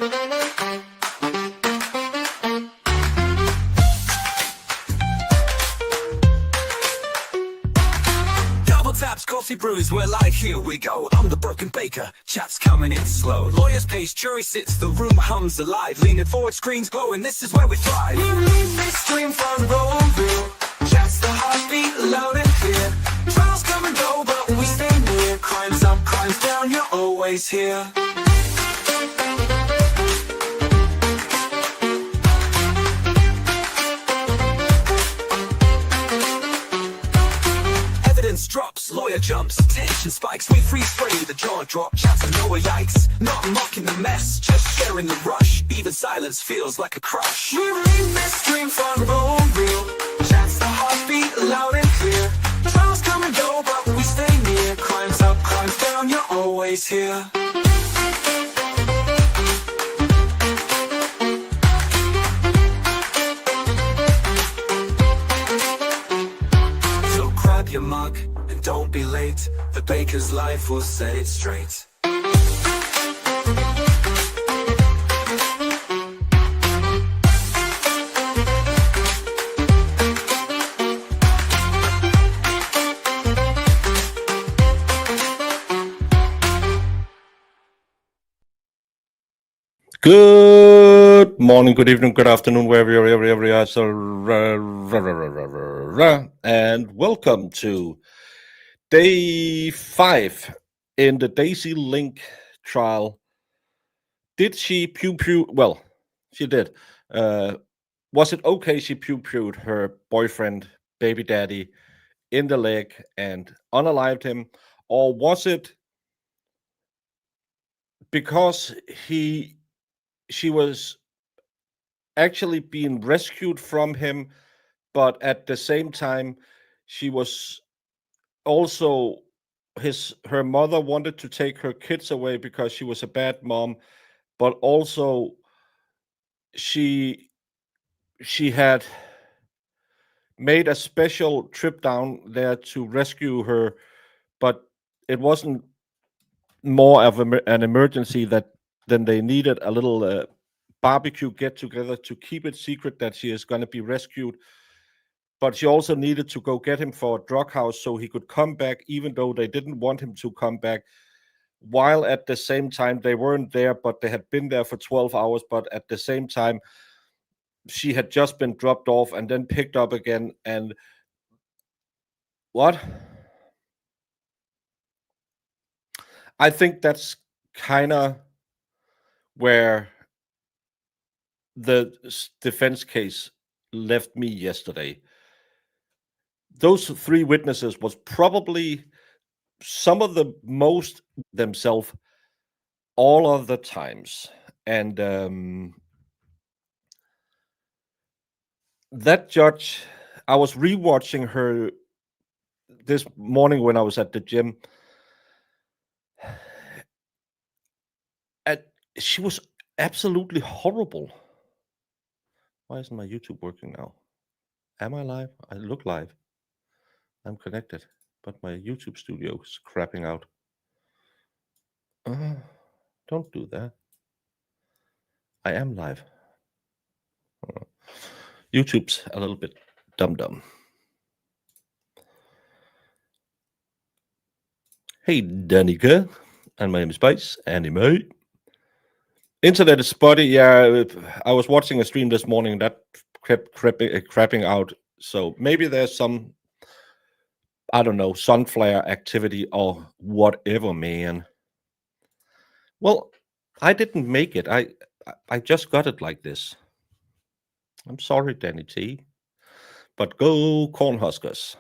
Double taps, coffee brews, we're like, here we go. I'm the broken baker, chat's coming in slow. Lawyers pace, jury sits, the room hums alive. Leaning forward, screens glowing, this is where we thrive. Stream front row real, chat's the heartbeat, loud and clear. Trials come and go, but we stay near. Crimes up, crimes down, you're always here. Evidence drops, lawyer jumps, tension spikes. We freeze frame, the jaw drop, chats and lower yikes. Not mocking the mess, just sharing the rush. Even silence feels like a crush. We read this stream front row real, chats the heartbeat, loud and clear. Trials come and go, but we stay near. Crimes up, crimes down, you're always here. So grab your mug and don't be late. The baker's life will set it straight. Good morning, good evening, good afternoon, wherever you are. And welcome to day 5 in the Daisy Link trial. Did she pew? Well, she did. Was it okay she pew-pewed her boyfriend, baby daddy, in the leg and unalived him? Or was it because she was actually being rescued from him, but at the same time, she was also her mother wanted to take her kids away because she was a bad mom, but also she had made a special trip down there to rescue her, but it wasn't more of an emergency then they needed a little barbecue get together to keep it secret that she is going to be rescued. But she also needed to go get him for a drug house so he could come back, even though they didn't want him to come back. While at the same time, they weren't there, but they had been there for 12 hours. But at the same time, she had just been dropped off and then picked up again. And what? I think that's kind of where the defense case left me yesterday. Those 3 witnesses was probably some of the most themselves all of the times. And that judge, I was rewatching her this morning when I was at the gym. And she was absolutely horrible. Why isn't my YouTube working now? Am I live? I look live. I'm connected, but my YouTube studio is crapping out. Don't do that. I am live. YouTube's a little bit dumb. Hey, Danica, and my name is Spice, Anime. Internet is spotty. Yeah, I was watching a stream this morning that kept crapping out. So maybe there's some, I don't know, sun flare activity or whatever, man. Well, I didn't make it. I just got it like this. I'm sorry, Danny T. But go Cornhuskers.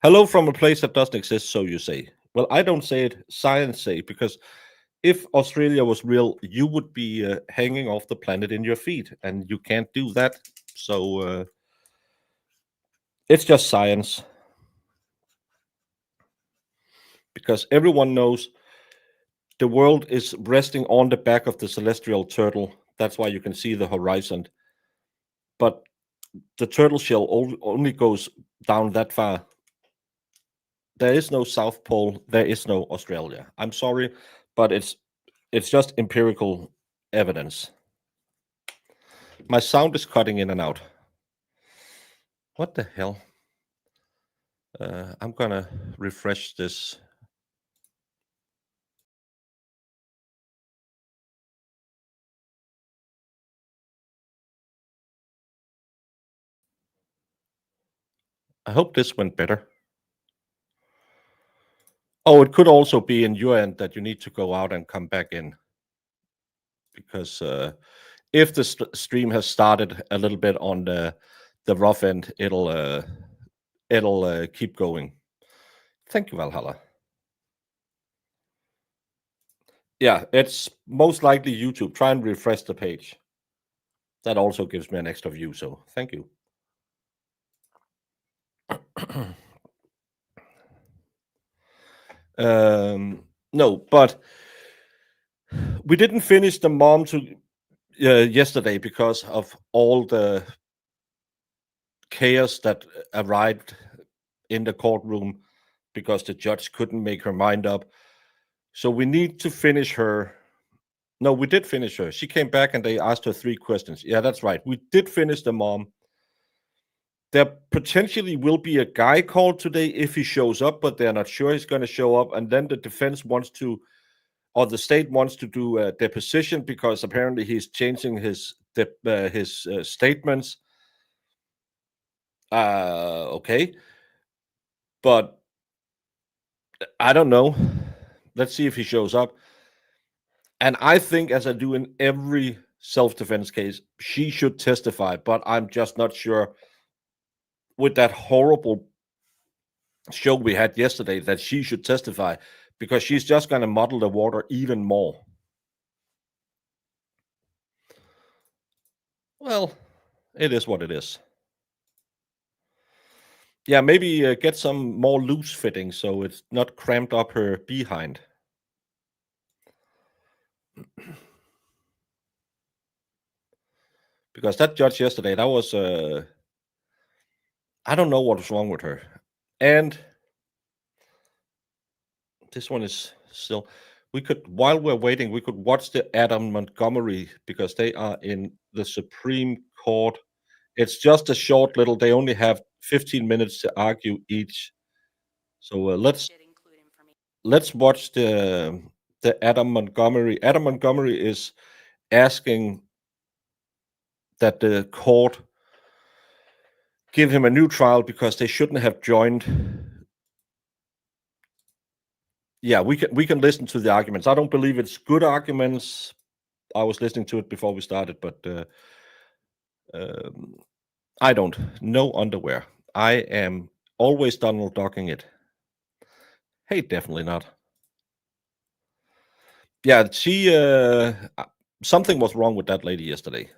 Hello from a place that doesn't exist, so you say. Well, I don't say it, science say, because if Australia was real, you would be hanging off the planet in your feet, and you can't do that. So it's just science. Because everyone knows the world is resting on the back of the celestial turtle. That's why you can see the horizon. But the turtle shell only goes down that far. There is no South Pole. There is no Australia. I'm sorry, but it's just empirical evidence. My sound is cutting in and out. What the hell? I'm gonna refresh this. I hope this went better. Oh, it could also be in your end that you need to go out and come back in. Because if the stream has started a little bit on the rough end, it'll keep going. Thank you, Valhalla. Yeah, it's most likely YouTube. Try and refresh the page. That also gives me an extra view, so thank you. No, but we didn't finish the mom to yesterday because of all the chaos that arrived in the courtroom because the judge couldn't make her mind up. So we need to finish her. No, we did finish her. She came back and they asked her 3 questions. Yeah, that's right. We did finish the mom. There potentially will be a guy called today if he shows up, but they're not sure he's going to show up. And then the defense wants to, or the state wants to do a deposition because apparently he's changing his statements. Okay. But I don't know. Let's see if he shows up. And I think, as I do in every self-defense case, she should testify, but I'm just not sure with that horrible show we had yesterday that she should testify because she's just going to muddle the water even more. Well, it is what it is. Yeah, maybe get some more loose fitting so it's not cramped up her behind. Because that judge yesterday, that was I don't know what was wrong with her. And this one is still, we could, while we're waiting, we could watch the Adam Montgomery because they are in the Supreme Court. It's just a short little, they only have 15 minutes to argue each. So let's watch the Adam Montgomery. Adam Montgomery is asking that the court give him a new trial because they shouldn't have joined. Yeah, we can listen to the arguments. I don't believe it's good arguments. I was listening to it before we started, but I don't. No underwear. I am always Donald Ducking it. Hey, definitely not. Yeah, she something was wrong with that lady yesterday.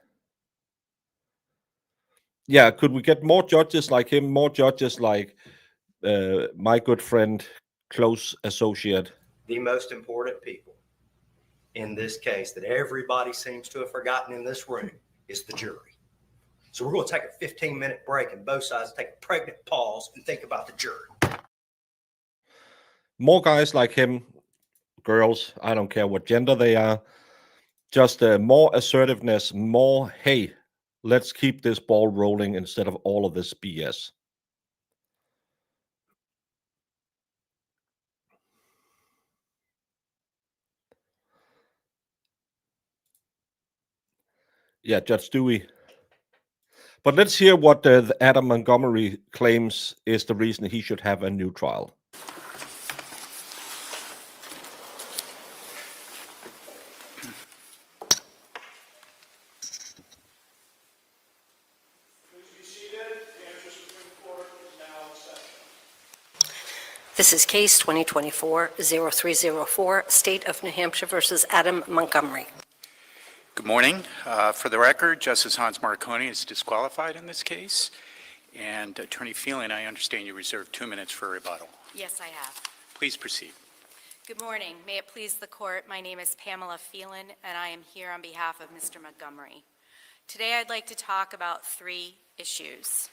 Yeah, could we get more judges like him? More judges like my good friend, close associate. The most important people in this case that everybody seems to have forgotten in this room is the jury. So we're going to take a 15-minute break and both sides take a pregnant pause and think about the jury. More guys like him, girls, I don't care what gender they are, just more assertiveness, more, hey, let's keep this ball rolling instead of all of this BS. Yeah, Judge Dewey. But let's hear what the Adam Montgomery claims is the reason he should have a new trial. This is case 2024-0304, State of New Hampshire versus Adam Montgomery. Good morning. For the record, Justice Hans Marconi is disqualified in this case. And Attorney Phelan, I understand you reserved 2 minutes for rebuttal. Yes, I have. Please proceed. Good morning. May it please the court, my name is Pamela Phelan, and I am here on behalf of Mr. Montgomery. Today I'd like to talk about 3 issues.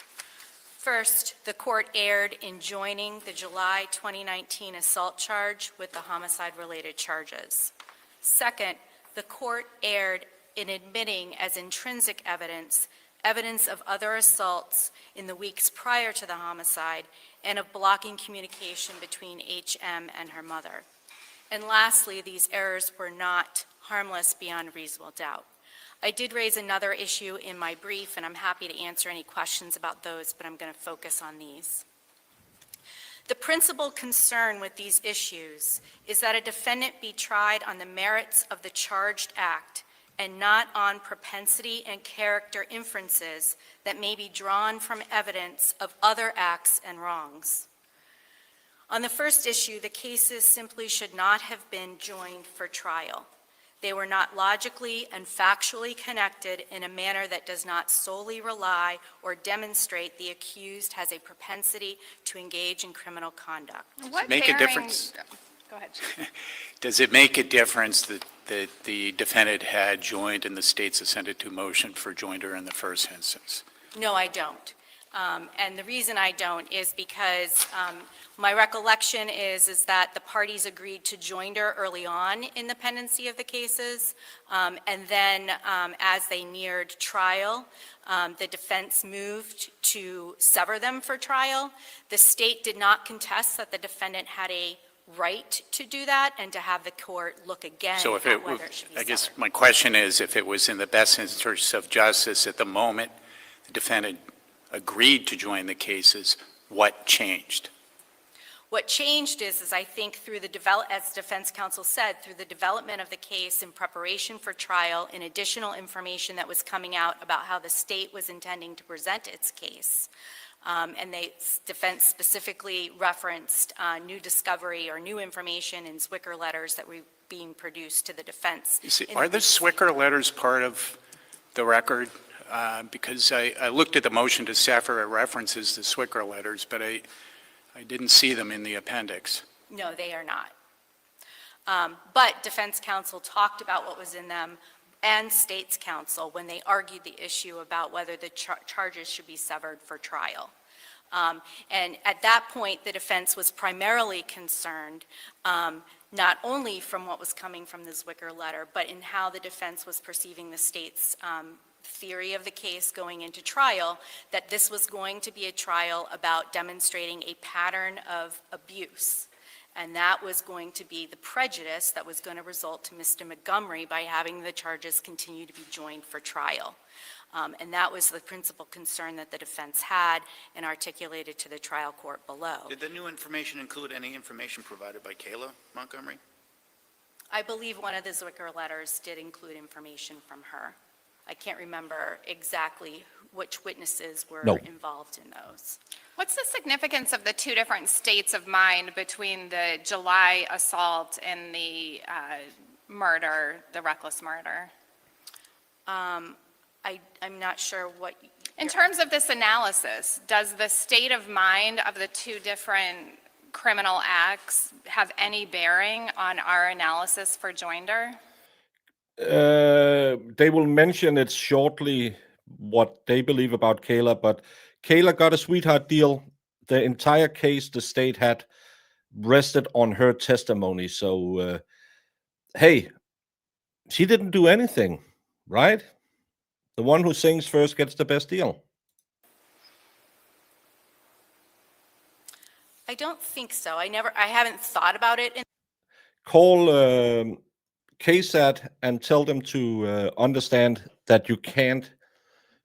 First, the court erred in joining the July 2019 assault charge with the homicide-related charges. Second, the court erred in admitting as intrinsic evidence evidence of other assaults in the weeks prior to the homicide and of blocking communication between HM and her mother. And lastly, these errors were not harmless beyond reasonable doubt. I did raise another issue in my brief, and I'm happy to answer any questions about those, but I'm going to focus on these. The principal concern with these issues is that a defendant be tried on the merits of the charged act and not on propensity and character inferences that may be drawn from evidence of other acts and wrongs. On the first issue, the cases simply should not have been joined for trial. They were not logically and factually connected in a manner that does not solely rely or demonstrate the accused has a propensity to engage in criminal conduct. What Make a bearing- difference. Go ahead. Does it make a difference that the defendant had joined and the state's assented to motion for joinder in the first instance? No, I don't. And the reason I don't is because my recollection is that the parties agreed to joinder early on in the pendency of the cases, and then as they neared trial, the defense moved to sever them for trial. The state did not contest that the defendant had a right to do that and to have the court look again So if at it, whether it should be I guess severed. my question is, if it was in the best interest of justice at the moment the defendant agreed to join the cases, what changed? What changed is I think through the as defense counsel said, through the development of the case in preparation for trial and additional information that was coming out about how the state was intending to present its case. And defense specifically referenced new discovery or new information in Zwicker letters that were being produced to the defense. Are the Zwicker letters part of the record? Because I looked at the motion to sever, it references the Zwicker letters, but I didn't see them in the appendix. No, they are not. But defense counsel talked about what was in them and state's counsel when they argued the issue about whether the charges should be severed for trial. And at that point, the defense was primarily concerned not only from what was coming from the Zwicker letter, but in how the defense was perceiving the state's theory of the case going into trial, that this was going to be a trial about demonstrating a pattern of abuse. And that was going to be the prejudice that was going to result to Mr. Montgomery by having the charges continue to be joined for trial. And that was the principal concern that the defense had and articulated to the trial court below. Did the new information include any information provided by Kayla Montgomery? I believe one of the Zwicker letters did include information from her. I can't remember exactly which witnesses were involved in those. What's the significance of the two different states of mind between the July assault and the murder, the reckless murder? I'm not sure what. In terms of this analysis, does the state of mind of the two different criminal acts have any bearing on our analysis for joinder? They will mention it shortly, what they believe about Kayla, but Kayla got a sweetheart deal. The entire case, the state had rested on her testimony. So, hey, she didn't do anything, right? The one who sings first gets the best deal. I don't think so. I haven't thought about it. Call KSAT and tell them to understand that you can't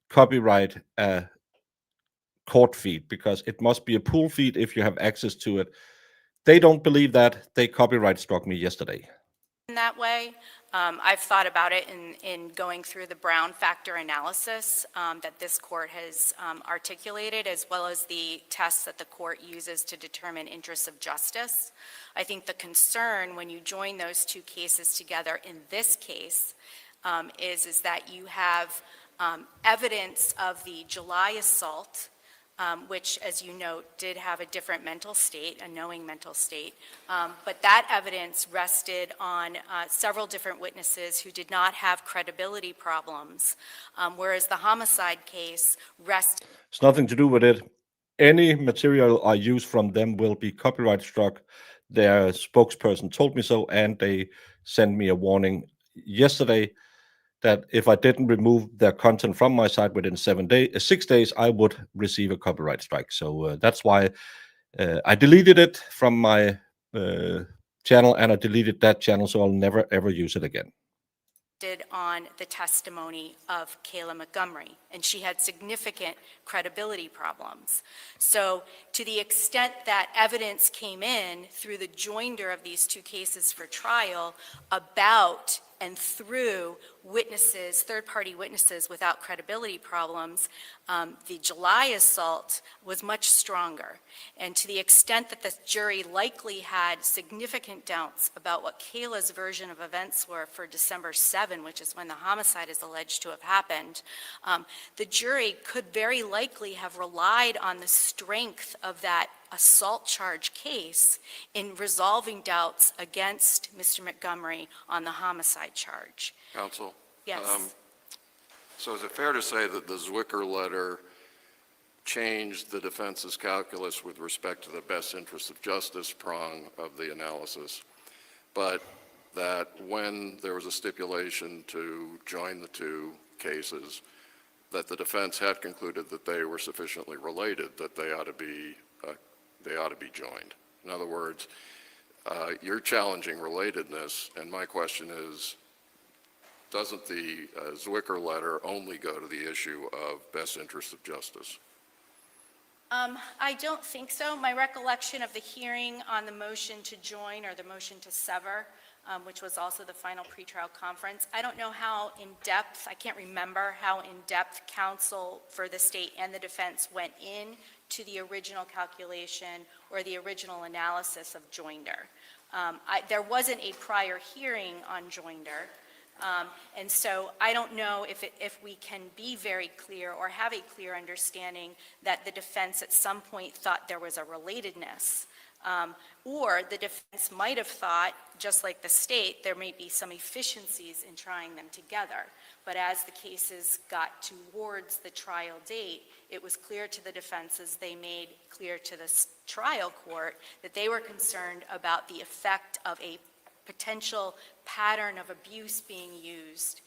copyright a court feed because it must be a pool feed if you have access to it. They don't believe that. They copyright struck me yesterday. In that way, I've thought about it in going through the Brown factor analysis that this court has articulated, as well as the tests that the court uses to determine interests of justice. I think the concern when you join those two cases together in this case is that you have evidence of the July assault, which, as you note, did have a different mental state, a knowing mental state. But that evidence rested on several different witnesses who did not have credibility problems, whereas the homicide case rested. It's nothing to do with it. Any material I use from them will be copyright struck. Their spokesperson told me so, and they sent me a warning yesterday. that if I didn't remove their content from my site within 6 days, I would receive a copyright strike. So that's why I deleted it from my channel, and I deleted that channel, so I'll never ever use it again. On the testimony of Kayla Montgomery, and she had significant credibility problems. So to the extent that evidence came in through the joinder of these two cases for trial about and through witnesses, third-party witnesses without credibility problems, the July assault was much stronger. And to the extent that the jury likely had significant doubts about what Kayla's version of events were for December 7, which is when the homicide is alleged to have happened, the jury could very likely have relied on the strength of that assault charge case in resolving doubts against Mr. Montgomery on the homicide charge. Counsel? Yes. So is it fair to say that the Zwicker letter changed the defense's calculus with respect to the best interest of justice prong of the analysis, but that when there was a stipulation to join the two cases, that the defense had concluded that they were sufficiently related, that they ought to be joined? In other words, you're challenging relatedness, and my question is, doesn't the Zwicker letter only go to the issue of best interest of justice? I don't think so. My recollection of the hearing on the motion to join or the motion to sever, which was also the final pretrial conference, I don't know how in-depth, I can't remember how in-depth counsel for the state and the defense went in to the original calculation or the original analysis of joinder. There wasn't a prior hearing on joinder, and so I don't know if we can be very clear or have a clear understanding that the defense at some point thought there was a relatedness, or the defense might have thought, just like the state, there may be some efficiencies in trying them together. But as the cases got towards the trial date, it was clear to the defense, as they made clear to the trial court, that they were concerned about the effect of a potential pattern of abuse being used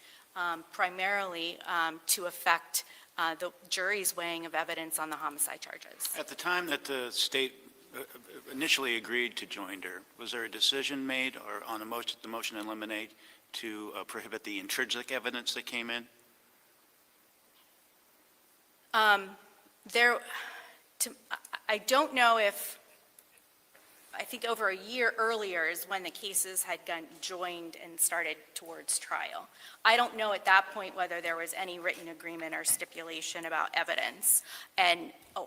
primarily to affect the jury's weighing of evidence on the homicide charges. At the time that the state initially agreed to joinder, was there a decision made or on the motion to eliminate to prohibit the intrinsic evidence that came in? I don't know if, I think over a year earlier is when the cases had gotten joined and started towards trial. I don't know at that point whether there was any written agreement or stipulation about evidence,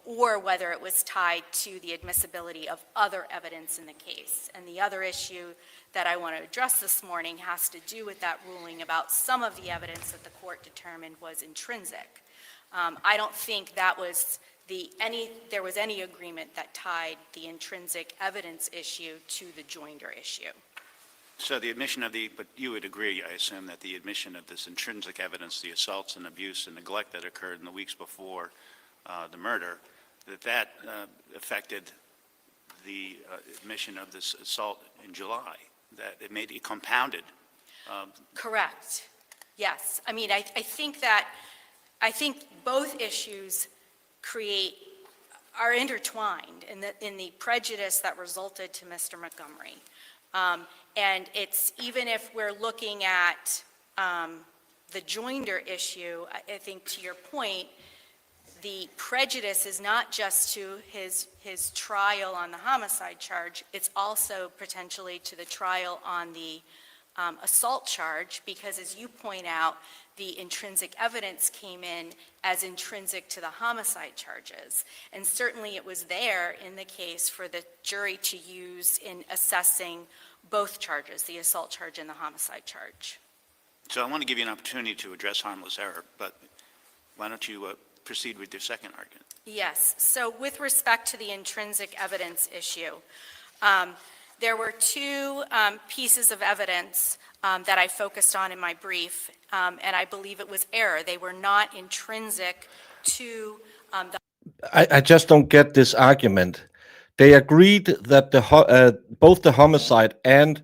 or whether it was tied to the admissibility of other evidence in the case. And the other issue that I want to address this morning has to do with that ruling about some of the evidence that the court determined was intrinsic. I don't think that was there was any agreement that tied the intrinsic evidence issue to the joinder issue. So the admission of but you would agree, I assume, that the admission of this intrinsic evidence, the assaults and abuse and neglect that occurred in the weeks before the murder, that affected the admission of this assault in July, that it made it compounded. Correct. Yes. I mean, I think both issues are intertwined in the prejudice that resulted to Mr. Montgomery. And it's, even if we're looking at the joinder issue, I think to your point, the prejudice is not just to his trial on the homicide charge, it's also potentially to the trial on the assault charge, because as you point out, the intrinsic evidence came in as intrinsic to the homicide charges. And certainly it was there in the case for the jury to use in assessing both charges, the assault charge and the homicide charge. So I want to give you an opportunity to address harmless error, but why don't you proceed with your second argument? Yes. So with respect to the intrinsic evidence issue, there were two pieces of evidence that I focused on in my brief, and I believe it was error. They were not intrinsic to the... I just don't get this argument. They agreed that both the homicide and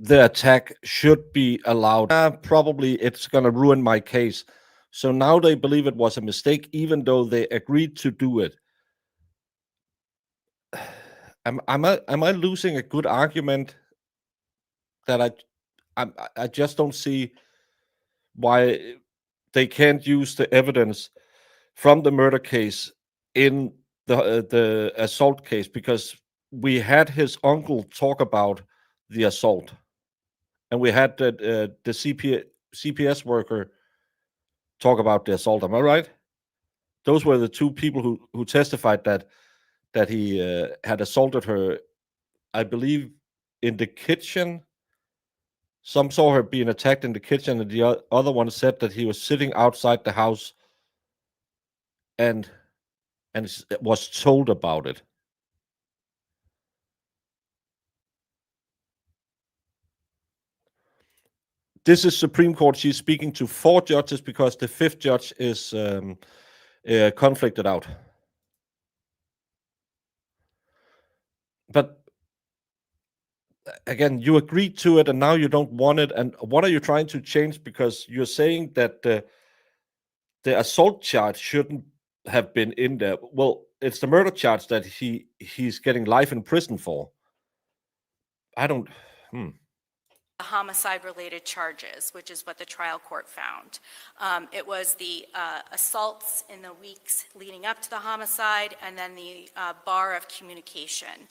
the attack should be allowed. Probably it's going to ruin my case. So now they believe it was a mistake, even though they agreed to do it. Am I losing a good argument that I just don't see why they can't use the evidence from the murder case in the assault case, because we had his uncle talk about the assault, and we had the CPS worker talk about the assault. Am I right? Those were the two people who testified that he had assaulted her, I believe, in the kitchen. Some saw her being attacked in the kitchen, and the other one said that he was sitting outside the house and was told about it. This is Supreme Court. She's speaking to 4 judges because the 5th judge is conflicted out. But again, you agreed to it and now you don't want it. And what are you trying to change? Because you're saying that the assault charge shouldn't have been in there. Well, it's the murder charge that he's getting life in prison for. I don't. Homicide-related charges, which is what the trial court found. It was the assaults in the weeks leading up to the homicide, and then the bar of communication.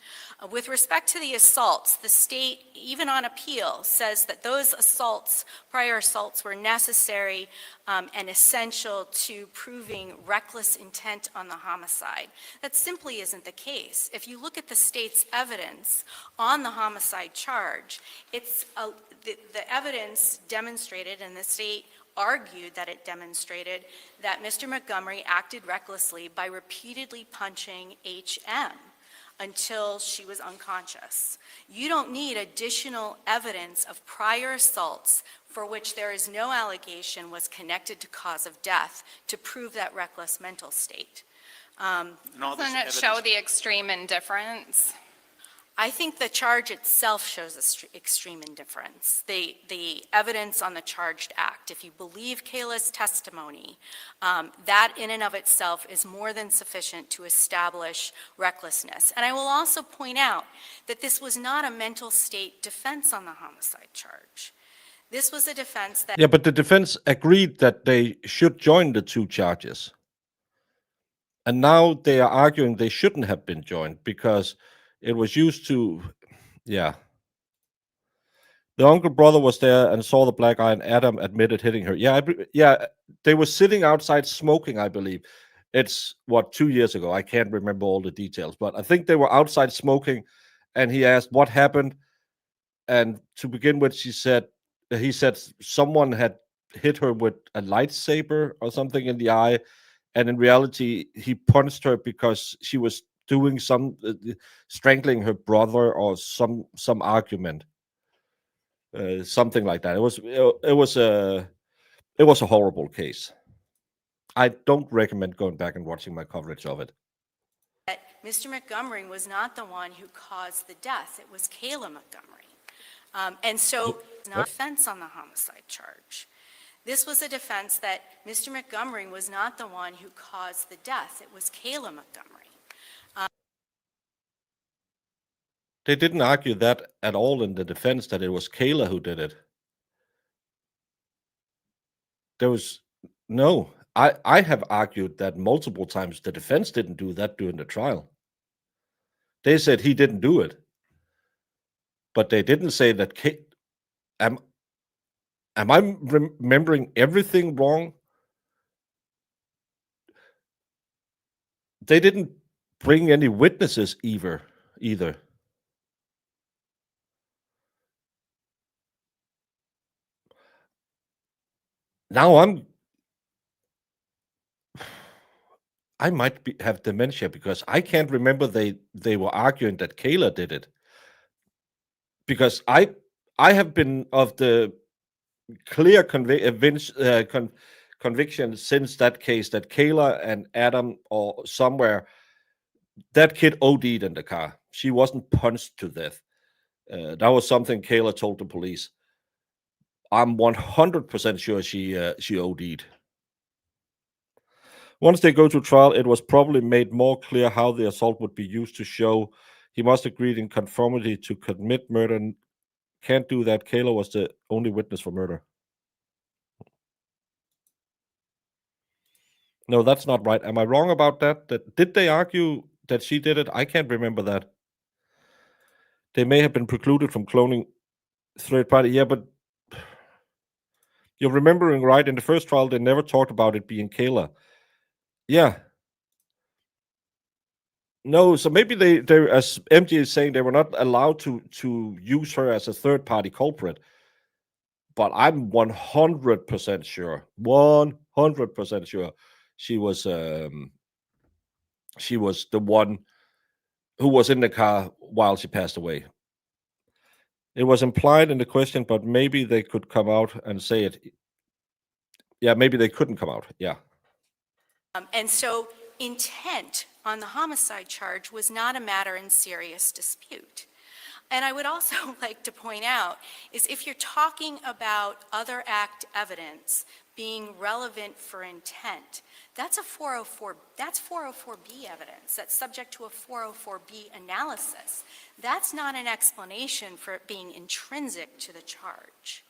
With respect to the assaults, the state, even on appeal, says that those assaults, prior assaults, were necessary and essential to proving reckless intent on the homicide. That simply isn't the case. If you look at the state's evidence on the homicide charge, it's the evidence demonstrated, and the state argued that it demonstrated, that Mr. Montgomery acted recklessly by repeatedly punching HM until she was unconscious. You don't need additional evidence of prior assaults for which there is no allegation was connected to cause of death to prove that reckless mental state. Doesn't it show the extreme indifference? I think the charge itself shows extreme indifference. The evidence on the charged act, if you believe Kayla's testimony, that in and of itself is more than sufficient to establish recklessness. And I will also point out that this was not a mental state defense on the homicide charge. This was a defense that... Yeah, but the defense agreed that they should join the 2 charges. And now they are arguing they shouldn't have been joined because it was used to, yeah. The uncle brother was there and saw the black eye, and Adam admitted hitting her. Yeah, they were sitting outside smoking, I believe. It's, 2 years ago? I can't remember all the details, but I think they were outside smoking, and he asked what happened. And to begin with, he said someone had hit her with a lightsaber or something in the eye. And in reality, he punched her because she was doing some strangling her brother or some argument, something like that. It was a horrible case. I don't recommend going back and watching my coverage of it. That Mr. Montgomery was not the one who caused the death. It was Kayla Montgomery. And so it's not a defense on the homicide charge. This was a defense that Mr. Montgomery was not the one who caused the death. It was Kayla Montgomery. They didn't argue that at all in the defense, that it was Kayla who did it. There was no. I have argued that multiple times. The defense didn't do that during the trial. They said he didn't do it. But they didn't say that. Am I remembering everything wrong? They didn't bring any witnesses either. Now I might have dementia because I can't remember they were arguing that Kayla did it. Because I have been of the clear conviction since that case that Kayla and Adam or somewhere, that kid OD'd in the car. She wasn't punched to death. That was something Kayla told the police. I'm 100% sure she OD'd. Once they go to trial, it was probably made more clear how the assault would be used to show he must agreed in conformity to commit murder. Can't do that. Kayla was the only witness for murder. No, that's not right. Am I wrong about that? Did they argue that she did it? I can't remember that. They may have been precluded from cloning third party. Yeah, but you're remembering right, in the first trial, they never talked about it being Kayla. Yeah. No, so maybe they as MJ is saying, they were not allowed to use her as a third party culprit. But I'm 100% sure, 100% sure she was the one who was in the car while she passed away. It was implied in the question, but maybe they could come out and say it. Yeah, maybe they couldn't come out. Yeah. And so intent on the homicide charge was not a matter in serious dispute. And I would also like to point out is if you're talking about other act evidence being relevant for intent, that's 404B evidence. That's subject to a 404B analysis. That's not an explanation for it being intrinsic to the charge.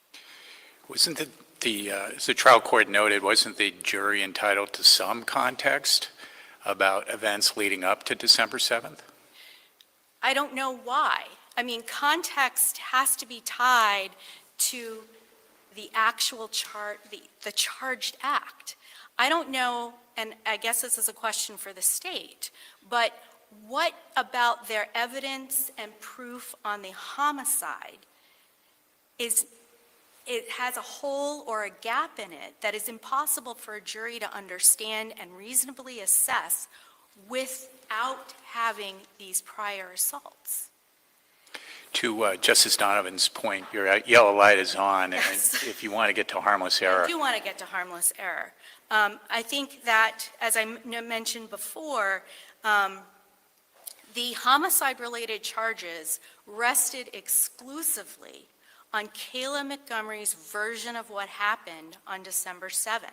Wasn't as the trial court noted, wasn't the jury entitled to some context about events leading up to December 7th? I don't know why. I mean, context has to be tied to the actual the charged act. I don't know, and I guess this is a question for the state, but what about their evidence and proof on the homicide it has a hole or a gap in it that is impossible for a jury to understand and reasonably assess without having these prior assaults. To Justice Donovan's point, your yellow light is on, Yes. and if you want to get to harmless error. I do want to get to harmless error. I think that, as I mentioned before, the homicide-related charges rested exclusively on Kayla Montgomery's version of what happened on December 7th.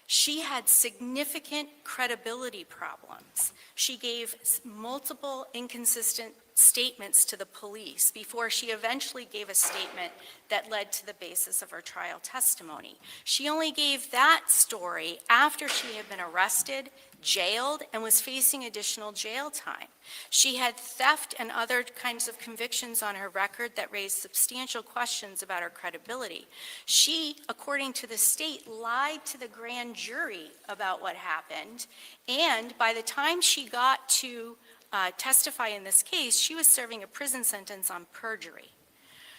She had significant credibility problems. She gave multiple inconsistent statements to the police before she eventually gave a statement that led to the basis of her trial testimony. She only gave that story after she had been arrested, jailed, and was facing additional jail time. She had theft and other kinds of convictions on her record that raised substantial questions about her credibility. She, according to the state, lied to the grand jury about what happened, and by the time she got to testify in this case, she was serving a prison sentence on perjury.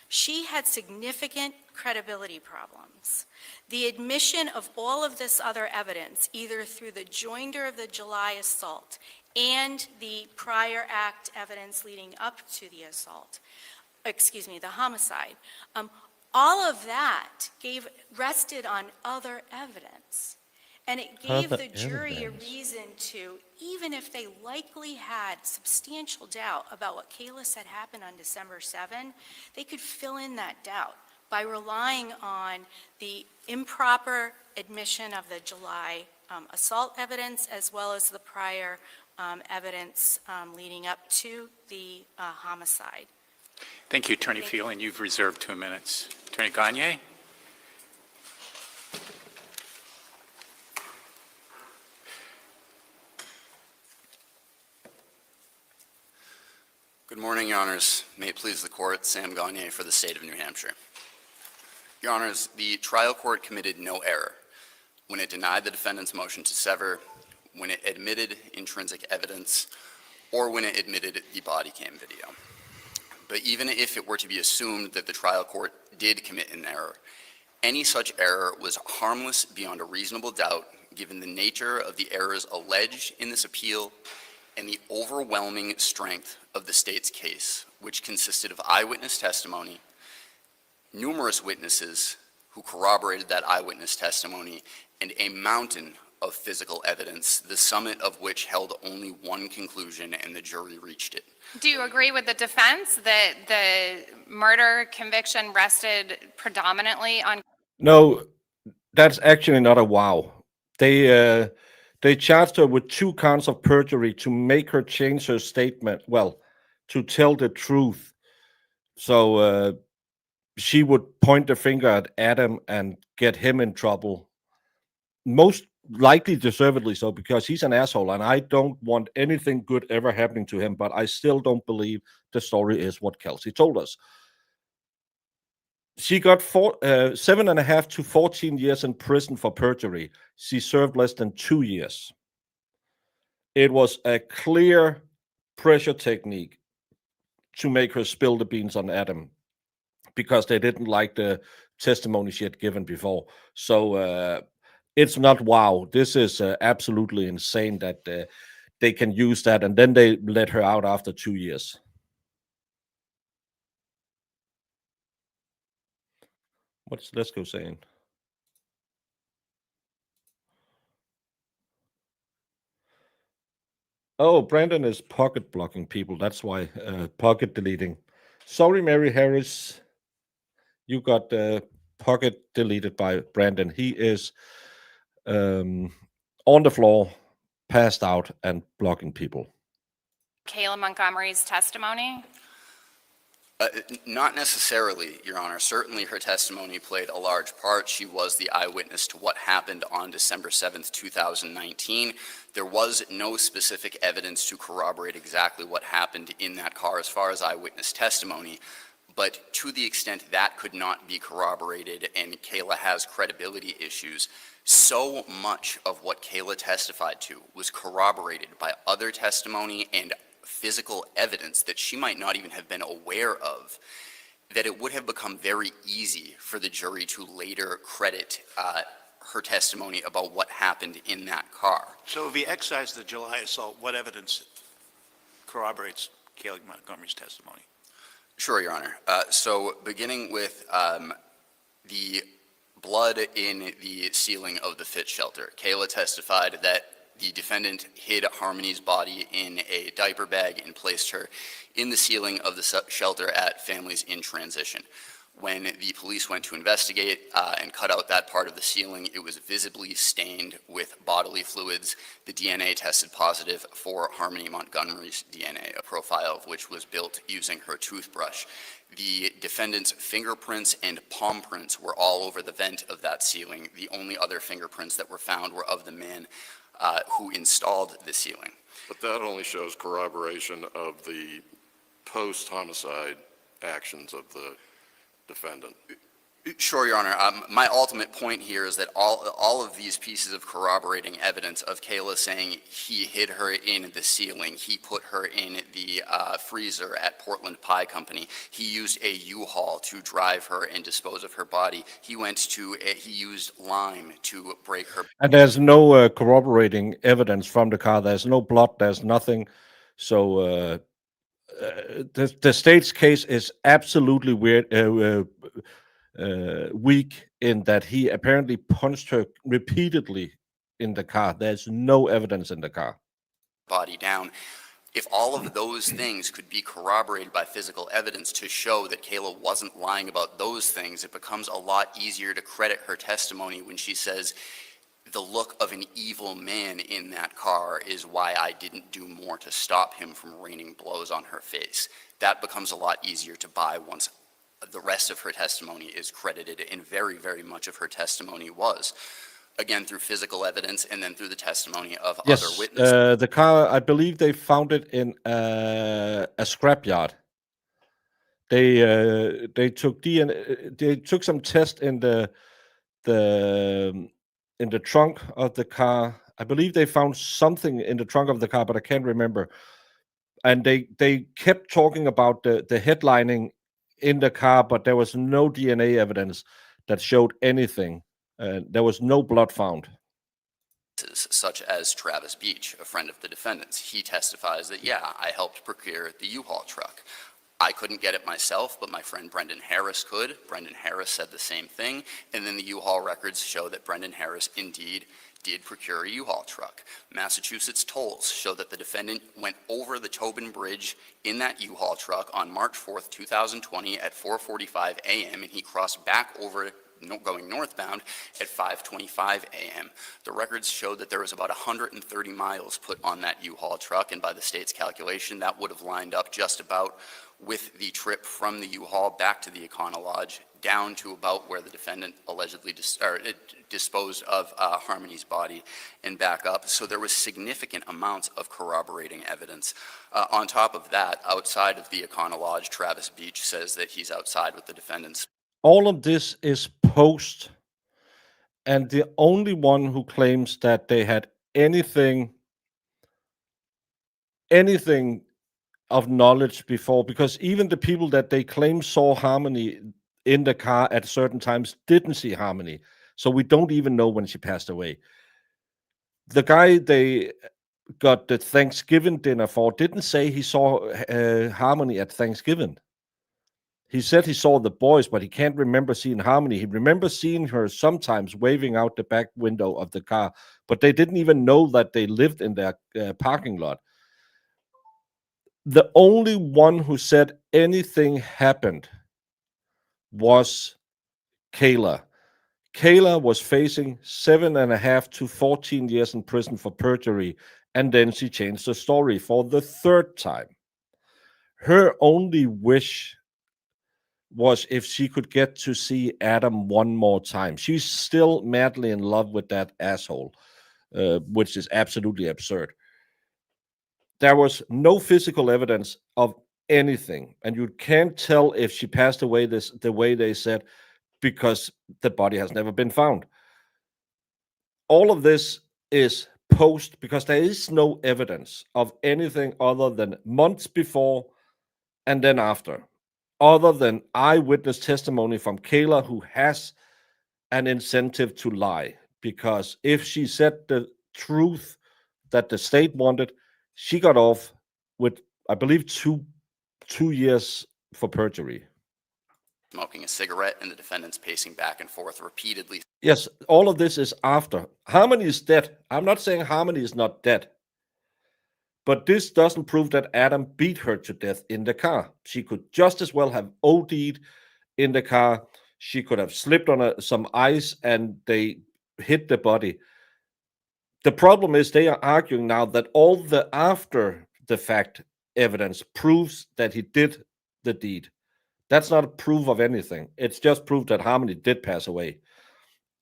She had significant credibility problems. The admission of all of this other evidence, either through the joinder of the July assault and the prior act evidence leading up to the assault, the homicide, all of that rested on other evidence. And it gave Other the jury evidence. a reason to, even if they likely had substantial doubt about what Kayla said happened on December 7, they could fill in that doubt by relying on the improper admission of the July assault evidence as well as the prior evidence leading up to the homicide. Thank you, Attorney Phelan. You've reserved 2 minutes. Attorney Gagne? Good morning, Your Honors. May it please the Court, Sam Gagne for the State of New Hampshire. Your Honors, the trial court committed no error when it denied the defendant's motion to sever, when it admitted intrinsic evidence, or when it admitted the body cam video. But even if it were to be assumed that the trial court did commit an error, any such error was harmless beyond a reasonable doubt given the nature of the errors alleged in this appeal and the overwhelming strength of the state's case, which consisted of eyewitness testimony, numerous witnesses who corroborated that eyewitness testimony, and a mountain of physical evidence, the summit of which held only one conclusion, and the jury reached it. Do you agree with the defense that the murder conviction rested predominantly on? No, that's actually not a wow. They charged her with 2 counts of perjury to make her change her statement. Well, to tell the truth. So she would point the finger at Adam and get him in trouble. Most likely deservedly so, because he's an asshole, and I don't want anything good ever happening to him, but I still don't believe the story is what Kelsey told us. She got 7.5 to 14 years in prison for perjury. She served less than 2 years. It was a clear pressure technique to make her spill the beans on Adam, because they didn't like the testimony she had given before. So it's not wow. This is absolutely insane that they can use that, and then they let her out after 2 years. What's Lesko saying? Oh, Brandon is pocket blocking people. That's why pocket deleting. Sorry, Mary Harris. You got pocket deleted by Brandon. He is on the floor, passed out, and blocking people. Kayla Montgomery's testimony? Not necessarily, Your Honor. Certainly her testimony played a large part. She was the eyewitness to what happened on December 7th, 2019. There was no specific evidence to corroborate exactly what happened in that car as far as eyewitness testimony. But to the extent that could not be corroborated and Kayla has credibility issues, so much of what Kayla testified to was corroborated by other testimony and physical evidence that she might not even have been aware of, that it would have become very easy for the jury to later credit her testimony about what happened in that car. So if we excise the July assault, what evidence corroborates Kayla Montgomery's testimony? Sure, Your Honor. So beginning with the blood in the ceiling of the fit shelter, Kayla testified that the defendant hid Harmony's body in a diaper bag and placed her in the ceiling of the shelter at Families in Transition. When the police went to investigate and cut out that part of the ceiling, it was visibly stained with bodily fluids. The DNA tested positive for Harmony Montgomery's DNA, a profile of which was built using her toothbrush. The defendant's fingerprints and palm prints were all over the vent of that ceiling. The only other fingerprints that were found were of the man who installed the ceiling. But that only shows corroboration of the post-homicide actions of the defendant. Sure, Your Honor. My ultimate point here is that all of these pieces of corroborating evidence of Kayla saying he hid her in the ceiling, he put her in the freezer at Portland Pie Company, he used a U-Haul to drive her and dispose of her body, he used lime to break her. And there's no corroborating evidence from the car. There's no blood. There's nothing. So the state's case is absolutely weak in that he apparently punched her repeatedly in the car. There's no evidence in the car. Body down. If all of those things could be corroborated by physical evidence to show that Kayla wasn't lying about those things, it becomes a lot easier to credit her testimony when she says, the look of an evil man in that car is why I didn't do more to stop him from raining blows on her face. That becomes a lot easier to buy once the rest of her testimony is credited, and very, very much of her testimony was. Again, through physical evidence and then through the testimony of other witnesses. The car, I believe they found it in a scrapyard. They took DNA. They took some test in the trunk of the car. I believe they found something in the trunk of the car, but I can't remember. And they kept talking about the headlining in the car, but there was no DNA evidence that showed anything. There was no blood found. Such as Travis Beach, a friend of the defendant's. He testifies that, yeah, I helped procure the U-Haul truck. I couldn't get it myself, but my friend Brendan Harris could. Brendan Harris said the same thing. And then the U-Haul records show that Brendan Harris indeed did procure a U-Haul truck. Massachusetts tolls show that the defendant went over the Tobin Bridge in that U-Haul truck on March 4th, 2020 at 4:45 a.m. and he crossed back over going northbound at 5:25 a.m. The records showed that there was about 130 miles put on that U-Haul truck, and by the state's calculation, that would have lined up just about with the trip from the U-Haul back to the Econo Lodge down to about where the defendant allegedly disposed of Harmony's body and back up. So there was significant amounts of corroborating evidence. On top of that, outside of the Econo Lodge, Travis Beach says that he's outside with the defendants. All of this is post, and the only one who claims that they had anything of knowledge before, because even the people that they claim saw Harmony in the car at certain times didn't see Harmony. So we don't even know when she passed away. The guy they got the Thanksgiving dinner for didn't say he saw Harmony at Thanksgiving. He said he saw the boys, but he can't remember seeing Harmony. He remembers seeing her sometimes waving out the back window of the car, but they didn't even know that they lived in their parking lot. The only one who said anything happened was Kayla. Kayla was facing 7.5 to 14 years in prison for perjury, and then she changed the story for the third time. Her only wish was if she could get to see Adam one more time. She's still madly in love with that asshole, which is absolutely absurd. There was no physical evidence of anything, and you can't tell if she passed away the way they said, because the body has never been found. All of this is post, because there is no evidence of anything other than months before and then after, other than eyewitness testimony from Kayla, who has an incentive to lie, because if she said the truth that the state wanted, she got off with, I believe, two years for perjury. Smoking a cigarette and the defendant's pacing back and forth repeatedly. Yes, all of this is after. Harmony is dead. I'm not saying Harmony is not dead. But this doesn't prove that Adam beat her to death in the car. She could just as well have OD'd in the car. She could have slipped on some ice and they hit the body. The problem is they are arguing now that all the after the fact evidence proves that he did the deed. That's not a proof of anything. It's just proof that Harmony did pass away.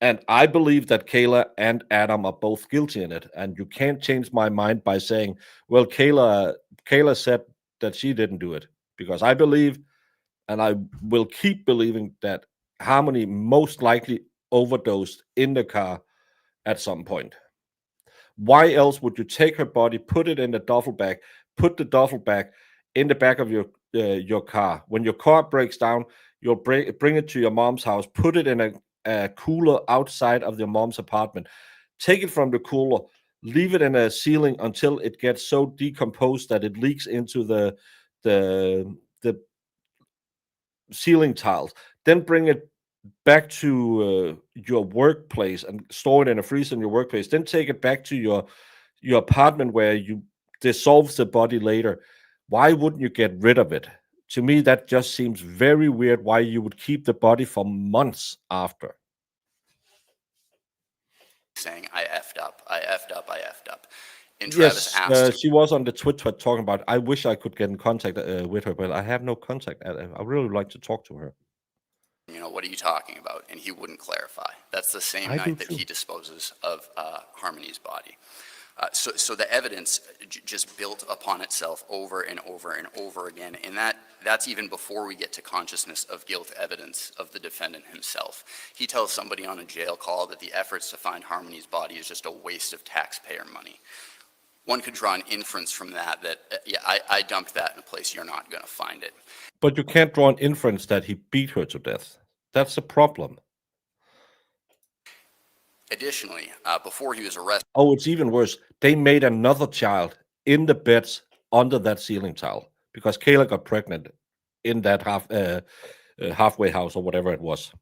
And I believe that Kayla and Adam are both guilty in it. And you can't change my mind by saying, well, Kayla said that she didn't do it. Because I believe, and I will keep believing, that Harmony most likely overdosed in the car at some point. Why else would you take her body, put it in the duffel bag, put the duffel bag in the back of your car? When your car breaks down, you'll bring it to your mom's house, put it in a cooler outside of your mom's apartment, take it from the cooler, leave it in a ceiling until it gets so decomposed that it leaks into the ceiling tiles, then bring it back to your workplace and store it in a freezer in your workplace, then take it back to your apartment where you dissolve the body later. Why wouldn't you get rid of it? To me, that just seems very weird why you would keep the body for months after. Saying, I effed up, I effed up, I effed up. And Travis yes, she was on the Twitter talking about, I wish I could get in contact with her, but I have no contact. I really like to talk to her. You know, what are you talking about? And he wouldn't clarify. That's the same night that he disposes of Harmony's body. So the evidence just built upon itself over and over and over again. And that's even before we get to consciousness of guilt evidence of the defendant himself. He tells somebody on a jail call that the efforts to find Harmony's body is just a waste of taxpayer money. One could draw an inference from that yeah, I dumped that in a place you're not going to find it. But you can't draw an inference that he beat her to death. That's a problem. Additionally, before he was arrested... Oh, it's even worse. They made another child in the beds under that ceiling tile because Kayla got pregnant in that halfway house or whatever it was.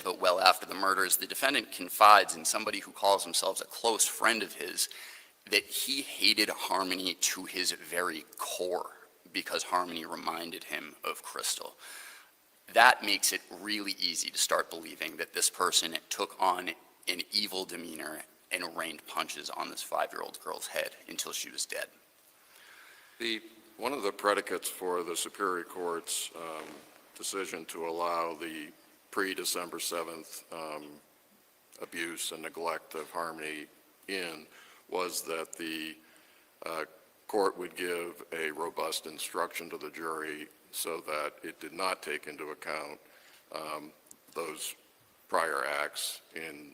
But well after the murders, the defendant confides in somebody who calls himself a close friend of his that he hated Harmony to his very core because Harmony reminded him of Crystal. That makes it really easy to start believing that this person took on an evil demeanor and rained punches on this 5-year-old girl's head until she was dead. One of the predicates for the Superior Court's decision to allow the pre-December 7th abuse and neglect of Harmony in was that the court would give a robust instruction to the jury so that it did not take into account those prior acts in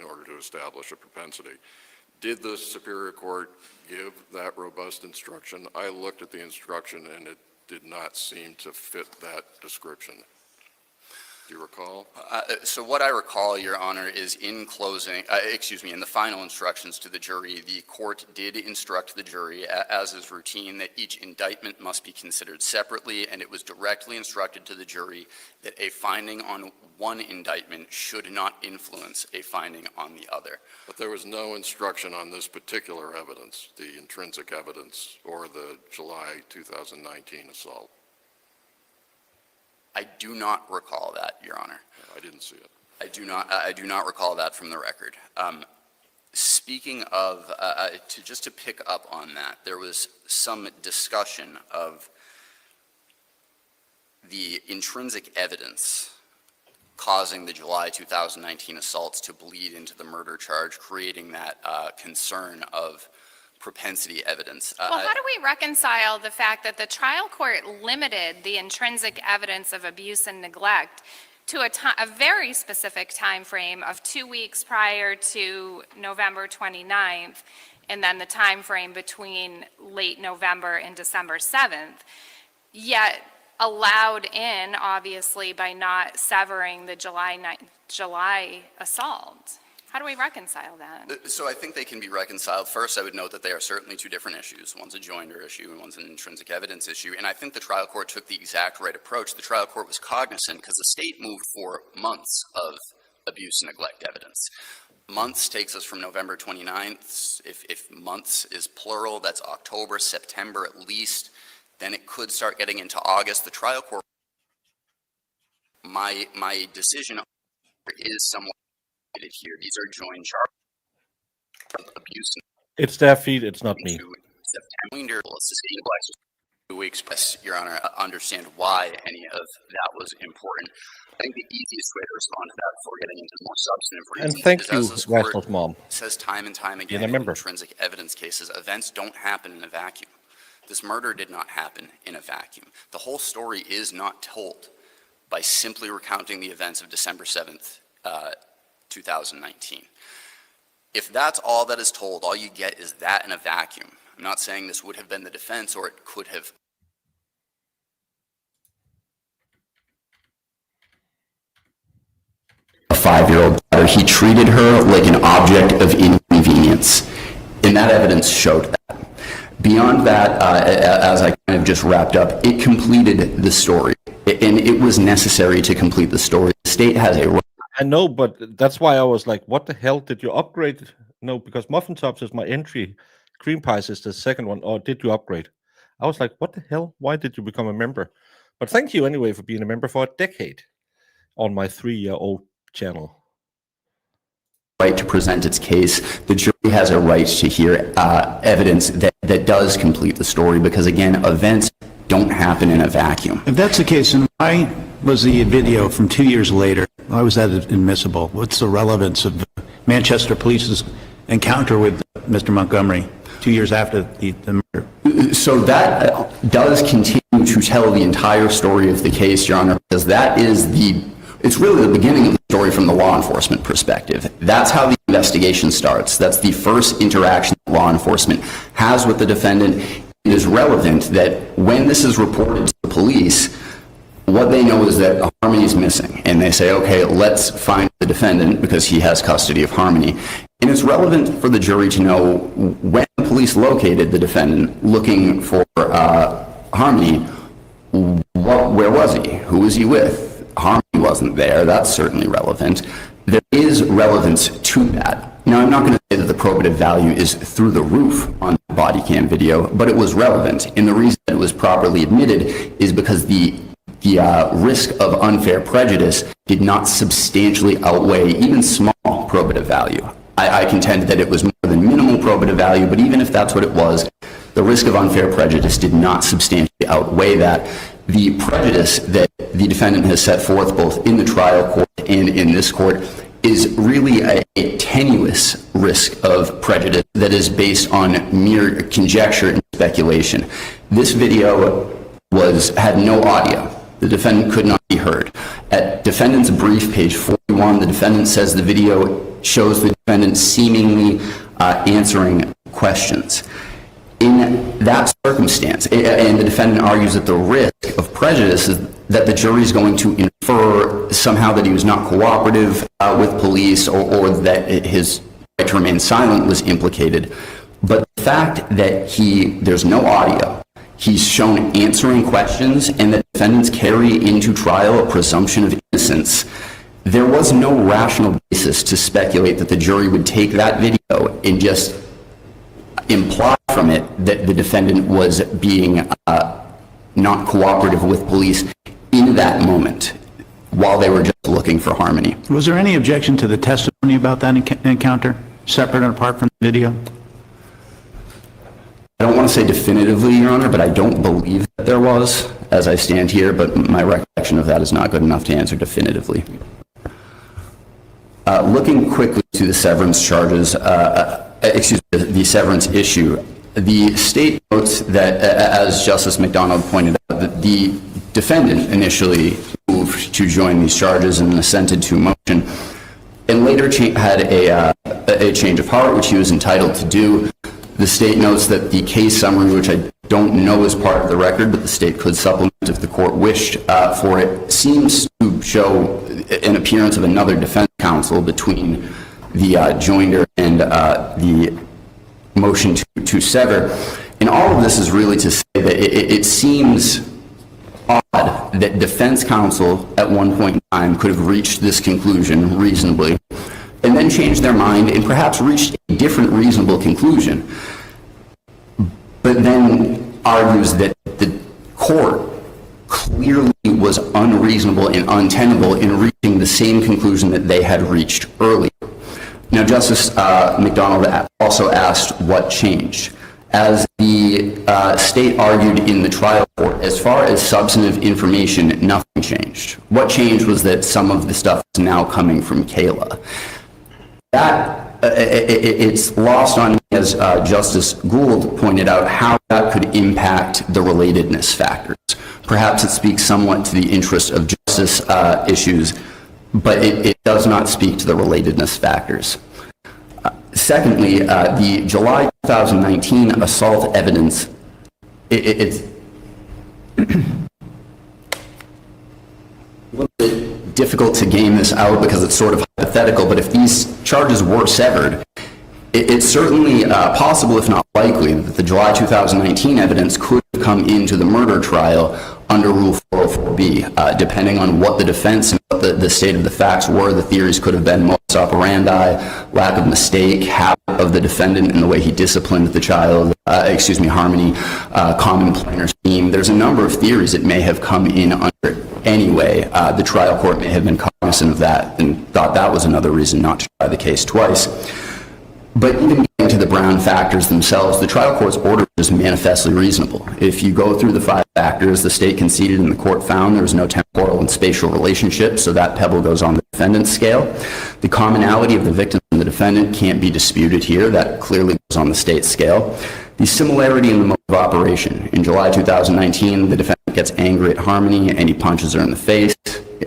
order to establish a propensity. Did the Superior Court give that robust instruction? I looked at the instruction and it did not seem to fit that description. Do you recall? So what I recall, Your Honor, is in closing, in the final instructions to the jury, the court did instruct the jury, as is routine, that each indictment must be considered separately, and it was directly instructed to the jury that a finding on one indictment should not influence a finding on the other. But there was no instruction on this particular evidence, the intrinsic evidence or the July 2019 assault. I do not recall that, Your Honor. I didn't see it. I do not recall that from the record. Speaking of, just to pick up on that, there was some discussion of the intrinsic evidence causing the July 2019 assaults to bleed into the murder charge, creating that concern of propensity evidence. Well, how do we reconcile the fact that the trial court limited the intrinsic evidence of abuse and neglect to a very specific time frame of 2 weeks prior to November 29th, and then the time frame between late November and December 7th, yet allowed in, obviously, by not severing the July assault? How do we reconcile that? So I think they can be reconciled. First, I would note that they are certainly two different issues. One's a joinder issue and one's an intrinsic evidence issue. And I think the trial court took the exact right approach. The trial court was cognizant because the state moved for months of abuse and neglect evidence. Months takes us from November 29th. If months is plural, that's October, September at least. Then it could start getting into August. The trial court, my decision is somewhat here. These are joint charges of abuse. It's their feet, it's not me. September, sustainable exercise. 2 weeks. Yes, Your Honor, I understand why any of that was important. I think the easiest way to respond to that before getting into more substantive reasons And thank is, you, as this court Russell's mom. says time and time again in intrinsic evidence cases, events don't happen in a vacuum. This murder did not happen in a vacuum. The whole story is not told by simply recounting the events of December 7th, 2019. If that's all that is told, all you get is that in a vacuum. I'm not saying this would have been the defense or it could have. A 5-year-old daughter, he treated her like an object of inconvenience, and that evidence showed that. Beyond that, as I kind of just wrapped up, it completed the story, and it was necessary to complete the story. The state has a right. I know, but that's why I was like, what the hell? Did you upgrade? No, because Muffin Tops is my entry. Cream Pies is the second one. Or did you upgrade? I was like, what the hell? Why did you become a member? But thank you anyway for being a member for a decade on my 3-year-old channel. Right to present its case. The jury has a right to hear evidence that does complete the story because, again, events don't happen in a vacuum. If that's the case, then why was the video from 2 years later, why was that admissible? What's the relevance of Manchester Police's encounter with Mr. Montgomery 2 years after the murder? So that does continue to tell the entire story of the case, Your Honor, because that is it's really the beginning of the story from the law enforcement perspective. That's how the investigation starts. That's the first interaction law enforcement has with the defendant. It is relevant that when this is reported to the police, what they know is that Harmony is missing. And they say, okay, let's find the defendant because he has custody of Harmony. And it's relevant for the jury to know when the police located the defendant looking for Harmony, where was he? Who was he with? Harmony wasn't there. That's certainly relevant. There is relevance to that. Now, I'm not going to say that the probative value is through the roof on body cam video, but it was relevant. And the reason it was properly admitted is because the risk of unfair prejudice did not substantially outweigh even small probative value. I contend that it was more than minimal probative value, but even if that's what it was, the risk of unfair prejudice did not substantially outweigh that. The prejudice that the defendant has set forth both in the trial court and in this court is really a tenuous risk of prejudice that is based on mere conjecture and speculation. This video had no audio. The defendant could not be heard. At defendant's brief, page 41, the defendant says the video shows the defendant seemingly answering questions. In that circumstance, and the defendant argues that the risk of prejudice is that the jury is going to infer somehow that he was not cooperative with police or that his right to remain silent was implicated. But the fact that there's no audio, he's shown answering questions, and that defendants carry into trial a presumption of innocence, there was no rational basis to speculate that the jury would take that video and just imply from it that the defendant was being not cooperative with police in that moment while they were just looking for Harmony. Was there any objection to the testimony about that encounter, separate and apart from the video? I don't want to say definitively, Your Honor, but I don't believe that there was as I stand here, but my recollection of that is not good enough to answer definitively. Looking quickly to the severance charges, the severance issue, the state notes that, as Justice McDonald pointed out, that the defendant initially moved to join these charges and assented to motion, and later had a change of heart, which he was entitled to do. The state notes that the case summary, which I don't know is part of the record, but the state could supplement if the court wished for it, seems to show an appearance of another defense counsel between the joinder and the motion to sever. And all of this is really to say that it seems odd that defense counsel at one point in time could have reached this conclusion reasonably and then changed their mind and perhaps reached a different reasonable conclusion, but then argues that the court clearly was unreasonable and untenable in reaching the same conclusion that they had reached earlier. Now, Justice McDonald also asked what changed. As the state argued in the trial court, as far as substantive information, nothing changed. What changed was that some of the stuff is now coming from Kayla. That, it's lost on me, as Justice Gould pointed out, how that could impact the relatedness factors. Perhaps it speaks somewhat to the interest of justice issues, but it does not speak to the relatedness factors. Secondly, the July 2019 assault evidence, it's a little bit difficult to game this out because it's sort of hypothetical, but if these charges were severed, it's certainly possible, if not likely, that the July 2019 evidence could come into the murder trial under Rule 404B. Depending on what the defense and what the state of the facts were, the theories could have been modus operandi, lack of mistake, habit of the defendant in the way he disciplined the child, Harmony, common planner scheme. There's a number of theories that may have come in under anyway. The trial court may have been cognizant of that and thought that was another reason not to try the case twice. But even getting to the Brown factors themselves, the trial court's order is manifestly reasonable. If you go through the 5 factors, the state conceded and the court found there was no temporal and spatial relationship, so that pebble goes on the defendant's scale. The commonality of the victim and the defendant can't be disputed here. That clearly goes on the state's scale. The similarity in the mode of operation. In July 2019, the defendant gets angry at Harmony and he punches her in the face.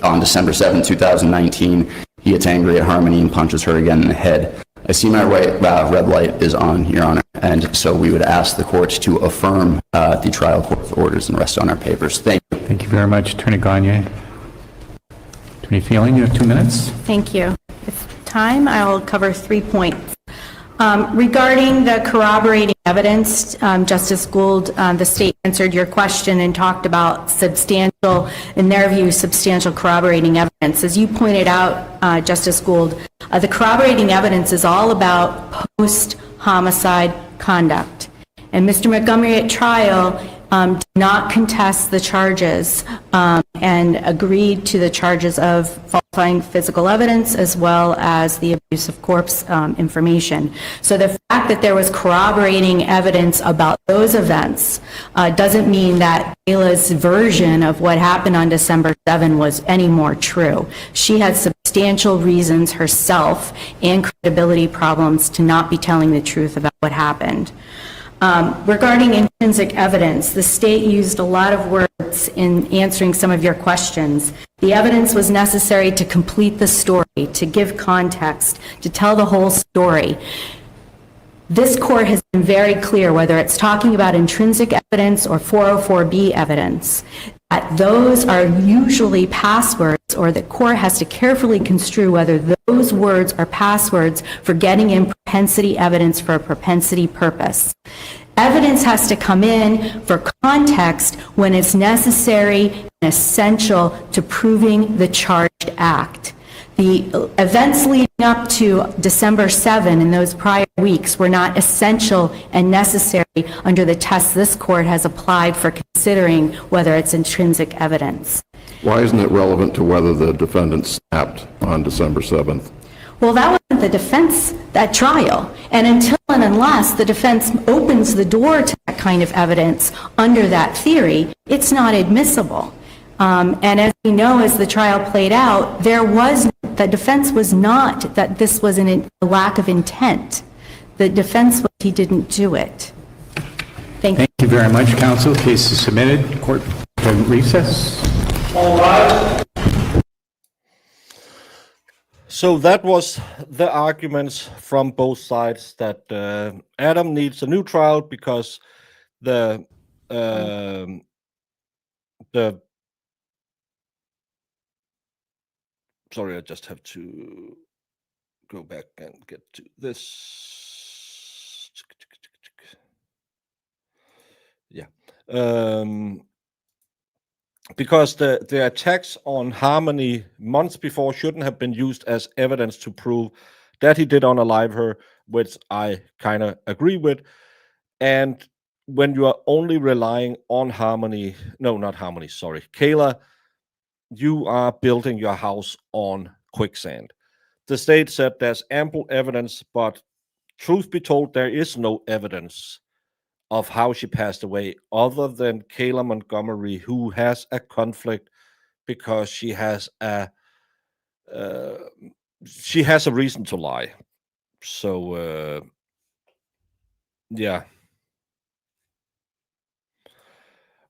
On December 7, 2019, he gets angry at Harmony and punches her again in the head. I see my red light is on, Your Honor, and so we would ask the court to affirm the trial court's orders and rest on our papers. Thank you. Thank you very much, Attorney Gagne. Attorney Feeling, you have 2 minutes. Thank you. With time, I'll cover 3 points. Regarding the corroborating evidence, Justice Gould, the state answered your question and talked about substantial, in their view, substantial corroborating evidence. As you pointed out, Justice Gould, the corroborating evidence is all about post-homicide conduct. And Mr. Montgomery at trial did not contest the charges and agreed to the charges of falsifying physical evidence as well as the abuse of corpse information. So the fact that there was corroborating evidence about those events doesn't mean that Kayla's version of what happened on December 7 was any more true. She had substantial reasons herself and credibility problems to not be telling the truth about what happened. Regarding intrinsic evidence, the state used a lot of words in answering some of your questions. The evidence was necessary to complete the story, to give context, to tell the whole story. This court has been very clear, whether it's talking about intrinsic evidence or 404B evidence, that those are usually passwords, or the court has to carefully construe whether those words are passwords for getting in propensity evidence for a propensity purpose. Evidence has to come in for context when it's necessary and essential to proving the charged act. The events leading up to December 7 in those prior weeks were not essential and necessary under the test this court has applied for considering whether it's intrinsic evidence. Why isn't it relevant to whether the defendant snapped on December 7th? Well, that wasn't the defense at trial. And until and unless the defense opens the door to that kind of evidence under that theory, it's not admissible. And as we know, as the trial played out, the defense was not that this was a lack of intent. The defense was he didn't do it. Thank you. Thank you very much, counsel. Case is submitted. Court recess. All right. So that was the arguments from both sides that Adam needs a new trial because the sorry, I just have to go back and get to this. Yeah. Because the attacks on Harmony months before shouldn't have been used as evidence to prove that he did unalive her, which I kind of agree with. And when you are only relying on Kayla, you are building your house on quicksand. The state said there's ample evidence, but truth be told, there is no evidence of how she passed away other than Kayla Montgomery, who has a conflict because she has a reason to lie. So yeah.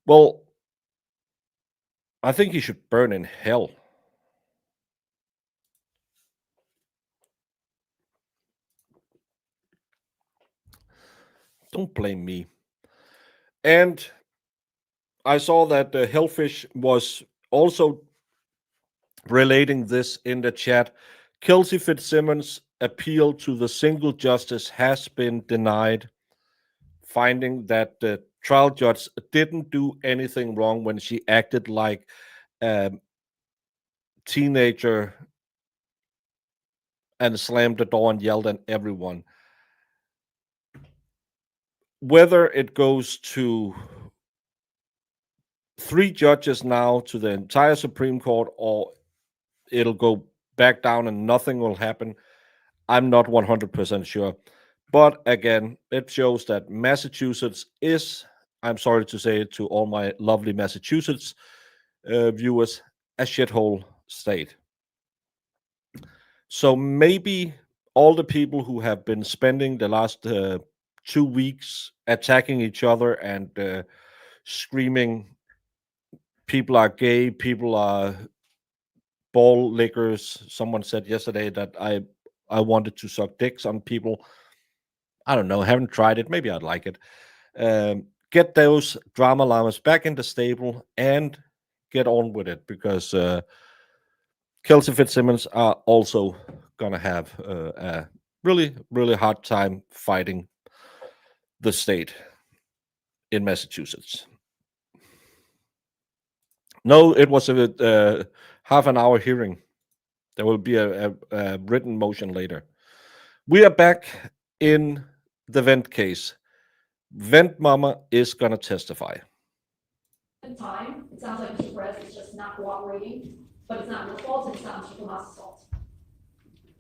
Well, I think he should burn in hell. Don't blame me. And I saw that Hellfish was also relating this in the chat. Kelsey Fitzsimmons' appeal to the single justice has been denied, finding that the trial judge didn't do anything wrong when she acted like a teenager and slammed the door and yelled at everyone. Whether it goes to 3 judges now to the entire Supreme Court or it'll go back down and nothing will happen, I'm not 100% sure. But again, it shows that Massachusetts is, I'm sorry to say it to all my lovely Massachusetts viewers, a shithole state. So maybe all the people who have been spending the last 2 weeks attacking each other and screaming, people are gay, people are ball lickers. Someone said yesterday that I wanted to suck dicks on people. I don't know, haven't tried it. Maybe I'd like it. Get those drama llamas back in the stable and get on with it, because Kelsey Fitzsimmons are also gonna have a really, really hard time fighting the state in Massachusetts. No, it was a half an hour hearing. There will be a written motion later. We are back in the Vent case. Vent Mama is going to testify. Time, it sounds like Mr. Perez is just not cooperating, but it's not your fault, and it's not Mr. Tomas' fault.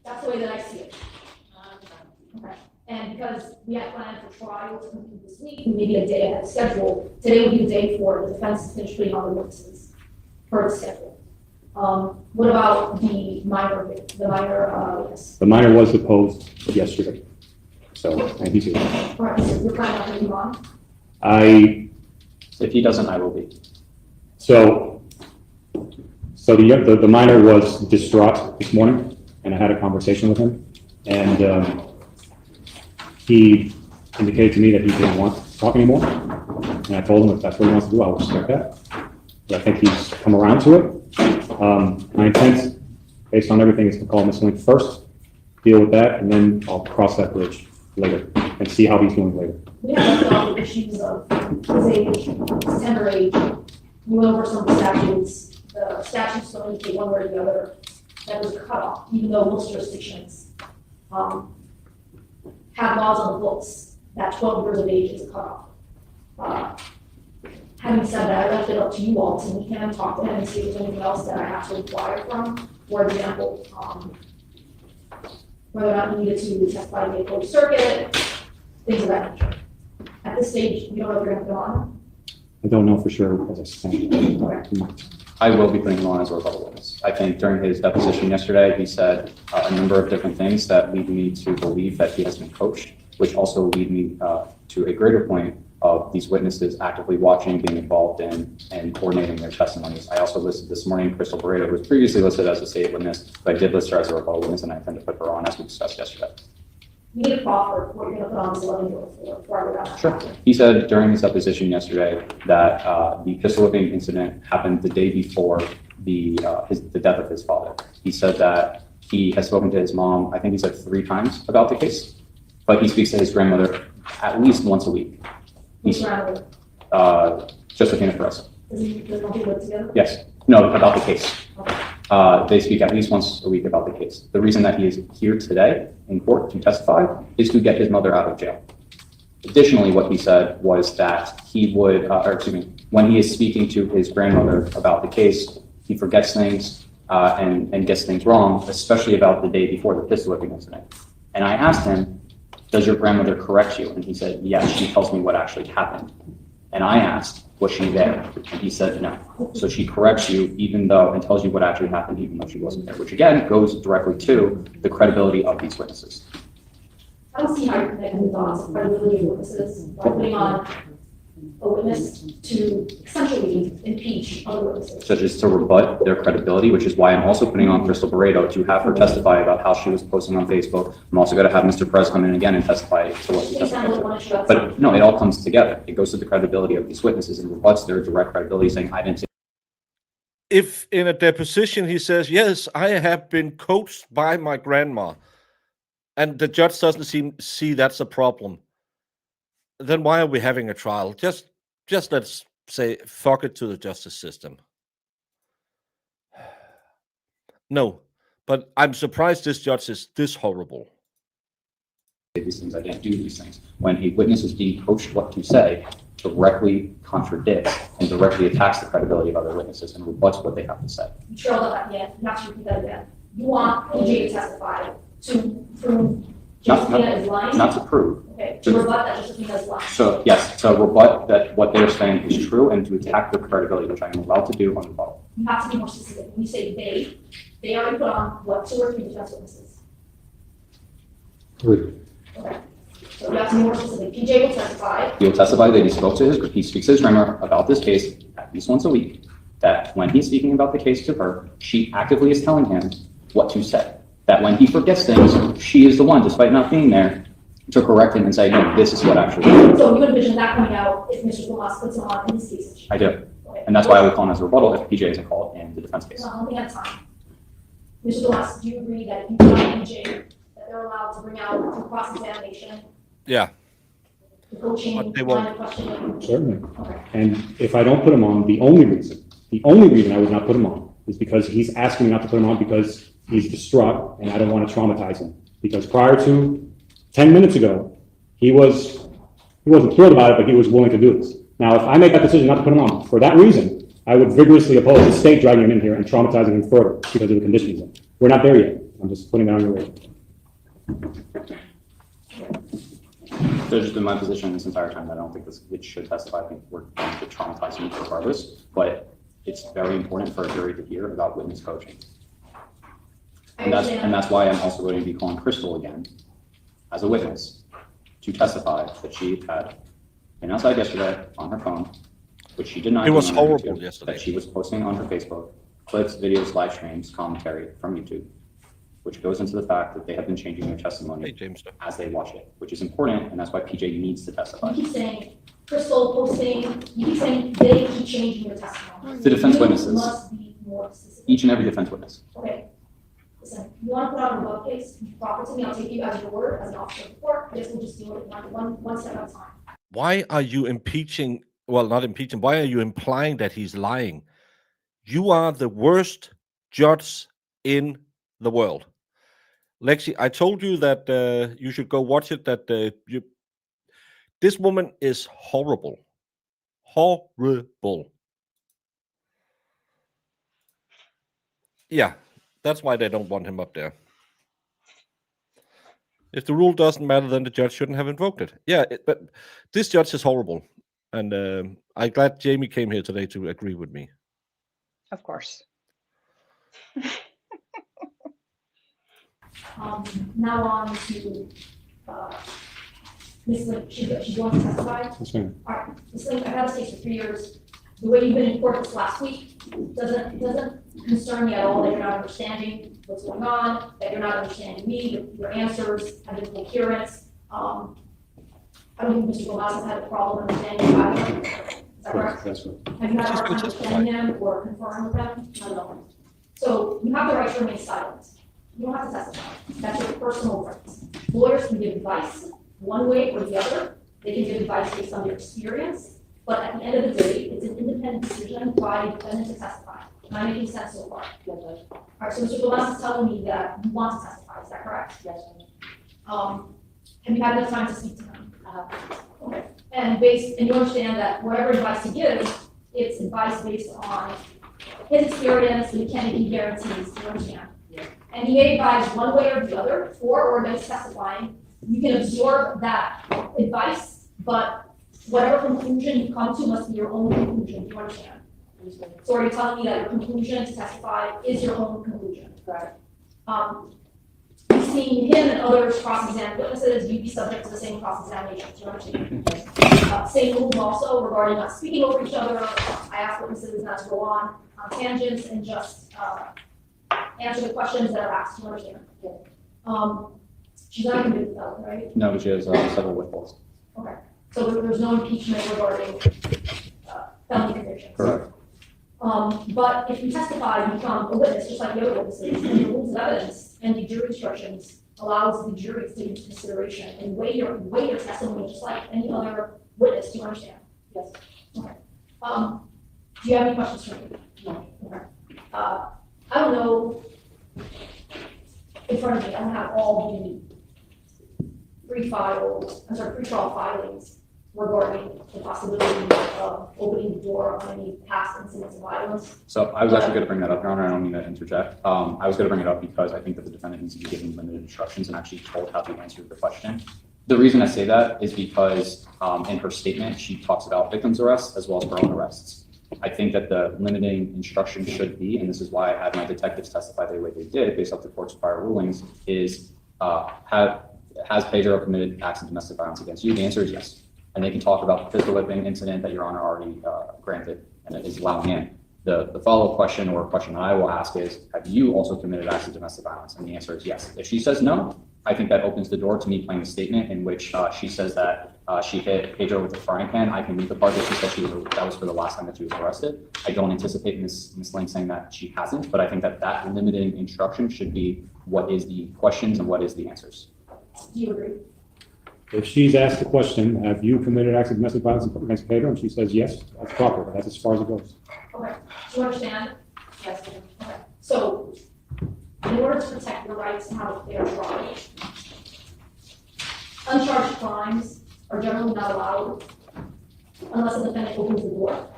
That's the way that I see it. Okay. And because we had planned for trial to complete this week, maybe a day ahead of schedule, today would be the day for the defense to finish putting on the witnesses per the schedule. What about the minor witness? The minor was deposed yesterday, so, and he's here. All right, so you're planning on putting him on? If he doesn't, I will be. So the minor was distraught this morning, and I had a conversation with him, and he indicated to me that he didn't want to talk anymore, and I told him if that's what he wants to do, I will respect that. But I think he's come around to it. My intent, based on everything, is to call Ms. Link first, deal with that, and then I'll cross that bridge later and see how he's doing later. We have left off the issues of his age, his tender age. We went over some of the statutes. The statutes don't indicate one way or the other that was a cutoff, even though most jurisdictions have laws on the books that 12 years of age is a cutoff. Having said that, I left it up to you all to meet him, talk to him, and see if there's anything else that I have to inquire from. For example, whether or not we needed to testify to the closed circuit, things of that nature. At this stage, you don't know if you're going to put on? I don't know for sure as I stand. I will be putting him on as a rebuttal witness. I think during his deposition yesterday, he said a number of different things that lead me to believe that he has been coached, which also lead me to a greater point of these witnesses actively watching, being involved in, and coordinating their testimonies. I also listed this morning Crystal Barreto, who was previously listed as a state witness, but I did list her as a rebuttal witness, and I intend to put her on as we discussed yesterday. You need a proffer what you're going to put on this 11-year-old before I go down. Sure. He said during his deposition yesterday that the pistol whipping incident happened the day before the death of his father. He said that he has spoken to his mom, I think he said 3 times about the case, but he speaks to his grandmother at least once a week. Who's grandmother? Josephina Perez. Does he live together? Yes. No, about the case. Okay. They speak at least once a week about the case. The reason that he is here today in court to testify is to get his mother out of jail. Additionally, what he said was that he would, when he is speaking to his grandmother about the case, he forgets things and gets things wrong, especially about the day before the pistol whipping incident. And I asked him, does your grandmother correct you? And he said, yes, she tells me what actually happened. And I asked, was she there? And he said no. So she corrects you even though, and tells you what actually happened even though she wasn't there, which again goes directly to the credibility of these witnesses. I don't see how you're connecting the dots of credibility of witnesses by putting on a witness to essentially impeach other witnesses. Such as to rebut their credibility, which is why I'm also putting on Crystal Barreto to have her testify about how she was posting on Facebook. I'm also going to have Mr. Perez come in again and testify to what he testified to. But no, it all comes together. It goes to the credibility of these witnesses and rebuts their direct credibility, saying, I didn't say. If in a deposition he says, yes, I have been coached by my grandma, and the judge doesn't see that's a problem, then why are we having a trial? Just let's say, fuck it to the justice system. No, but I'm surprised this judge is this horrible. These things, I didn't do these things. When a witness is being coached what to say, directly contradicts and directly attacks the credibility of other witnesses and rebuts what they have to say. You trailed up yet. You have to repeat that again. You want PJ to testify to prove Josephina is lying? Not to prove. Okay, to rebut that Josephina is lying. So yes, to rebut that what they're saying is true and to attack their credibility, which I am allowed to do on rebuttal. You have to be more specific. When you say they already put on what, 2 or 3 defense witnesses? 3. Okay. So you have to be more specific. PJ will testify. He will testify that he speaks to his grandma about this case at least once a week, that when he's speaking about the case to her, she actively is telling him what to say. That when he forgets things, she is the one, despite not being there, to correct him and say, no, this is what actually happened. So you envision that coming out if Mr. Tomas puts him on in this case? I do. Okay. And that's why I would call him as a rebuttal if PJ isn't called in the defense case. One thing at a time. Mr. Tomas, do you agree that if you put on PJ, that that they're allowed to bring out through cross-examination, Yeah. the coaching, But they line won't. of questioning. Certainly. Okay. And if I don't put him on, the only reason I would not put him on is because he's asking me not to put him on because he's distraught and I don't want to traumatize him. Because prior to 10 minutes ago, he wasn't thrilled about it, but he was willing to do this. Now, if I make that decision not to put him on, for that reason, I would vigorously oppose the state dragging him in here and traumatizing him further because of the condition he's in. We're not there yet. I'm just putting that on your radar. So just in my position this entire time, I don't think it should testify. I think we're going to traumatize him regardless, but it's very important for a jury to hear about witness coaching. And that's why I'm also going to be calling Crystal again as a witness to testify that she had been outside yesterday on her phone, which she did not. It was do on her horrible YouTube, yesterday. that she was posting on her Facebook clips, videos, live streams, commentary from YouTube, which goes into the fact that they have been changing their testimony as they watch it, which is important, and that's why PJ needs to testify. You keep saying Crystal posting, you keep saying they keep changing your testimony. The defense witnesses. Must be more specific. Each and every defense witness. Okay. Listen, you want to put out a rebuttal case, you proffer to me, I'll take you as your word, as an officer of the court. I guess we'll just do it one step at a time. Why are you impeaching? Well, not impeaching. Why are you implying that he's lying? You are the worst judge in the world. Lexi, I told you that you should go watch it. This woman is horrible. Horrible. Yeah, that's why they don't want him up there. If the rule doesn't matter, then the judge shouldn't have invoked it. Yeah, but this judge is horrible. And I'm glad Jamie came here today to agree with me. Of course. Now on to Ms. Link. She wants to testify. That's fine. All right, Ms. Link, I've had this case for 3 years. The way you've been in court this last week doesn't concern me at all that you're not understanding what's going on, that you're not understanding me, your answers have been coherent. I don't think Mr. Gomez has had a problem understanding either. Is that correct? That's right. Have you had a hard time understanding them or conferring with them? Not at all. So you have the right to remain silent. You don't have to testify. That's your personal rights. Lawyers can give advice one way or the other. They can give advice based on their experience. But at the end of the day, it's an independent decision by the defendant to testify. Am I making sense so far? Yes, Judge. All right, so Mr. Gomez is telling me that you want to testify. Is that correct? Yes, Judge. Have you had enough time to speak to him? Okay. And you understand that whatever advice he gives, it's advice based on his experience, and he can't make any guarantees. You understand? Yes. And he may advise one way or the other, for or against testifying. You can absorb that advice, but whatever conclusion you come to must be your own conclusion. Do you understand? So are you telling me that your conclusion to testify is your own conclusion? Correct. You've seen him and others cross-examine witnesses, you'd be subject to the same cross-examination. Do you understand? Same rules also regarding not speaking over each other. I ask witnesses not to go on tangents and just answer the questions that are asked. Do you understand? She's not convicted felon, right? No, she has several withholds. Okay. So there's no impeachment regarding felony convictions. Correct. But if you testify, you become a witness, just like the other witnesses, and the rules of evidence and the jury instructions allows the jury to take into consideration and weigh your testimony just like any other witness. Do you understand? Yes. Okay. Do you have any questions for me? No. Okay. I don't know in front of me. I don't have all the pre-trial filings regarding the possibility of opening the door on any past incidents of violence. So I was actually going to bring that up, Your Honor. I don't mean to interject. I was going to bring it up because I think that the defendant needs to be given limited instructions and actually told how to answer the question. The reason I say that is because in her statement, she talks about victims' arrests as well as her own arrests. I think that the limiting instruction should be, and this is why I had my detectives testify the way they did based off the court's prior rulings, is has Pedro committed acts of domestic violence against you? The answer is yes. And they can talk about the pistol whipping incident that Your Honor already granted and it is allowing in. The follow-up question or question that I will ask is, have you also committed acts of domestic violence? And the answer is yes. If she says no, I think that opens the door to me playing a statement in which she says that she hit Pedro with a frying pan. I can read the part that she said that was for the last time that she was arrested. I don't anticipate Ms. Lane saying that she hasn't, but I think that limiting instruction should be what is the questions and what is the answers. Do you agree? If she's asked the question, have you committed acts of domestic violence against Pedro, and she says yes, that's proper, but that's as far as it goes. Okay, do you understand? Yes, okay. So, in order to protect your rights to have a fair trial, uncharged crimes are generally not allowed unless the defendant opens the door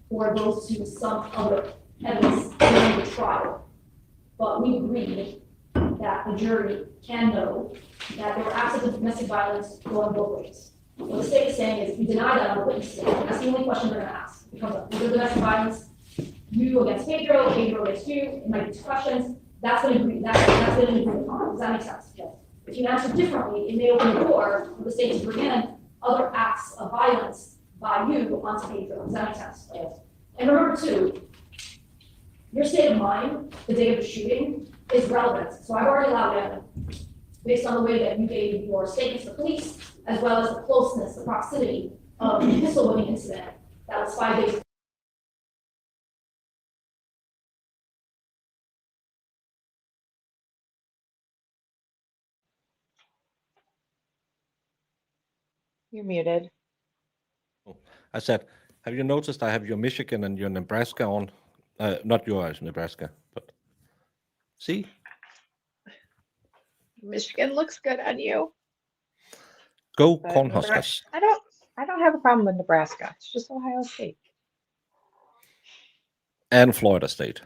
or goes to some other evidence during the trial. But we agreed that the jury can know that there were acts of domestic violence going both ways. What the state is saying is, if you deny that on the witness stand, that's the only question they're going to ask. It comes up, is there domestic violence? You against Pedro against you, it might be two questions. That's going to agree. That's going to agree upon. Does that make sense? Yes. If you answer differently, it may open the door for the state to bring in other acts of violence by you onto Pedro. Does that make sense? Yes. And remember too, your state of mind the day of the shooting is relevant. So I've already allowed in, based on the way that you gave your statements to police, as well as the closeness, the proximity of the pistol whipping incident that was 5 days. You're muted. I said, have you noticed I have your Michigan and your Nebraska on? Not yours, Nebraska, but see? Michigan looks good on you. Go But Cornhuskers. I don't have a problem with Nebraska. It's just Ohio State. And Florida State.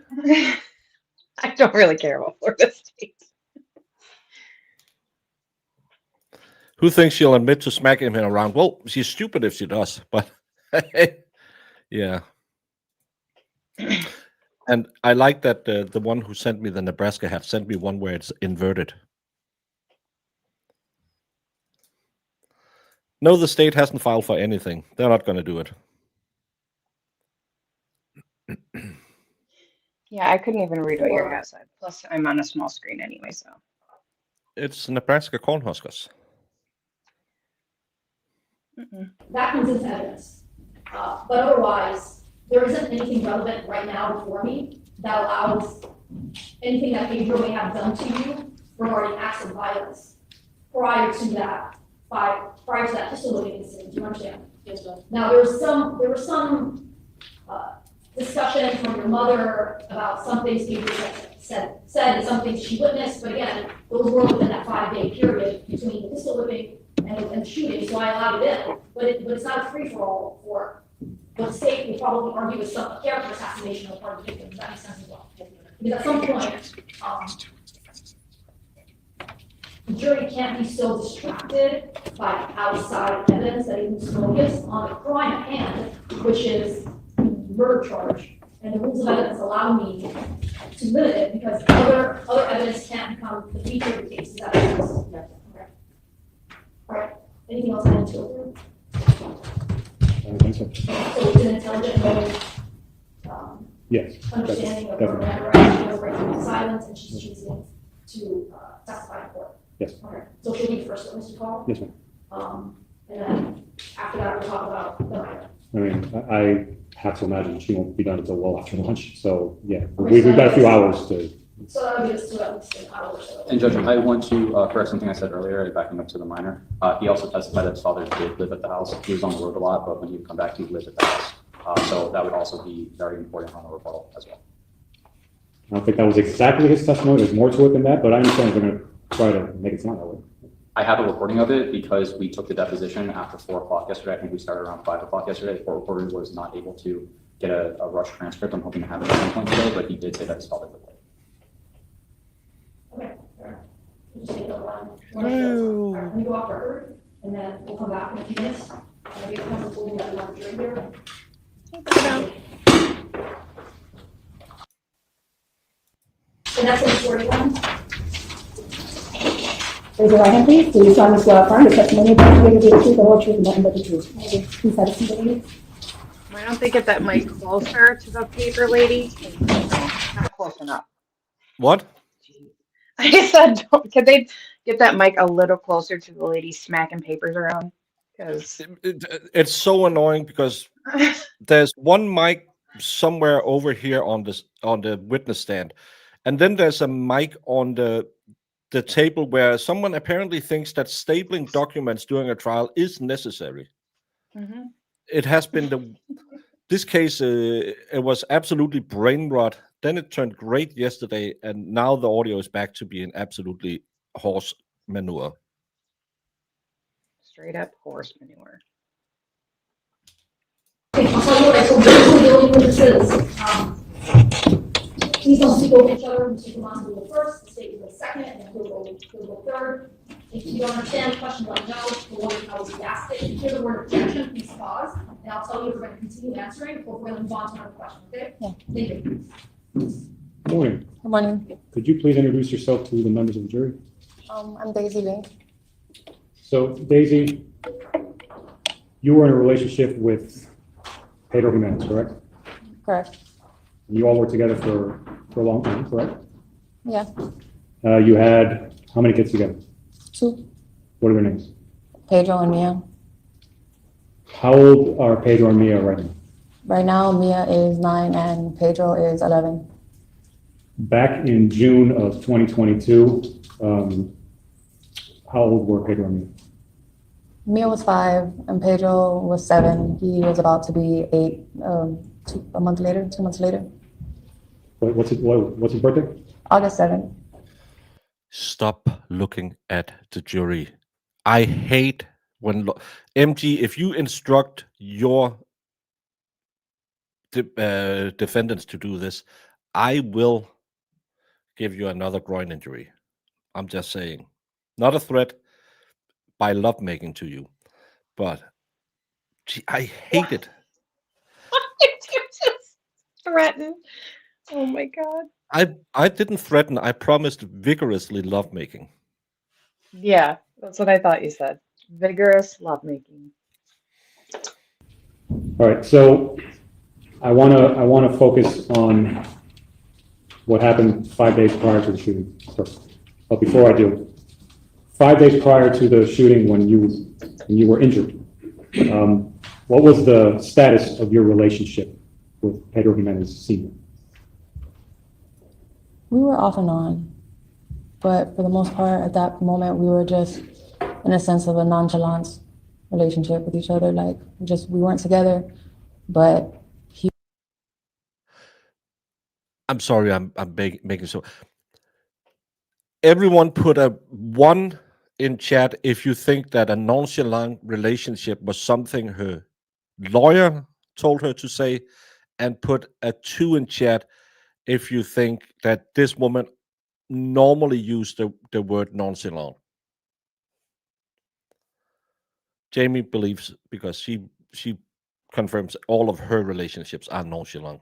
I don't really care about Florida State. Who thinks she'll admit to smacking him around? Well, she's stupid if she does, but yeah. And I like that the one who sent me the Nebraska hat sent me one where it's inverted. No, the state hasn't filed for anything. They're not going to do it. Yeah, I couldn't even read what your hat said. Plus, I'm on a small screen anyway, so. It's Nebraska Cornhuskers. That comes into evidence. But otherwise, there isn't anything relevant right now before me that allows anything that Pedro may have done to you regarding acts of violence prior to that pistol whipping incident. Do you understand? Yes, sir. Now, there was some discussion from your mother about some things Pedro said and some things she witnessed, but again, those were within that 5-day period between the pistol whipping and shooting, so I allowed it in. But it's not a free-for-all for what the state would probably argue is some character assassination on the part of the victim. Does that make sense as well? Because at some point, the jury can't be so distracted by outside evidence that it can focus on the crime at hand, which is the murder charge. And the rules of evidence allow me to limit it because other evidence can't become the feature of the case. Does that make sense? Okay. All right. Anything else I need to go through? I don't think so. So it's an intelligent motive, Yes. understanding of definitely. her right, she has a right to be silent, and she's choosing to testify in court. Yes. Okay. So she'll be the first witness to call. Yes, ma'am. And then after that, we'll talk about the minor. I mean, I have to imagine she won't be done until well after lunch. So yeah, we've got a few hours to. So that'll give us to at least an hour or so. And Judge, I want to correct something I said earlier, backing up to the minor. He also testified that his father did live at the house. He was on the road a lot, but when he would come back, he lived at the house. So that would also be very important on the rebuttal as well. I don't think that was exactly his testimony. There's more to it than that, but I understand they're going to try to make it sound that way. I have a recording of it because we took the deposition after 4 o'clock yesterday. I think we started around 5 o'clock yesterday. The court reporter was not able to get a rush transcript. I'm hoping to have it at some point today, but he did say that his father lived there. Okay. All right. We'll just take the one of those. All right, let me go off record, and then we'll come back in a few minutes. And get comfortable that we want to drink here. So that's the 41. Raise your right hand, please. Do you solemnly swear or affirm the testimony about you will be the truth, the whole truth, and nothing but the truth? Please have a seat, ladies. Why don't they get that mic closer to the paper lady? Not close enough. What? I said, could they get that mic a little closer to the lady smacking papers around? Because It's so annoying because there's one mic somewhere over here on the witness stand, and then there's a mic on the table where someone apparently thinks that stapling documents during a trial is necessary. It has been this case. It was absolutely brain rot. Then it turned great yesterday, and now the audio is back to being absolutely horse manure. straight up horse manure. I'll tell you what I told you, the only witnesses, please don't speak over each other. Mr. Tomas will go first, the state will go second, and then he'll go third. If you don't understand the question, let me know. The lawyer knows you asked it. If you hear the word objection, please pause, and I'll tell you if we're going to continue answering or if we're going to move on to another question, okay? Yeah. Thank you. Good morning. Good morning. Could you please introduce yourself to the members of the jury? I'm Daisy Lee. So Daisy, you were in a relationship with Pedro Jimenez, correct? Correct. And you all worked together for a long time, correct? Yeah. You had how many kids together? 2. What are their names? Pedro and Mia. How old are Pedro and Mia right now? Right now, Mia is 9 and Pedro is 11. Back in June of 2022, how old were Pedro and Mia? Mia was 5 and Pedro was 7. He was about to be 8 2 months later. What's his birthday? August 7th. Stop looking at the jury. I hate when MG, if you instruct your defendants to do this, I will give you another groin injury. I'm just saying. Not a threat by lovemaking to you, but gee, I hate it. Why did you just threaten? Oh my God. I didn't threaten. I promised vigorously lovemaking. Yeah, that's what I thought you said. Vigorous lovemaking. All right, so I wanna focus on what happened 5 days prior to the shooting first. But before I do, 5 days prior to the shooting when you were injured, what was the status of your relationship with Pedro Jimenez Sr.? We were off and on, but for the most part, at that moment, we were just in a sense of a nonchalant relationship with each other. Like, we weren't together, but I'm sorry, I'm making so. Everyone put a 1 in chat if you think that a nonchalant relationship was something her lawyer told her to say, and put a 2 in chat if you think that this woman normally used the word nonchalant. Jamie believes because she confirms all of her relationships are nonchalant.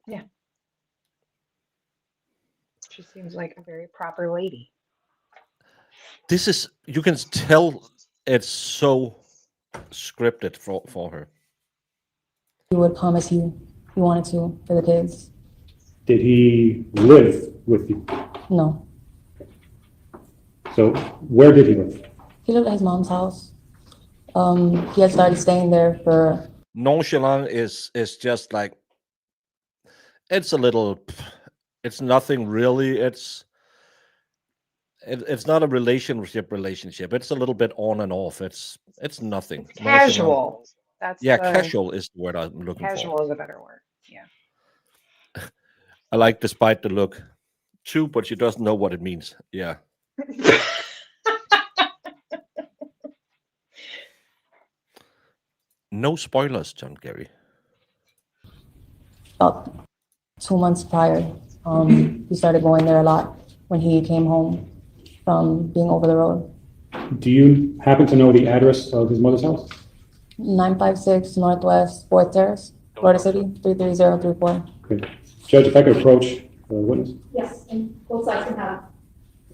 Yeah. She seems like a very proper lady. this is, you can tell it's so scripted for her. He would promise he wanted to for the kids. Did he live with you? No. So where did he live? He lived at his mom's house. He had started staying there for... Nonchalant is just like, it's a little, it's nothing really. It's not a relationship. It's a little bit on and off. It's nothing. It's casual. That's casual is the word I'm looking for. Casual is a better word. Yeah. I like despite the look too, but she doesn't know what it means. Yeah. No spoilers, John Gary. About 2 months prior, he started going there a lot when he came home from being over the road. Do you happen to know the address of his mother's house? 956 Northwest 4th Terrace, Florida City, 33034. Okay. Judge, if I could approach the witness. Yes, and both sides can have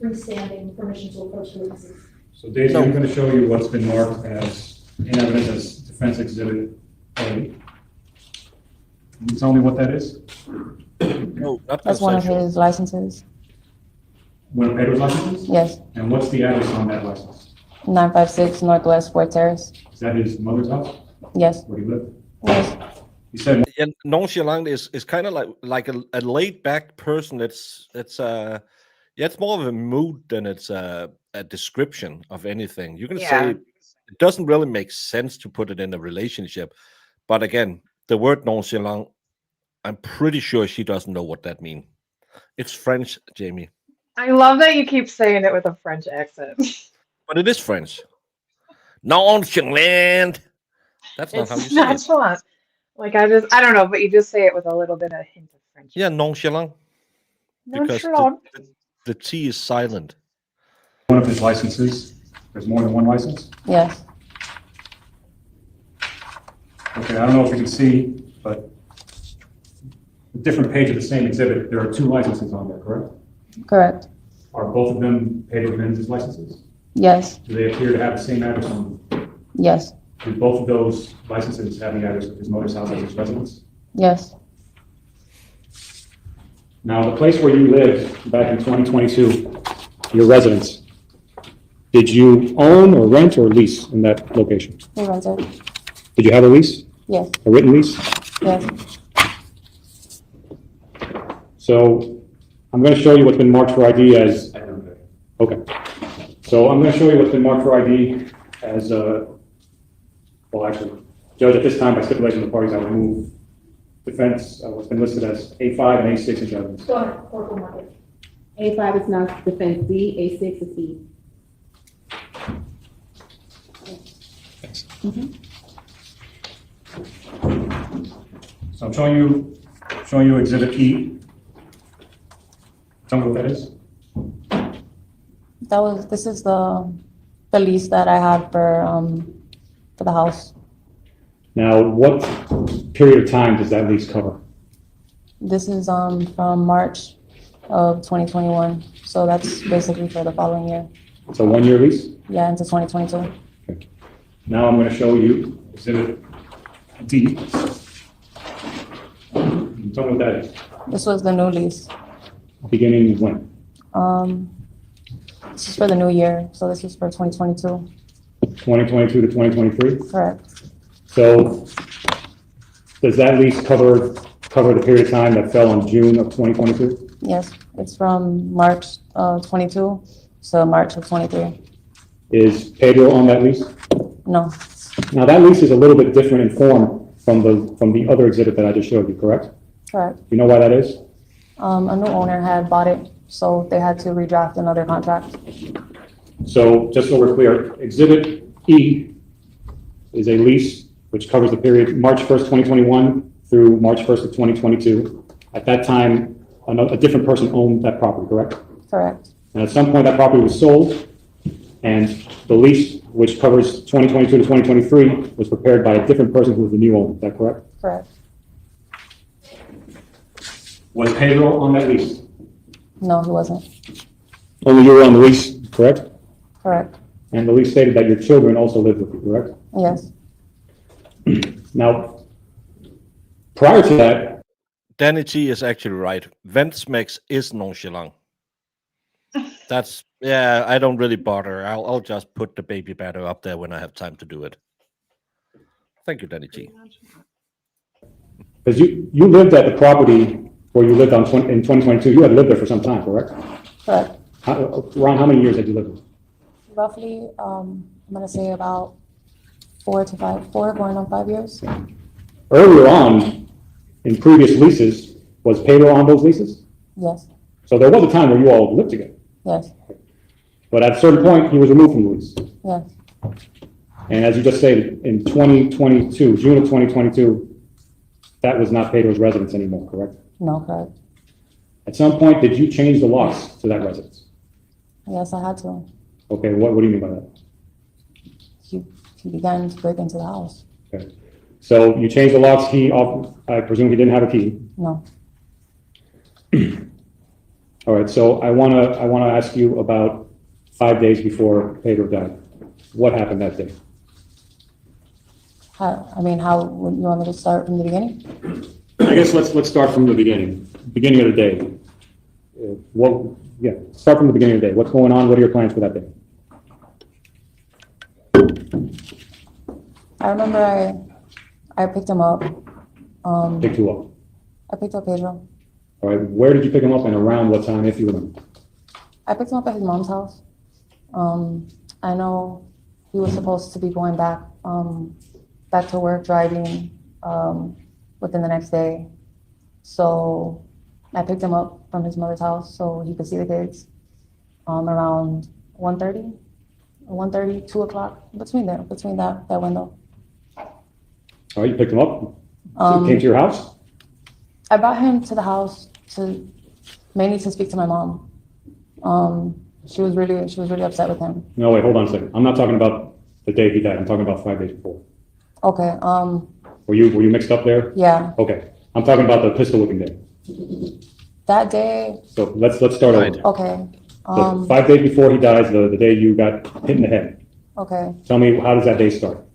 freestanding permission to approach the witnesses. So Daisy, I'm going to show you what's been marked as in evidence as defense exhibit A. Can you tell me what that is? No, That's one of his licenses. One of Pedro's licenses? Yes. And what's the address on that license? 956 Northwest 4th Terrace. Is that his mother's house? Yes. Where he lived? Yes. You said Yeah, nonchalant is kind of like a laid back person. It's more of a mood than it's a description of anything. You can say Yeah. it doesn't really make sense to put it in a relationship, but again, the word nonchalant, I'm pretty sure she doesn't know what that means. It's French, Jamie, I love that you keep saying it with a French accent. but it is French. Nonchalant. That's not how you It's say it. nonchalant. Like I don't know, but you just say it with a little bit of hint of French. Yeah, nonchalant. Because Nonchalant. the T is silent. one of his licenses, there's more than one license? Yes. Okay, I don't know if you can see, but a different page of the same exhibit, there are two licenses on there, correct? Correct. Are both of them Pedro Benz's licenses? Yes. Do they appear to have the same address on them? Yes. Do both of those licenses have the address of his mother's house as his residence? Yes. Now, the place where you lived back in 2022, your residence, did you own or rent or lease in that location? We rented. Did you have a lease? Yes. A written lease? Yes. So I'm going to show you what's been marked for ID as, okay. So I'm going to show you what's been marked for ID as, well, actually, Judge, at this time, by stipulation of the parties, I will move defense, what's been listed as A5 and A6 in judgments. Go ahead, Oracle Market. A5 is now defense D, A6 is E. So I'm showing you Exhibit E. Tell me what that is. This is the lease that I had for the house. Now, what period of time does that lease cover? This is from March of 2021. So that's basically for the following year. It's a one-year lease? Yeah, into 2022. Okay. Now I'm going to show you Exhibit D. Tell me what that is. This was the new lease. Beginning when? This is for the new year. So this is for 2022. 2022 to 2023? Correct. So does that lease cover the period of time that fell on June of 2022? Yes, it's from March 22 to March of 23. Is Pedro on that lease? No. Now that lease is a little bit different in form from the other exhibit that I just showed you, correct? Correct. You know why that is? A new owner had bought it, so they had to redraft another contract. So just so we're clear, Exhibit E is a lease which covers the period March 1st, 2021 through March 1st of 2022. At that time, a different person owned that property, correct? Correct. And at some point, that property was sold, and the lease, which covers 2022 to 2023, was prepared by a different person who was the new owner. Is that correct? Correct. Was Pedro on that lease? No, he wasn't. Only you were on the lease, correct? Correct. And the lease stated that your children also lived with you, correct? Yes. Now, prior to that, Danny G is actually right. Ventmex is nonchalant. That's, yeah, I don't really bother. I'll just put the baby batter up there when I have time to do it. Thank you, Danny G. because you lived at the property where you lived in 2022, you had lived there for some time, correct? Correct. Around how many years had you lived there? Roughly, I'm going to say about 4 going on 5 years. Earlier on, in previous leases, was Pedro on those leases? Yes. So there was a time where you all lived together. Yes. But at a certain point, he was removed from the lease. Yes. And as you just stated, in 2022, June of 2022, that was not Pedro's residence anymore, correct? No, correct. At some point, did you change the locks to that residence? Yes, I had to. Okay, what do you mean by that? He began to break into the house. Okay. So you changed the locks, I presume he didn't have a key? No. All right, so I wanna ask you about 5 days before Pedro died. What happened that day? How would you want me to start from the beginning? I guess let's start from the beginning of the day. Start from the beginning of the day. What's going on? What are your plans for that day? I remember I picked him up. Picked who up? I picked up Pedro. All right, where did you pick him up and around what time, if you remember? I picked him up at his mom's house. I know he was supposed to be going back to work, driving within the next day. So I picked him up from his mother's house so he could see the kids around 1:30, 2 o'clock, between that window. All right, you picked him up? So he came to your house? I brought him to the house mainly to speak to my mom. She was really upset with him. No, wait, hold on a second. I'm not talking about the day he died. I'm talking about 5 days before. Okay. Were you mixed up there? Yeah. Okay. I'm talking about the pistol whipping day. That day. So let's start over. Okay. So 5 days before he dies, the day you got hit in the head. Okay. Tell me, how does that day start?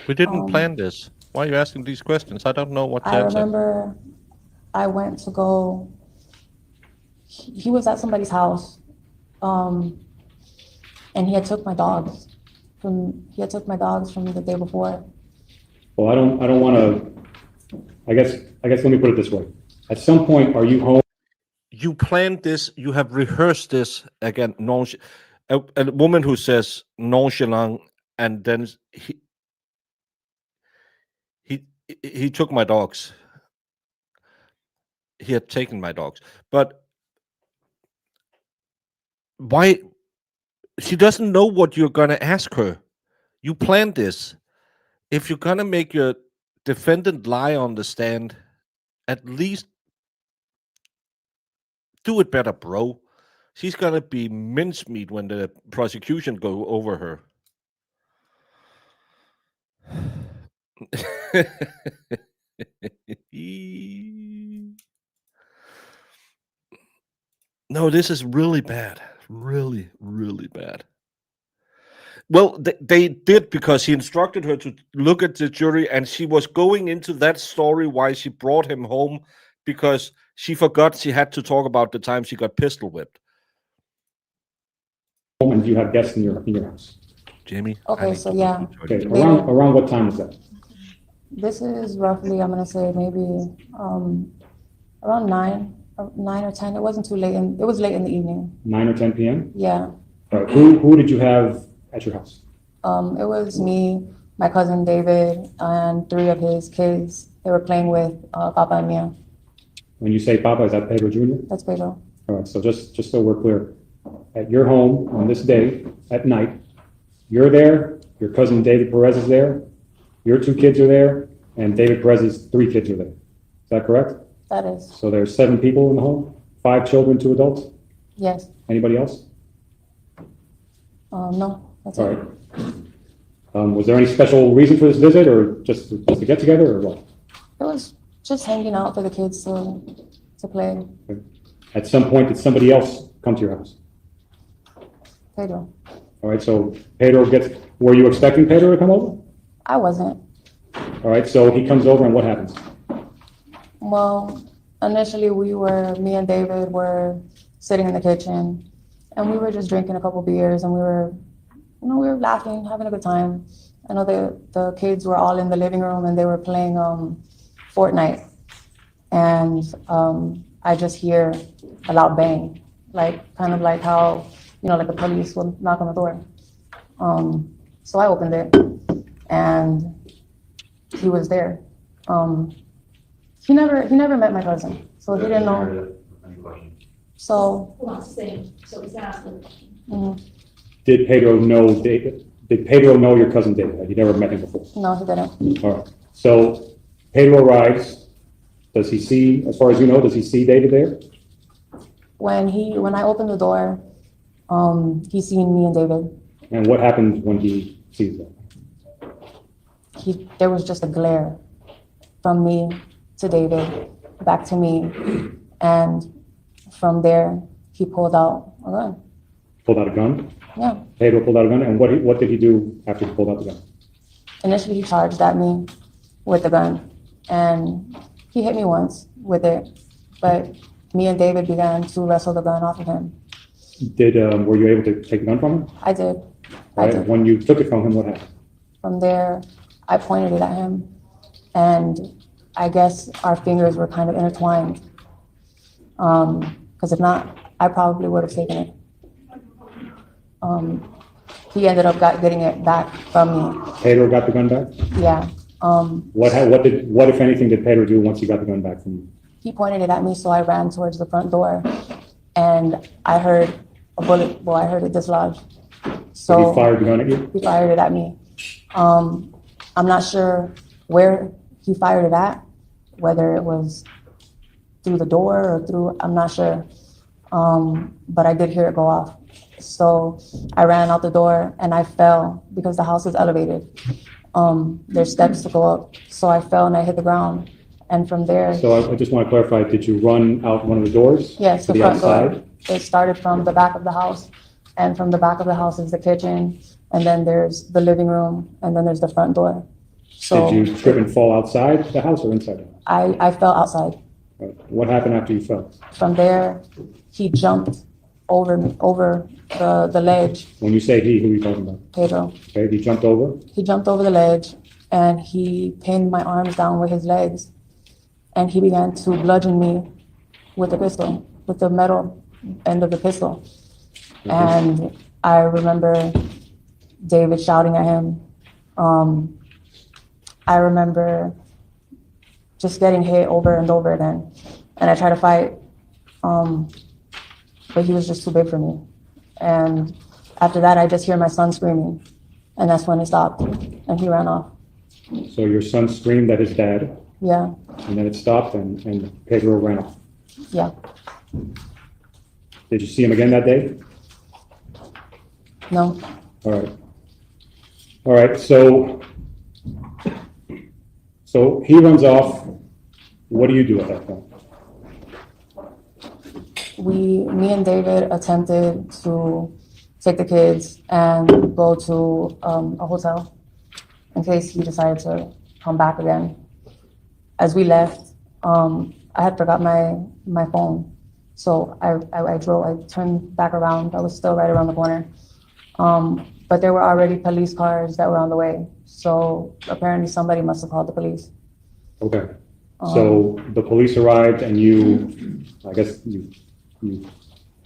We didn't plan this. Why are you asking these questions? I don't know what to I answer. remember I went to go. He was at somebody's house, and he had took my dogs from the day before. Well, I don't want to. I guess let me put it this way. At some point, are you home? You planned this. You have rehearsed this again. A woman who says nonchalant, and then he took my dogs. He had taken my dogs, but why? She doesn't know what you're gonna ask her. You planned this. If you're gonna make your defendant lie on the stand, at least do it better, bro. She's gonna be mincemeat when the prosecution go over her. No, this is really bad. Really, really bad. Well, they did because he instructed her to look at the jury, and she was going into that story why she brought him home because she forgot she had to talk about the time she got pistol whipped. And do you have guests in your house? Jamie? Okay, so yeah. Okay, around what time is that? This is roughly, I'm gonna say maybe around 9 or 10. It wasn't too late, and it was late in the evening. 9 or 10 p.m.? Yeah. All right, who did you have at your house? It was me, my cousin David, and 3 of his kids. They were playing with Papa and Mia. When you say Papa, is that Pedro Jr.? That's Pedro. All right, so just so we're clear, at your home on this day at night, you're there, your cousin David Perez is there, your 2 kids are there, and David Perez's 3 kids are there. Is that correct? That is. So there's 7 people in the home, 5 children, 2 adults? Yes. Anybody else? No, that's All it. right. Was there any special reason for this visit, or just to get together, or what? It was just hanging out for the kids to play. Okay. At some point, did somebody else come to your house? Pedro. All right, so Pedro were you expecting Pedro to come over? I wasn't. All right, so he comes over and what happens? Well, initially me and David were sitting in the kitchen, and we were just drinking a couple beers, and we were laughing, having a good time. I know the kids were all in the living room, and they were playing Fortnite, and I just hear a loud bang, kind of like how like the police will knock on the door. So I opened it, and he was there. He never met my cousin, so he didn't know. So. Hold on, same. So he's asking. Did Pedro know David? Did Pedro know your cousin David? You never met him before? No, he didn't. All right. So Pedro arrives. Does he see, as far as you know, does he see David there? When I opened the door, he seen me and David. And what happened when he sees that? There was just a glare from me to David, back to me, and from there, he pulled out a gun. Pulled out a gun? Yeah. Pedro pulled out a gun, and what did he do after he pulled out the gun? Initially, he charged at me with the gun, and he hit me once with it, but me and David began to wrestle the gun off of him. Were you able to take the gun from him? I did. Right. When you took it from him, what happened? From there, I pointed it at him, and I guess our fingers were kind of intertwined. Because if not, I probably would have taken it. He ended up getting it back from me. Pedro got the gun back? Yeah. What if anything did Pedro do once he got the gun back from you? He pointed it at me, so I ran towards the front door, and I heard a bullet. Well, I heard it dislodge. So he fired the gun at you? He fired it at me. I'm not sure where he fired it at, whether it was through the door or through, I'm not sure. But I did hear it go off. So I ran out the door and I fell because the house is elevated. There's steps to go up. So I fell and I hit the ground. And from there. So I just want to clarify, did you run out one of the doors? Yes, to the the front outside? door. It started from the back of the house. And from the back of the house is the kitchen. And then there's the living room. And then there's the front door. So Did you trip and fall outside the house or inside the house? I fell outside. What happened after you fell? From there, he jumped over the ledge. When you say he, who are you talking about? Pedro. Okay, he jumped over? He jumped over the ledge and he pinned my arms down with his legs. And he began to bludgeon me with the pistol, with the metal end of the pistol. And I remember David shouting at him. I remember just getting hit over and over again. And I tried to fight, but he was just too big for me. And after that, I just hear my son screaming. And that's when he stopped and he ran off. So your son screamed at his dad? Yeah. And then it stopped and Pedro ran off? Yeah. Did you see him again that day? No. All right. All right, so he runs off. What do you do at that point? Me and David attempted to take the kids and go to a hotel in case he decided to come back again. As we left, I had forgot my phone. So I turned back around. I was still right around the corner. But there were already police cars that were on the way. So apparently somebody must have called the police. Okay. So the police arrived and I guess you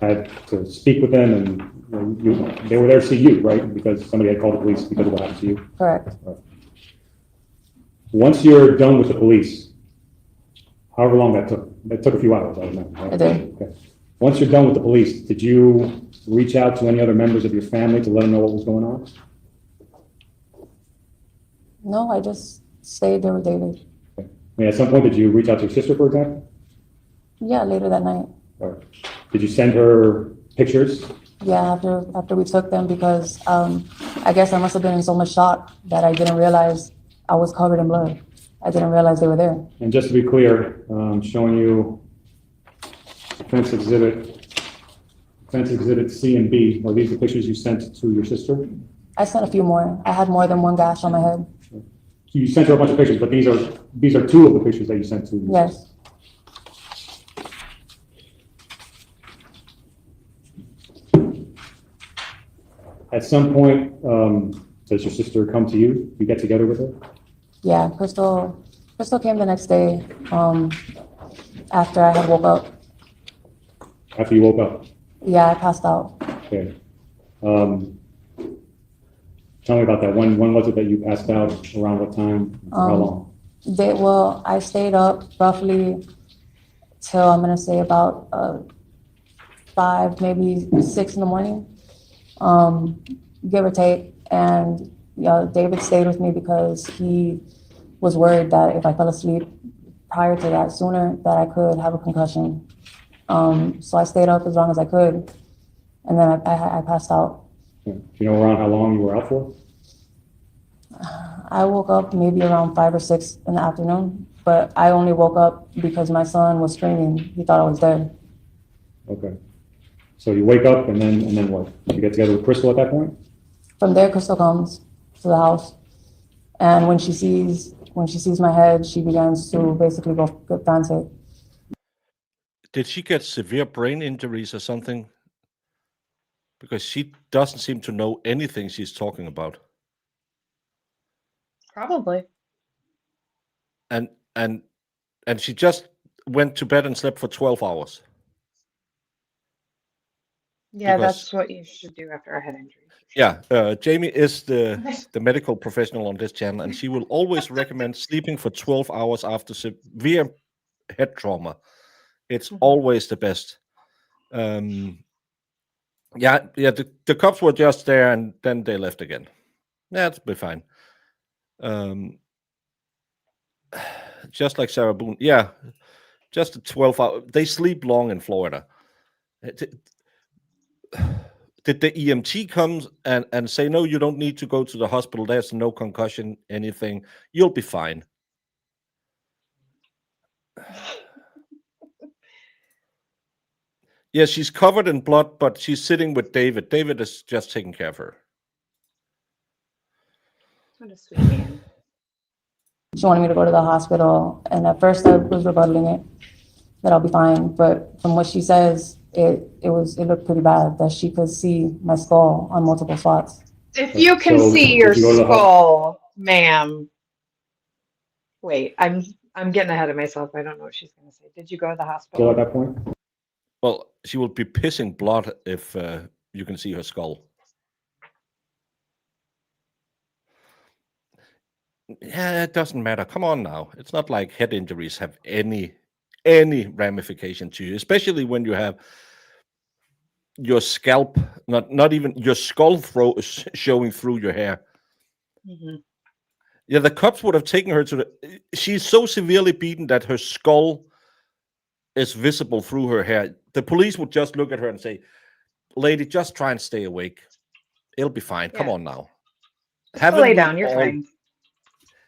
had to speak with them and they were there to see you, right? Because somebody had called the police because of what happened to you? Correct. Right. Once you're done with the police, however long that took a few hours, I remember. Right? It did. Okay. Once you're done with the police, did you reach out to any other members of your family to let them know what was going on? No, I just stayed there with David. Okay. I mean, at some point, did you reach out to your sister, for example? Yeah, later that night. Or did you send her pictures? Yeah, after we took them because I guess I must have been in so much shock that I didn't realize I was covered in blood. I didn't realize they were there. And just to be clear, showing you Defense Exhibit C and B, are these the pictures you sent to your sister? I sent a few more. I had more than one gash on my head. So you sent her a bunch of pictures, but these are two of the pictures that you sent to your sister. Yes. At some point, does your sister come to you? You get together with her? Yeah, Crystal came the next day after I had woke up. After you woke up? Yeah, I passed out. Okay. Tell me about that. When was it that you passed out? Around what time? For how long? I stayed up roughly till I'm gonna say about 5, maybe 6 in the morning, give or take. And David stayed with me because he was worried that if I fell asleep prior to that sooner, that I could have a concussion. So I stayed up as long as I could, and then I passed out. Do you know around how long you were out for? I woke up maybe around 5 or 6 in the afternoon, but I only woke up because my son was screaming. He thought I was dead. Okay. So you wake up and then what? Did you get together with Crystal at that point? From there, Crystal comes to the house, and when she sees my head, she begins to basically go frantic. Did she get severe brain injuries or something? Because she doesn't seem to know anything she's talking about. Probably. And she just went to bed and slept for 12 hours. Yeah, Because- that's what you should do after a head injury. Yeah, Jamie is the medical professional on this channel, and she will always recommend sleeping for 12 hours after severe head trauma. It's always the best. Yeah, the cops were just there, and then they left again. That's be fine. Just like Sarah Boone. Yeah, just a 12-hour. They sleep long in Florida. Did the EMT come and say, no, you don't need to go to the hospital, there's no concussion, anything, you'll be fine? Yeah, she's covered in blood, but she's sitting with David. David is just taking care of her. What a sweet man. She wanted me to go to the hospital, and at first I was rebuttaling it, that I'll be fine. But from what she says, it looked pretty bad, that she could see my skull on multiple spots. If you can see your skull, ma'am. Wait, I'm getting ahead of myself. I don't know what she's going to say. Did you go to the hospital? So at that point? Well, she will be pissing blood if you can see her skull. Yeah, it doesn't matter. Come on now. It's not like head injuries have any ramification to you, especially when you have your scalp, not even your skull showing through your hair. Yeah, the cops would have taken her to the... She's so severely beaten that her skull is visible through her hair. The police would just look at her and say, lady, just try and stay awake. It'll be fine. Come on now. Lay down, you're fine.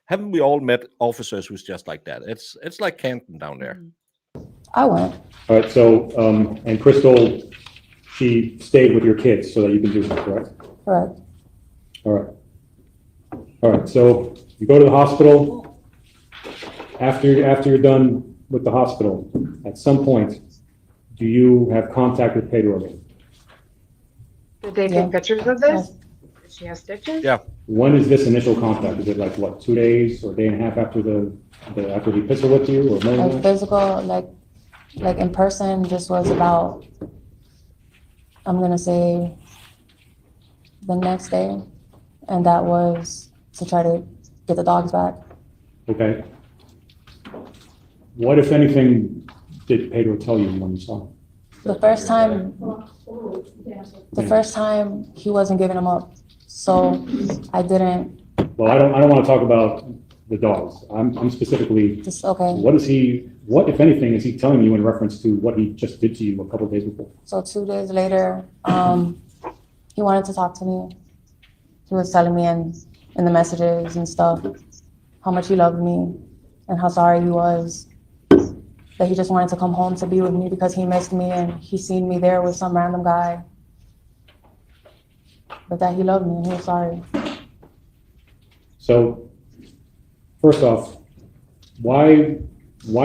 Haven't we all met officers who's just like that? It's like Canton down there. I went. All right, so, and Crystal, she stayed with your kids so that you can do this, correct? Correct. All right, so you go to the hospital. After you're done with the hospital, at some point, do you have contact with Pedro again? Did they take pictures of this? Did she have stitches? Yeah. When is this initial contact? Is it like, what, 2 days or a day and a half after after he pistol whipped you, or more than Like that? physical, like in person, just was about, I'm gonna say, the next day, and that was to try to get the dogs back. Okay. What, if anything, did Pedro tell you when you saw him? The first time he wasn't giving them up, so I didn't. Well, I don't want to talk about the dogs. I'm specifically. Just okay. What, if anything, is he telling you in reference to what he just did to you a couple of days before? So 2 days later, he wanted to talk to me. He was telling me in the messages and stuff how much he loved me and how sorry he was, that he just wanted to come home to be with me because he missed me and he seen me there with some random guy, but that he loved me and he was sorry. So, first off, why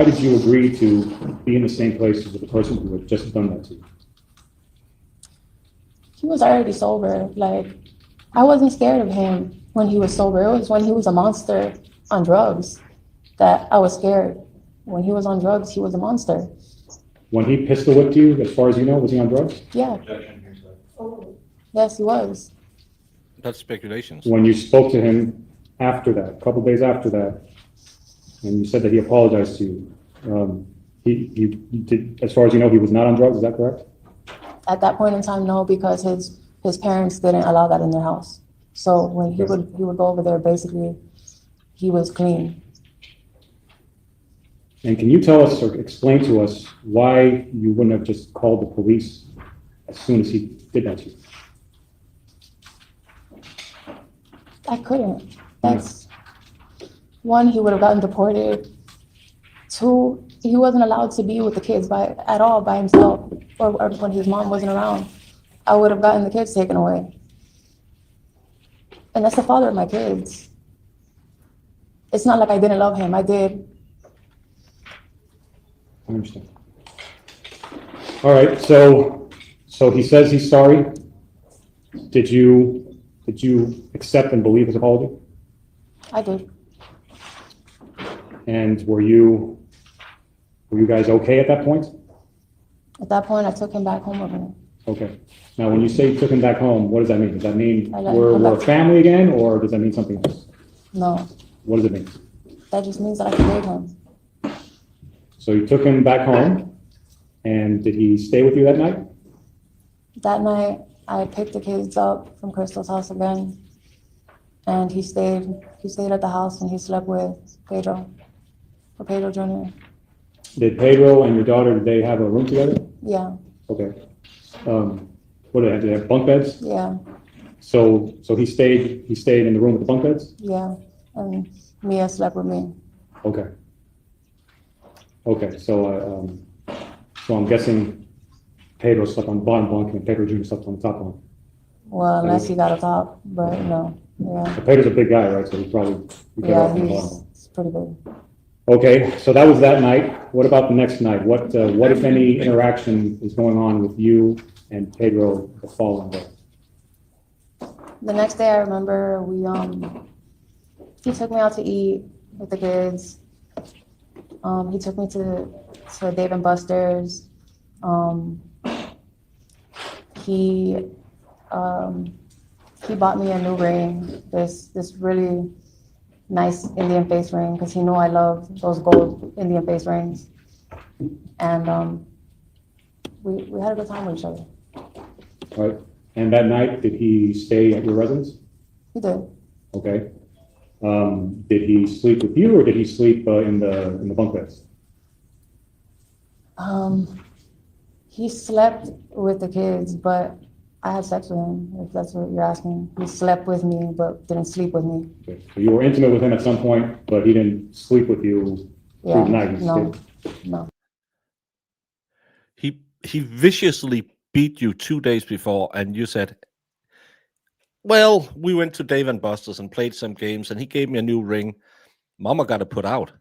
did you agree to be in the same place as the person who had just done that to you? He was already sober. Like, I wasn't scared of him when he was sober. It was when he was a monster on drugs that I was scared. When he was on drugs, he was a monster. When he pistol whipped you, as far as you know, was he on drugs? Yeah. Yes, he was. That's speculations. When you spoke to him after that, a couple days after that, and you said that he apologized to you, he did, as far as you know, he was not on drugs, is that correct? At that point in time, no, because his parents didn't allow that in their house. So when he would go over there, basically, he was clean. And can you tell us or explain to us why you wouldn't have just called the police as soon as he did that to you? I couldn't. That's one, he would have gotten deported. Two, he wasn't allowed to be with the kids at all by himself, or when his mom wasn't around. I would have gotten the kids taken away. And that's the father of my kids. It's not like I didn't love him. I did. I understand. All right, so he says he's sorry. Did you accept and believe his apology? I did. And were you guys okay at that point? At that point, I took him back home with me. Okay. Now, when you say you took him back home, what does that mean? Does that mean I let him come we're back. family again, or does that mean something else? No, What does it mean? that just means that I forgave him. So you took him back home, and did he stay with you that night? That night, I picked the kids up from Crystal's house again, and he stayed at the house and he slept with Pedro Jr. Did Pedro and your daughter, did they have a room together? Yeah, Okay. What do they have? Do they have bunk beds? yeah, So he stayed in the room with the bunk beds? yeah, and Mia slept with me. Okay. Okay, so I'm guessing Pedro slept on the bottom bunk and Pedro Jr. slept on the top bunk. Well, unless he got a top, but no, yeah. So Pedro's a big guy, right? So he could Yeah, on the bottom. he's pretty big. Okay, so that was that night. What about the next night? What if any interaction is going on with you and Pedro the following day? The next day, I remember he took me out to eat with the kids. He took me to Dave and Buster's. He bought me a new ring, this really nice Indian face ring, because he knew I love those gold Indian face rings. And we had a good time with each other. All right, and that night, did he stay at your residence? He did. Okay. Did he sleep with you, or did he sleep in the bunk beds? He slept with the kids, but I had sex with him, if that's what you're asking. He slept with me, but didn't sleep with me. Okay. So you were intimate with him at some point, but he didn't sleep with you through Yeah, the night. no. He viciously beat you 2 days before, and you said, well, we went to Dave and Buster's and played some games, and he gave me a new ring. Mama got it put out.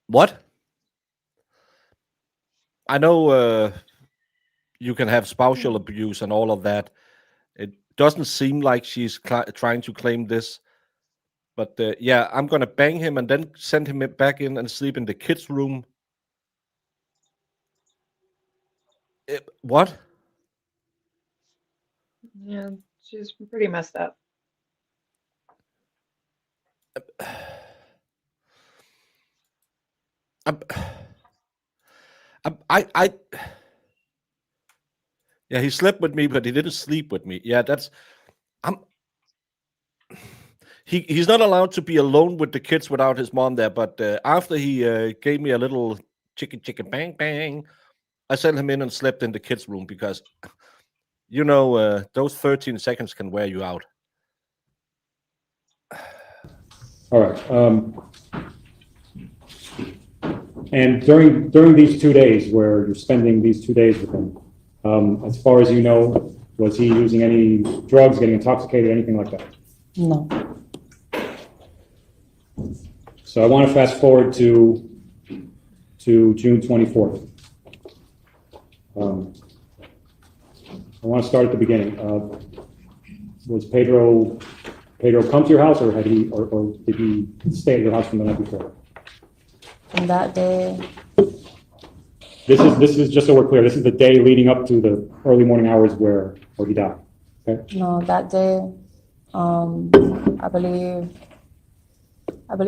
What? I know you can have spousal abuse and all of that. It doesn't seem like she's trying to claim this. But yeah, I'm going to bang him and then send him back in and sleep in the kids' room. What? Yeah, she's pretty messed up. Yeah, he slept with me, but he didn't sleep with me. Yeah, he's not allowed to be alone with the kids without his mom there. But after he gave me a little chicken bang bang, I sent him in and slept in the kids' room because, those 13 seconds can wear you out. All right. And during these 2 days where you're spending these 2 days with him, as far as you know, was he using any drugs, getting intoxicated, anything like that? No. So I want to fast forward to June 24th. I want to start at the beginning. Was Pedro come to your house, or did he stay at your house from the night before? And that day, This is just so we're clear. This is the day leading up to the early morning hours where he died. Okay. no, that day, I believe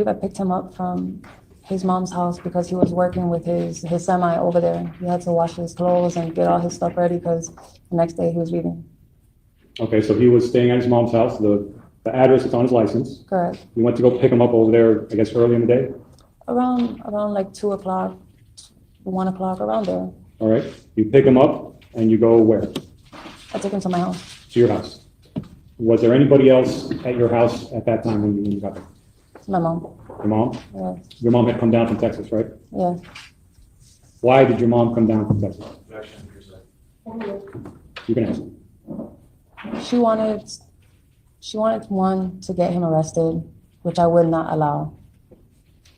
I picked him up from his mom's house because he was working with his semi over there. He had to wash his clothes and get all his stuff ready because the next day he was leaving. Okay, so he was staying at his mom's house. The address is on his license. Correct. You went to go pick him up over there, I guess, early in the day? Around like 2 o'clock, 1 o'clock, around there. All right. You pick him up and you go where? I took him to my house. To your house. Was there anybody else at your house at that time when you got there? My mom. Your mom? Yeah. Your mom had come down from Texas, right? Yeah. Why did your mom come down from Texas? You can answer. She wanted one to get him arrested, which I would not allow.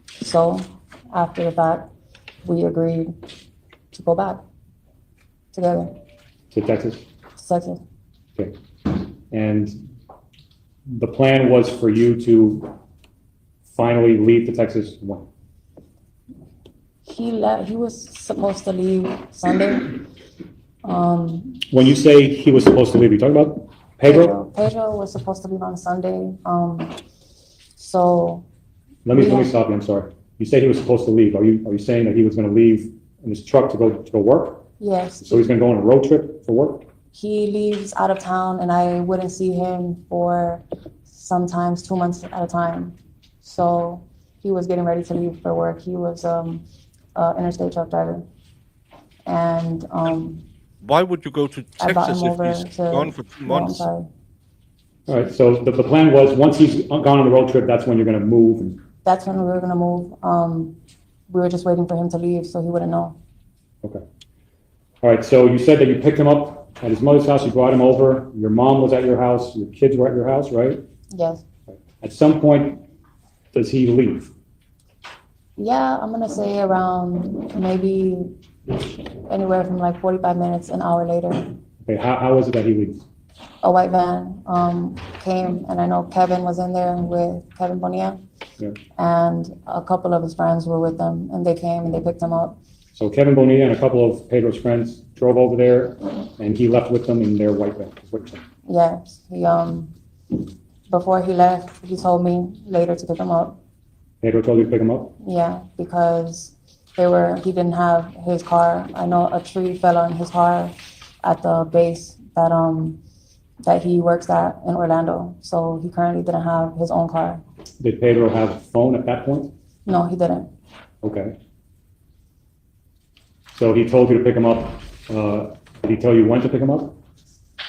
So after the fact, we agreed to go back together. To Texas? To Texas. Okay. And the plan was for you to finally leave to Texas when? He was supposed to leave Sunday. When you say he was supposed to leave, you talking about Pedro? Pedro was supposed to leave on Sunday. So Let me stop you. I'm sorry. You say he was supposed to leave. Are you saying that he was going to leave in his truck to go work? yes, So he's going to go on a road trip for work? he leaves out of town, and I wouldn't see him for sometimes 2 months at a time. So he was getting ready to leave for work. He was interstate truck driver, and Why would you go to I brought Texas him if over he's to. gone for 2 No, I'm months? sorry. All right. So the plan was once he's gone on the road trip, that's when you're going to move. That's when we were gonna move. We were just waiting for him to leave, so he wouldn't know. Okay. All right. So you said that you picked him up at his mother's house. You brought him over. Your mom was at your house. Your kids were at your house, right? Yes. At some point, does he leave? Yeah, I'm gonna say around maybe anywhere from like 45 minutes, an hour later. Okay. How is it that he leaves? A white van came, and I know Kevin was in there with Kevin Bonilla, Yeah. and a couple of his friends were with them, and they came and they picked him up. So Kevin Bonilla and a couple of Pedro's friends drove over there, and he left with them in their white van. Is what you're saying. Yes, before he left, he told me later to pick him up. Pedro told you to pick him up? Yeah, because he didn't have his car. I know a tree fell on his car at the base that he works at in Orlando. So he currently didn't have his own car. Did Pedro have a phone at that point? No, he didn't. Okay. So he told you to pick him up. Did he tell you when to pick him up?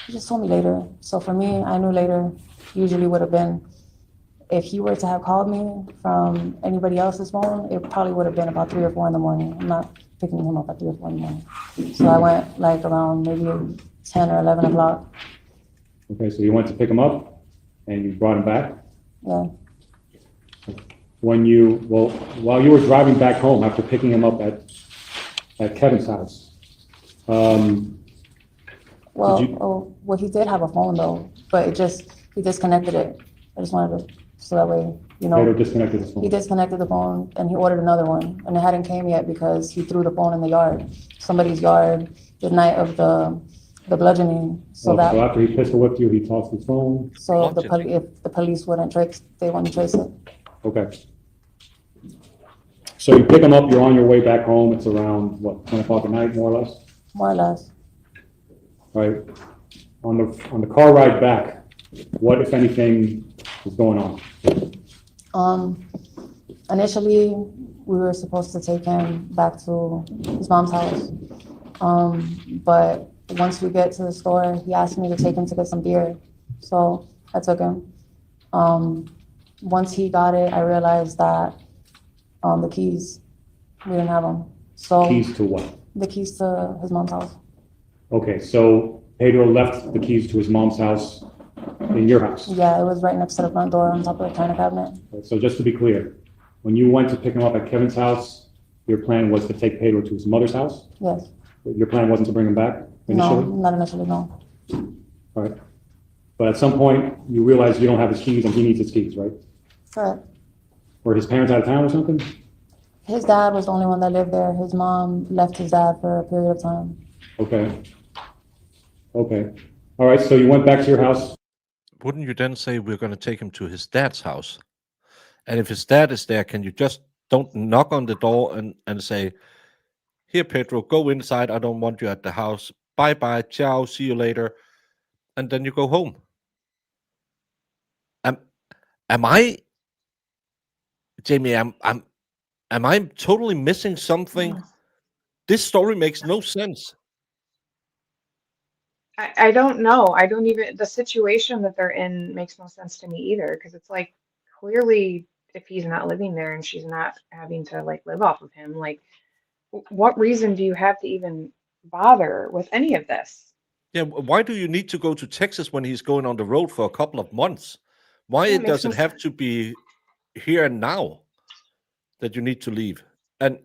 He just told me later. So for me, I knew later usually would have been, if he were to have called me from anybody else's phone, it probably would have been about 3 or 4 in the morning. I'm not picking him up at 3 or 4 in the morning. So I went like around maybe 10 or 11 o'clock. Okay, so you went to pick him up and you brought him back? Yeah. While you were driving back home after picking him up at Kevin's house, Well, he did have a phone though, but he disconnected it. I just wanted to, so that way, Pedro disconnected his phone. he disconnected the phone and he ordered another one, and it hadn't came yet because he threw the phone in the yard, somebody's yard, the night of the bludgeoning. So after he pistol whipped you, he tossed his phone? So if the police wouldn't trace it. Okay. So you pick him up, you're on your way back home, it's around, what, 10 o'clock at night, more or less? More or less. Right. On the car ride back, what, if anything, is going on? Initially, we were supposed to take him back to his mom's house. But once we get to the store, he asked me to take him to get some beer. So I took him. Once he got it, I realized that the keys, we didn't have them. So Keys to what? the keys to his mom's house. Okay, so Pedro left the keys to his mom's house in your house. Yeah, it was right next to the front door on top of the china cabinet. So just to be clear, when you went to pick him up at Kevin's house, your plan was to take Pedro to his mother's house? Yes. Your plan wasn't to bring him back initially? No, not initially, no. All right. But at some point, you realize you don't have his keys and he needs his keys, right? Correct. Were his parents out of town or something? His dad was the only one that lived there. His mom left his dad for a period of time. Okay. Okay. All right, so you went back to your house. Wouldn't you then say we're going to take him to his dad's house? And if his dad is there, can you just don't knock on the door and say, here, Pedro, go inside. I don't want you at the house. Bye-bye. Ciao. See you later. And then you go home. Am I, Jamie, am I totally missing something? This story makes no sense. I don't know. I don't even, the situation that they're in makes no sense to me either, because it's like, clearly, if he's not living there and she's not having to like live off of him, like, what reason do you have to even bother with any of this? Yeah, why do you need to go to Texas when he's going on the road for a couple of months? Why Yeah, it makes does it no have to be here and now that you need to leave? And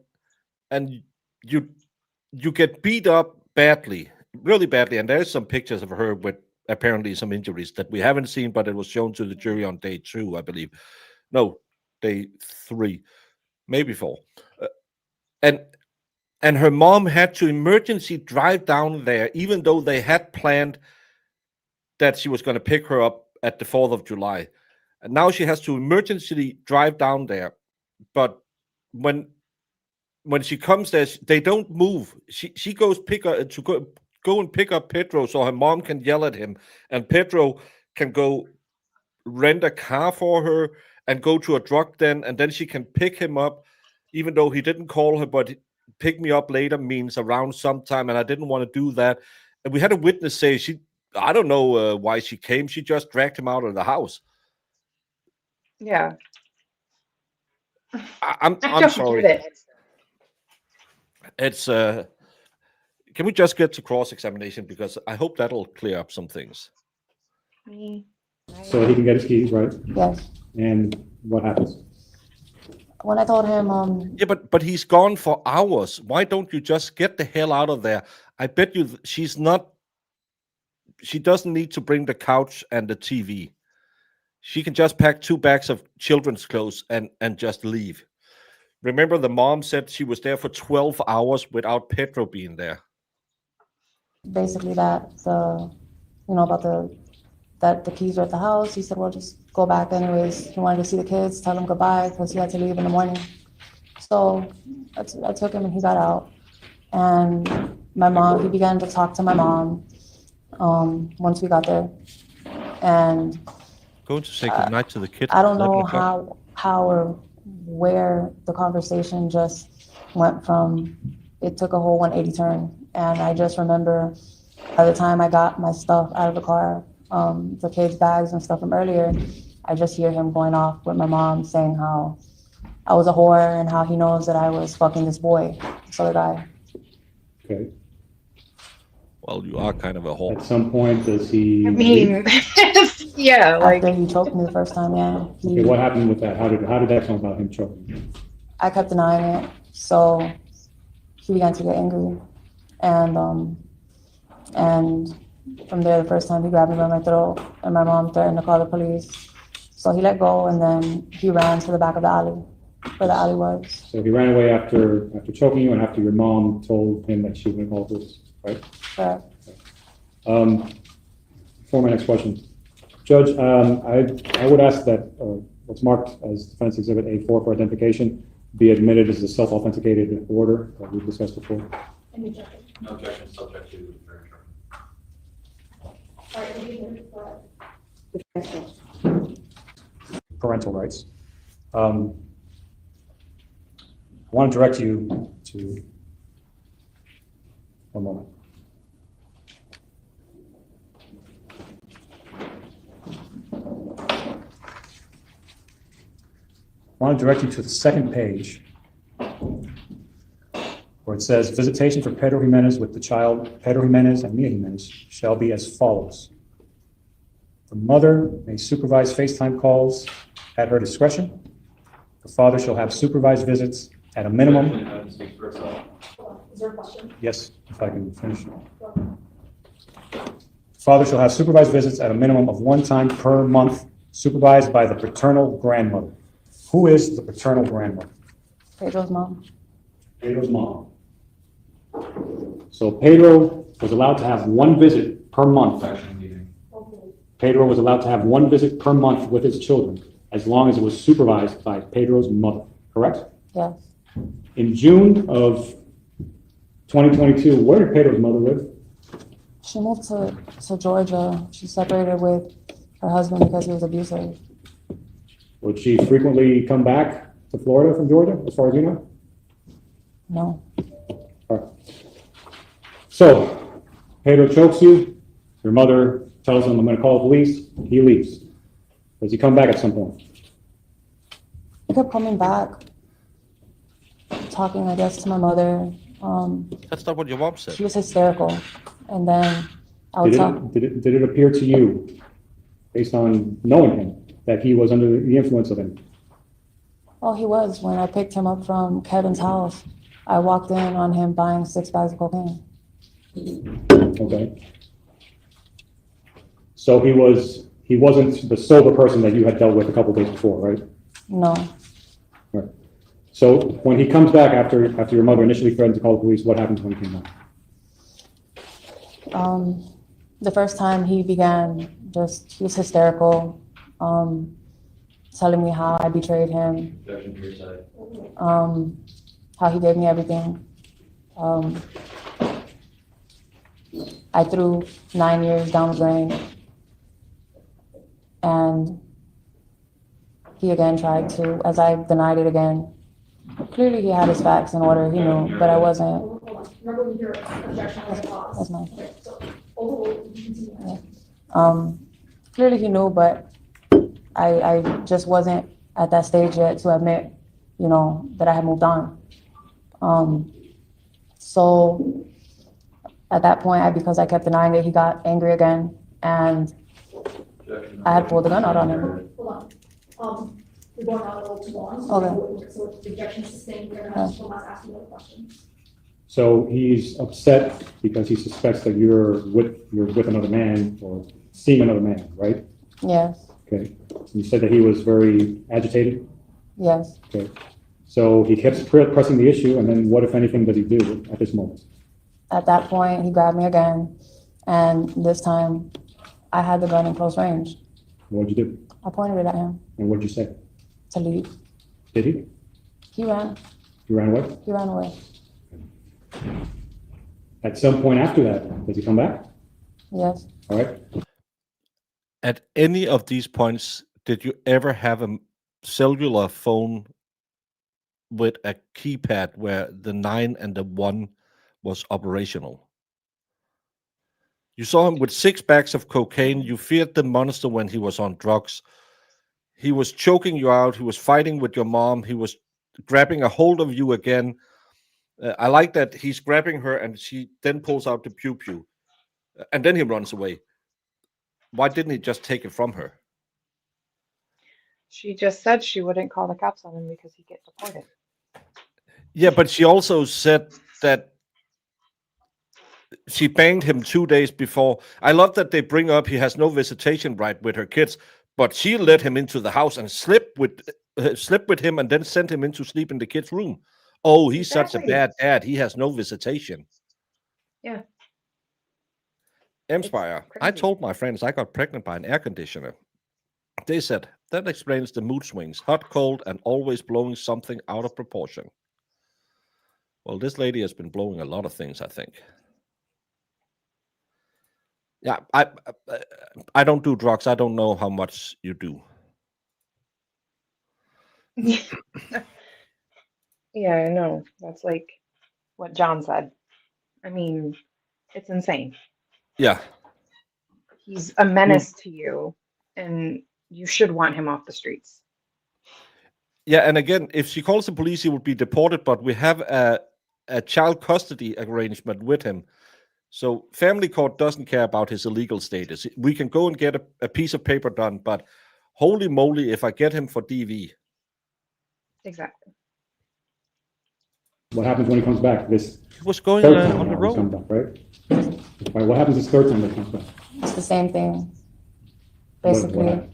you get beat up badly, really badly. And there's some pictures of her with apparently some injuries that we haven't seen, but it was shown to the jury on day 2, I believe. No, day 3, maybe 4. And her mom had to emergency drive down there, even though they had planned that she was going to pick her up at the 4th of July. And now she has to emergency drive down there. But when she comes there, they don't move. She goes go and pick up Pedro so her mom can yell at him, and Pedro can go rent a car for her and go to a drug den, and then she can pick him up, even though he didn't call her, but pick me up later means around sometime, and I didn't want to do that. And we had a witness say I don't know why she came. She just dragged him out of the house. Yeah. I'm don't sorry. get it. It's can we just get to cross-examination, because I hope that'll clear up some things. So he can get his keys, right? Yes. And what happens? When I told him, Yeah, but he's gone for hours. Why don't you just get the hell out of there? I bet you she doesn't need to bring the couch and the TV. She can just pack 2 bags of children's clothes and just leave. Remember, the mom said she was there for 12 hours without Pedro being there. basically that about that the keys were at the house. He said, well, just go back anyways. He wanted to see the kids, tell them goodbye, because he had to leave in the morning. So I took him and he got out. And he began to talk to my mom once we got there. And going to say goodnight to the kids. I don't know how or where the conversation just went from. It took a whole 180 turn. And I just remember by the time I got my stuff out of the car, the kids' bags and stuff from earlier, I just hear him going off with my mom saying how I was a whore and how he knows that I was fucking this boy, this other guy. Okay. Well, you are kind of a whore. At some point, does he? I mean, yeah, like after he choked me the first time, yeah. Okay, what happened with that? How did that come about, him choking you? I kept denying it, so he began to get angry, and from there, the first time he grabbed me by my throat, and my mom threatened to call the police. So he let go, and then he ran to the back of the alley, where the alley was. So he ran away after choking you, and after your mom told him that she was going to call the police, right? Correct. For my next question, Judge, I would ask that what's marked as Defense Exhibit A4 for identification be admitted as a self-authenticated order that we discussed before. No objection, subject to fair trial. Parental rights. I want to direct you to one moment. I want to direct you to the second page where it says visitation for Pedro Jimenez with the child Pedro Jimenez and Mia Jimenez shall be as follows. The mother may supervise FaceTime calls at her discretion. The father shall have supervised visits at a minimum. Is there a question? Yes, if I can finish. Father shall have supervised visits at a minimum of 1 time per month, supervised by the paternal grandmother. Who is the paternal grandmother? Pedro's mom. Pedro's mom. So Pedro was allowed to have 1 visit per month. Pedro was allowed to have 1 visit per month with his children, as long as it was supervised by Pedro's mother, correct? Yes. In June of 2022, where did Pedro's mother live? She moved to Georgia. She separated with her husband because he was abusive. Would she frequently come back to Florida from Georgia, as far as you know? No. All right. So, Pedro chokes you. Your mother tells him, I'm going to call the police. He leaves. Does he come back at some point? He kept coming back, talking, I guess, to my mother. That's not what your mom said. She was hysterical. And then I would talk. Did it appear to you, based on knowing him, that he was under the influence of him? Oh, he was. When I picked him up from Kevin's house, I walked in on him buying 6 bags of cocaine. Okay. So he wasn't the sober person that you had dealt with a couple days before, right? No. Right. So when he comes back after your mother initially threatened to call the police, what happens when he came back? The first time he was hysterical, telling me how I betrayed him, how he gave me everything. I threw 9 years down the drain, and he again tried to, as I denied it again. Clearly he had his facts in order, he knew, but I wasn't. Hold on. Remember when your objection was paused? That's mine. Okay, so overruled, you continue. Clearly he knew, but I just wasn't at that stage yet to admit, that I had moved on. So at that point, because I kept denying it, he got angry again, and I had pulled the gun out on him. Hold on. You're going on a little too long, Okay. so the objection is sustained, we're gonna have to ask you another question. So he's upset because he suspects that you're with another man or seeing another man, right? Yes, Okay. You said that he was very agitated. yes. Okay. So he kept pressing the issue, and then what, if anything, does he do at this moment? At that point, he grabbed me again, and this time I had the gun in close range. What'd you do? I pointed it at him And what'd you say? to leave. Did he? He ran. He ran away? He ran away. At some point after that, does he come back? Yes. All right. At any of these points, did you ever have a cellular phone with a keypad where the 9 and the 1 was operational? You saw him with 6 bags of cocaine. You feared the monster when he was on drugs. He was choking you out. He was fighting with your mom. He was grabbing a hold of you again. I like that he's grabbing her and she then pulls out the pew-pew. And then he runs away. Why didn't he just take it from her? She just said she wouldn't call the cops on him because he'd get deported. Yeah, but she also said that she banged him 2 days before. I love that they bring up he has no visitation right with her kids, but she let him into the house and slept with him and then sent him in to sleep in the kids' room. Oh, he's such a bad dad. He has no visitation. Yeah. Empire. I told my friends I got pregnant by an air conditioner. They said, that explains the mood swings, hot, cold, and always blowing something out of proportion. Well, this lady has been blowing a lot of things, I think. Yeah, I don't do drugs. I don't know how much you do. Yeah, I know. That's like what John said. I mean, it's insane. Yeah. He's a menace to you, and you should want him off the streets. Yeah, and again, if she calls the police, he will be deported, but we have a child custody arrangement with him. So family court doesn't care about his illegal status. We can go and get a piece of paper done, but holy moly, if I get him for DV. Exactly. What happens when he comes back? This he was going on the road. Back, right? What happens this third time that he comes back? It's the same thing. Basically,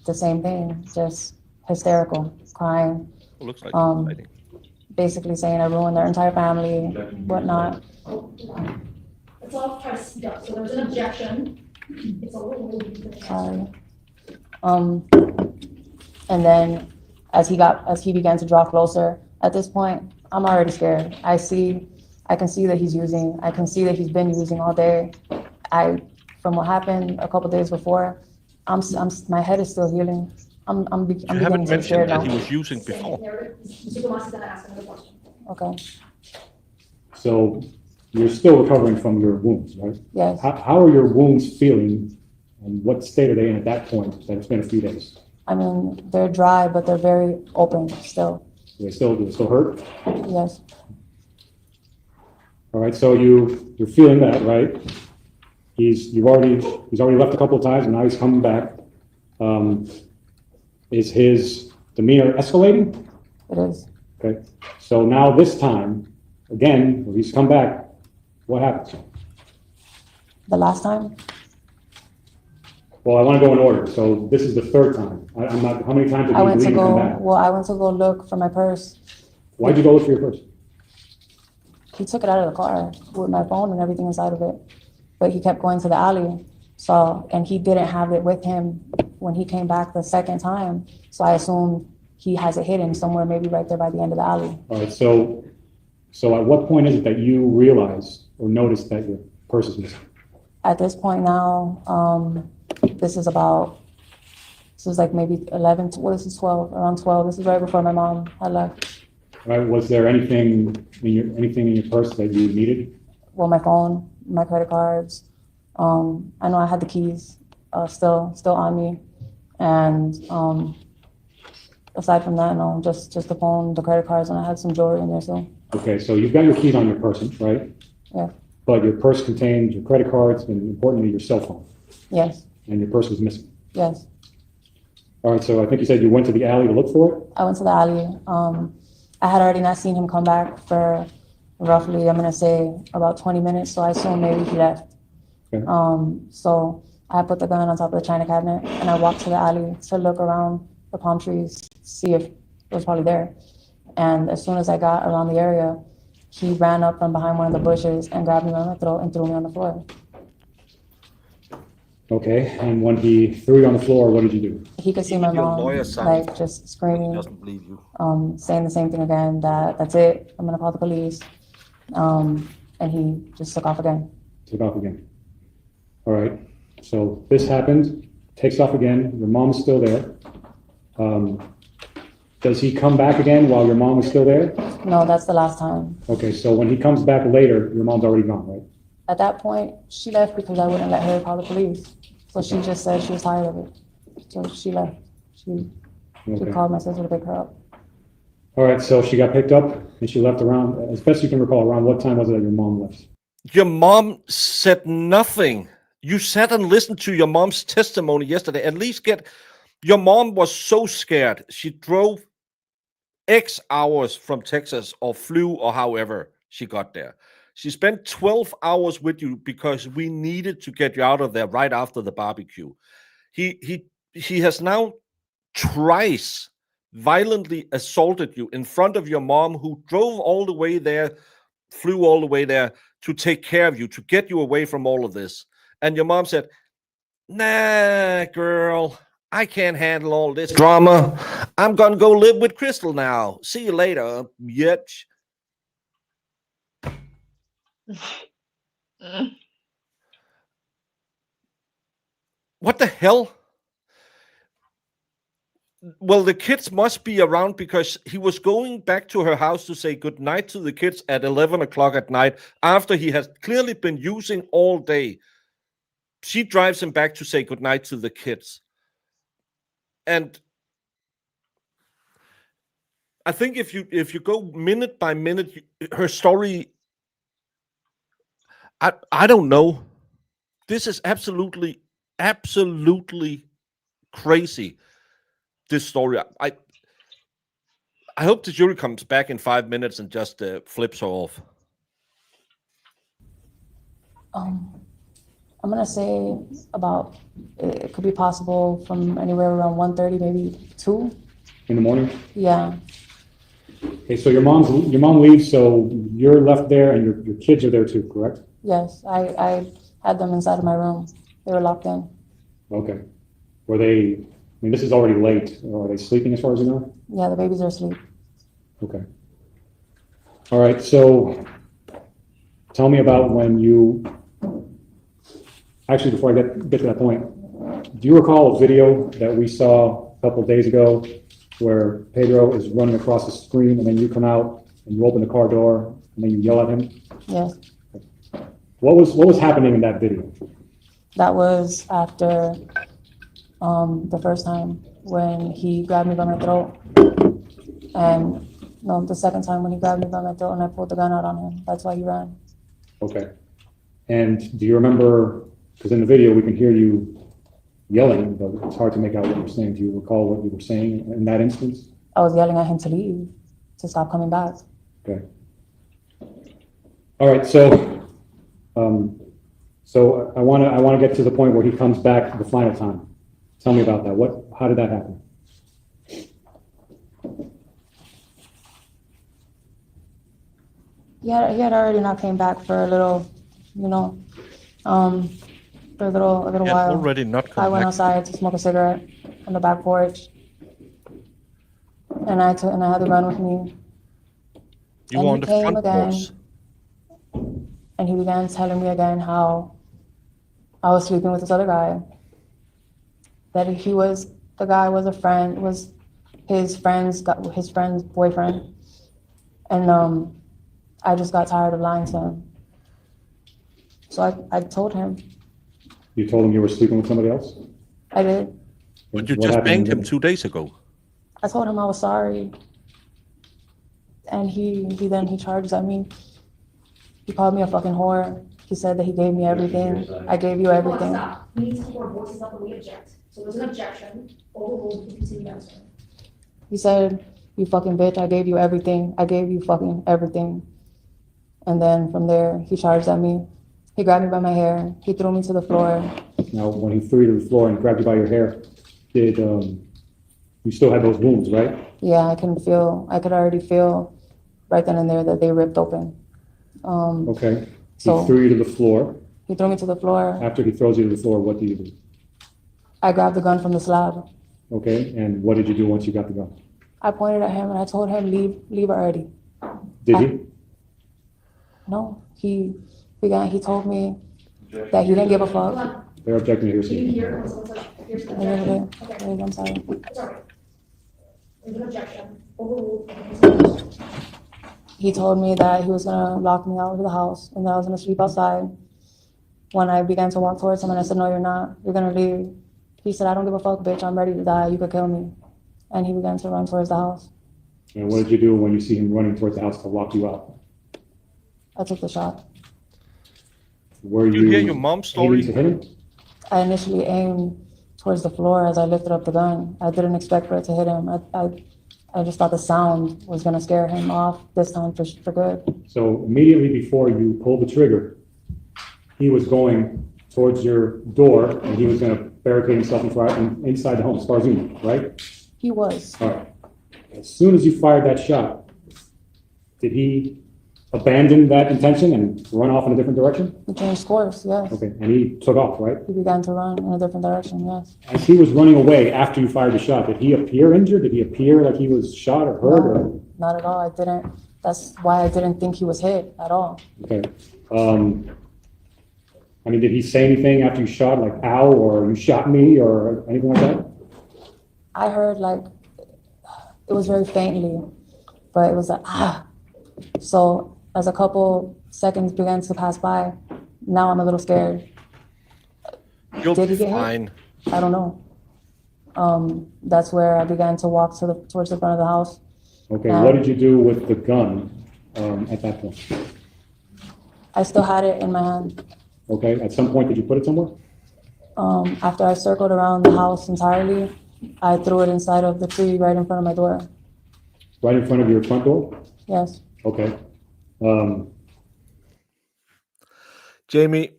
the same thing. Just hysterical, crying. It looks like basically saying I ruined their entire family, whatnot. Let's all try to speak up. So there's an objection. It's a little. Sorry. And then as he began to draw closer, at this point, I'm already scared. I can see that he's using. I can see that he's been using all day. From what happened a couple days before, my head is still healing. I'm you haven't mentioned that he was using before. Okay. So you're still recovering from your wounds, right? Yes. How are your wounds feeling, and what state are they in at that point? That it's been a few days. I mean, they're dry, but they're very open still. Do they still hurt? Yes. All right. So you're feeling that, right? He's already left a couple of times, and now he's coming back. Is his demeanor escalating? It is. Okay. So now this time, again, when he's come back, what happens? The last time? Well, I want to go in order. So this is the third time. I'm not, how many times did I you went leave to and come go, back? well, I went to go look for my purse. Why'd you go look for your purse? He took it out of the car with my phone and everything inside of it. But he kept going to the alley. So, and he didn't have it with him when he came back the second time. So I assumed he has it hidden somewhere, maybe right there by the end of the alley. All right, so at what point is it that you realize or notice that your purse is missing? At this point now, this is like maybe 11, well, this is 12, around 12. This is right before my mom had left. All right, was there anything in your purse that you needed? Well, my phone, my credit cards. I know I had the keys still on me. And aside from that, no, just the phone, the credit cards, and I had some jewelry in there too. Okay, so you've got your keys on your person, right? Yeah. But your purse contained your credit cards and importantly, your cell phone. Yes. And your purse was missing. Yes. All right, so I think you said you went to the alley to look for it? I went to the alley. I had already not seen him come back for roughly, I'm gonna say about 20 minutes, so I assumed maybe he left. Okay. So I put the gun on top of the china cabinet and I walked to the alley to look around the palm trees, see if it was probably there. And as soon as I got around the area, he ran up from behind one of the bushes and grabbed me by my throat and threw me on the floor. Okay, and when he threw you on the floor, what did you do? He could see my mom, like, just screaming, saying the same thing again, that's it, I'm gonna call the police. And he just took off again. Took off again. All right, so this happened, takes off again, your mom's still there. Does he come back again while your mom is still there? No, that's the last time. Okay, so when he comes back later, your mom's already gone, right? At that point, she left because I wouldn't let her call the police. So she just said she was tired of it. So she left. She called my sister to pick her up. All right, so she got picked up and she left around, as best you can recall, around what time was it that your mom left? Your mom said nothing. You sat and listened to your mom's testimony yesterday. At least your mom was so scared. She drove X hours from Texas or flew or however she got there. She spent 12 hours with you because we needed to get you out of there right after the barbecue. He has now twice violently assaulted you in front of your mom, who drove all the way there, flew all the way there to take care of you, to get you away from all of this. And your mom said, "Nah, girl, I can't handle all this drama. I'm gonna go live with Crystal now. See you later, bitch." What the hell? Well, the kids must be around because he was going back to her house to say goodnight to the kids at 11 o'clock at night after he has clearly been using all day. She drives him back to say goodnight to the kids. And I think if you go minute by minute, her story, I don't know. This is absolutely crazy. This story. I hope the jury comes back in 5 minutes and just flips her off. I'm gonna say about, it could be possible from anywhere around 1:30, maybe 2. In the morning? Yeah. Okay, so your mom leaves, so you're left there and your kids are there too, correct? Yes, I had them inside of my room. They were locked in. Okay. Were they, I mean, this is already late. Are they sleeping as far as you know? Yeah, the babies are asleep. Okay. All right, so tell me about when you, actually, before I get to that point, do you recall a video that we saw a couple of days ago where Pedro is running across the screen and then you come out and you open the car door and then you yell at him? Yes. What was happening in that video? That was after the first time when he grabbed me by my throat. And no, the second time when he grabbed me by my throat and I pulled the gun out on him. That's why he ran. Okay. And do you remember, because in the video we can hear you yelling, but it's hard to make out what you're saying. Do you recall what you were saying in that instance? I was yelling at him to leave, to stop coming back. Okay. All right, so So I want to get to the point where he comes back the final time. Tell me about that. How did that happen? He had already not came back for a little, for a little He had while. already not come I went back. outside to smoke a cigarette on the back porch, and I had the gun with me. You And were he on the came front again. porch. And he began telling me again how I was sleeping with this other guy. That the guy was a friend, was his friend's boyfriend. And I just got tired of lying to him. So I told him. You told him you were sleeping with somebody else? I did. But you What just happened banged then? him 2 days ago. I told him I was sorry. And he charged at me. He called me a fucking whore. He said that he gave me everything. I gave you everything. Stop. We need to keep our voices up when we object. So there's an objection. Overruled. We continue answering. He said, "You fucking bitch, I gave you everything. I gave you fucking everything." And then from there, he charged at me. He grabbed me by my hair. He threw me to the floor. Now, when he threw you to the floor and grabbed you by your hair, you still had those wounds, right? Yeah, I could already feel right then and there that they ripped open. Okay. So- He threw you to the floor. He threw me to the floor. After he throws you to the floor, what do you do? I grabbed the gun from the slab. Okay, and what did you do once you got the gun? I pointed at him and I told him, leave already. Did he? No, he told me that he didn't give a fuck. They're objecting to Did you hearsay. hear? Someone's like, here's the I never objection. did. Wait, I'm sorry. It's all right. There's an objection. Overruled. We continue. He told me that he was gonna lock me out of the house and that I was gonna sleep outside. When I began to walk towards him and I said, "No, you're not. You're gonna leave." He said, "I don't give a fuck, bitch. I'm ready to die. You could kill me." And he began to run towards the house. And what did you do when you see him running towards the house to lock you out? I took the shot. Were Did you you hear your mom's aiming story? to hit him? I initially aimed towards the floor as I lifted up the gun. I didn't expect for it to hit him. I just thought the sound was gonna scare him off this time for good. So immediately before you pulled the trigger, he was going towards your door and he was going to barricade himself inside the home, as far as you know, right? He was. All right. As soon as you fired that shot, did he abandon that intention and run off in a different direction? He changed course, yes. Okay, and he took off, right? He began to run in a different direction, yes. As he was running away after you fired the shot, did he appear injured? Did he appear like he was shot or hurt? Or? Not at all. I didn't. That's why I didn't think he was hit at all. Okay. I mean, did he say anything after you shot, like "ow" or "you shot me" or anything like that? I heard like, it was very faintly, but it was like, ah. So as a couple seconds began to pass by, now I'm a little scared. You'll Did be he get hit? fine. I don't know. That's where I began to walk towards the front of the house. Okay, what did you do with the gun at that point? I still had it in my hand. Okay, at some point, did you put it somewhere? After I circled around the house entirely, I threw it inside of the tree right in front of my door. Right in front of your front door? Yes. Okay. Jamie,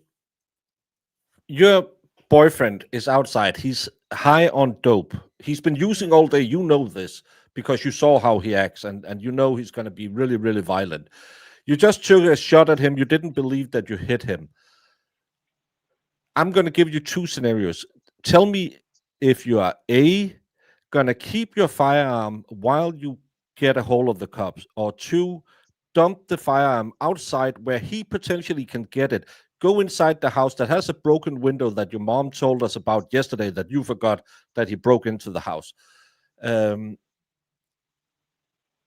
your boyfriend is outside. He's high on dope. He's been using all day. You know this because you saw how he acts and you know he's going to be really, really violent. You just took a shot at him. You didn't believe that you hit him. I'm going to give you two scenarios. Tell me if you are A, going to keep your firearm while you get a hold of the cops, or two, dump the firearm outside where he potentially can get it. Go inside the house that has a broken window that your mom told us about yesterday that you forgot that he broke into the house. And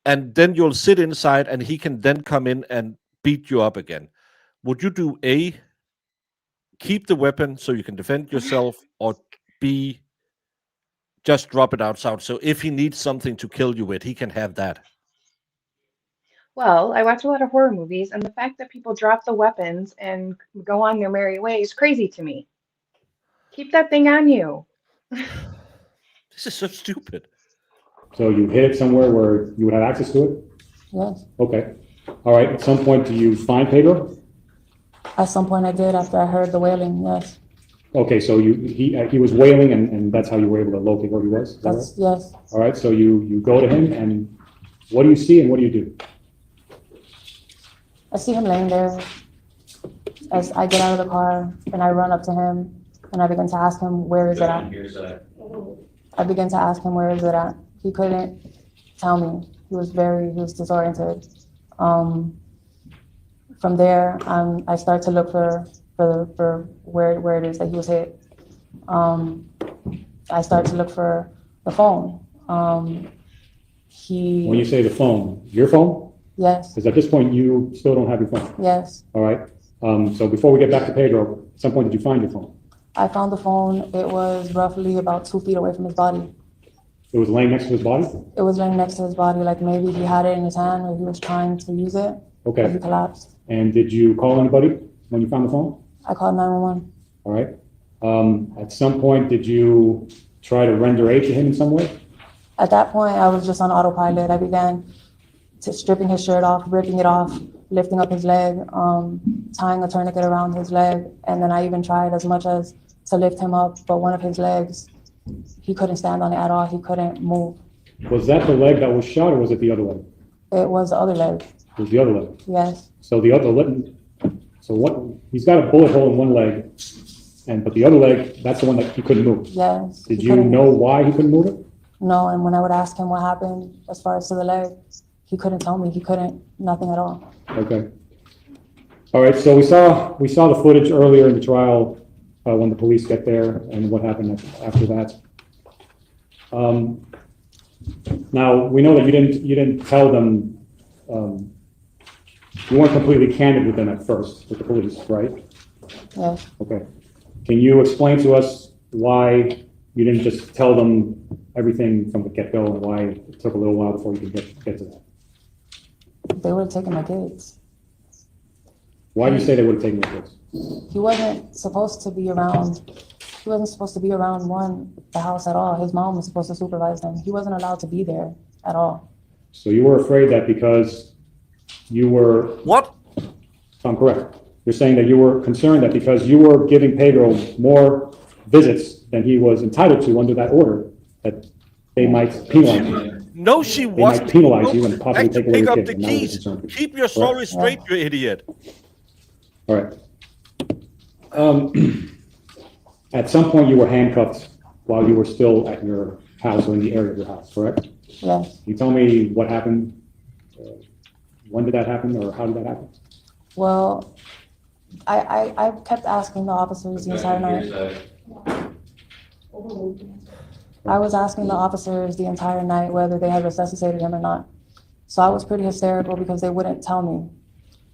then you'll sit inside and he can then come in and beat you up again. Would you do A, keep the weapon so you can defend yourself, or B, just drop it outside so if he needs something to kill you with, he can have that? Well, I watch a lot of horror movies, and the fact that people drop the weapons and go on their merry way is crazy to me. Keep that thing on you. This is so stupid. So you hit it somewhere where you would have access to it? Yes. Okay. All right. At some point, do you find Pedro? At some point I did after I heard the wailing, yes. Okay, so he was wailing, and that's how you were able to locate where he was? Is that right? That's, yes. All right, so you go to him, and what do you see and what do you do? I see him laying there as I get out of the car and I run up to him and I begin to ask him, where is it at? I begin to ask him, where is it at? He couldn't tell me. He was disoriented. From there, I start to look for where it is that he was hit. I start to look for the phone. When you say the phone, your phone? Yes, Because at this point, you still don't have your phone. yes. All right. So before we get back to Pedro, at some point, did you find your phone? I found the phone. It was roughly about 2 feet away from his body. It was laying next to his body? It was laying next to his body, like maybe he had it in his hand or he was trying to use it. Okay. But he collapsed. And did you call anybody when you found the phone? I called 911. All right. At some point, did you try to render aid to him in some way? At that point, I was just on autopilot. I began stripping his shirt off, ripping it off, lifting up his leg, tying a tourniquet around his leg. And then I even tried as much as to lift him up, but one of his legs, he couldn't stand on it at all. He couldn't move. Was that the leg that was shot or was it the other leg? It was the other leg. It was the other leg. Yes, So the other leg, so what, he's got a bullet hole in one leg, but the other leg, that's the one that he couldn't move. yes. Did He you couldn't- know why he couldn't move it? No, and when I would ask him what happened as far as to the leg, he couldn't tell me. He couldn't, nothing at all. Okay. All right, so we saw the footage earlier in the trial when the police get there and what happened after that. Now, we know that you didn't tell them, you weren't completely candid with them at first, with the police, right? Yes. Okay. Can you explain to us why you didn't just tell them everything from the get-go and why it took a little while before you could get to that? They would have taken my kids. Why do you say they would have taken your kids? He wasn't supposed to be around, the house at all. His mom was supposed to supervise them. He wasn't allowed to be there at all. So you were afraid that because you were... What? If I'm correct. You're saying that you were concerned that because you were giving Pedro more visits than he was entitled to under that order, that they might penalize you. No, she They wasn't. might penalize you and possibly take away Pick your up kids. the and that was keys. a concern for you. Keep your story Correct. straight, you idiot. All right. At some point, you were handcuffed while you were still at your house or in the area of your house, correct? Yes. Can you tell me what happened? When did that happen or how did that happen? Well, I kept asking the officers the entire night. I was asking the officers the entire night whether they had resuscitated him or not. So I was pretty hysterical because they wouldn't tell me.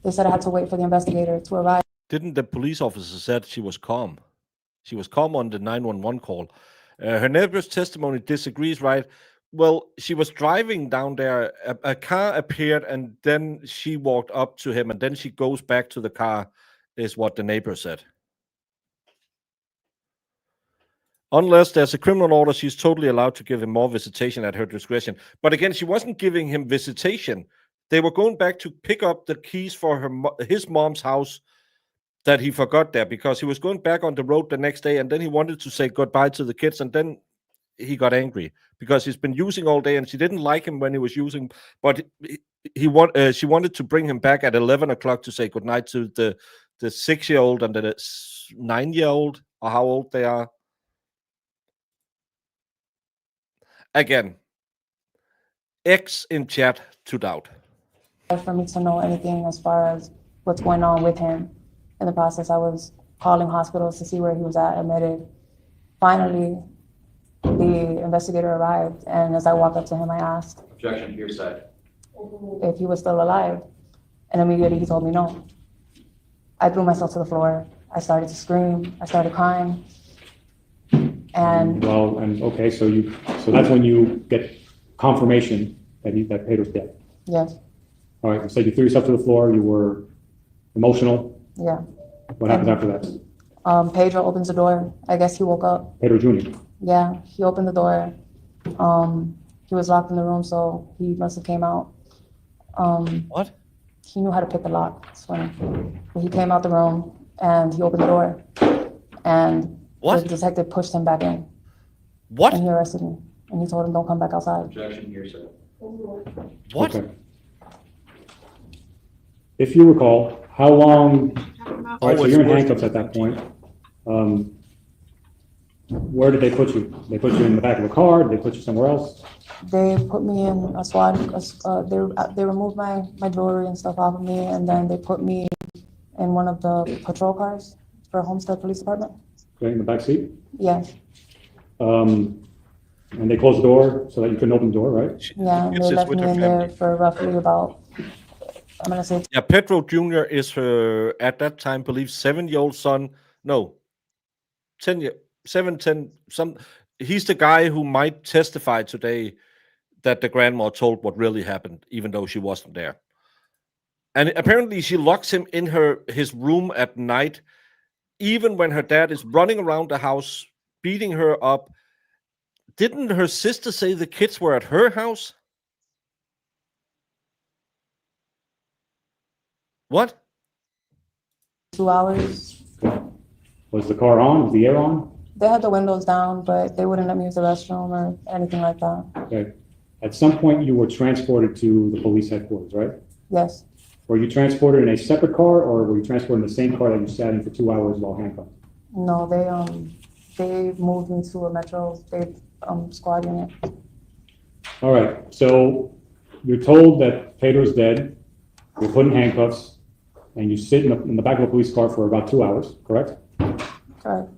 They said I had to wait for the investigator to arrive. Didn't the police officer said she was calm? She was calm on the 911 call. Her neighbor's testimony disagrees, right? Well, she was driving down there. A car appeared, and then she walked up to him, and then she goes back to the car, is what the neighbor said. Unless there's a criminal order, she's totally allowed to give him more visitation at her discretion. But again, she wasn't giving him visitation. They were going back to pick up the keys for his mom's house that he forgot there, because he was going back on the road the next day, and then he wanted to say goodbye to the kids, and then he got angry because he's been using all day, and she didn't like him when he was using, but she wanted to bring him back at 11 o'clock to say goodnight to the 6-year-old and the 9-year-old, or how old they are. Again, X in chat to doubt. For me to know anything as far as what's going on with him. In the process, I was calling hospitals to see where he was at, admitted. Finally, the investigator arrived, and as I walked up to him, I asked Objection to your side. if he was still alive, and immediately he told me no. I threw myself to the floor. I started to scream. I started crying. And okay, so that's when you get confirmation that Pedro's dead. yes, All right, you said you threw yourself to the floor, you were emotional. yeah. What happens after that? Pedro opens the door. I guess he woke up. Pedro Jr. Yeah, he opened the door. He was locked in the room, so he must have came out. What? he knew how to pick the lock. It's when he came out the room and he opened the door, and What? the detective pushed him back in. What? And he arrested me, and he told him, "Don't come back outside." Objection here, sir. What? Okay. If you recall, how long, all right, so it's you're in worse handcuffs than at that point. Where did they put you? They put you in the back of a car? Did they put you somewhere else? They put me in a squad. They removed my jewelry and stuff off of me, and then they put me in one of the patrol cars for Homestead Police Department. Okay, in the back seat? Yes. And they closed the door so that you couldn't open the door, right? Yeah, and Yes, they it's left with me her in there family. for roughly about, I'm gonna say, Yeah, Pedro Jr. is her, at that time, believe 7-year-old son. No, 10, he's the guy who might testify today that the grandma told what really happened, even though she wasn't there. And apparently she locks him in his room at night, even when her dad is running around the house, beating her up. Didn't her sister say the kids were at her house? What? 2 hours. Was the car on? Was the air on? They had the windows down, but they wouldn't let me use the restroom or anything like that. Okay. At some point, you were transported to the police headquarters, right? Yes. Were you transported in a separate car, or were you transported in the same car that you sat in for 2 hours while handcuffed? No, they moved me to a Metro State squad unit. All right, so you're told that Pedro's dead, you're put in handcuffs, and you sit in the back of a police car for about 2 hours, correct? Correct.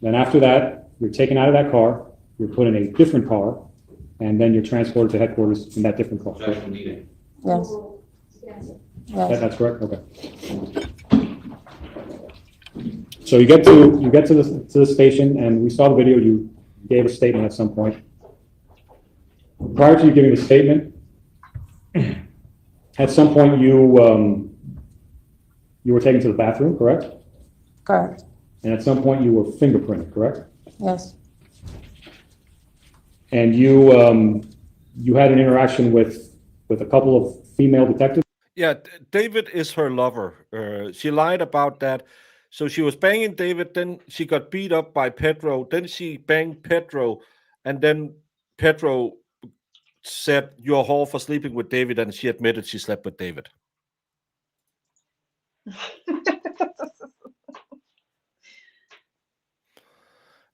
Then after that, you're taken out of that car, you're put in a different car, and then you're transported to headquarters in that different car. Objection needed. Yes. Yes. That's correct, okay. So you get to the station, and we saw the video, you gave a statement at some point. Prior to you giving the statement, at some point you were taken to the bathroom, correct? Correct. And at some point you were fingerprinted, correct? Yes. And you had an interaction with a couple of female detectives? Yeah, David is her lover. She lied about that. So she was banging David, then she got beat up by Pedro, then she banged Pedro, and then Pedro said, "You're a whore for sleeping with David," and she admitted she slept with David.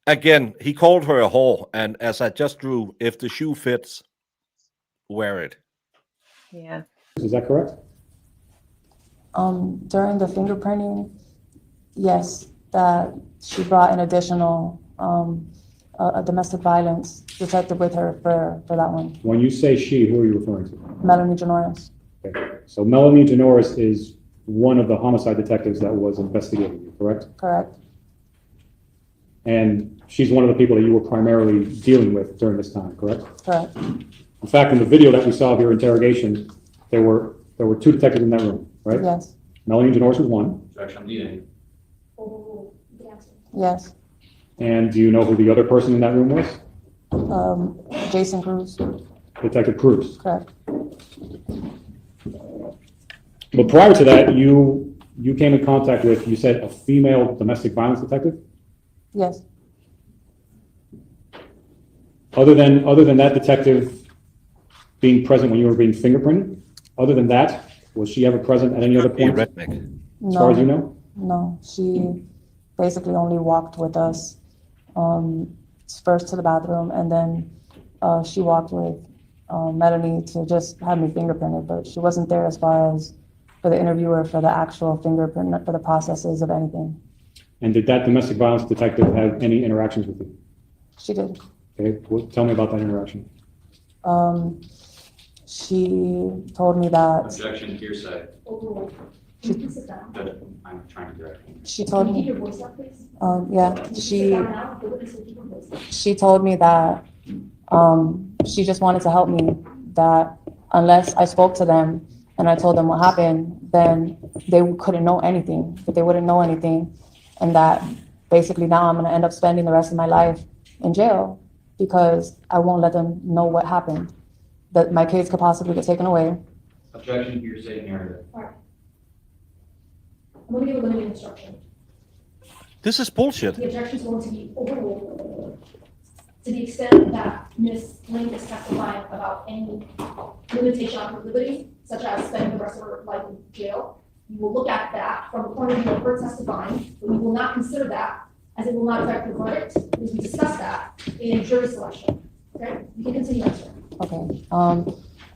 Again, he called her a whore, and as I just drew, if the shoe fits, wear it. Yeah. Is that correct? During the fingerprinting, yes, that she brought an additional a domestic violence detective with her for that one. When you say she, who are you referring to? Melanie Janoris. Okay. So Melanie Janoris is one of the homicide detectives that was investigating you, correct? Correct. And she's one of the people that you were primarily dealing with during this time, correct? Correct. In fact, in the video that we saw of your interrogation, there were two detectives in that room, right? Yes. Melanie Janoris was one. Objection needed. Yes. And do you know who the other person in that room was? Jason Cruz. Detective Cruz. Correct. But prior to that, you came in contact with, you said, a female domestic violence detective? Yes. Other than that detective being present when you were being fingerprinted, other than that, was she ever present at any other point? As far as you know? No, she basically only walked with us first to the bathroom, and then she walked with Melanie to just have me fingerprinted, but she wasn't there as far as for the interviewer, for the actual fingerprint, for the processes of anything. And did that domestic violence detective have any interactions with you? She did. Okay, well, tell me about that interaction. She told me that. Objection hearsay. I'm trying to direct you. She told me. Yeah, she told me that she just wanted to help me, that unless I spoke to them and I told them what happened, then they couldn't know anything, but they wouldn't know anything. And that basically now I'm going to end up spending the rest of my life in jail because I won't let them know what happened, that my kids could possibly get taken away. Objection, hearsay, narrative. All right. I'm going to give a limiting instruction. This is bullshit. The objection is going to be overruled to the extent that Ms. Link is testifying about any limitation on her liberty, such as spending the rest of her life in jail. You will look at that from the point of view of her testifying, but we will not consider that as it will not affect the verdict, because we discussed that in jury selection. Okay, you can continue answering. Okay,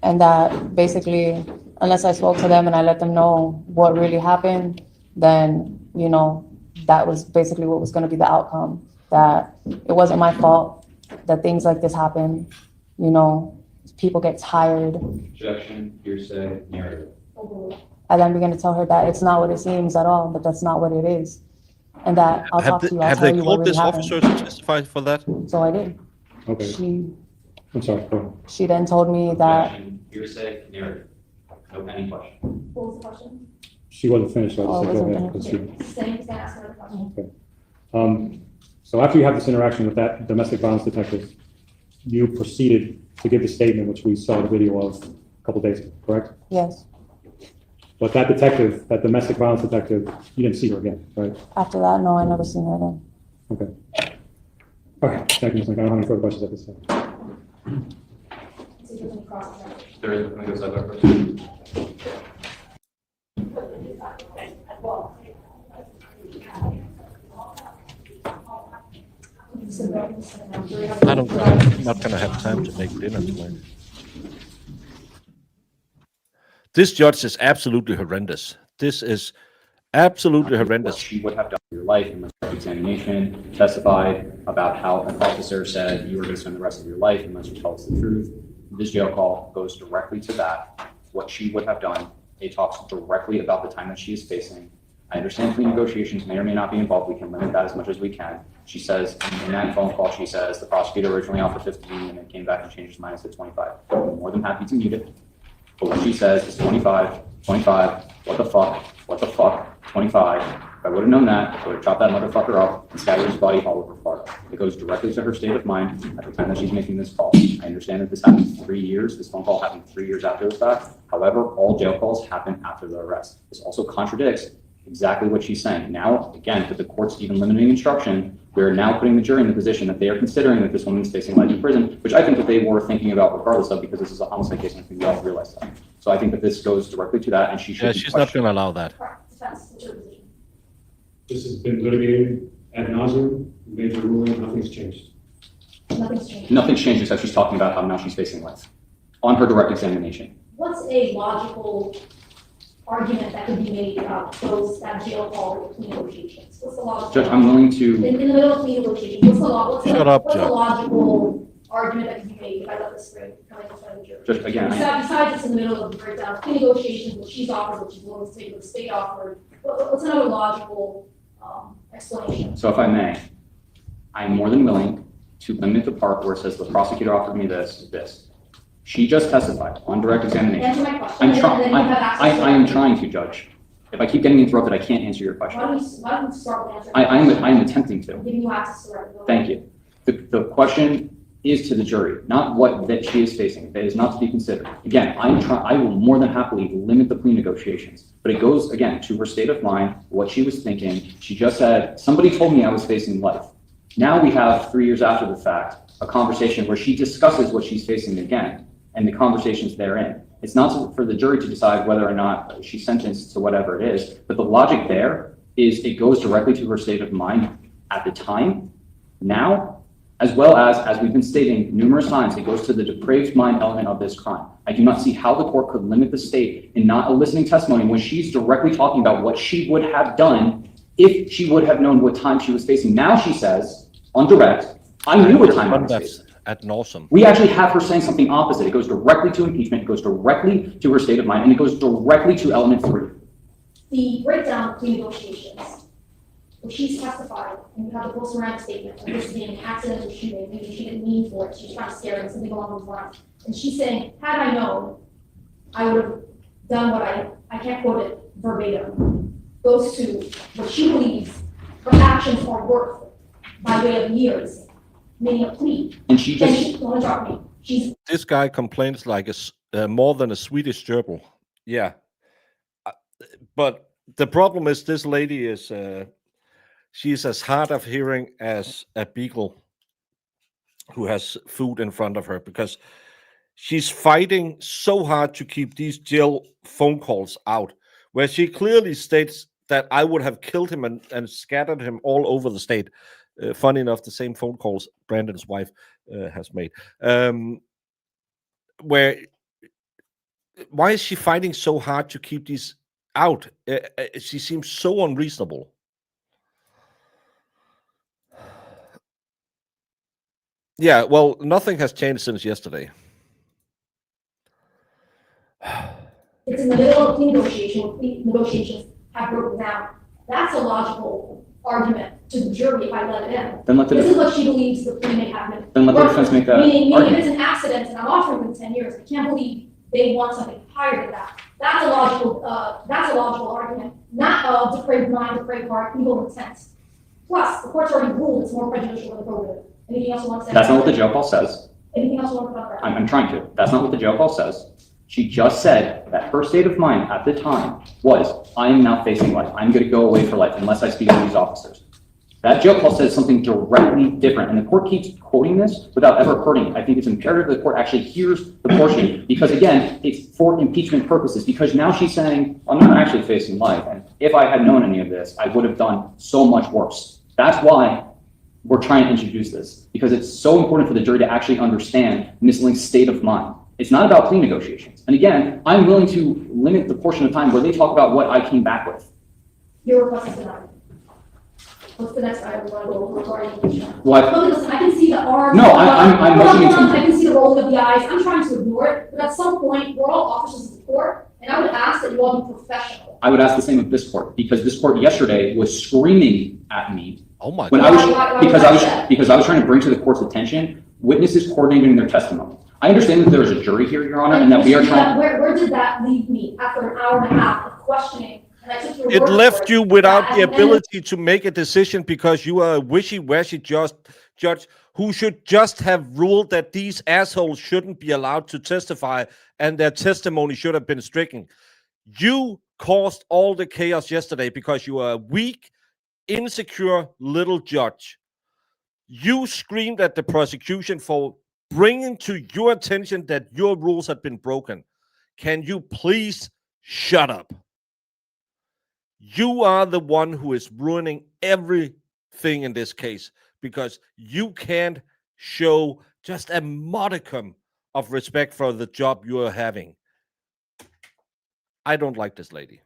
and that basically, unless I spoke to them and I let them know what really happened, then, you know, that was basically what was gonna be the outcome, that it wasn't my fault, that things like this happen, you know, people get tired. Objection, hearsay, narrative. And then begin to tell her that it's not what it seems at all, but that's not what it is. And that I'll talk to you, I'll Have tell they you what called really this happened. officer to testify for that? So I did. Okay, She I'm sorry, go ahead. She then told me that, Objection, hearsay, narrative. No pending question. What was the question? She wasn't finished, so Oh, I just said, go wasn't ahead. 'cause she- Same, he's gonna ask another question. So after you had this interaction with that domestic violence detective, you proceeded to give the statement, which we saw the video of a couple days ago, correct? yes, But that detective, that domestic violence detective, you didn't see her again, right? after that, no, I never seen her again. Okay. Okay, thank you, Ms. Link. I don't have any further questions at this time. So you can cross-examine. There is, let me go side by side. I'm not gonna have time to make dinner tonight. This judge is absolutely horrendous. This is absolutely What horrendous. she would have done in your life in the examination, testified about how an officer said you were going to spend the rest of your life unless you tell us the truth. This jail call goes directly to that, what she would have done. It talks directly about the time that she is facing. I understand plea negotiations may or may not be involved. We can limit that as much as we can. She says, in that phone call, she says, the prosecutor originally offered 15 and then came back and changed his mind and said 25. I'm more than happy to mute it. But what she says is 25, 25, what the fuck, 25. If I would have known that, I would have chopped that motherfucker up and scattered his body all over Florida. It goes directly to her state of mind at the time that she's making this call. I understand that this happened 3 years, this phone call happened 3 years after the fact. However, all jail calls happen after the arrest. This also contradicts exactly what she's saying. Now, again, with the court's even limiting instruction, we're now putting the jury in the position that they are considering that this woman is facing life in prison, which I think that they were thinking about regardless of, because this is a homicide case and I think we all realize that. So I think that this goes directly to that and she should Yeah, be she's not gonna allow that. Defense, what's your position? This has been litigated ad nauseum, major ruling, nothing's changed. Nothing's changed. Nothing's changed except she's talking about how now she's facing life on her direct examination. What's a logical argument that could be made about that jail call or plea negotiations? What's the logical? Judge, I'm willing to, In the middle of plea negotiations, what's the Shut up, what's the Judge. logical argument that could be made if I let this string come in front of the jury? Judge, again, Besides it's in the middle of the breakdown of plea negotiations, what she's offered, what she's willing to take, what the state offered, what's another logical explanation? so if I may, I am more than willing to limit the part where it says the prosecutor offered me this. She just testified on direct examination. Answer my question. I'm and trying, then you have access to I am trying to, Judge. If I keep getting interrupted, I can't answer your question. Why don't you start with answering? I am attempting to. I'm giving you access to it. Thank you. The question is to the jury, not what that she is facing. That is not to be considered. Again, I will more than happily limit the plea negotiations, but it goes, again, to her state of mind, what she was thinking. She just said, somebody told me I was facing life. Now we have 3 years after the fact, a conversation where she discusses what she's facing again and the conversations therein. It's not for the jury to decide whether or not she's sentenced to whatever it is, but the logic there is it goes directly to her state of mind at the time, now, as well as we've been stating numerous times, it goes to the depraved mind element of this crime. I do not see how the court could limit the state in not eliciting testimony when she's directly talking about what she would have done if she would have known what time she was facing. Now she says, on direct, I knew what time I was facing. Ad nauseam. We actually have her saying something opposite. It goes directly to impeachment, it goes directly to her state of mind, and it goes directly to element 3. The breakdown of plea negotiations, where she's testified, and you have the post-mortem statement, and this being an accidental shooting, maybe she didn't mean for it, she was trying to scare him, something along those lines. And she's saying, had I known, I would have done what I can't quote it verbatim, goes to what she believes her actions are worth by way of years, meaning a plea. And she just, Don't interrupt me. She's This guy complains like more than a Swedish gerbil. Yeah. But the problem is this lady is, she's as hard of hearing as a beagle who has food in front of her, because she's fighting so hard to keep these jail phone calls out, where she clearly states that I would have killed him and scattered him all over the state. Funny enough, the same phone calls Brandon's wife has made. Why is she fighting so hard to keep these out? She seems so unreasonable. Yeah, well, nothing has changed since yesterday. It's in the middle of plea negotiations have broken down. That's a logical argument to the jury if I let it in. Then let the This is what she believes the plea may have been. Then let the defense make that Meaning if argument. it's an accident and I'm offering them 10 years, I can't believe they want something higher than that. That's a logical argument, not depraved mind, depraved heart, evil intent. Plus, the court's already ruled it's more prejudicial than probative. Anything else you want to say? That's not what the jail call says. Anything else you want to talk about? I'm trying to. That's not what the jail call says. She just said that her state of mind at the time was, I am now facing life. I'm going to go away for life unless I speak to these officers. That jail call says something directly different, and the court keeps quoting this without ever quoting it. I think it's imperative that the court actually hears the portion, because again, it's for impeachment purposes, because now she's saying, I'm not actually facing life, and if I had known any of this, I would have done so much worse. That's why we're trying to introduce this, because it's so important for the jury to actually understand Ms. Link's state of mind. It's not about plea negotiations. And again, I'm willing to limit the portion of time where they talk about what I came back with. Your request is denied. What's the next item? Regarding impeachment? What? Look, listen, I can see the arms. No, I'm looking into. I can see the rolling of the eyes. I'm trying to ignore it, but at some point, we're all officers of the court, and I would ask that you all be professional. I would ask the same of this court, because this court yesterday was screaming at me. Oh my when God. Because I was trying to bring to the court's attention witnesses coordinating their testimony. I understand that there is a jury here, Your Honor, and that we are trying. Where did that leave me after an hour and a half of questioning? And I took your It word left for you it, without that the at end- ability to make a decision, because you are a wishy-washy judge who should just have ruled that these assholes shouldn't be allowed to testify and their testimony should have been stricken. You caused all the chaos yesterday because you are a weak, insecure little judge. You screamed at the prosecution for bringing to your attention that your rules had been broken. Can you please shut up? You are the one who is ruining everything in this case, because you can't show just a modicum of respect for the job you are having. I don't like this lady.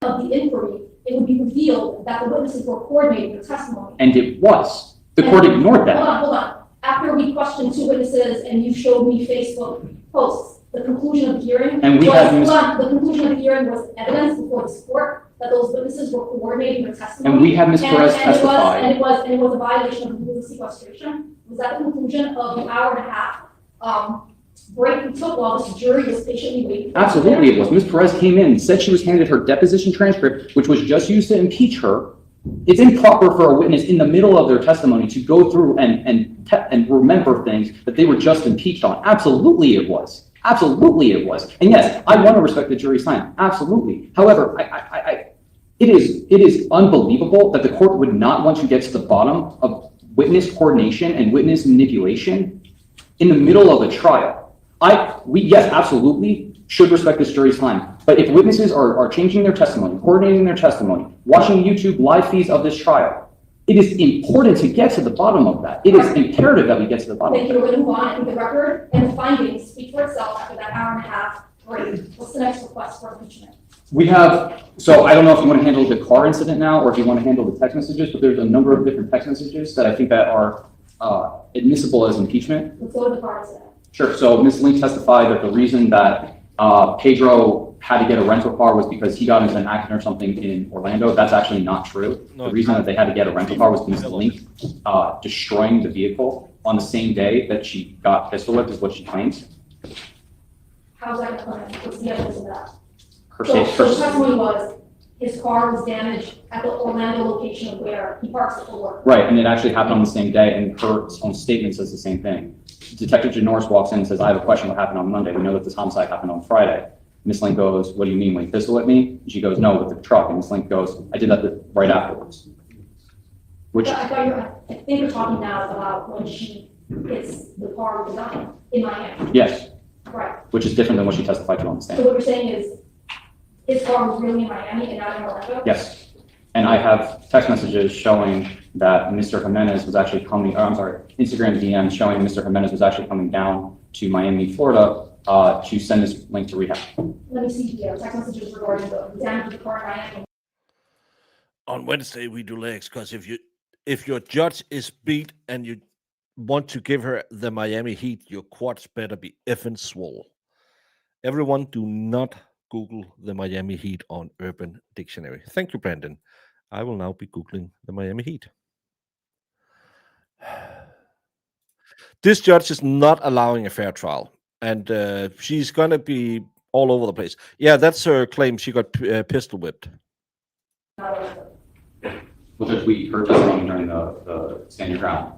Of the inquiry, it would be revealed that the witnesses were coordinating their testimony. And it was. The court ignored that. Hold on. After we questioned 2 witnesses and you showed me Facebook posts, the conclusion of the hearing And we had Ms. the conclusion of the hearing was evidence before this court that those witnesses were coordinating their testimony. And we had Ms. Perez testify. And it was a violation of the rules of sequestration. Was that the conclusion of the hour and a half break we took while this jury was patiently waiting? Absolutely it was. Ms. Perez came in, said she was handed her deposition transcript, which was just used to impeach her. It's improper for a witness in the middle of their testimony to go through and remember things that they were just impeached on. Absolutely it was. Absolutely it was. And yes, I want to respect the jury's time. Absolutely. However, it is unbelievable that the court would not want to get to the bottom of witness coordination and witness manipulation in the middle of a trial. Yes, absolutely should respect this jury's time. But if witnesses are changing their testimony, coordinating their testimony, watching YouTube live feeds of this trial, it is important to get to the bottom of that. It is imperative that we get to the bottom of Thank that. you. We're going to move on. I think the record and the findings speak for itself after that hour and a half break. What's the next request for impeachment? We have, so I don't know if you want to handle the car incident now or if you want to handle the text messages, but there's a number of different text messages that I think that are admissible as impeachment. Let's go to the car incident. Sure. So Ms. Link testified that the reason that Pedro had to get a rental car was because he got into an accident or something in Orlando. That's actually not true. The reason that they had to get a rental car was because Link destroying the vehicle on the same day that she got pistol whipped is what she claims. How's that going to come in? What's the evidence of that? Her So state, the testimony was his car was damaged at the Orlando location where he parks it for work. right, and it actually happened on the same day, and her own statement says the same thing. Detective Janoris walks in and says, I have a question, what happened on Monday? We know that this homicide happened on Friday. Miss Link goes, what do you mean, when you pistol whipped me? And she goes, no, with the truck. And Miss Link goes, I did that right afterwards. Which, I think you're talking now about when she hits the car with the gun in Miami. yes, Right. which is different than what she testified to on the So stand. what you're saying is his car was really in Miami and not in Orlando? Yes. And I have text messages showing that Mr. Jimenez was actually coming, Instagram DM showing Mr. Jimenez was actually coming down to Miami, Florida, to send Miss Link to rehab. Let me see the text messages regarding the damage to the car in Miami. On Wednesday, we do legs because if your judge is beat and you want to give her the Miami Heat, your quads better be effing swole. Everyone, do not Google the Miami Heat on Urban Dictionary. Thank you, Brandon. I will now be Googling the Miami Heat. This judge is not allowing a fair trial, and she's going to be all over the place. Yeah, that's her claim. She got pistol whipped. Which we heard testimony during the stand your ground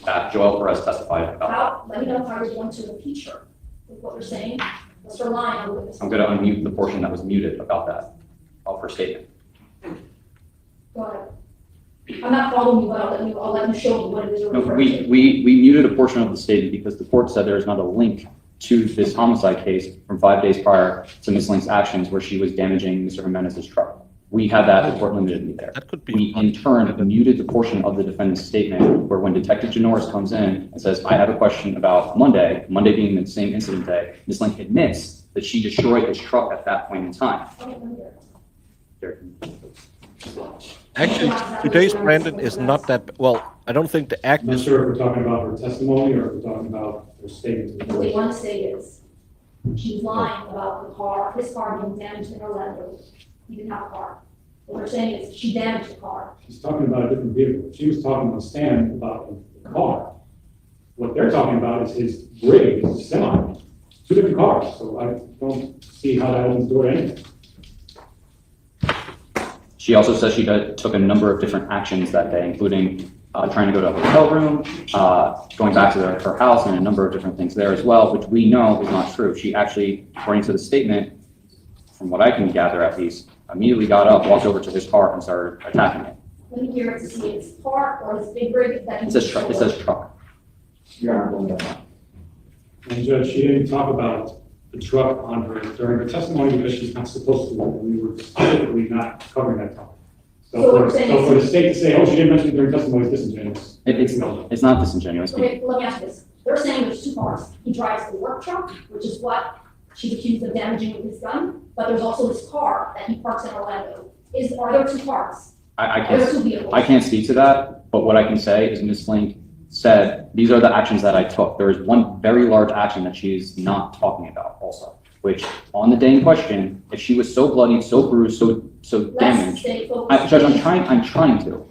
that Joel Perez testified about. Let me know how you're going to impeach her with what you're saying. Let's rely on the witness. I'm going to unmute the portion that was muted about that, of her statement. Go ahead. I'm not following you, but I'll let you show me what it is you're No, referring we to. muted a portion of the statement because the court said there is not a link to this homicide case from 5 days prior to Ms. Link's actions where she was damaging Mr. Jimenez's truck. We had that, the court limited me there. That could be. We in turn muted the portion of the defendant's statement where when Detective Janoris comes in and says, I have a question about Monday being the same incident day, Ms. Link admits that she destroyed his truck at that point in time. Actually, today's Brandon is not that well. I don't think the act I'm not is. sure if we're talking about her testimony or if we're talking about her statement. What they want to say is she's lying about the car, his car being damaged in Orlando. He didn't have a car. What they're saying is she damaged the car. She's talking about a different vehicle. She was talking on the stand about the car. What they're talking about is his rig, his semi. Two different cars, so I don't see how that opens the door to anything. She also says she took a number of different actions that day, including trying to go to a hotel room, going back to her house, and a number of different things there as well, which we know is not true. She actually, according to the statement, from what I can gather at least, immediately got up, walked over to his car, and started attacking it. Let me hear it to see it's car or his big rig that he. It says truck. It says truck. And Judge, she didn't talk about the truck on her during her testimony because she's not supposed to. We were specifically not covering that topic. So for the state to say, oh, she didn't mention it during testimony is disingenuous. It's not disingenuous. Okay, let me ask you this. They're saying there's two cars. He drives the work truck, which is what she's accused of damaging with his gun, but there's also this car that he parks in Orlando. Are there two cars? I Are there two vehicles? can't speak to that, but what I can say is Ms. Link said, these are the actions that I took. There is one very large action that she is not talking about also, which on the day in question, if she was so bloodied, so bruised, so damaged. Judge, I'm trying to.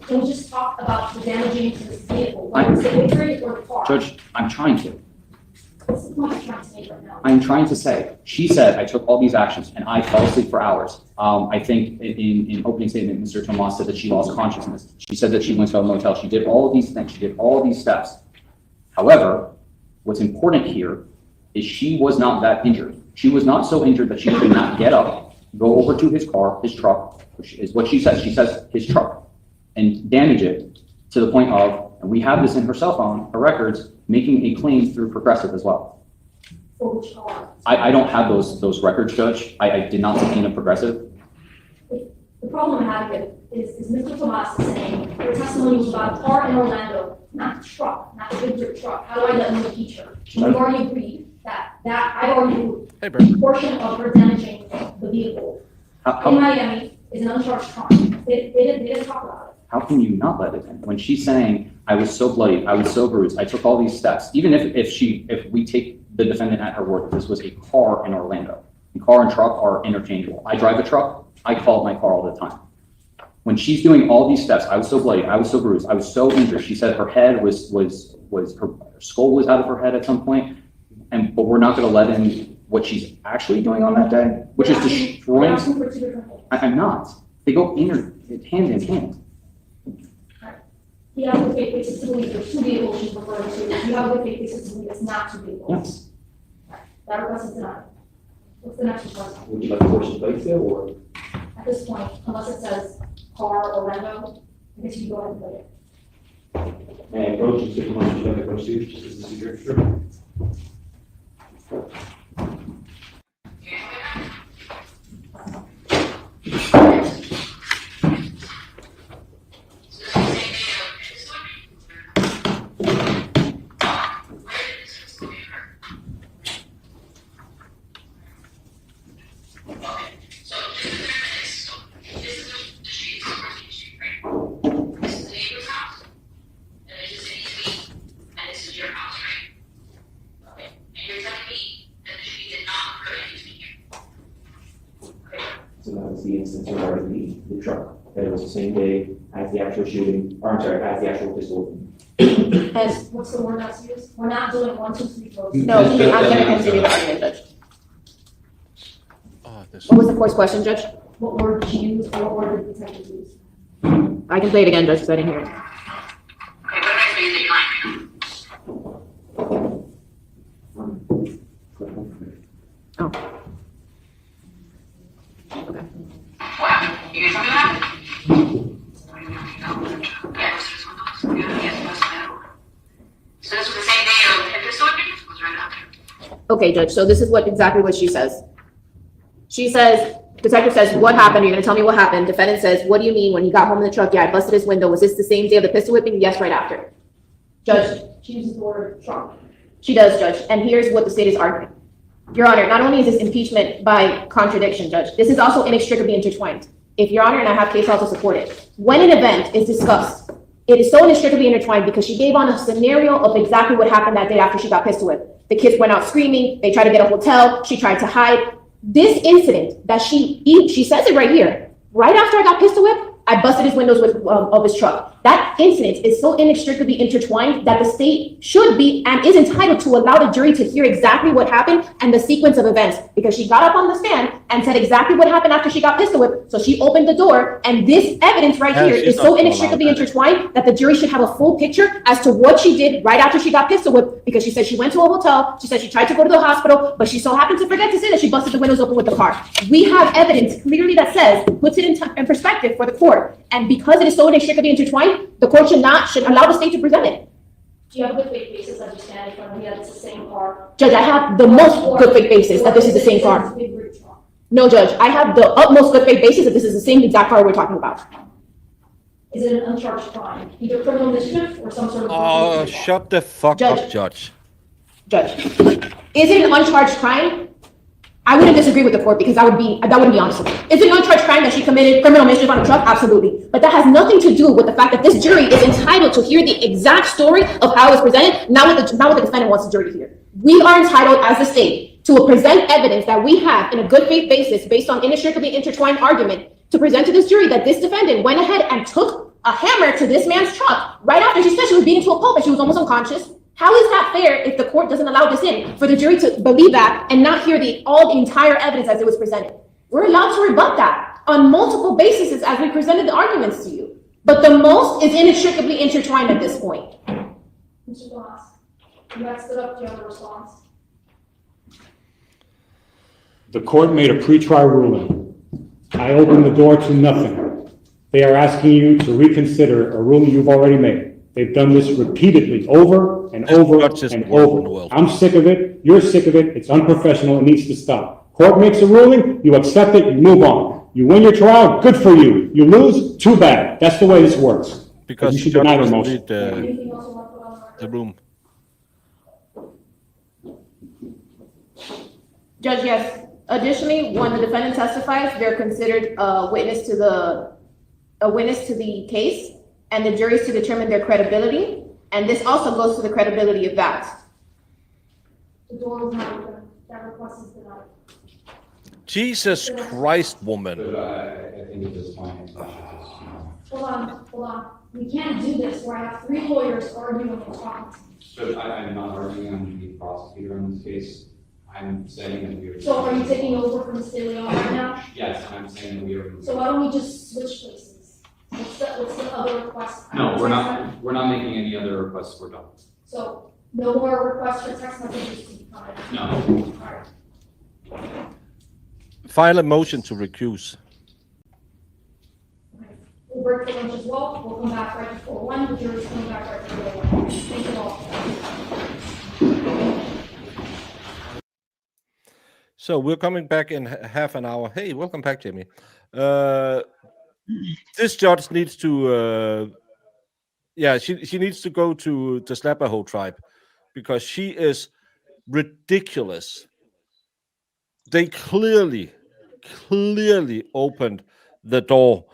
Can we just talk about the damaging to this vehicle? Whether it's the big rig or the car? Judge, I'm trying to. What's the point you're trying to make right now? I'm trying to say, she said, I took all these actions and I fell asleep for hours. I think in opening statement, Mr. Tomas said that she lost consciousness. She said that she went to a motel. She did all of these things. She did all of these steps. However, what's important here is she was not that injured. She was not so injured that she could not get up, go over to his car, his truck, which is what she says. She says his truck, and damage it to the point of, and we have this in her cell phone, her records, making a claim through Progressive as well. For which car? I don't have those records, Judge. I did not subpoena Progressive. The problem I have with it is Mr. Tomas is saying her testimony was about a car in Orlando, not the truck, not the big rig truck. How do I let you impeach her? And we've already agreed that I already knew a portion of her damaging the vehicle in Miami is an uncharged crime. They didn't talk about it. How can you not let it in? When she's saying, I was so bloody, I was so bruised, I took all these steps, even if we take the defendant at her word, this was a car in Orlando. And car and truck are interchangeable. I drive a truck, I call it my car all the time. When she's doing all these steps, I was so bloody, I was so bruised, I was so injured. She said her head was her skull was out of her head at some point, but we're not gonna let in what she's actually doing on that day, which is destroying. I'm not. They go hand in hand. You have a fake basis to believe there's two vehicles she's referring to. You have a fake basis to believe it's not two vehicles. Yes. That request is denied. What's the next request? Would you like to force the plate still, or? At this point, unless it says car or rendo, I guess you can go ahead and play it. May I approach and see how much you'd like to proceed, just as a secret? Sure. So that was the instance regarding the truck. That it was the same day as the actual shooting, or I'm sorry, as the actual pistol. As, what's the word that's used? We're not doing 1, 2, 3, 4. No, I'm gonna continue the argument, Judge. What was the first question, Judge? What word did you use, or what word did the detective use? I can play it again, Judge, because I didn't hear it. Oh. Okay. You guys know what happened? So this was the same day of the pistol whipping? Was right after. Okay, Judge, so this is exactly what she says. She says, detective says, what happened? You're gonna tell me what happened. Defendant says, what do you mean when he got home in the truck? Yeah, I busted his window. Was this the same day of the pistol whipping? Yes, right after. Judge. She uses the word truck. She does, Judge, and here's what the state is arguing. Your Honor, not only is this impeachment by contradiction, Judge, this is also inextricably intertwined. If Your Honor, and I have case law to support it, when an event is discussed, it is so inextricably intertwined because she gave on a scenario of exactly what happened that day after she got pistol whipped. The kids went out screaming, they tried to get a hotel, she tried to hide. This incident that she says it right here, right after I got pistol whipped, I busted his windows of his truck. That incident is so inextricably intertwined that the state should be and is entitled to allow the jury to hear exactly what happened and the sequence of events, because she got up on the stand and said exactly what happened after she got pistol whipped. So she opened the door, and this evidence right here is so inextricably intertwined that the jury should have a full picture as to what she did right after she got pistol whipped, because she said she went to a hotel, she said she tried to go to the hospital, but she so happened to forget to say that she busted the windows open with the car. We have evidence clearly that says, puts it in perspective for the court. And because it is so inextricably intertwined, the court should allow the state to present it. Do you have a good faith basis that you stand in front of me that it's the same car? Judge, I have the most good faith basis that this is the same car. No, Judge, I have the utmost good faith basis that this is the same exact car we're talking about. Is it an uncharged crime? Either criminal mischief or some sort of... Oh, shut the fuck up, Judge. Judge, is it an uncharged crime? I wouldn't disagree with the court because that wouldn't be honest with me. Is it an uncharged crime that she committed criminal mischief on a truck? Absolutely. But that has nothing to do with the fact that this jury is entitled to hear the exact story of how it was presented, not what the defendant wants the jury to hear. We are entitled as the state to present evidence that we have in a good faith basis based on inextricably intertwined argument to present to this jury that this defendant went ahead and took a hammer to this man's truck right after she said she was beaten to a pulp and she was almost unconscious. How is that fair if the court doesn't allow this in for the jury to believe that and not hear the entire evidence as it was presented? We're allowed to rebut that on multiple bases as we presented the arguments to you. But the most is inextricably intertwined at this point. Mr. Glass, you had stood up. Do you have a response? The court made a pretrial ruling. I opened the door to nothing. They are asking you to reconsider a ruling you've already made. They've done this repeatedly, over and over and over. I'm sick of it. You're sick of it. It's unprofessional. It needs to stop. Court makes a ruling. You accept it. You move on. You win your trial. Good for you. You lose. Too bad. That's the way this works. Because you should deny the motion. The room. Judge, yes. Additionally, when the defendant testifies, they're considered a witness to the case, and the jury is to determine their credibility, and this also goes to the credibility of that. The door was not open. That request is denied. Jesus Christ, woman. I think at this point. Hold on. We can't do this where I have 3 lawyers arguing and talking. So I'm not arguing on the prosecutor in this case. I'm saying that we are. So are you taking over from Mr. Leon right now? Yes, I'm saying that we are. So why don't we just switch places? What's the other request? No, we're not making any other requests. We're done. So no more requests for text messages to be covered? No. All right. File a motion to recuse. We'll break for lunch as well. We'll come back right before 1. The jury's coming back right before 1. Thank you all. So we're coming back in half an hour. Hey, welcome back, Jamie. This judge needs to, she needs to go to the Slapaho tribe because she is ridiculous. They clearly opened the door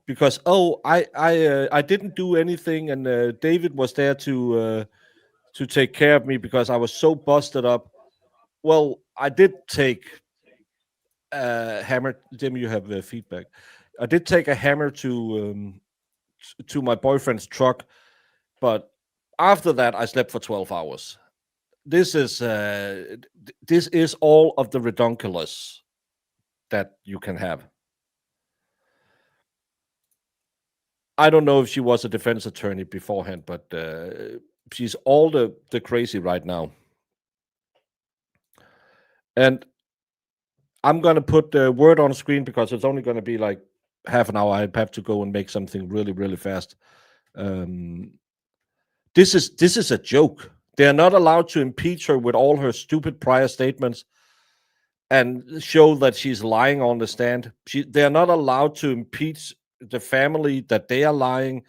because I didn't do anything, and David was there to take care of me because I was so busted up. Well, I did take hammer. Jimmy, you have feedback. I did take a hammer to my boyfriend's truck, but after that, I slept for 12 hours. This is all of the redunculous that you can have. I don't know if she was a defense attorney beforehand, but she's all the crazy right now. And I'm going to put the word on screen because it's only going to be like half an hour. I have to go and make something really, really fast. This is a joke. They're not allowed to impeach her with all her stupid prior statements and show that she's lying on the stand. They're not allowed to impeach the family that they are lying.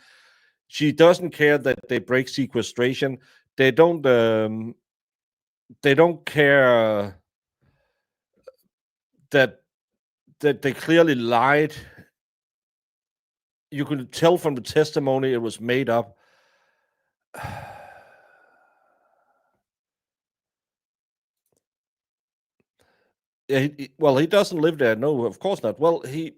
She doesn't care that they break sequestration. They don't care that they clearly lied. You could tell from the testimony it was made up. He doesn't live there. No, of course not. Well, he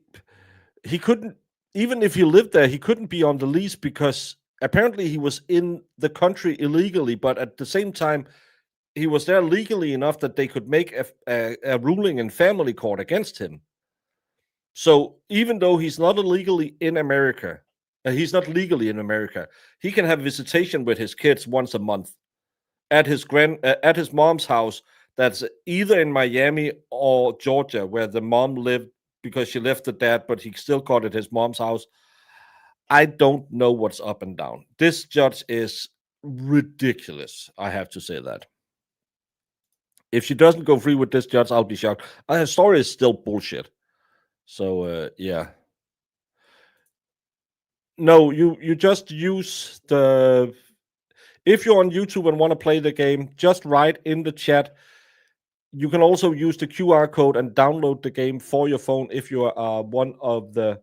couldn't, even if he lived there, he couldn't be on the lease because apparently he was in the country illegally, but at the same time, he was there legally enough that they could make a ruling in family court against him. So even though he's not legally in America, he can have visitation with his kids once a month at his mom's house. That's either in Miami or Georgia, where the mom lived because she left the dad, but he still called it his mom's house. I don't know what's up and down. This judge is ridiculous. I have to say that. If she doesn't go free with this judge, I'll be shocked. Her story is still bullshit. So, yeah. No, you just use the... If you're on YouTube and want to play the game, just write in the chat. You can also use the QR code and download the game for your phone if you are one of the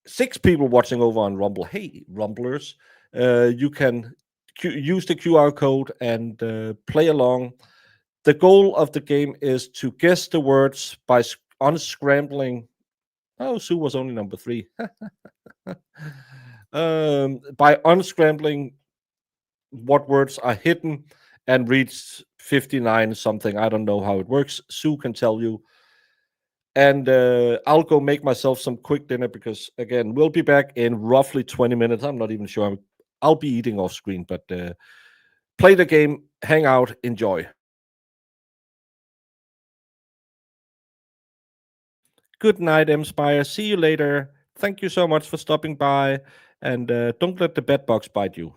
6 people watching over on Rumble. Hey, Rumblers. You can use the QR code and play along. The goal of the game is to guess the words by unscrambling. Oh, Sue was only number 3. By unscrambling what words are hidden and reads 59 something. I don't know how it works. Sue can tell you. And I'll go make myself some quick dinner because, again, we'll be back in roughly 20 minutes. I'm not even sure. I'll be eating off screen, but play the game, hang out, enjoy. Good night, M-Spire. See you later. Thank you so much for stopping by. And don't let the bed bugs bite you.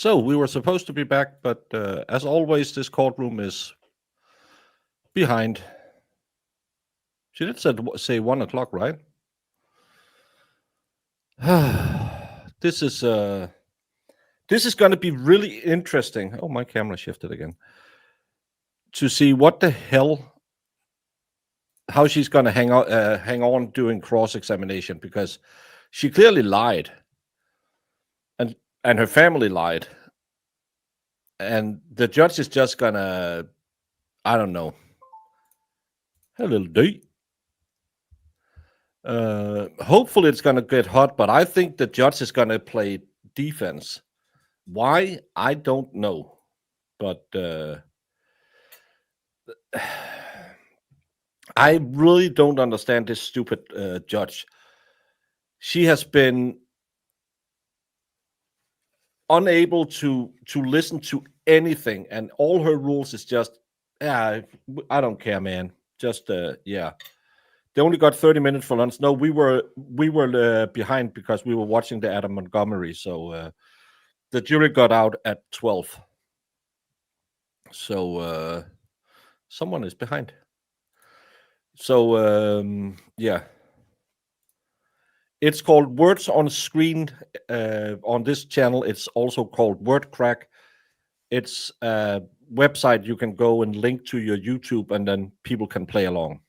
So we were supposed to be back, but as always, this courtroom is behind. She did say 1 o'clock, right? This is going to be really interesting. Oh, my camera shifted again. To see what the hell, how she's going to hang on doing cross-examination, because she clearly lied, and her family lied, and the judge is just gonna, I don't know. A little D. Hopefully it's gonna get hot, but I think the judge is gonna play defense. Why? I don't know, but I really don't understand this stupid judge. She has been unable to listen to anything, and all her rules is just, I don't care, man. Just yeah. They only got 30 minutes for lunch. No, we were behind because we were watching the Adam Montgomery. So the jury got out at 12. So someone is behind. So yeah. It's called Words on Screen on this channel. It's also called Word Crack. It's a website you can go and link to your YouTube, and then people can play along.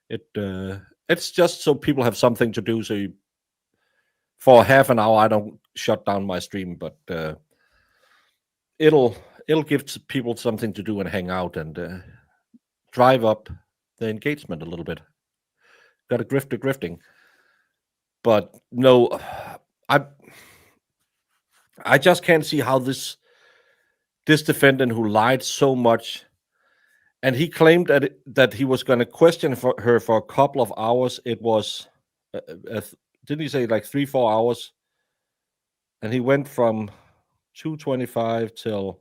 It's just so people have something to do. So for half an hour, I don't shut down my stream, but it'll give people something to do and hang out and drive up the engagement a little bit. Got a grifting. But no, I just can't see how this defendant who lied so much, and he claimed that he was going to question her for a couple of hours. It was, didn't he say like 3-4 hours? And he went from 2:25 till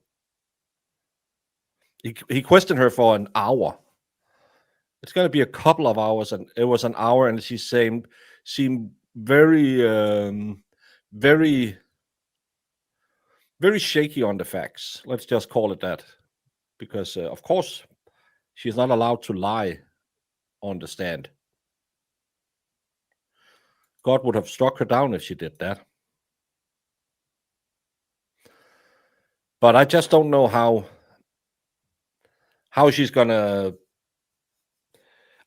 he questioned her for an hour. It's going to be a couple of hours, and it was an hour, and she seemed very shaky on the facts. Let's just call it that, because of course she's not allowed to lie on the stand. God would have struck her down if she did that. But I just don't know how she's gonna.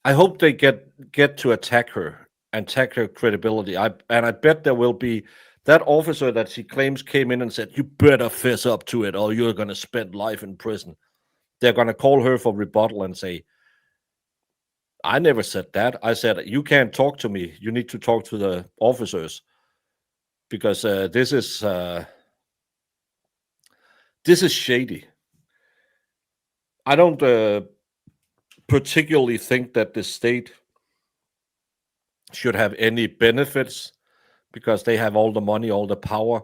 I hope they get to attack her and attack her credibility. I bet there will be that officer that she claims came in and said, "You better fess up to it, or you're gonna spend life in prison." They're gonna call her for rebuttal and say, "I never said that. I said you can't talk to me. You need to talk to the officers, because this is shady." I don't particularly think that the state should have any benefits because they have all the money, all the power.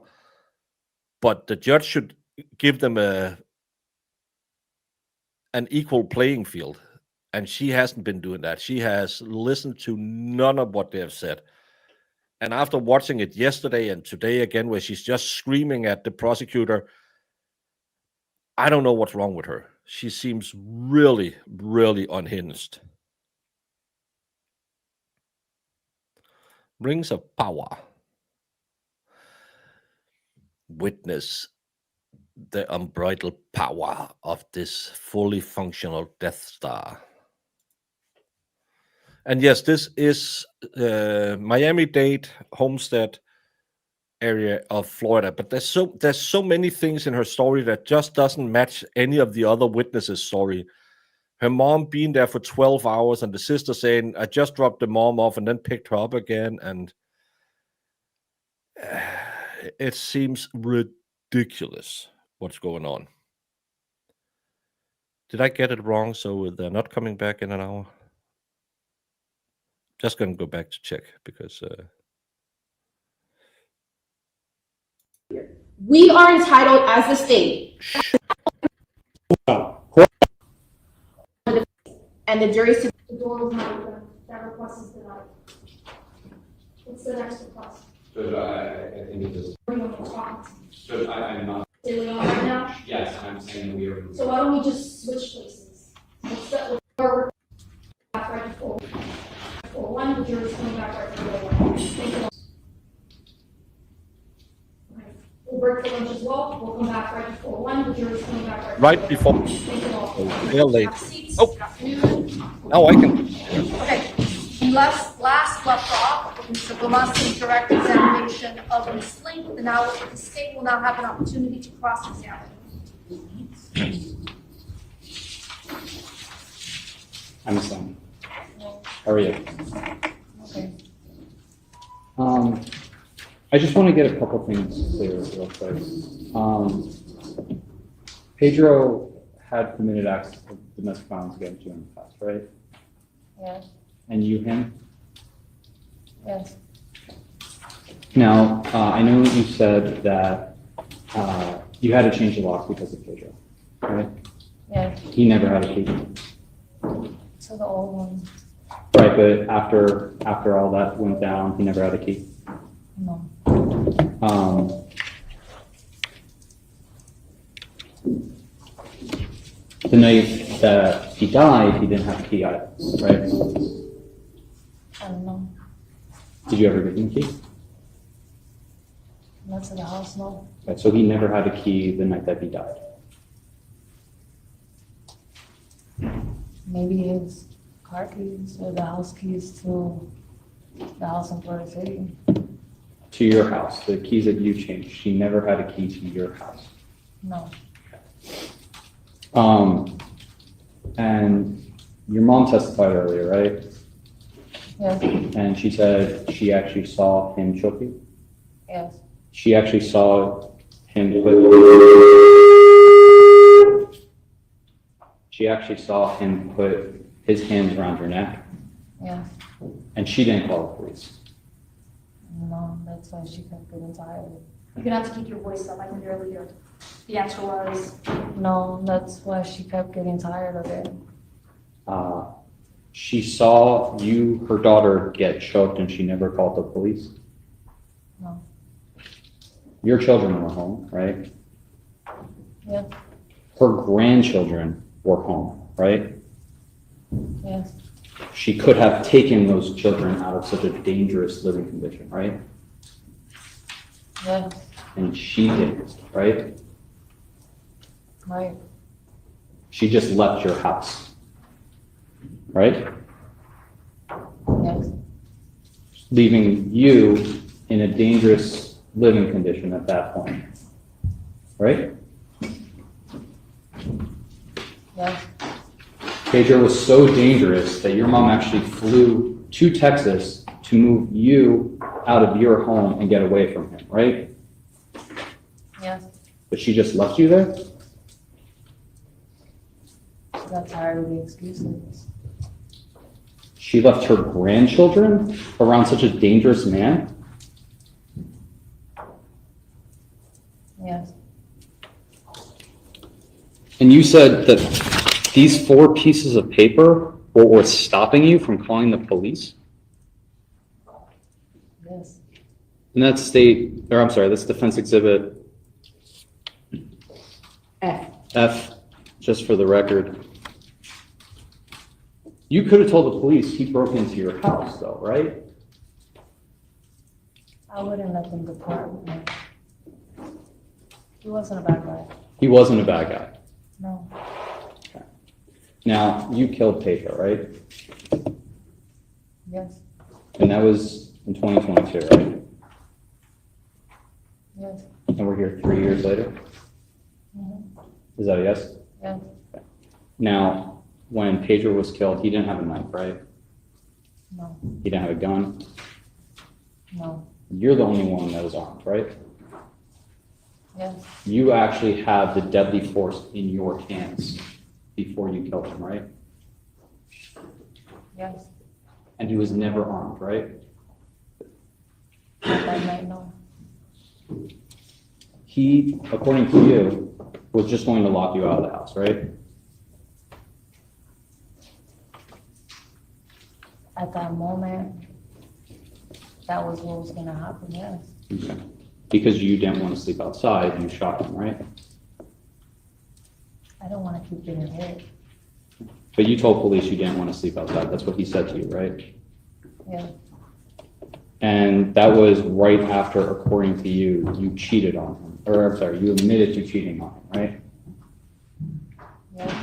But the judge should give them an equal playing field. And she hasn't been doing that. She has listened to none of what they have said. And after watching it yesterday and today again, where she's just screaming at the prosecutor, I don't know what's wrong with her. She seems really, really unhinged. Rings of power. Witness the unbridled power of this fully functional Death Star. And yes, this is Miami-Dade, Homestead area of Florida. But there's so many things in her story that just doesn't match any of the other witnesses' story. Her mom being there for 12 hours and the sister saying, "I just dropped the mom off and then picked her up again." And it seems ridiculous what's going on. Did I get it wrong? So they're not coming back in an hour? Just going to go back to check because... We are entitled as the state, and the jury's to. The door was not open. That request is denied. What's the next request? Judge, I think it is. Bring them to talk. not? So I'm not, Did we all right now? yes, I'm saying we are. So why don't we just switch places? Let's start with our back right before. For one, the jury's coming back right before one. Thank you. Okay. We'll break for lunch as well. We'll come back right before one. The jury's coming back Right before. Thank you all. They're late. Have seats. Oh. Good afternoon. Now I can. Okay, we last left off with Mr. Gomasi's direct examination of Ms. Link, and now the state will now have an opportunity to cross-examine. I'm Sam. How are you? Okay. I just want to get a couple things clear real quick. Pedro had committed acts of domestic violence against you in the past, right? Yes, And you him? yes, Now, I know you said that you had to change the locks because of Pedro, right? yes, He never had a key. to the old one, Right, but after all that went down, he never had a key. no, The night that he died, he didn't have a key either, right? I don't know, Did you ever give him a key? not to the house, no, Right, so he never had a key the night that he died. maybe his car keys or the house keys to the house in Florida City, To your house, the keys that you changed, she never had a key to your house. no, And your mom testified earlier, right? yes, And she said she actually saw him choke you. yes, She actually saw him put. She actually saw him put his hands around your neck, yes, and she didn't call the police. no, that's why she kept getting tired. You're gonna have to keep your voice up, I can barely hear. The answer was, No, that's why she kept getting tired of it. She saw you, her daughter, get choked, and she never called the police. No, Your children were home, right? yes, Her grandchildren were home, right? yes, She could have taken those children out of such a dangerous living condition, right? yes, And she didn't, right? right, She just left your house, right? yes, Leaving you in a dangerous living condition at that point, right? yes, Pedro was so dangerous that your mom actually flew to Texas to move you out of your home and get away from him, right? yes. But she just left you there? She got tired of the excuses. She left her grandchildren around such a dangerous man? Yes, And you said that these 4 pieces of paper were what's stopping you from calling the police? yes, And that's that's defense exhibit F, just for the record. You could have told the police he broke into your house though, right? I wouldn't let them deport me. He wasn't a bad guy, He wasn't a bad guy. no, Now, you killed Pedro, right? yes, And that was in 2022, right? yes, And we're here 3 years later? mhm, Is that a yes? yes, Now, when Pedro was killed, he didn't have a knife, right? no, He didn't have a gun. no, You're the only one that was armed, right? yes, You actually have the deadly force in your hands before you killed him, right? yes. And he was never armed, right? Not that night, no, He, according to you, was just going to lock you out of the house, right? at that moment, that was what was gonna happen, yes. Okay. Because you didn't want to sleep outside, you shot him, right? I don't want to keep getting hit. But you told police you didn't want to sleep outside. That's what he said to you, right? Yeah. And that was right after, according to you, you cheated on him. Or, I'm sorry, you admitted to cheating on him, right? Yes.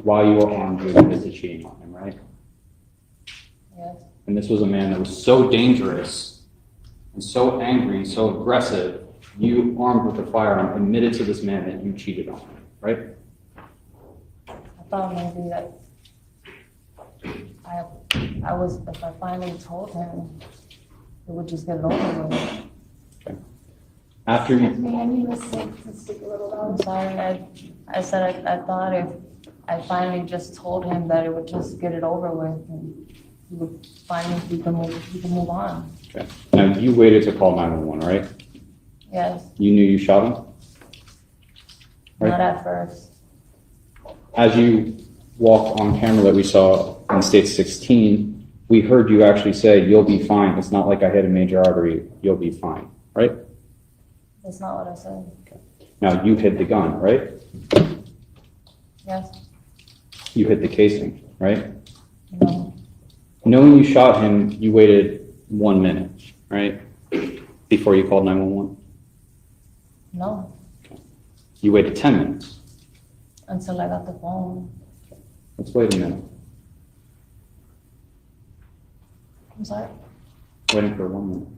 While you were armed, you admitted to cheating on him, right? Yes. And this was a man that was so dangerous and so angry, so aggressive, you, armed with a firearm, admitted to this man that you cheated on him, right? I thought maybe that if I finally told him, it would just get it over with. Okay. After you, I'm sorry, I said I thought if I finally just told him that it would just get it over with and he would finally, we can move on. okay. Now you waited to call 911, right? Yes, You knew you shot him? Right. not at first. As you walked on camera that we saw in state 16, we heard you actually say, "You'll be fine. It's not like I hit a major artery. You'll be fine," right? That's not what I said. Now you hit the gun, right? Yes, You hit the casing, right? no, Knowing you shot him, you waited 1 minute, right? Before you called 911. no, You waited 10 minutes. until I got the phone. Let's wait a minute. I'm sorry. Waiting for 1 minute.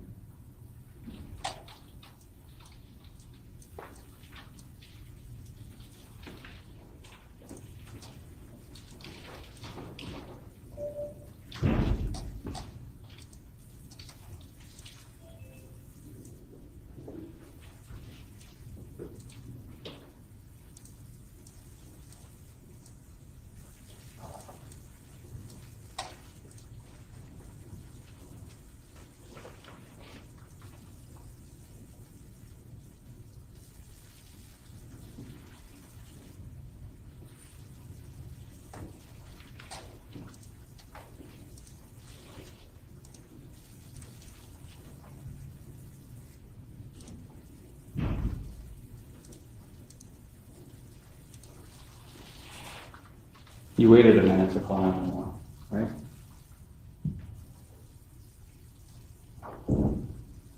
You waited a minute to call 911, right?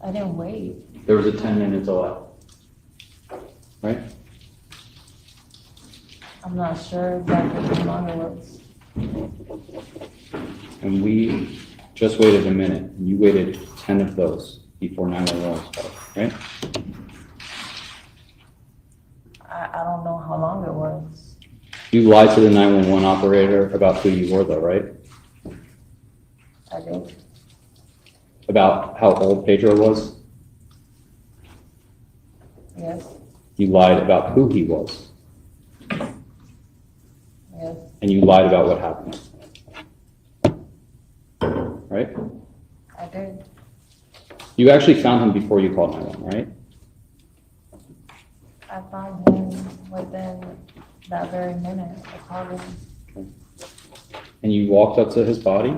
I didn't wait. There was a 10-minute delay, right? I'm not sure exactly how long it was. And we just waited a minute, and you waited 10 of those before 911 was called, right? I don't know how long it was. You lied to the 911 operator about who you were, though, right? I did. About how old Pedro was? Yes, You lied about who he was, yes, and you lied about what happened. Right? I did. You actually found him before you called 911, right? I found him within that very minute. I called him. And you walked up to his body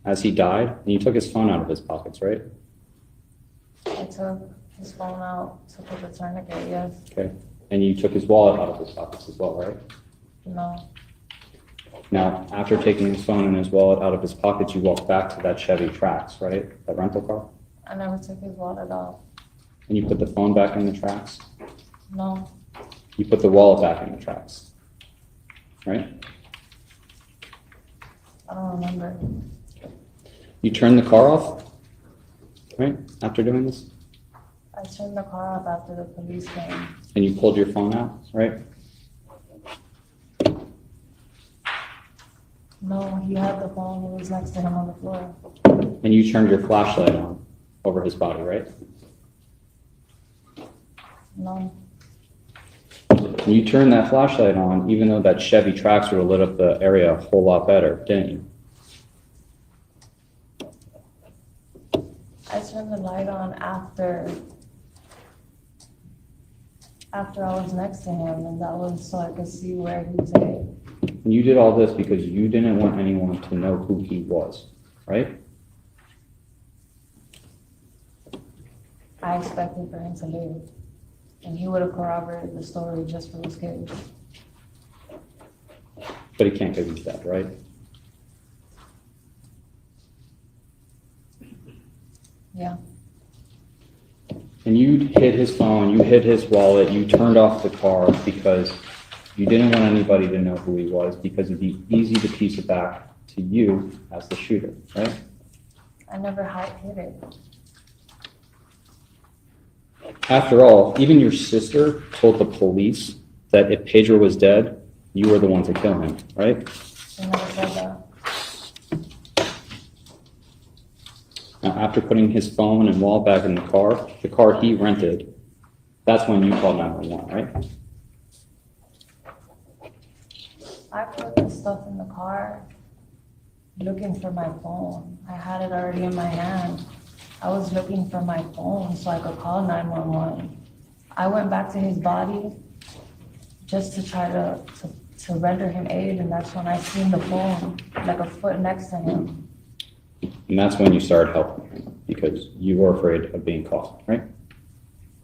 as he died, and you took his phone out of his pockets, right? I took his phone out to put the tourniquet, yes. Okay. And you took his wallet out of his pockets as well, right? No, Now, after taking his phone and his wallet out of his pockets, you walked back to that Chevy Trax, right? That rental car? I never took his wallet off. And you put the phone back in the Trax? No, You put the wallet back in the Trax, right? I don't remember. You turned the car off, right? After doing this? I turned the car off after the police came. And you pulled your phone out, right? No, he had the phone. It was next to him on the floor. And you turned your flashlight on over his body, right? No, And you turned that flashlight on, even though that Chevy Trax would have lit up the area a whole lot better, didn't you? I turned the light on after I was next to him, and that was so I could see where he was at. And you did all this because you didn't want anyone to know who he was, right? I I expected for him to live. And he would have corroborated the story just for his kids. But he can't because he's dead, right? Yeah. And you hid his phone, you hid his wallet, you turned off the car because you didn't want anybody to know who he was because it'd be easy to piece it back to you as the shooter, right? I never hid it. After all, even your sister told the police that if Pedro was dead, you were the one to kill him, right? She never said that. Now, after putting his phone and wallet back in the car he rented, that's when you called 911, right? I put the stuff in the car looking for my phone. I had it already in my hand. I was looking for my phone so I could call 911. I went back to his body just to try to render him aid, and that's when I seen the phone, like a foot next to him. And that's when you started helping him because you were afraid of being caught, right?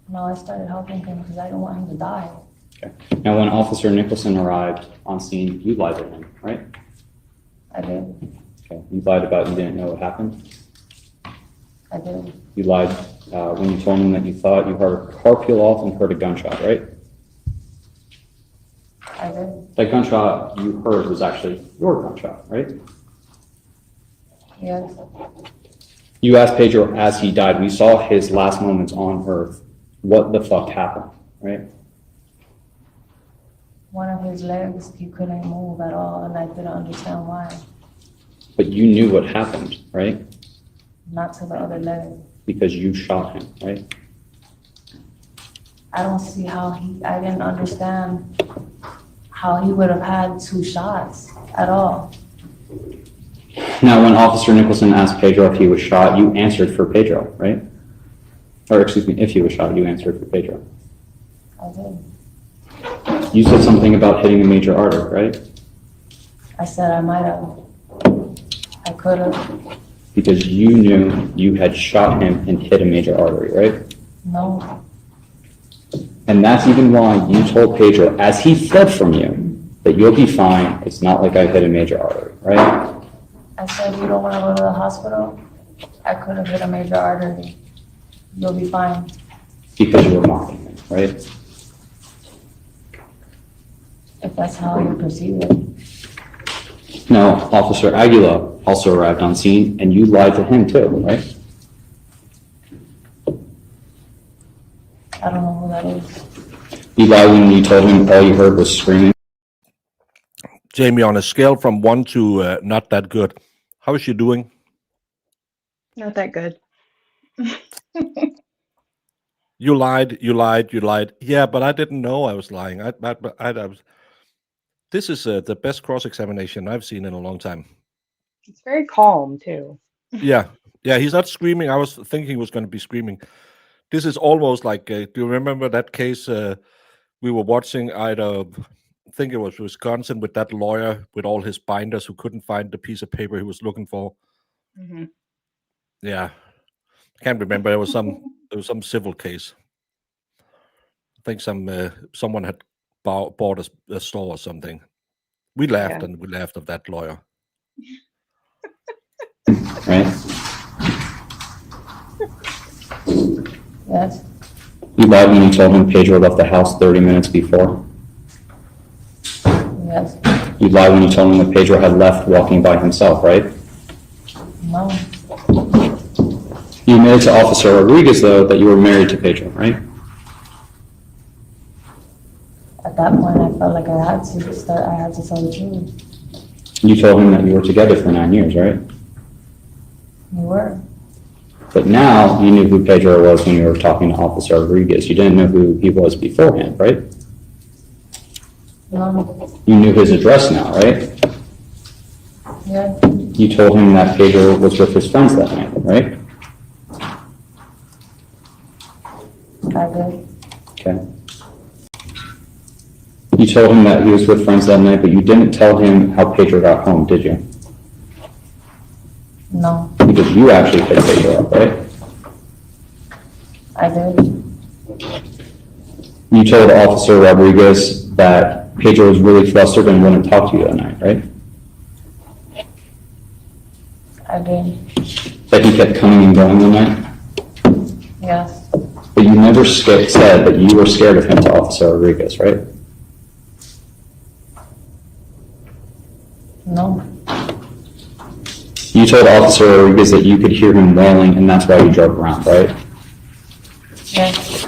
No, I started helping him because I didn't want him to die. Okay. Now, when Officer Nicholson arrived on scene, you lied to him, right? I did. Okay. You lied about you didn't know what happened. I did. You lied when you told him that you thought you heard a car peel off and heard a gunshot, right? I did. That gunshot you heard was actually your gunshot, right? Yes. You asked Pedro as he died, we saw his last moments on earth. What the fuck happened, right? One of his legs, he couldn't move at all, and I didn't understand why. But you knew what happened, right? Not to the other leg. Because you shot him, right? I don't see how I didn't understand how he would have had 2 shots at all. Now, when Officer Nicholson asked Pedro if he was shot, you answered for Pedro, right? Or excuse me, if he was shot, you answered for Pedro. I did. You said something about hitting a major artery, right? I said I might have. I could have. Because you knew you had shot him and hit a major artery, right? No. And that's even why you told Pedro, as he fled from you, that you'll be fine. It's not like I hit a major artery, right? I said, you don't want to go to the hospital? I could have hit a major artery. You'll be fine. Because you were mocking him, right? If that's how you perceive it. Now, Officer Aguila also arrived on scene, and you lied to him too, right? I don't know who that is. You lied when you told him all you heard was screaming. Jamie, on a scale from 1 to not that good, how is she doing? Not that good. You lied. Yeah, but I didn't know I was lying. I was. This is the best cross-examination I've seen in a long time. It's very calm too. Yeah, he's not screaming. I was thinking he was going to be screaming. This is almost like, do you remember that case we were watching? I think it was Wisconsin with that lawyer with all his binders who couldn't find the piece of paper he was looking for. Mm-hmm. Yeah, I can't remember. There was some civil case. I think someone had bought a store or something. We laughed and we laughed of that lawyer. Right? Yes. You lied when you told him Pedro left the house 30 minutes before. Yes. You lied when you told him that Pedro had left walking by himself, right? No. You admitted to Officer Rodriguez, though, that you were married to Pedro, right? At that point, I felt like I had to tell the truth. You told him that you were together for 9 years, right? We were. But now you knew who Pedro was when you were talking to Officer Rodriguez. You didn't know who he was beforehand, right? No. You knew his address now, right? Yeah. You told him that Pedro was with his friends that night, right? I did. Okay. You told him that he was with friends that night, but you didn't tell him how Pedro got home, did you? No. Because you actually picked Pedro up, right? I did. You told Officer Rodriguez that Pedro was really flustered and wouldn't talk to you that night, right? I did. That he kept coming and going the night? Yes. But you never said that you were scared of him to Officer Rodriguez, right? No. You told Officer Rodriguez that you could hear him wailing and that's why you drove around, right? Yes.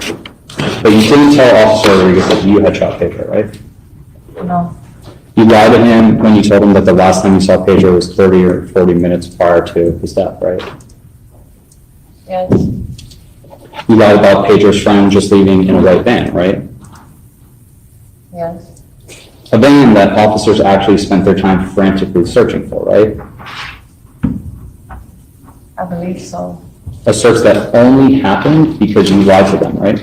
But you didn't tell Officer Rodriguez that you had shot Pedro, right? No. You lied to him when you told him that the last time you saw Pedro was 30 or 40 minutes prior to his death, right? Yes. You lied about Pedro's friend just leaving in a white van, right? Yes. A van that officers actually spent their time frantically searching for, right? I believe so. A search that only happened because you lied to them, right?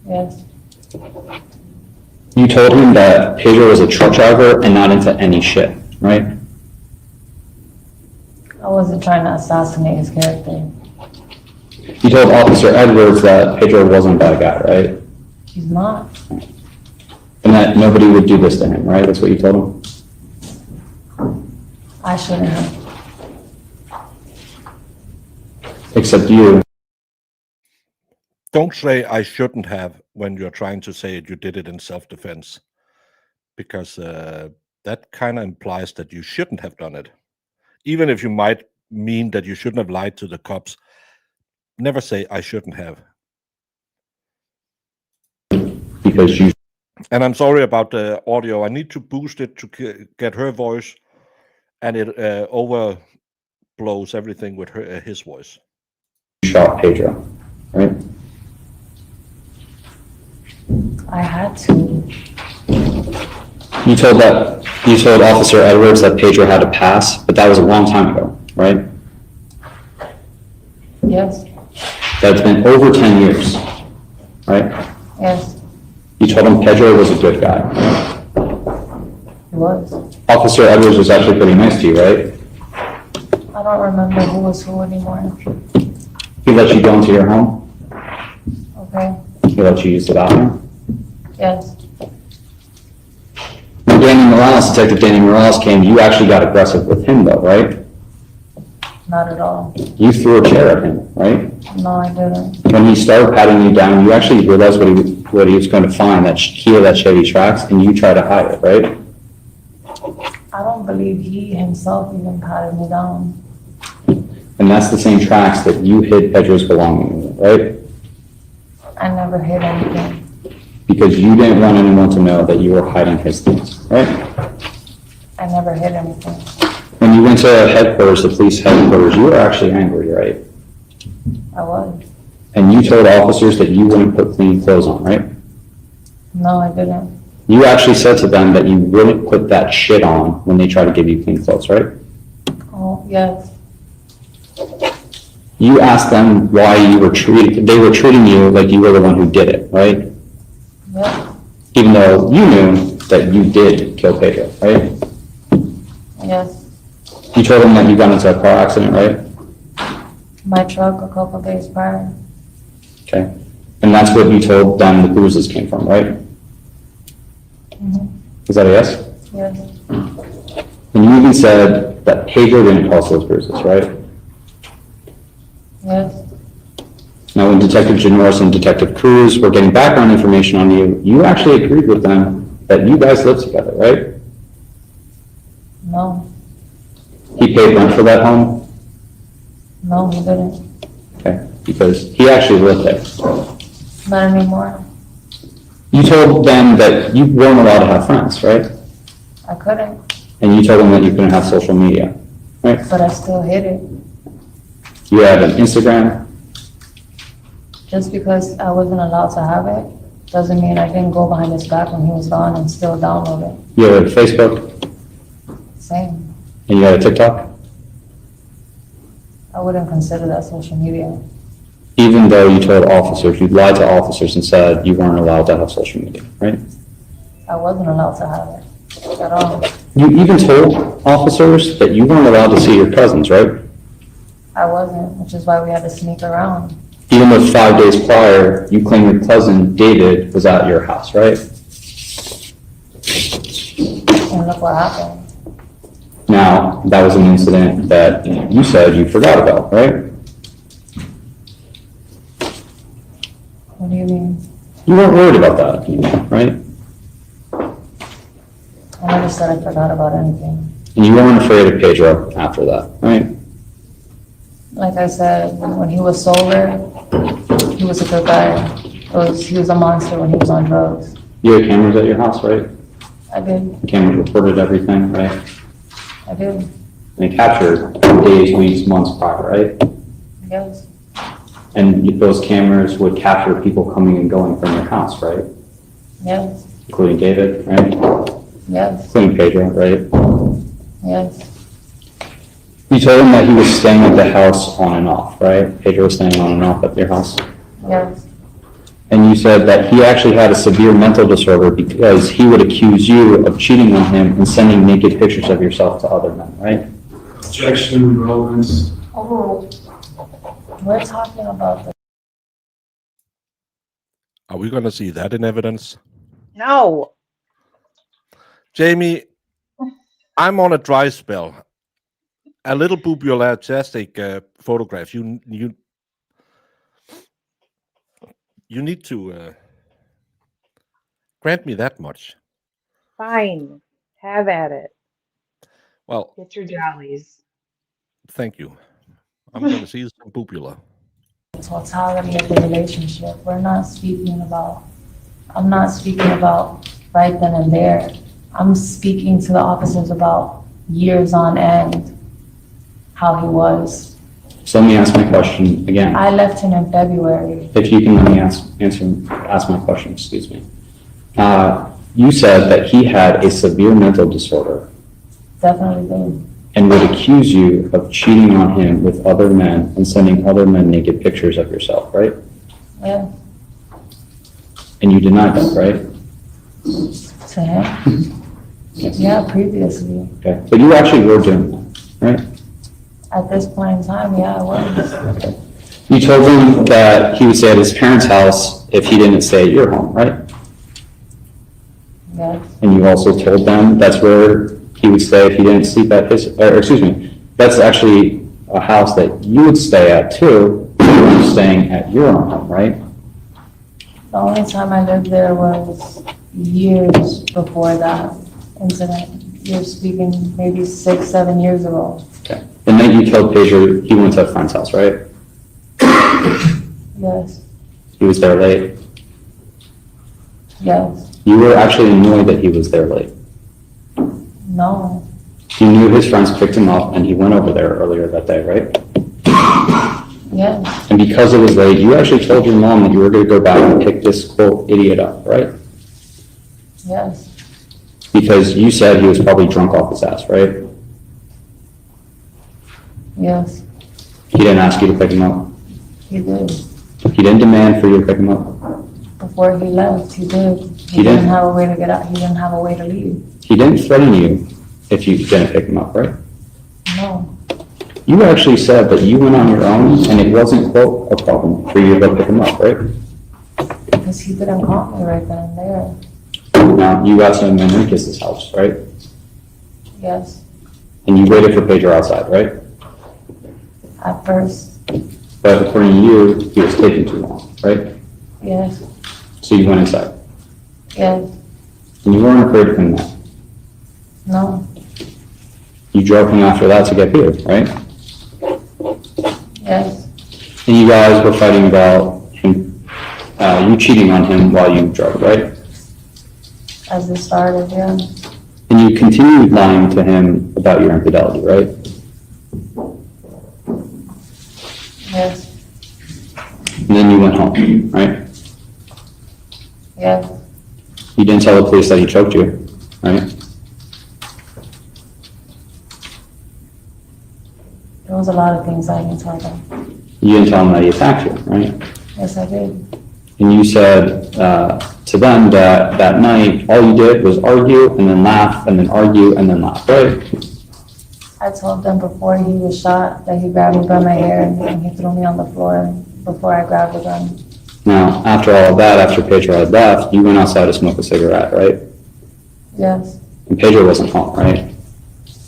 Yes. You told him that Pedro was a truck driver and not into any shit, right? I wasn't trying to assassinate his character. You told Officer Edwards that Pedro wasn't that guy, right? He's not. And that nobody would do this to him, right? That's what you told him? I shouldn't have. Except you. Don't say I shouldn't have when you're trying to say it, you did it in self-defense, because that kind of implies that you shouldn't have done it. Even if you might mean that you shouldn't have lied to the cops, never say I shouldn't have. Because you... And I'm sorry about the audio. I need to boost it to get her voice, and it overblows everything with his voice. Shot Pedro, right? I had to. You told Officer Edwards that Pedro had a pass, but that was a long time ago, right? Yes. That's been over 10 years, right? Yes. You told him Pedro was a good guy. He was. Officer Edwards was actually pretty nice to you, right? I don't remember who was who anymore. He let you go into your home? Okay. He let you use the bathroom? Yes. When Detective Danny Morales came, you actually got aggressive with him though, right? Not at all. You threw a chair at him, right? No, I didn't. When he started patting you down, you actually realized what he was going to find, that key of that Chevy Trax, and you tried to hide it, right? I don't believe he himself even patted me down. And that's the same Trax that you hid Pedro's belongings in, right? I never hid anything. Because you didn't want anyone to know that you were hiding his things, right? I never hid anything. When you went to headquarters, the police headquarters, you were actually angry, right? I was. And you told officers that you wouldn't put clean clothes on, right? No, I didn't. You actually said to them that you wouldn't put that shit on when they try to give you clean clothes, right? Oh, yes. You asked them why they were treating you like you were the one who did it, right? Yep. Even though you knew that you did kill Pedro, right? Yes. You told them that you got into a car accident, right? My truck a couple days prior. Okay. And that's what you told them the bruises came from, right? Mm-hmm. Is that a yes? Yes. And you even said that Pedro didn't cause those bruises, right? Yes. Now, when Detective Janoris and Detective Cruz were getting background information on you, you actually agreed with them that you guys lived together, right? No. He paid rent for that home? No, he didn't. Okay, because he actually lived there. Not anymore. You told them that you weren't allowed to have friends, right? I couldn't. And you told them that you couldn't have social media, right? But I still hid it. You had an Instagram? Just because I wasn't allowed to have it doesn't mean I didn't go behind his back when he was gone and still download it. You had a Facebook? Same. And you had a TikTok? I wouldn't consider that social media. Even though you told officers, you lied to officers and said you weren't allowed to have social media, right? I wasn't allowed to have it at all. You even told officers that you weren't allowed to see your cousins, right? I wasn't, which is why we had to sneak around. Even though 5 days prior, you claim your cousin David was at your house, right? And look what happened. Now, that was an incident that you said you forgot about, right? What do you mean? You weren't worried about that anymore, right? I never said I forgot about anything. And you weren't afraid of Pedro after that, right? Like I said, when he was sober, he was a good guy. He was a monster when he was on drugs. You had cameras at your house, right? I did. Cameras recorded everything, right? I did. And it captured days, weeks, months prior, right? Yes. And those cameras would capture people coming and going from your house, right? Yes. Including David, right? Yes. Including Pedro, right? Yes. You told him that he was staying at the house on and off, right? Pedro was staying on and off at your house. Yes. And you said that he actually had a severe mental disorder because he would accuse you of cheating on him and sending naked pictures of yourself to other men, right? Objection, relevance. Oh, we're talking about the. Are we going to see that in evidence? No. Jamie, I'm on a dry spell. A little bubular photograph. You need to grant me that much. Fine. Have at it. Well, Get your jollies. thank you. I'm going to see some bubula. Totality of the relationship. I'm not speaking about right then and there. I'm speaking to the officers about years on end, how he was. So let me ask my question again. I left him in February. If you can let me ask my question, excuse me. You said that he had a severe mental disorder Definitely did. and would accuse you of cheating on him with other men and sending other men naked pictures of yourself, right? Yeah. And you denied that, right? To him? Yeah, previously. Okay. But you actually were doing that, right? At this point in time, yeah, I was. Okay. You told him that he would stay at his parents' house if he didn't stay at your home, right? Yes. And you also told them that's where he would stay if he didn't sleep at his, or excuse me, that's actually a house that you would stay at too, if you were staying at your own home, right? The only time I lived there was years before that incident. You're speaking maybe 6, 7 years ago. Okay. The night you killed Pedro, he went to a friend's house, right? Yes. He was there late. Yes. You were actually annoyed that he was there late. No. You knew his friends picked him up and he went over there earlier that day, right? Yes. And because it was late, you actually told your mom that you were going to go back and pick this quote idiot up, right? Yes. Because you said he was probably drunk off his ass, right? Yes. He didn't ask you to pick him up. He did. He didn't demand for you to pick him up. Before he left, he did. He didn't? have a way to get out. He didn't have a way to leave. He didn't threaten you if you didn't pick him up, right? No. You actually said that you went on your own and it wasn't, quote, a problem for you to go pick him up, right? Because he didn't call me right then and there. Now, you got to Enriquez's house, right? Yes. And you waited for Pedro outside, right? At first. But according to you, he was taking too long, right? Yes. So you went inside. Yes. And you weren't afraid of him then. No. You drove him after that to get here, right? Yes. And you guys were fighting about him, you cheating on him while you drove, right? As it started, yeah. And you continued lying to him about your infidelity, right? Yes. And then you went home, right? Yes. You didn't tell the police that he choked you, right? There was a lot of things I didn't tell them. You didn't tell him that he attacked you, right? Yes, I did. And you said to them that that night, all you did was argue and then laugh and then argue and then laugh, right? I told them before he was shot that he grabbed me by my hair and he threw me on the floor and before I grabbed the gun. Now, after all of that, after Pedro had left, you went outside to smoke a cigarette, right? Yes. And Pedro wasn't home, right?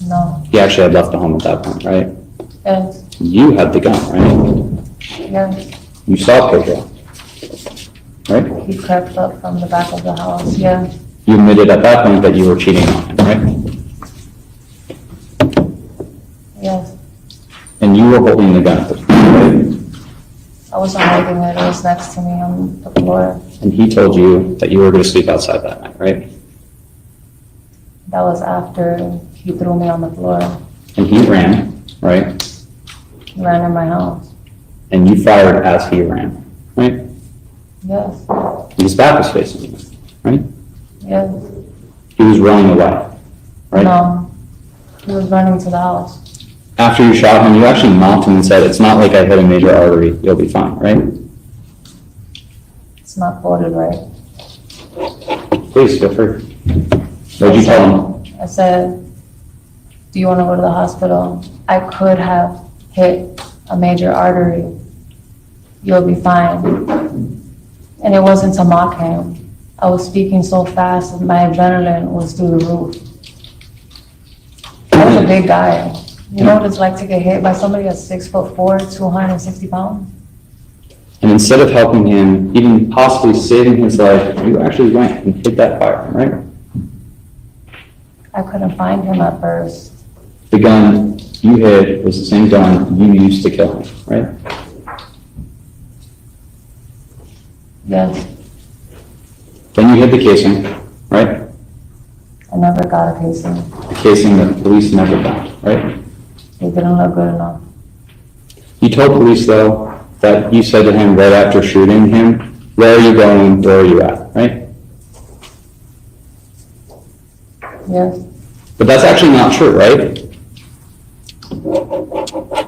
No. He actually had left the home at that point, right? Yes. You had the gun, right? Yes. You saw Pedro, right? He crept up from the back of the house. Yeah. You admitted at that point that you were cheating on him, right? Yes. And you were holding the gun at the point, right? I wasn't holding it. It was next to me on the floor. And he told you that you were going to sleep outside that night, right? That was after he threw me on the floor. And he ran, right? He ran in my house. And you fired as he ran, right? Yes. His back was facing you, right? Yes. He was running away, right? No. He was running to the house. After you shot him, you actually mocked him and said, "It's not like I hit a major artery, you'll be fine," right? It's not quoted right. Please, feel free. What did you tell him? I said, do you want to go to the hospital? I could have hit a major artery. You'll be fine. And it wasn't to mock him. I was speaking so fast that my adrenaline was through the roof. I was a big guy. You know what it's like to get hit by somebody that's 6'4", 260 pounds? And instead of helping him, even possibly saving his life, you actually went and hit that firearm, right? I couldn't find him at first. The gun you hid was the same gun you used to kill him, right? Yes. Then you hid the casing, right? I never got a casing. The casing that the police never found, right? It didn't look good enough. You told police, though, that you said to him right after shooting him, "Where are you going? Where are you at?" Right? Yes. But that's actually not true, right?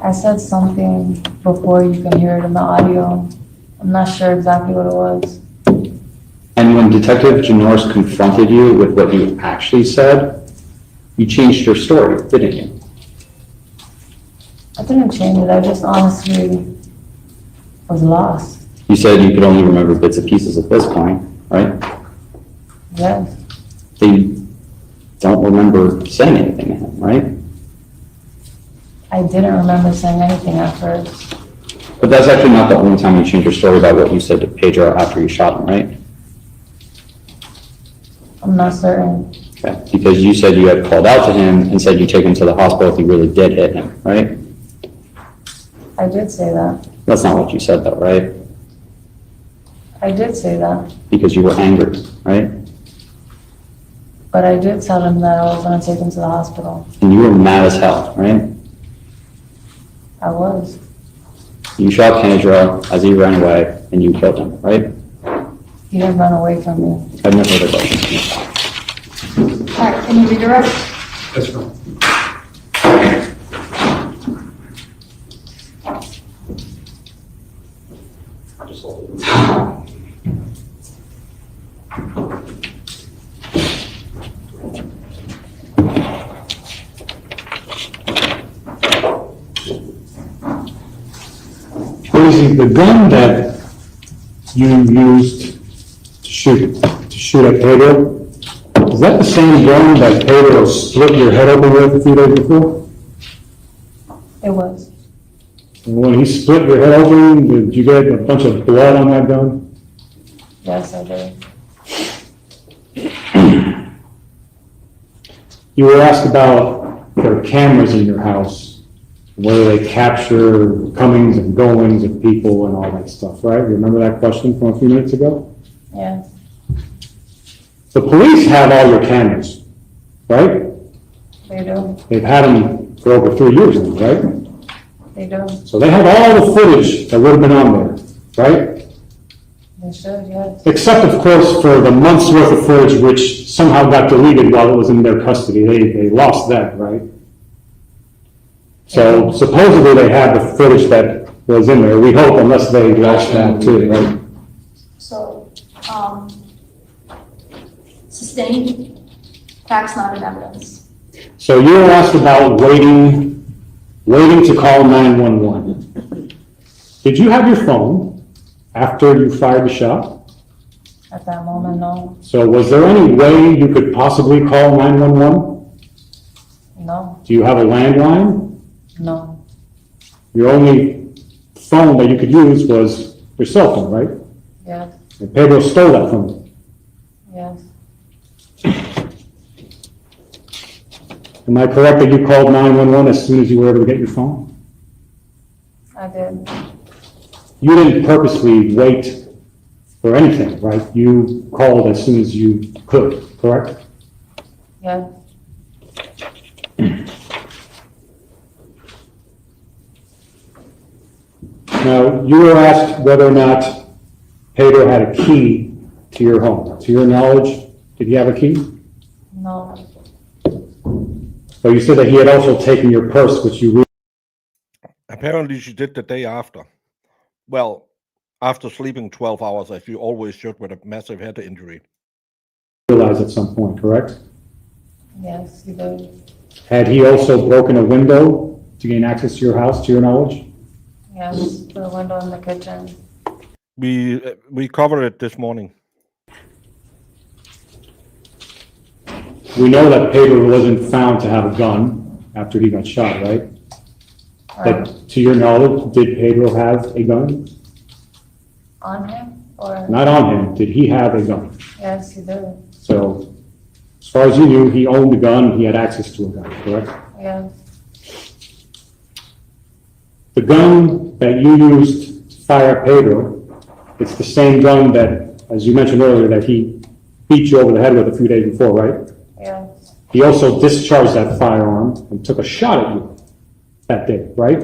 I said something before, you can hear it in the audio. I'm not sure exactly what it was. And when Detective Janorz confronted you with what you actually said, you changed your story, didn't you? I didn't change it, I just honestly was lost. You said you could only remember bits and pieces at this point, right? Yes. They don't remember saying anything to him, right? I didn't remember saying anything at first. But that's actually not the only time you changed your story about what you said to Pedro after you shot him, right? I'm not certain. Okay. Because you said you had called out to him and said you'd take him to the hospital if he really did hit him, right? I did say that. That's not what you said though, right? I did say that. Because you were angry, right? But I did tell him that I was gonna take him to the hospital. And you were mad as hell, right? I was. You shot Pedro as he ran away and you killed him, right? He didn't run away from me. I have no further questions. All right, can you redirect? That's right. The gun that you used to shoot at Pedro, is that the same gun that Pedro split your head open with a few days before? It was. And when he split your head open, did you get a bunch of blood on that gun? Yes, I did. You were asked about there are cameras in your house, whether they capture comings and goings of people and all that stuff, right? You remember that question from a few minutes ago? Yes. The police have all your cameras, right? They do. They've had them for over 3 years now, right? They do. So they have all the footage that would have been on there, right? They should, yes. Except, of course, for the month's worth of footage which somehow got deleted while it was in their custody. They lost that, right? So supposedly they have the footage that was in there. We hope, unless they lost that too, right? So, sustained, facts not in evidence. So you were asked about waiting to call 911. Did you have your phone after you fired the shot? At that moment, no. So was there any way you could possibly call 911? No, Do you have a landline? no, Your only phone that you could use was your cell phone, right? yes, And Pedro stole that from you. yes, Am I correct that you called 911 as soon as you were able to get your phone? I did. You didn't purposely wait for anything, right? You called as soon as you could, correct? Yes, Now, you were asked whether or not Pedro had a key to your home. To your knowledge, did he have a key? no, But you said that he had also taken your purse, which you Apparently, she did the day after. Well, after sleeping 12 hours, as you always should with a massive head injury. realized at some point, correct? yes, you did. Had he also broken a window to gain access to your house, to your knowledge? Yes, through the window in the kitchen. We covered it this morning. We know that Pedro wasn't found to have a gun after he got shot, right? But to your knowledge, did Pedro have a gun? On him, or? Not on him. Did he have a gun? Yes, he did. So, as far as you knew, he owned a gun, he had access to a gun, correct? Yes, The gun that you used to fire at Pedro, it's the same gun that, as you mentioned earlier, that he beat you over the head with a few days before, right? yes, He also discharged that firearm and took a shot at you that day, right?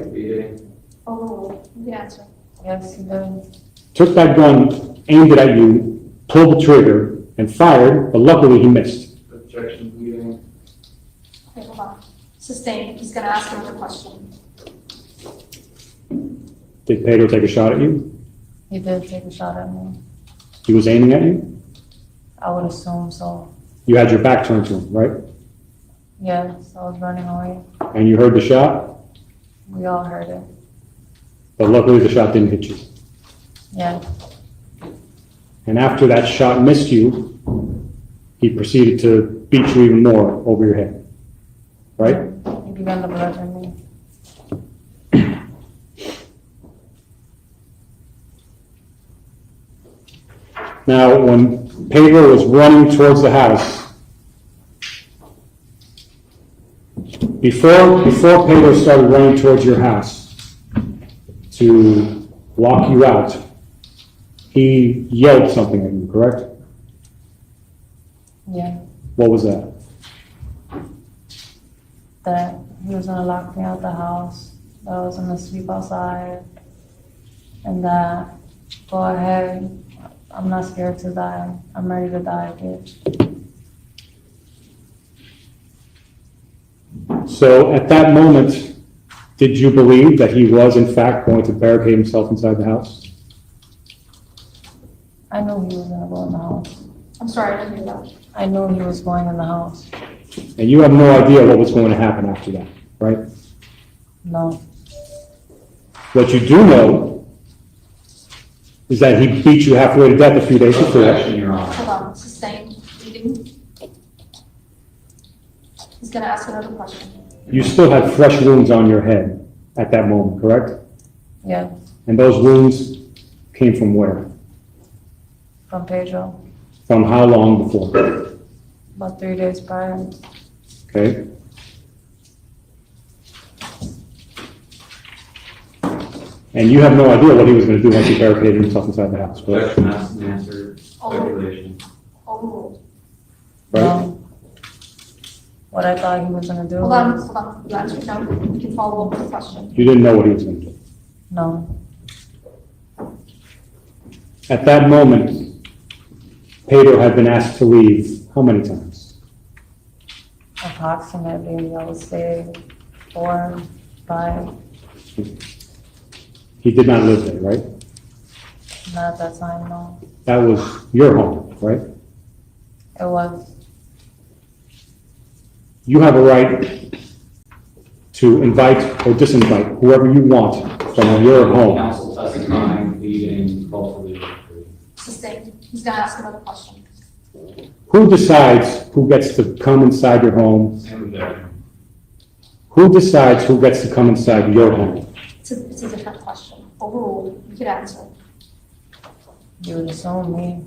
Oh, yes. yes, he did. Took that gun, aimed it at you, pulled the trigger, and fired, but luckily he missed. Okay, hold on. Sustained. He's gonna ask another question. Did Pedro take a shot at you? He did take a shot at me. He was aiming at you? I would assume so. You had your back turned to him, right? Yes, I was running away. And you heard the shot, We all heard it. but luckily the shot didn't hit you. Yes, And after that shot missed you, he proceeded to beat you even more over your head, right? he began to bludgeon me. Now, when Pedro was running towards the house, before Pedro started running towards your house to lock you out, he yelled something at you, correct? Yeah, What was that? that he was gonna lock me out the house, that I was gonna sleep outside, and that, go ahead, I'm not scared to die, I'm ready to die, bitch. So at that moment, did you believe that he was in fact going to barricade himself inside the house? I knew he was gonna go in the house. I'm sorry, I didn't hear that. I knew he was going in the house. And you have no idea what was going to happen after that, right? No, What you do know is that he beat you halfway to death a few days before. Hold on. Sustained. Bleeding. He's gonna ask another question. You still had fresh wounds on your head at that moment, correct? yeah, And those wounds came from where? from Pedro, From how long before? about 3 days prior. Okay? And you have no idea what he was going to do once he barricaded himself inside the house, correct? Oh, Right? No. What I thought he was gonna do hold on, was, hold on. You answered no. You can follow up with the question. You didn't know what he was going to do. no, At that moment, Pedro had been asked to leave how many times? approximately, I would say 4, 5, He did not live there, right? not at that time, no. That was your home, right? It was, You have a right to invite or disinvite whoever you want from your home testifying, pleading, falsely. Sustained. He's gonna ask another question. Who decides who gets to come inside your home? Who decides who gets to come inside your home? It's a different question. Overruled. You could answer. You would assume me.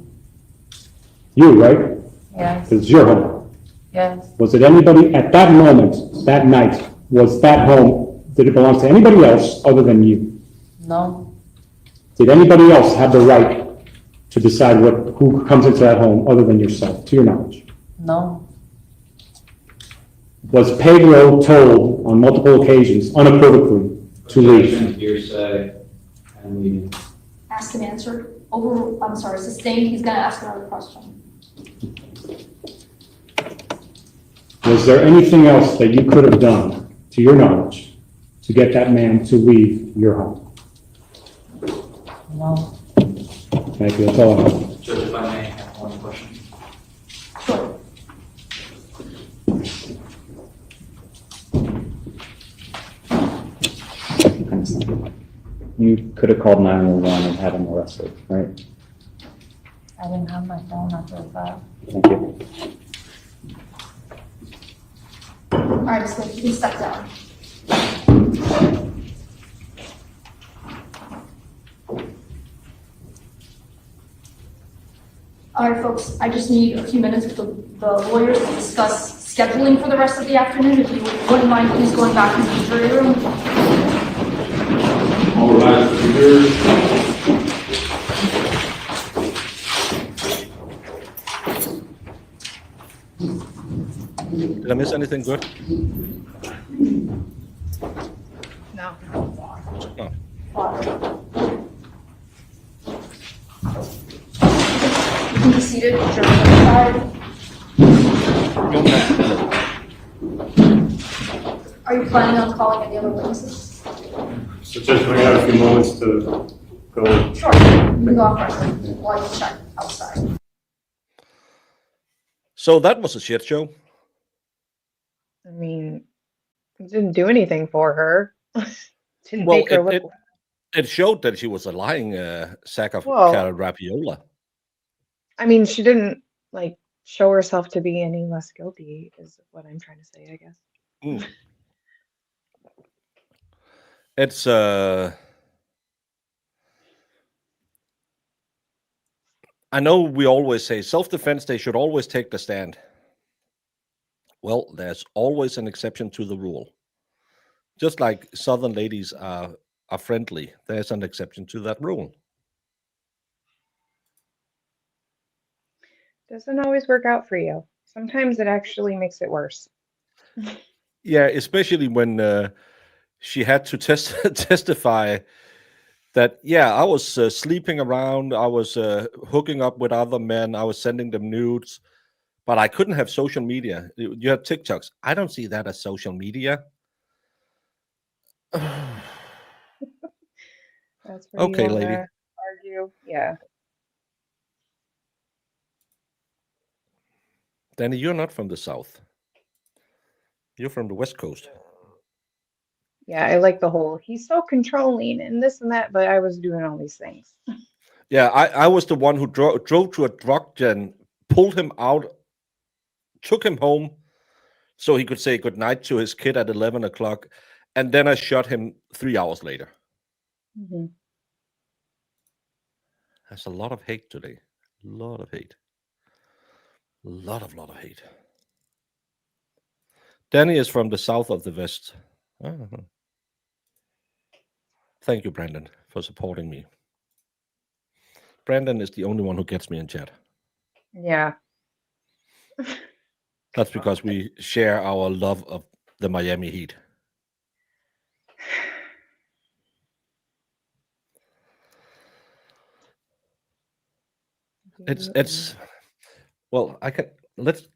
You, right? Yes. It's your home. Yes. Was it anybody at that moment, that night, was that home, did it belong to anybody else other than you? No. Did anybody else have the right to decide who comes into that home other than yourself, to your knowledge? No. Was Pedro told on multiple occasions, unequivocally, to leave? Hearsay and leading. Asked and answered. I'm sorry, sustained. He's gonna ask another question. Was there anything else that you could have done, to your knowledge, to get that man to leave your home? No. Thank you, that's all I have. Judge, if I may have one question. Sure. You could have called 911 and had him arrested, right? I didn't have my phone after that. Thank you. All right, so you can step down. All right, folks, I just need a few minutes with the lawyers to discuss scheduling for the rest of the afternoon. If you wouldn't mind, please going back into the jury room. All rise for the jury. Did I miss anything good? No. No. You can be seated, jury on the side. Are you planning on calling any other witnesses? So Judge, we have a few moments to go. Sure, you can go off record while you check outside. So that was a shit show. I mean, it didn't do anything for her. Didn't Well, make her look. it showed that she was a lying sack of Well- carrot rapiola. I mean, she didn't like show herself to be any less guilty, is what I'm trying to say, I guess. Mm. It's I know we always say self-defense, they should always take the stand. Well, there's always an exception to the rule. Just like Southern ladies are friendly, there's an exception to that rule. Doesn't always work out for you. Sometimes it actually makes it worse. Yeah, especially when she had to testify that, yeah, I was sleeping around, I was hooking up with other men, I was sending them nudes, but I couldn't have social media. You have TikToks. I don't see that as social media. That's where Okay, you lady. wanna argue. Yeah. Danny, you're not from the South. You're from the West Coast. Yeah, I like the whole he's so controlling and this and that, but I was doing all these things. Yeah, I was the one who drove to a drug den, pulled him out, took him home so he could say goodnight to his kid at 11 o'clock, and then I shot him 3 hours later. Mm-hmm. There's a lot of hate today. A lot of hate. A lot of hate. Danny is from the south of the West. Uh-huh. Thank you, Brandon, for supporting me. Brandon is the only one who gets me in chat. Yeah. That's because we share our love of the Miami Heat. It's well, I can let's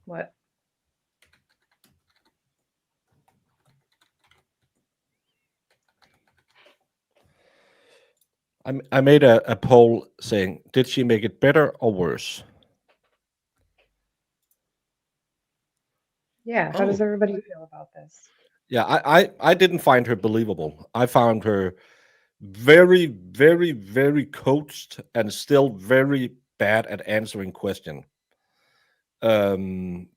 What? I made a poll saying, did she make it better or worse? Yeah, how does Oh. everybody feel about this? Yeah, I didn't find her believable. I found her very, very, very coached and still very bad at answering question. I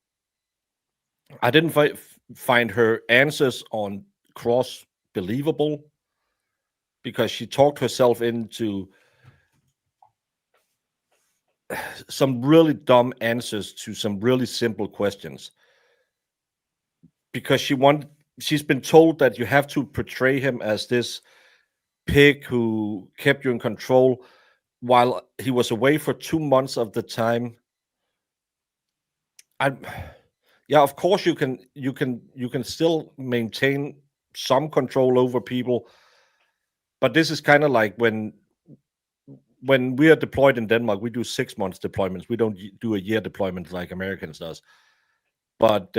didn't find her answers on cross believable because she talked herself into some really dumb answers to some really simple questions. Because she's been told that you have to portray him as this pig who kept you in control while he was away for 2 months of the time. Yeah, of course you can still maintain some control over people, but this is kind of like when we are deployed in Denmark, we do 6 months deployments. We don't do a year deployment like Americans does. But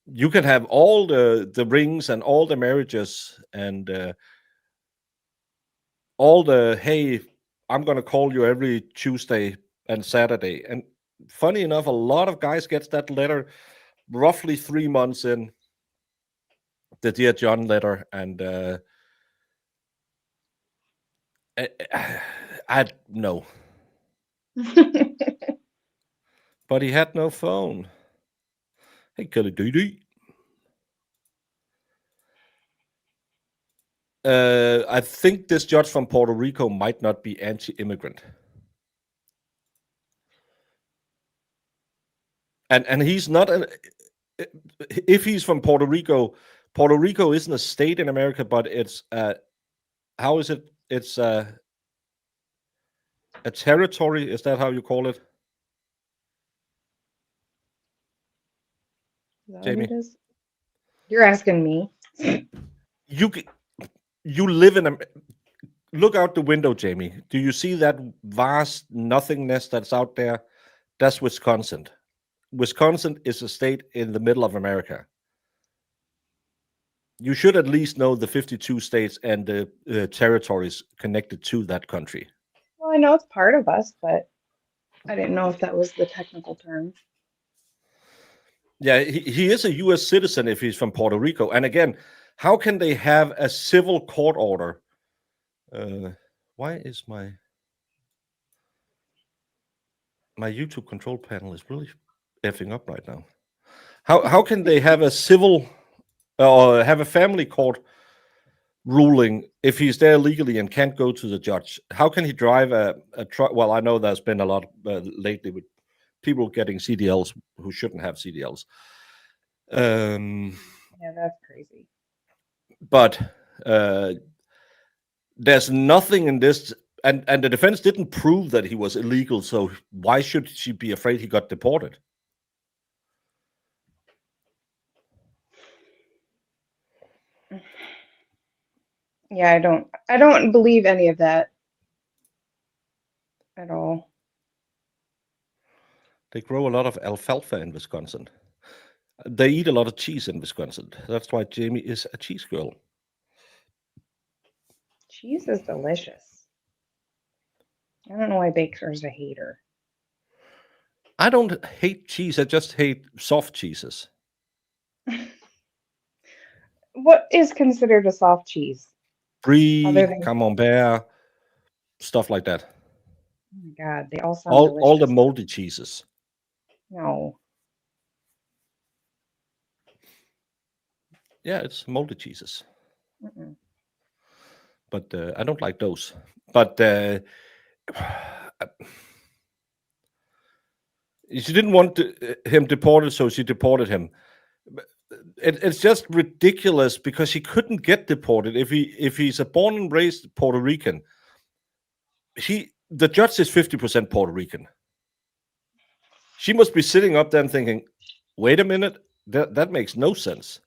you can have all the rings and all the marriages and all the, hey, I'm going to call you every Tuesday and Saturday. And funny enough, a lot of guys gets that letter roughly 3 months in, the Dear John letter. And I no. But he had no phone. Hey, Kelly Dee. I think this judge from Puerto Rico might not be anti-immigrant. And he's not if he's from Puerto Rico isn't a state in America, but it's how is it? It's a territory. Is that how you call it? Is that Jamie? what it is? You're asking me. You live in a look out the window, Jamie. Do you see that vast nothingness that's out there? That's Wisconsin. Wisconsin is a state in the middle of America. You should at least know the 52 states and the territories connected to that country. Well, I know it's part of us, but I didn't know if that was the technical term. Yeah, he is a U.S. citizen if he's from Puerto Rico. And again, how can they have a civil court order? Why is my YouTube control panel is really effing up right now? How can they have a civil or have a family court ruling if he's there legally and can't go to the judge? How can he drive a truck? Well, I know there's been a lot lately with people getting CDLs who shouldn't have CDLs. Yeah, that's crazy. But there's nothing in this, and the defense didn't prove that he was illegal, so why should she be afraid he got deported? Yeah, I don't believe any of that at all. They grow a lot of alfalfa in Wisconsin. They eat a lot of cheese in Wisconsin. That's why Jamie is a cheese girl. Cheese is delicious. I don't know why Baker's a hater. I don't hate cheese. I just hate soft cheeses. What is considered a soft cheese? Brie, Other than- camembert, stuff like that. Oh my God, they all sound All the delicious. moldy cheeses. No. Yeah, it's moldy cheeses. Mm-mm. But I don't like those. But she didn't want him deported, so she deported him. It's just ridiculous because he couldn't get deported if he's a born and raised Puerto Rican. The judge is 50% Puerto Rican. She must be sitting up there and thinking, "Wait a minute, that makes no sense."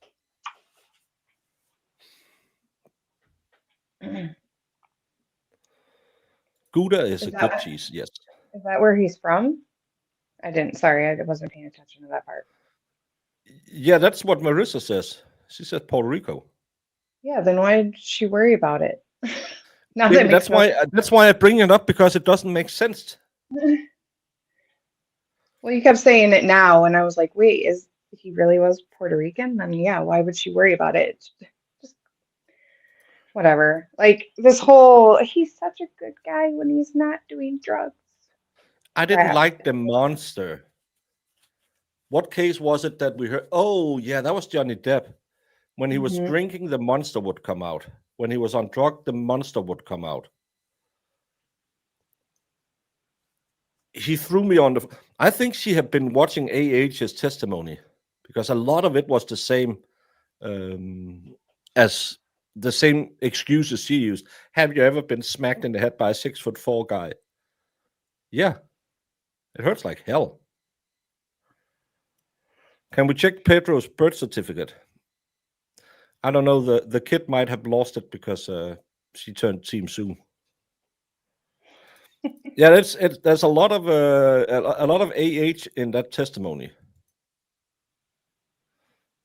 Gouda is a good cheese, yes. Is that where he's from? Sorry, I wasn't paying attention to that part. Yeah, that's what Marissa says. She said Puerto Rico. Yeah, then why did she worry about it? Now Yeah, that that's why I bring it up, because it doesn't make sense. Well, you kept saying it now, and I was like, wait, he really was Puerto Rican, then yeah, why would she worry about it? Just whatever. Like this whole, he's such a good guy when he's not doing drugs. I didn't Crap. like the monster. What case was it that we heard? Oh, yeah, that was Johnny Depp. When he was Mhm. drinking, the monster would come out. When he was on drug, the monster would come out. He threw me on the. I think she had been watching AH's testimony because a lot of it was the same as the same excuses she used. Have you ever been smacked in the head by a 6'4" guy? Yeah, it hurts like hell. Can we check Pedro's birth certificate? I don't know. The kid might have lost it because she turned team soon. Yeah, there's a lot of AH in that testimony.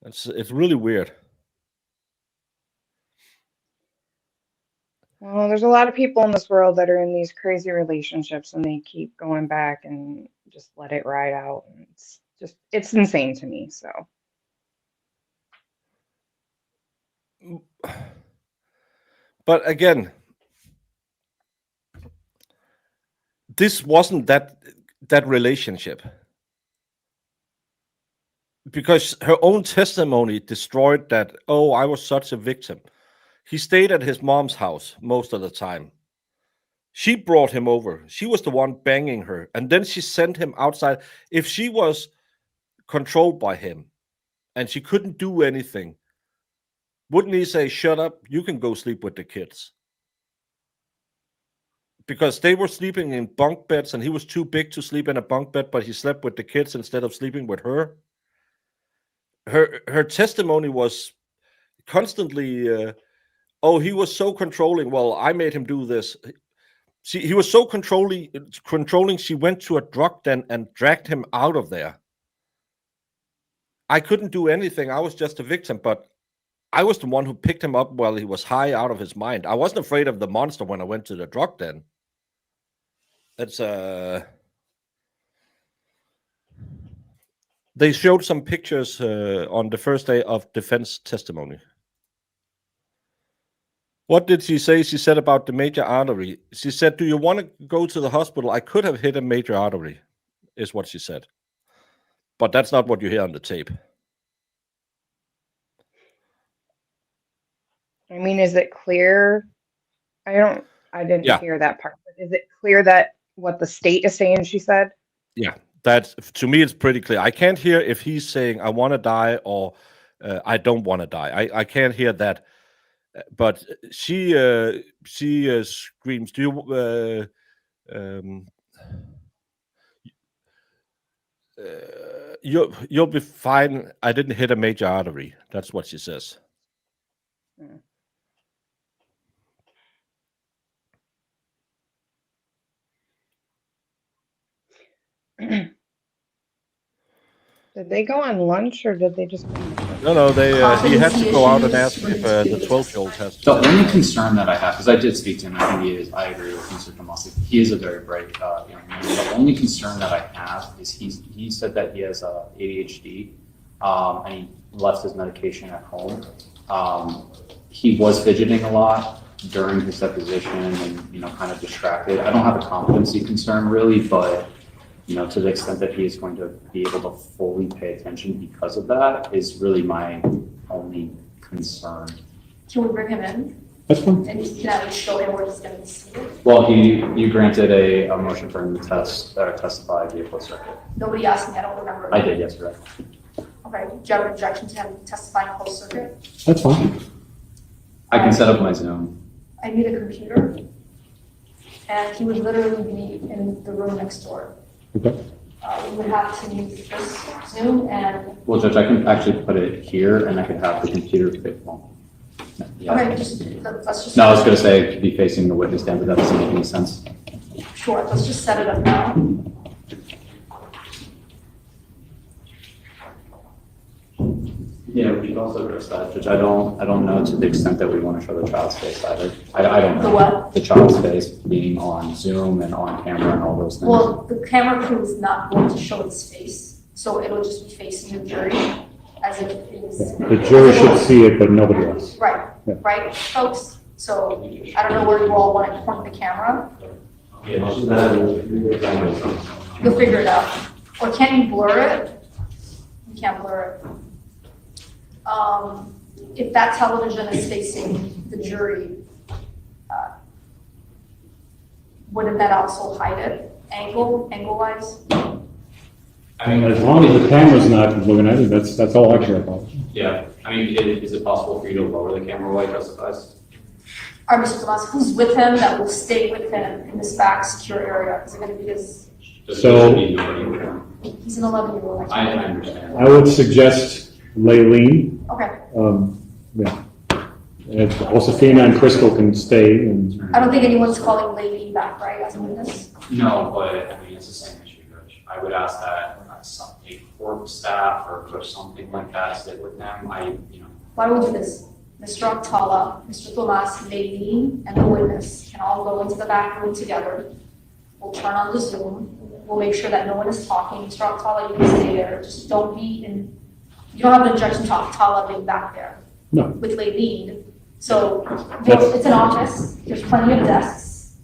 It's really weird. Well, there's a lot of people in this world that are in these crazy relationships and they keep going back and just let it ride out. And it's insane to me. So But again, this wasn't that relationship. Because her own testimony destroyed that, oh, I was such a victim. He stayed at his mom's house most of the time. She brought him over. She was the one banging her. And then she sent him outside. If she was controlled by him and she couldn't do anything, wouldn't he say, shut up, you can go sleep with the kids? Because they were sleeping in bunk beds and he was too big to sleep in a bunk bed, but he slept with the kids instead of sleeping with her. Her testimony was constantly, oh, he was so controlling. Well, I made him do this. He was so controlling. She went to a drug den and dragged him out of there. I couldn't do anything. I was just a victim, but I was the one who picked him up while he was high out of his mind. I wasn't afraid of the monster when I went to the drug den. That's They showed some pictures on the first day of defense testimony. What did she say? She said about the major artery. She said, do you want to go to the hospital? I could have hit a major artery, is what she said. But that's not what you hear on the tape. I mean, is it clear? I didn't hear that part. But is it clear that what the state is saying she said? Yeah, to me, it's pretty clear. I can't hear if he's saying, I want to die or I don't want to die. I can't hear that. But she screams, do you, you'll be fine. I didn't hit a major artery. That's what she says. Did they go on lunch or did they just? No, he had to go out and ask if the 12-year-old has to. The only concern that I have, because I did speak to him, I think I agree with Mr. Tomasi. He is a very bright young man. The only concern that I have is he said that he has ADHD, and he left his medication at home. He was fidgeting a lot during his deposition and, kind of distracted. I don't have a competency concern really, but to the extent that he is going to be able to fully pay attention because of that is really my only concern. Can we bring him in? That's fine. And you can at least show him where he's going to see it? Well, you granted a motion for him to testify via closed circuit. Nobody asked me, I don't remember. I did yesterday. Okay, do you have an objection to him testifying in closed circuit? That's fine. I can set up my Zoom. I need a computer, and he would literally be in the room next door. Okay. We would have to use this Zoom and. Well, Judge, I can actually put it here and I can have the computer fit. Yeah. Okay, let's just. No, I was going to say it could be facing the witness stand, but that doesn't make any sense. Sure, let's just set it up now. Yeah, we should also address that, Judge. I don't know to the extent that we want to show the child's face either. I don't know. The what? The child's face being on Zoom and on camera and all those things. Well, the camera crew is not going to show its face. So it'll just be facing the jury as if it's. The jury should see it, but nobody else. Right, Yeah. right, folks? So I don't know where you all want to point the camera. You'll figure it out. Or can you blur it? You can't blur it. If that television is facing the jury, wouldn't that also hide it, angle-wise? I mean, as long as the camera's not looking at it, that's all I care about. Yeah, I mean, is it possible for you to lower the camera while he testifies? Or Mr. Tomas, who's with him that will stay with him in this back secure area? Is it going to be his? So He's an 11-year-old. I understand. I would suggest Laylene. Okay. Yeah. And Josefina and Crystal can stay and. I don't think anyone's calling Lady back, right, as a witness? No, but I mean, it's the same issue, Judge. I would ask that a court staff or something like that sit with them. Why don't we do this? Mr. Octala, Mr. Tomas, Lady, and the witness can all go into the back room together. We'll turn on the Zoom. We'll make sure that no one is talking. Mr. Octala, you can stay there. Just don't be in, you don't have an objection to Octala being back there. No. With Lady. So it's an office. There's plenty of desks.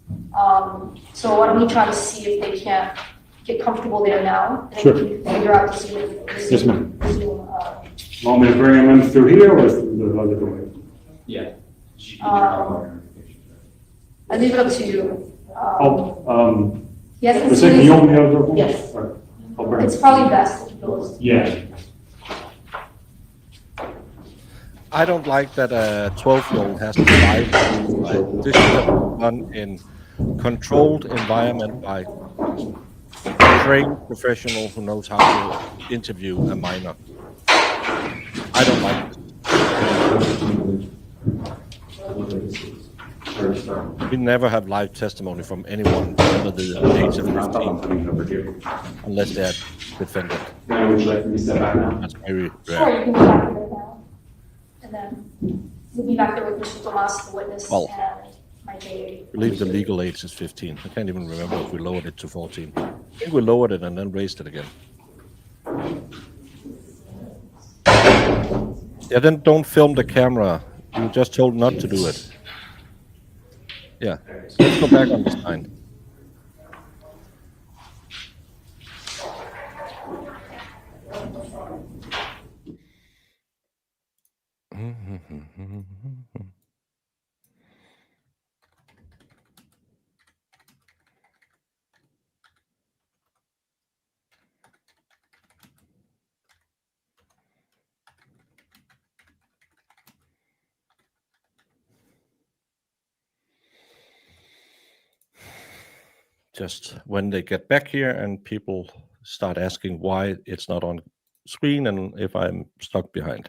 So why don't we try to see if they can't get comfortable there now? And Sure. then we can figure out the Zoom. Yes, ma'am. Zoom, Want me to bring them in through here or the other door? Yeah. I leave it up to you. Yes, the second, you open the other door? Yes. All right. I'll bring It's it. probably best if it goes. Yeah. I don't like that a 12-year-old has to lie. This should have been done in controlled environment by a trained professional who knows how to interview a minor. I don't like this. We never have live testimony from anyone under the age of 15 unless they're defendant. Would you like me to step back now? That's very Sure, rare. you can go back there now. And then we'll be back there with Mr. Tomas, the witness, Well, and my baby. I believe the legal age is 15. I can't even remember if we lowered it to 14. I think we lowered it and then raised it again. Yeah, then don't film the camera. You were just told not to do it. Yeah, let's go back on this line. Just when they get back here and people start asking why it's not on screen and if I'm stuck behind.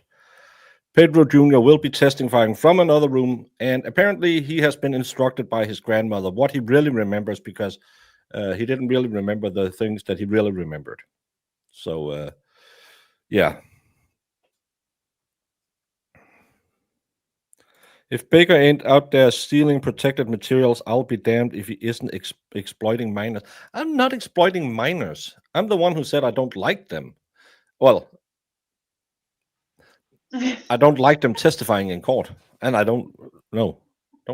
Pedro Jr. will be testifying from another room, and apparently he has been instructed by his grandmother what he really remembers, because he didn't really remember the things that he really remembered. So, yeah. If Baker ain't out there stealing protected materials, I'll be damned if he isn't exploiting minors. I'm not exploiting minors. I'm the one who said I don't like them. Well, I don't like them testifying in court, and I don't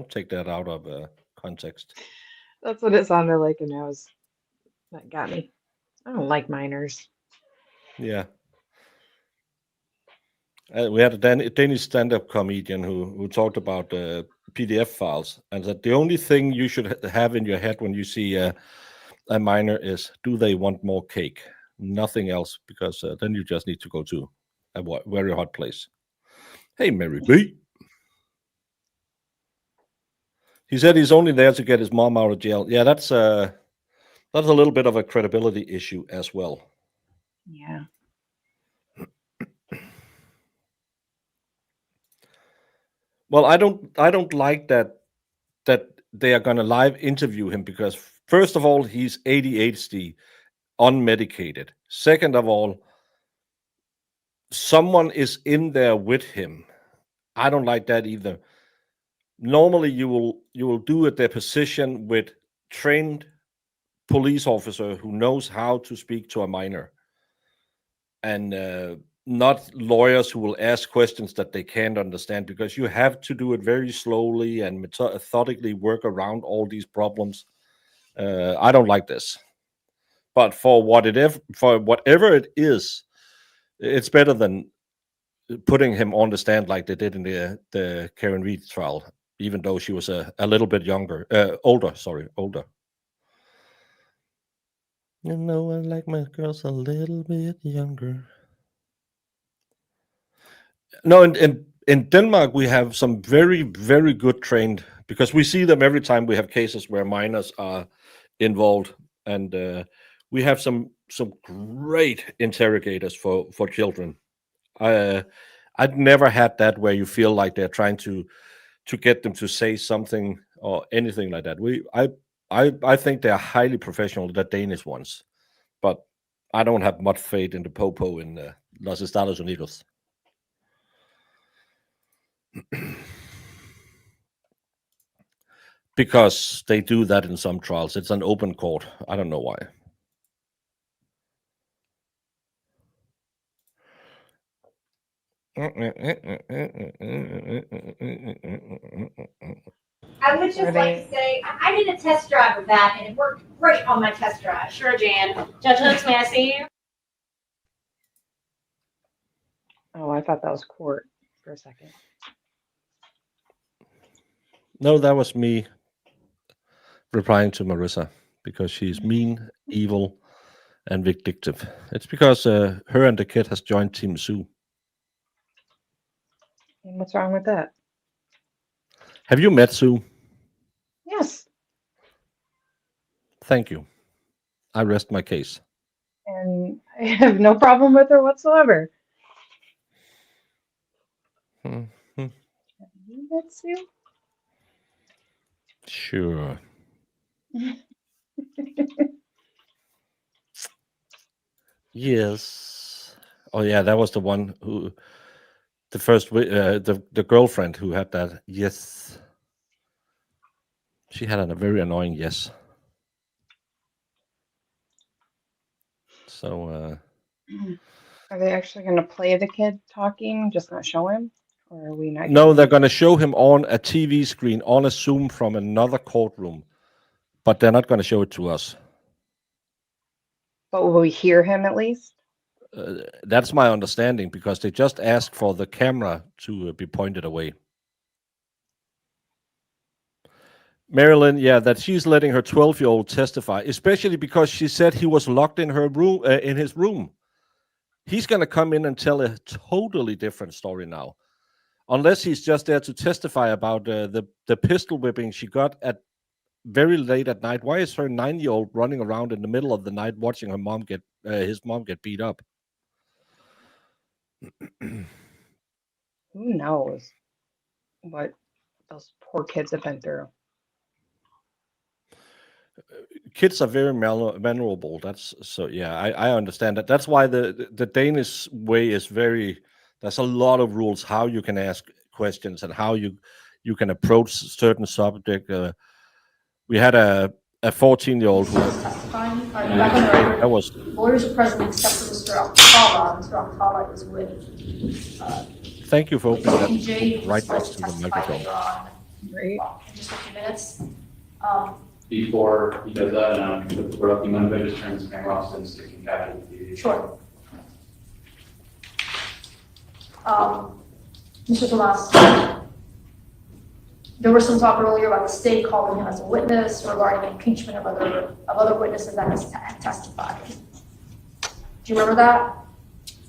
take that out of context. That's what it sounded like, and that got me. I don't like minors. Yeah. We had a Danish stand-up comedian who talked about PDF files, and that the only thing you should have in your head when you see a minor is, do they want more cake? Nothing else, because then you just need to go to a very hot place. Hey, Mary B. He said he's only there to get his mom out of jail. Yeah, that's a little bit of a credibility issue as well. Yeah. Well, I don't like that they are going to live interview him, because first of all, he's ADHD, unmedicated. Second of all, someone is in there with him. I don't like that either. Normally, you will do a deposition with trained police officer who knows how to speak to a minor. not lawyers who will ask questions that they can't understand, because you have to do it very slowly and methodically work around all these problems. I don't like this, but for whatever it is, it's better than putting him on the stand like they did in the Karen Reed trial, even though she was a little bit older. You know, I like my girls a little bit younger. No, in Denmark, we have some very, very good trained, because we see them every time we have cases where minors are involved. And we have some great interrogators for children. I'd never had that where you feel like they're trying to get them to say something or anything like that. I think they're highly professional, the Danish ones, but I don't have much faith in the Popo in Los Estados Unidos. Because they do that in some trials. It's an open court. I don't know why. I would just like to say, I did a test drive of that, and it worked great on my test drive. Sure, Jan. Judge Hooks, may I see you? Oh, I thought that was court for a second. No, that was me replying to Marissa, because she's mean, evil, and vindictive. It's because her and the kid has joined Team Sue. And what's wrong with that? Have you met Sue? Yes. Thank you. I rest my case. And I have no problem with her whatsoever. Mm-hmm. You met Sue? Sure. Yes. Oh yeah, that was the one who, the girlfriend who had that. Yes. She had a very annoying yes. So. Are they actually going to play the kid talking, just not show him? Or are we not? No, they're going to show him on a TV screen, on a Zoom from another courtroom, but they're not going to show it to us. But will we hear him at least? That's my understanding, because they just asked for the camera to be pointed away. Marilyn, yeah, that she's letting her 12-year-old testify, especially because she said he was locked in her room, in his room. He's going to come in and tell a totally different story now, unless he's just there to testify about the pistol whipping she got at very late at night. Why is her 9-year-old running around in the middle of the night watching her mom get his mom get beat up? Who knows what those poor kids have been through? Kids are very vulnerable. That's so. Yeah, I understand that. That's why the Danish way is very. There's a lot of rules how you can ask questions and how you can approach certain subject. We had a 14-year-old who. That was. Lawyers are present except for Mr. Alcala. Mr. Alcala is with. Thank you for opening that PJ, right next to the microphone. Great. In just a few minutes. Before he does that, we're up, you mind if I just turn this camera off so you can capture the TV? Sure. Mr. Tomas, there was some talk earlier about the state calling him as a witness regarding impeachment of other witnesses that have testified. Do you remember that?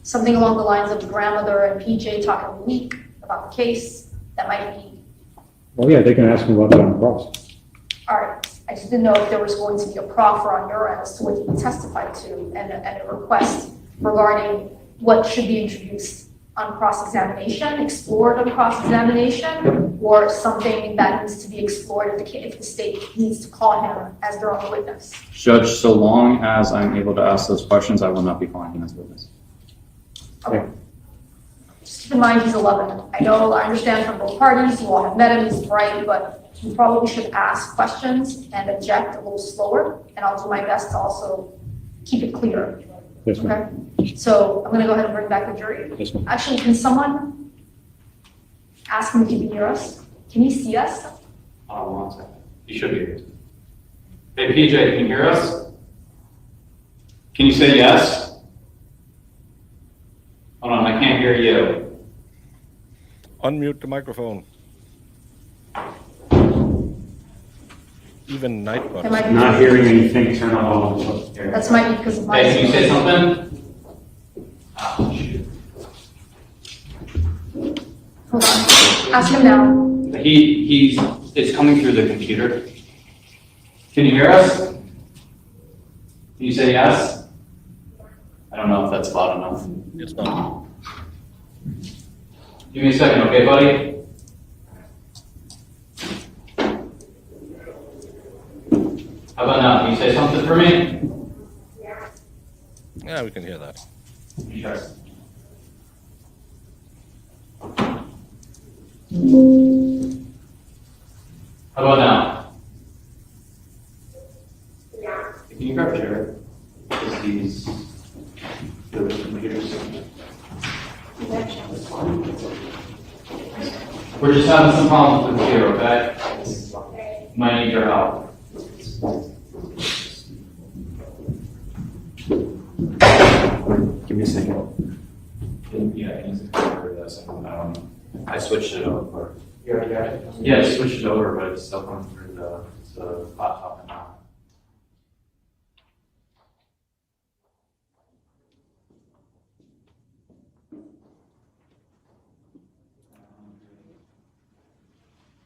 Something along the lines of the grandmother and PJ talking a week about the case that might be. Well, yeah, they can ask him about that on the cross. All right. I just didn't know if there was going to be a proffer on your end as to what he testified to and a request regarding what should be introduced on cross-examination, explored on cross-examination, or something that needs to be explored if the state needs to call him as their own witness. Judge, so long as I'm able to ask those questions, I will not be calling him as a witness. Okay. Just keep in mind he's 11. I understand from both parties, you all have met him, he's bright, but you probably should ask questions and object a little slower, and I'll do my best to also keep it clear. Yes, ma'am. Okay, so I'm gonna go ahead and bring back the jury. Yes, ma'am. Actually, can someone ask him if he can hear us? Can he see us? Hold on 1 second. You should be here. Hey, PJ, can you hear us? Can you say yes? Hold on, I can't hear you. Unmute the microphone. Even Nightbot. Am I- Not hearing anything, turn on. That's might be because of my. Hey, can you say something? Oh, shoot. Hold on, ask him now. It's coming through the computer. Can you hear us? Can you say yes? I don't know if that's loud enough. It's not. Give me a second, okay, buddy? How about now? Can you say something for me? Yeah, we can hear that. Yes. How about now? Yeah. Can you grab Jared? Because he's the computer system. We're just having some problems with the computer, okay? Might need your help. Give me a second. Yeah, he's I switched it over. Yeah, I switched it over, but it's still coming through the laptop now.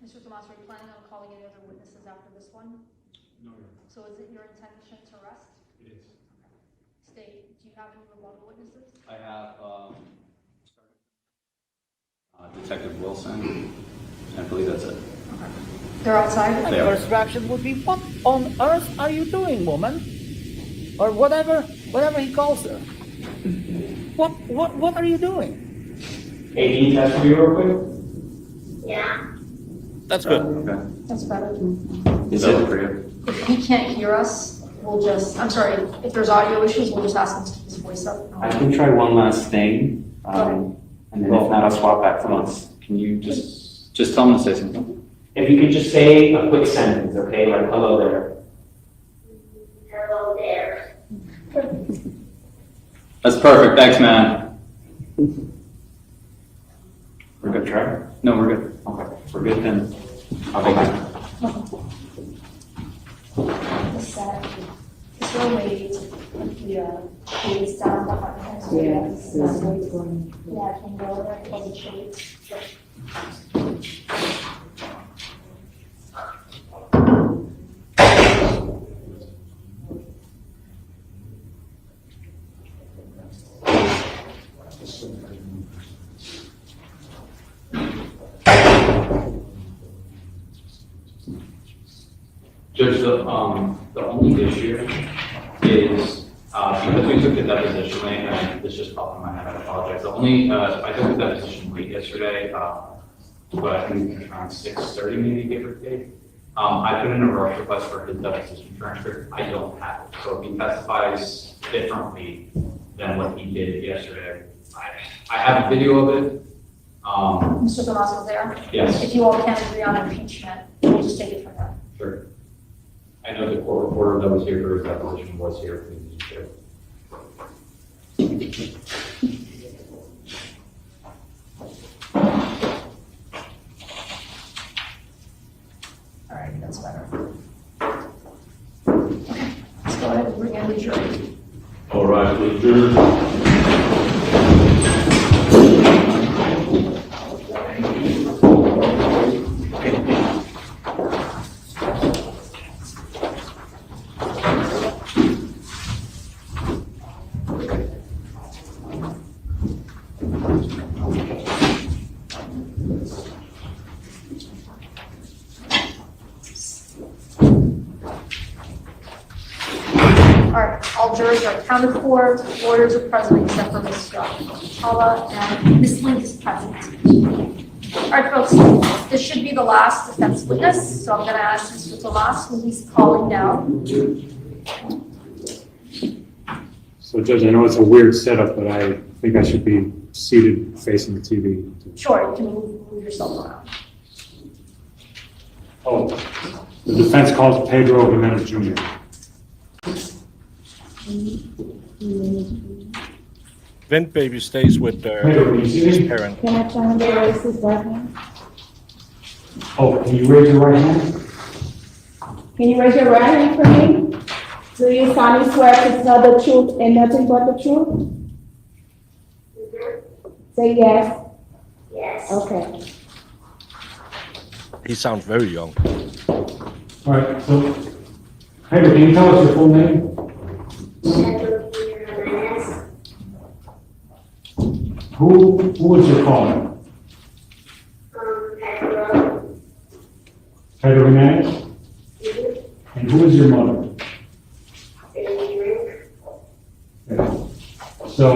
Mr. Tomas, are you planning on calling any other witnesses after this one? No. So is it your intention to arrest? It is. State, do you have any rebuttal witnesses? I have Detective Wilson, and I believe that's it. They're outside? They are. First reaction would be, what on earth are you doing, woman? Or whatever he calls her. What are you doing? Hey, can you test for you real quick? Yeah. That's good. Okay. That's better. Is that for you? If he can't hear us, we'll just, I'm sorry, if there's audio issues, we'll just ask him to keep his voice up. I can try one last thing, and then if not, I'll swap back phones. Can you just tell him to say something? If you could just say a quick sentence, okay, like hello there. Hello there. That's perfect. Thanks, man. We're good, Trevor? No, we're good. Okay, we're good then. I'll take it. This will wait here, please, down the front. Yes. Yeah, I can go there for the shades. Judge, the only issue is, because we took the deposition late, and this just popped in my head, I apologize. I took the deposition late yesterday, but I think around 6:30 maybe, give or take. I put in a rush request for his deposition transcript. I don't have it. So if he testifies differently than what he did yesterday, I have a video of it. Mr. Tomaso there? Yes. If you all can't agree on impeachment, we'll just take it from there. Sure. I know the court reporter that was here for his deposition was here. Please, sure. All right, that's better. Okay, let's go ahead and bring in the jury. All right, the jury. All right, all jurors are accounted for, lawyers are present except for Ms. Paula, and Ms. Link is present. All right, folks, this should be the last defense witness, so I'm going to ask Mr. Tomas, who he's calling down. So Judge, I know it's a weird setup, but I think I should be seated facing the TV. Sure, you can move yourself around. Oh, the defense calls Pedro Jimenez Jr. Vent baby stays with Pedro, can you see his me? parent. Can I tell him to raise his left hand? Oh, can you raise your right hand? Can you raise your right hand for me? Do you solemnly swear to tell the truth and nothing but the truth? Say yes. Yes. Okay. He sounds very young. All right, so, Pedro, can you tell us your full name? Who is your father? Pedro Jimenez? And who is your mother? Okay. So,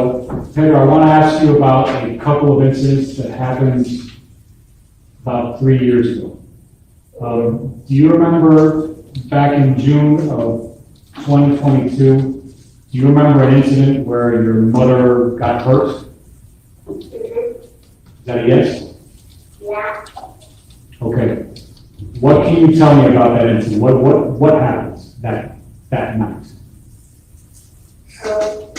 Pedro, I want to ask you about a couple of incidents that happened about 3 years ago. Do you remember back in June of 2022, do you remember an incident where your mother got hurt? Is that a yes? Yeah. Okay. What can you tell me about that incident? What happened that night? So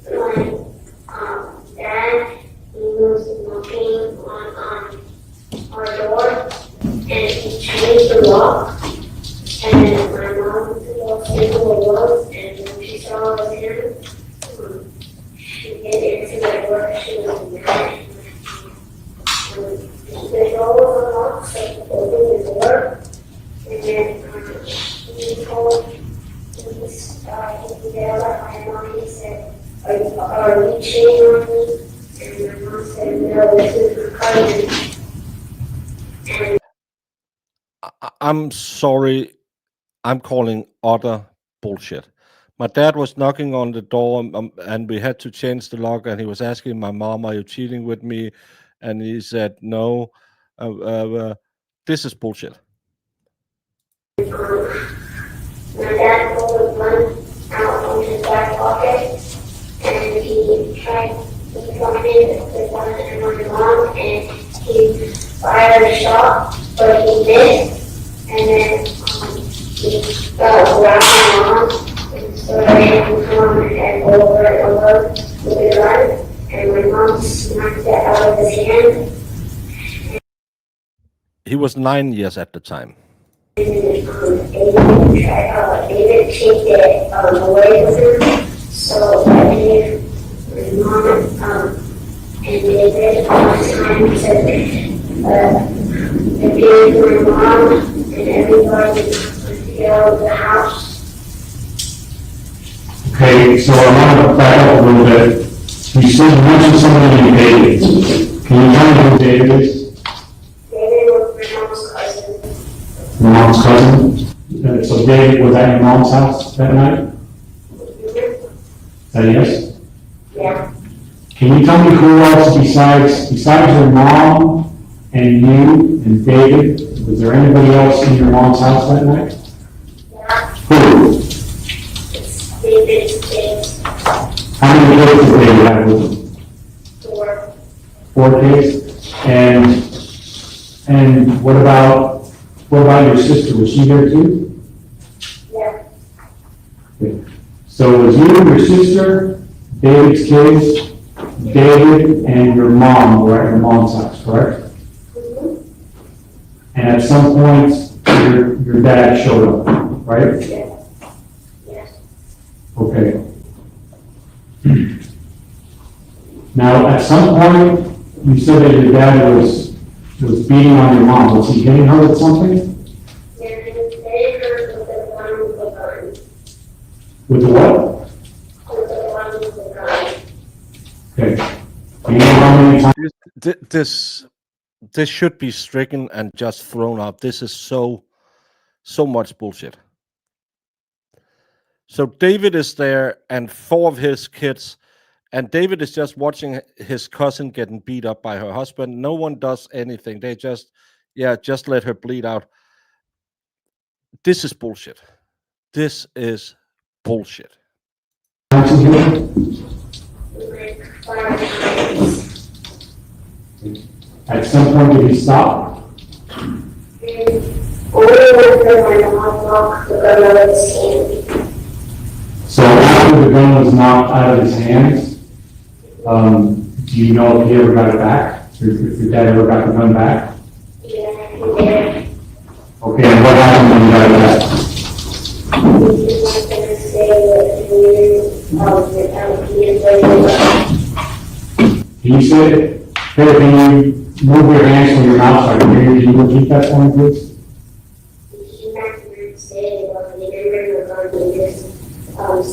when Dad, he was knocking on our door and he changed the lock, and my mom walked into the walls, and when she saw it was him, she did into the door. She was mad. The door was unlocked, so he opened the door, and then he told his my mom. He said, "Are you cheating on me?" And my mom said, "No, this is my cousin." And I'm sorry. I'm calling utter bullshit. My dad was knocking on the door, and we had to change the lock, and he was asking my mom, "Are you cheating with me?" And he said, "No." This is bullshit. my dad pulled a gun out from his back pocket, and he pointed the gun at my mom, and he fired a shot, but he missed, and then he grabbed my mom and started hitting her head over and over with the gun, and my mom smacked it out of his hand. He was 9 years at the time. David kicked it away with him, so I gave my mom and David time to give my mom and everybody to get out of the house. Okay, so I want to back up a little bit. You said you mentioned somebody named David. Can you tell me who David is? David was my mom's cousin. Your mom's cousin? So David was at your mom's house that night? Is that a yes? Yeah. Can you tell me who else besides your mom and you and David, was there anybody else in your mom's house that night? Yeah. Who? It's David's kids. How many kids did David have with him? 4. 4 kids? And what about your sister? Was she there too? Yeah. Okay. So it was you, your sister, David's kids, David, and your mom were at your mom's house, correct? Mm-hmm. And at some point, your dad showed up, right? Yeah. Yes. Okay. Now, at some point, you said that your dad was beating on your mom. Was he hitting her with something? Yeah, they hurt with the gun. With the what? With the gun. Okay. Do you know how many times? This should be stricken and just thrown out. This is so much bullshit. So David is there and 4 of his kids, and David is just watching his cousin getting beat up by her husband. No one does anything. They just let her bleed out. This is bullshit. This is bullshit. Council here? like 5 times. At some point, did he stop? And only after my mom knocked the gun out of his hand. So after the gun was knocked out of his hands, do you know if he ever got it back? If your dad ever got the gun back? Yeah, he did. Okay, and what happened when you got it back? He's not gonna say what he is Can you say, hey, can you move your hands from your mouth so I can hear you? Can you repeat that for me, please? He's not gonna say what he did, but he just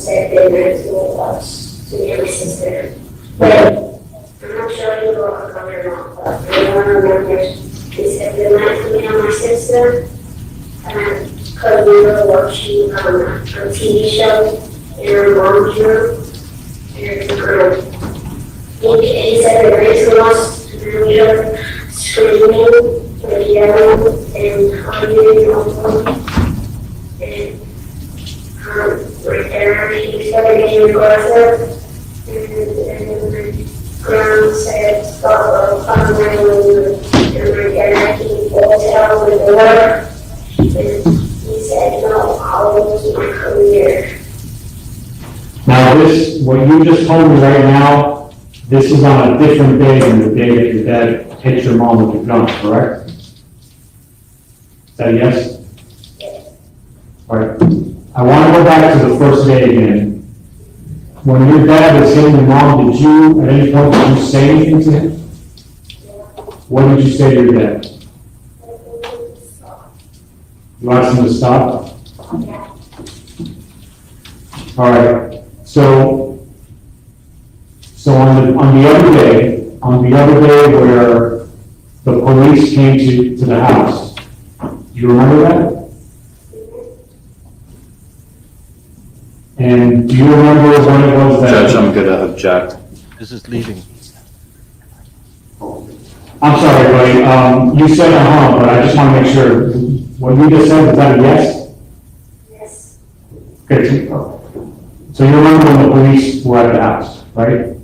said that there's no us to my sister. But I'm not sure he will come or not, but I don't remember. He said they might be on my sister, because we were watching a TV show in our mom's room, and he said the race was, and we were screaming, and yelling, and hugging, and right there, he started getting aggressive, and my grandma said, stop, I'm running, and my dad, he pulled out the door, and he said, no, I'll lose my career. Now this, what you just told me right now, this is on a different day than the day that your dad hit your mom with the gun, correct? Is that a yes? Yes. All right. I want to go back to the first day again. When your dad was hitting your mom, did you, at any point, did you say anything to him? What did you say to your dad? You asked him to stop? All right. So on the other day where the police came to the house, do you remember that? And do you remember when it was that? Judge, I'm going to object. This is leading. I'm sorry, buddy. You said but I just want to make sure. What you just said, is that a yes? Yes. Okay. So you remember when the police were at the house, right?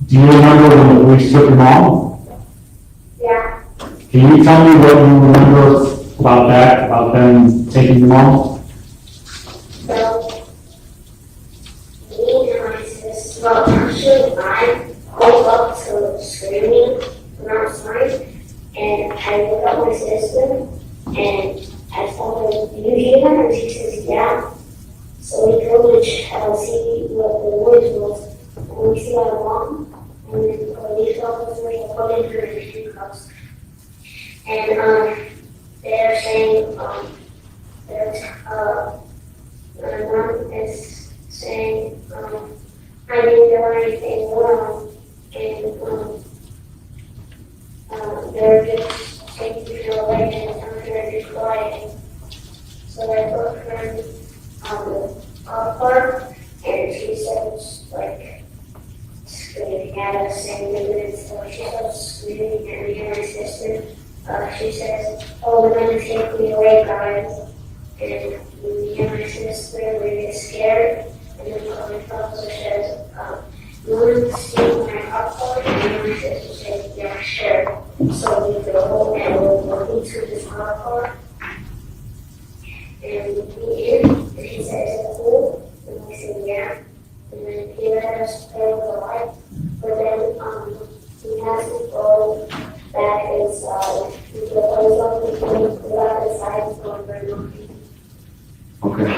Do you remember when the police took your mom? Yeah. Can you tell me what you remember about that, about them taking your mom? So, me and my sister, well, actually, I woke up to screaming from outside, and I woke up my sister, and I told her, do you hear that? And she says, yeah. So we go to see what the noise was, and we see our mom, and then the police officers are putting her in handcuffs. And they're saying, there's my mom is saying, I didn't do anything wrong, and they're just taking her away and telling her to be quiet. So I put her in the car, and she starts like screaming at us, saying so she starts screaming at me and my sister. She says, oh, they're going to take me away, guys. And me and my sister, we get scared, and then the police officer says, you want to see my car? And my sister says, yeah, sure. So we go and we're walking to this car, and we get in, and he says, cool, and we say, yeah. And then he let us play with the light, but then he has to go back inside. The police officer came to go outside and go very long. Okay.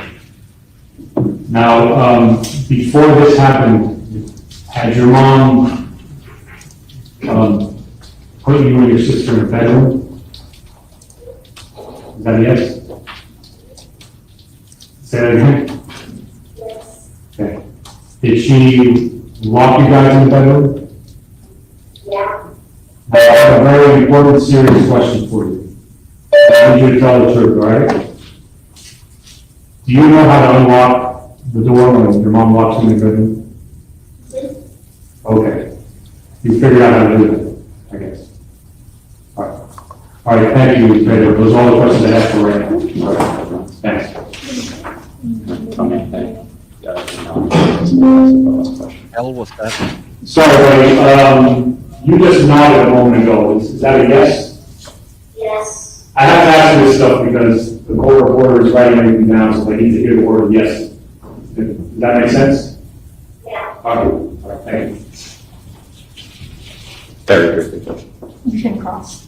Now, before this happened, had your mom put you and your sister in a bedroom? Is that a yes? Say that again? Yes. Okay. Did she lock you guys in the bedroom? Yeah. I have a very important, serious question for you. I need you to tell the truth, all right? Do you know how to unlock the door when your mom walks in the bedroom? Okay. You figured out how to do that, I guess. All right. All right, thank you, Pedro. Those are all the questions I have for right now. All right, thanks. Okay, Hell was that? Sorry, buddy, you just nodded a moment ago. Is that a yes? Yes. I have to ask you this stuff because the court reporter is writing everything down, so I need to hear the word yes. Does that make sense? Yeah. All right, thank you. Very briefly, Judge. You can cross.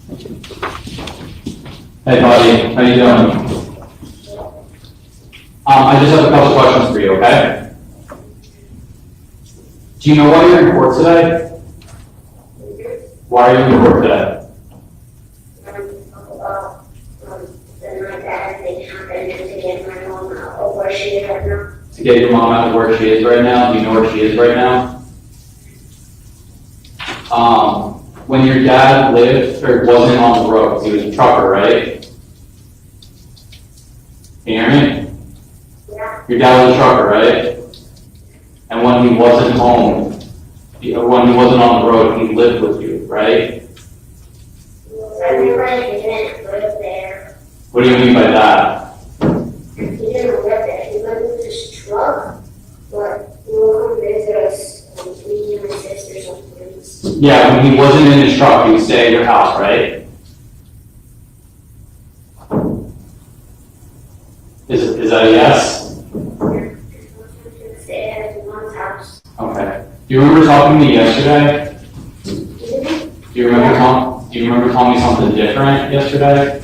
Hey, buddy, how you doing? I just have a couple questions for you, okay? Do you know why you're in court today? Why are you in court today? To get your mom out of where she is right now? Do you know where she is right now? When your dad lived or wasn't on the road, he was a trucker, right? Can you hear me? Your dad was a trucker, right? And when he wasn't home, when he wasn't on the road, he lived with you, right? I never didn't live there. What do you mean by that? He didn't live there. He lived with his truck, but he would come visit us, me and my sisters sometimes. Yeah, when he wasn't in his truck, he would stay at your house, right? Is that a yes? Stay at his mom's house. Okay. Do you remember talking to me yesterday? Do you remember telling me something different yesterday?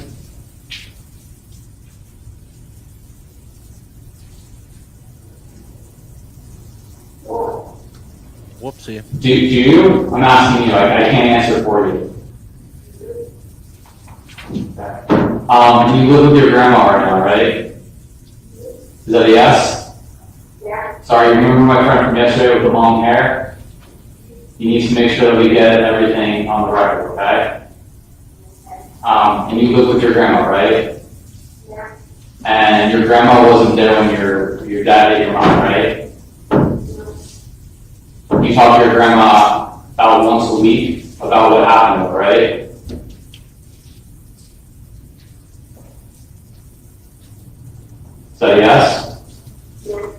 Whoopsie. Do you? I'm asking you. I can't answer for you. You live with your grandma right now, right? Is that a yes? Yeah. Sorry, you remember my friend from yesterday with the long hair? You need to make sure that we get everything on the record, okay? And you live with your grandma, right? Yeah. And your grandma wasn't there when your dad ate your mom, right? You talk to your grandma about once a week about what happened, right? Is that a yes? Yeah.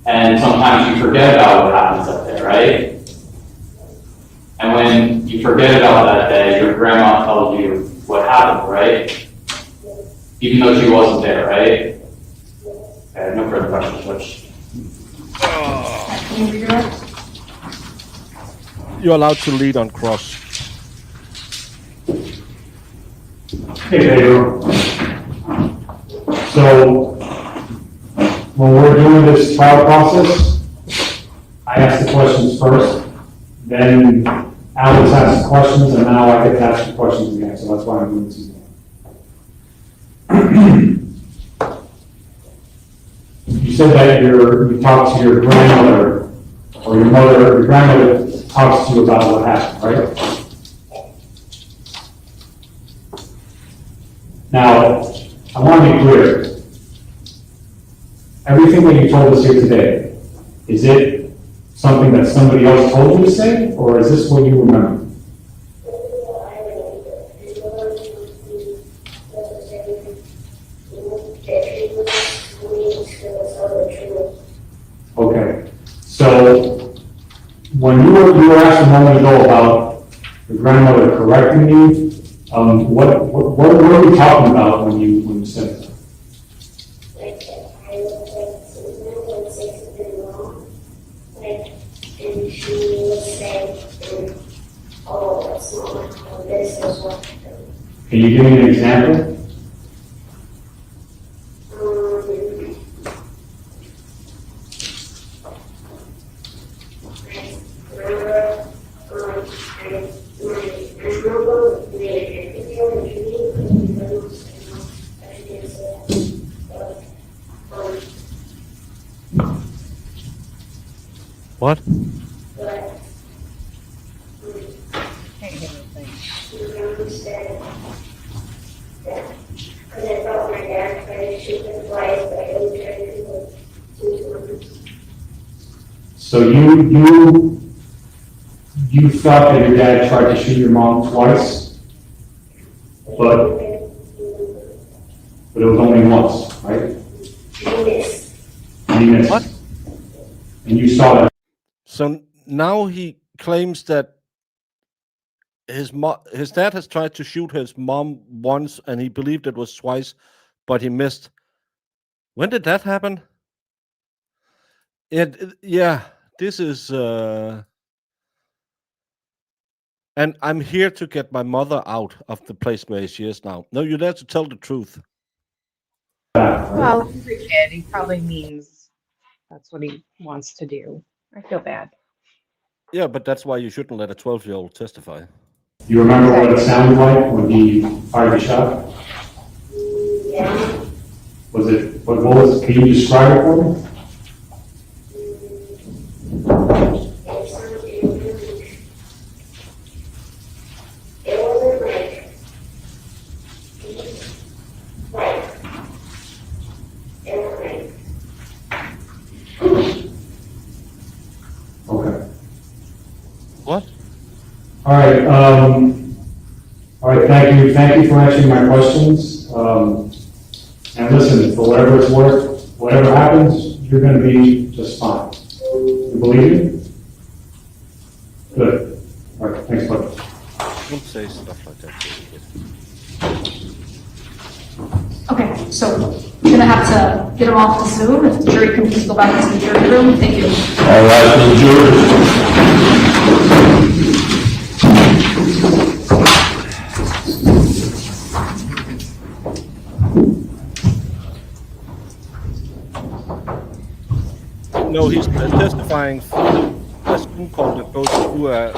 And sometimes you forget about what happens up there, right? And when you forget about that day, your grandma tells you what happened, right? Even though she wasn't there, right? Okay, no further questions, Judge. Can you redirect? You're allowed to lead on cross. Hey, Pedro. So, when we're doing this trial process, I ask the questions first, then Alex asks questions, and now I get to ask the questions again, so that's why I'm doing this again. You said that you talked to your grandmother, or your grandmother talks to you about what happened, right? Now, I want to be clear. Everything that you told us here today, is it something that somebody else told you to say, or is this what you remember? Okay, so when you were asked a moment ago about your grandmother correcting you, what were you talking about when you said that? And she would say, oh, that's not how this is what. Can you give me an example? What? So you thought that your dad tried to shoot your mom twice, but it was only once, right? He missed. What? And you saw that. So now he claims that his dad has tried to shoot his mom once, and he believed it was twice, but he missed. When did that happen? Yeah, this is. And I'm here to get my mother out of the place where she is now. No, you're there to tell the truth. Well, he's a kid. He probably means that's what he wants to do. I feel bad. Yeah, but that's why you shouldn't let a 12-year-old testify. You remember what it sounded like when he fired the shot? Yeah. Was it, what was, can you describe it for me? It wasn't like, it was like, Okay. What? All right, thank you for answering my questions. And listen, for whatever it's worth, whatever happens, you're gonna be just fine. You believe me? Good. All right, thanks, bud. Don't say stuff like that. Okay, so we're gonna have to get them off the Zoom. If the jury can please go back into the jury room, thank you. All right, the jury. No, he's testifying through a Zoom call that goes through a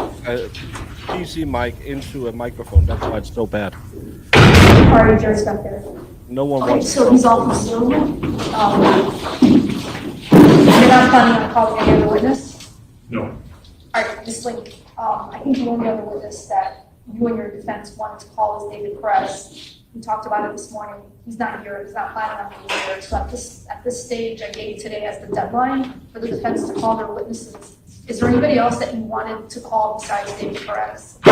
PC mic into a microphone. That's why it's so bad. All right, jury's back there. No one Okay, wants so to he's off the Zoom. You're not planning on calling any other witness? No. All right, Ms. Link, I think the only other witness that you and your defense wanted to call is David Perez. We talked about it this morning. He's not here. He's not planning on being here. So at this stage, I gave you today as the deadline for the defense to call their witnesses. Is there anybody else that you wanted to call besides David Perez? No,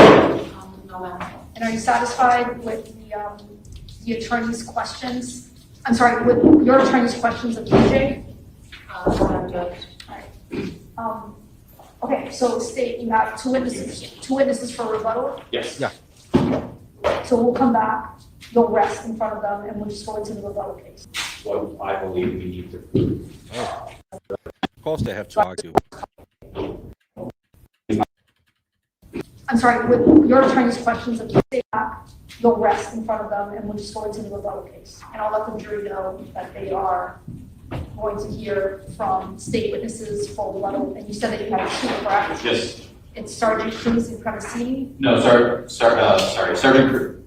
ma'am. And are you satisfied with the attorney's questions? I'm sorry, with your attorney's questions of DJ? Judge. All right. Okay, so state you have two witnesses for rebuttal. Yes. Yeah. So we'll come back, you'll rest in front of them, and we'll just go into the rebuttal case. What I believe we need to prove. Oh. Of course they have to argue. I'm sorry, with your attorney's questions of stay back, you'll rest in front of them, and we'll just go into the rebuttal case. And I'll let the jury know that they are going to hear from state witnesses for rebuttal. And you said that you had two, correct? Yes. It's Sergeant Cruz and Cremesini. No, Sergeant Cruz.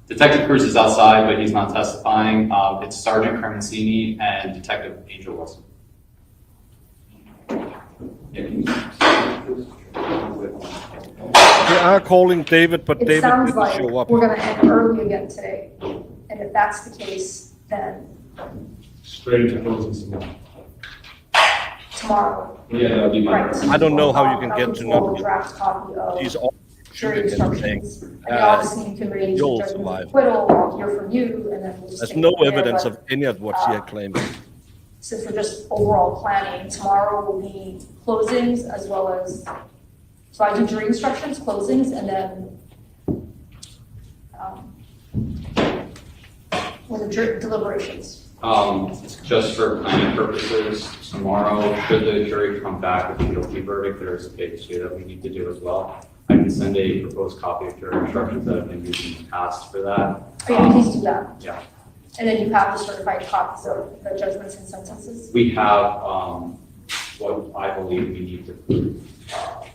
Detective Cruz is outside, but he's not testifying. It's Sergeant Cremesini and Detective Angel Wilson. They are calling David, but It David sounds didn't like show up. we're gonna end early again today. And if that's the case, then Straight into closing tomorrow. tomorrow. Yeah, that'll be my. Right. I don't know how you can I'll get to control know the draft copy of he's all jury shooting and saying, instructions. And obviously you can raise you'll the judgment of survive. acquittal, I'll hear from you, and then we'll just. There's take no it from there, evidence but, of any of what she had claimed. Since we're just overall planning, tomorrow will be closings as well as, so I do jury instructions, closings, and then with the jury deliberations. Just for planning purposes, tomorrow, should the jury come back with a guilty verdict, there's a page 2 that we need to do as well. I can send a proposed copy of jury instructions that have been used in the past for that. Oh yeah, please do that. Yeah. And then you have the certified copies of the judgments and sentences. We have, what I believe we need to prove,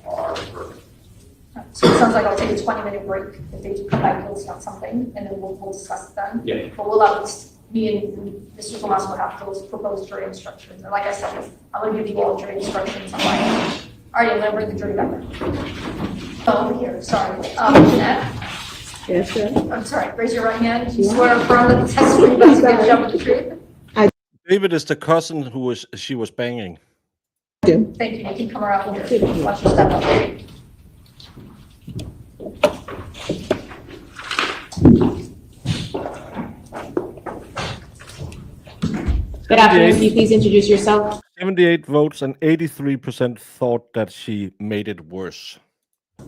our verdict. So it sounds like I'll take a 20-minute break if they do come back guilty on something, and then we'll discuss it then. Yeah. But we'll at least, me and Mr. Tomas will have those proposed jury instructions. And like I said, I'm gonna give you all jury instructions on my end. All right, I'm gonna bring the jury back in. Oh, over here, sorry. Jeanette? Yes, sir. I'm sorry, raise your right hand. You swear or affirm that the testimony you're about to give shall be the truth? David is the cousin who she was banging. Thank you. You can come around here. Watch your step up. Good afternoon. Can you please introduce yourself? 78 votes and 83% thought that she made it worse.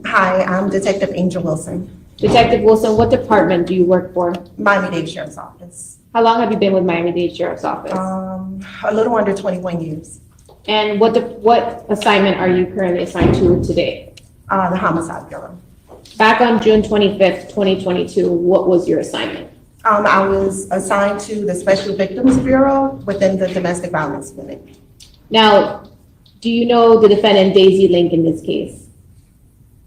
Hi, I'm Detective Angel Wilson, Detective Wilson, what department do you work for? Miami-Dade Sheriff's Office. How long have you been with Miami-Dade Sheriff's Office? A little under 21 years. And what assignment are you currently assigned to today? The Homicide Bureau. Back on June 25th, 2022, what was your assignment? I was assigned to the Special Victims Bureau within the Domestic Violence Unit. Now, do you know the defendant Daisy Link in this case?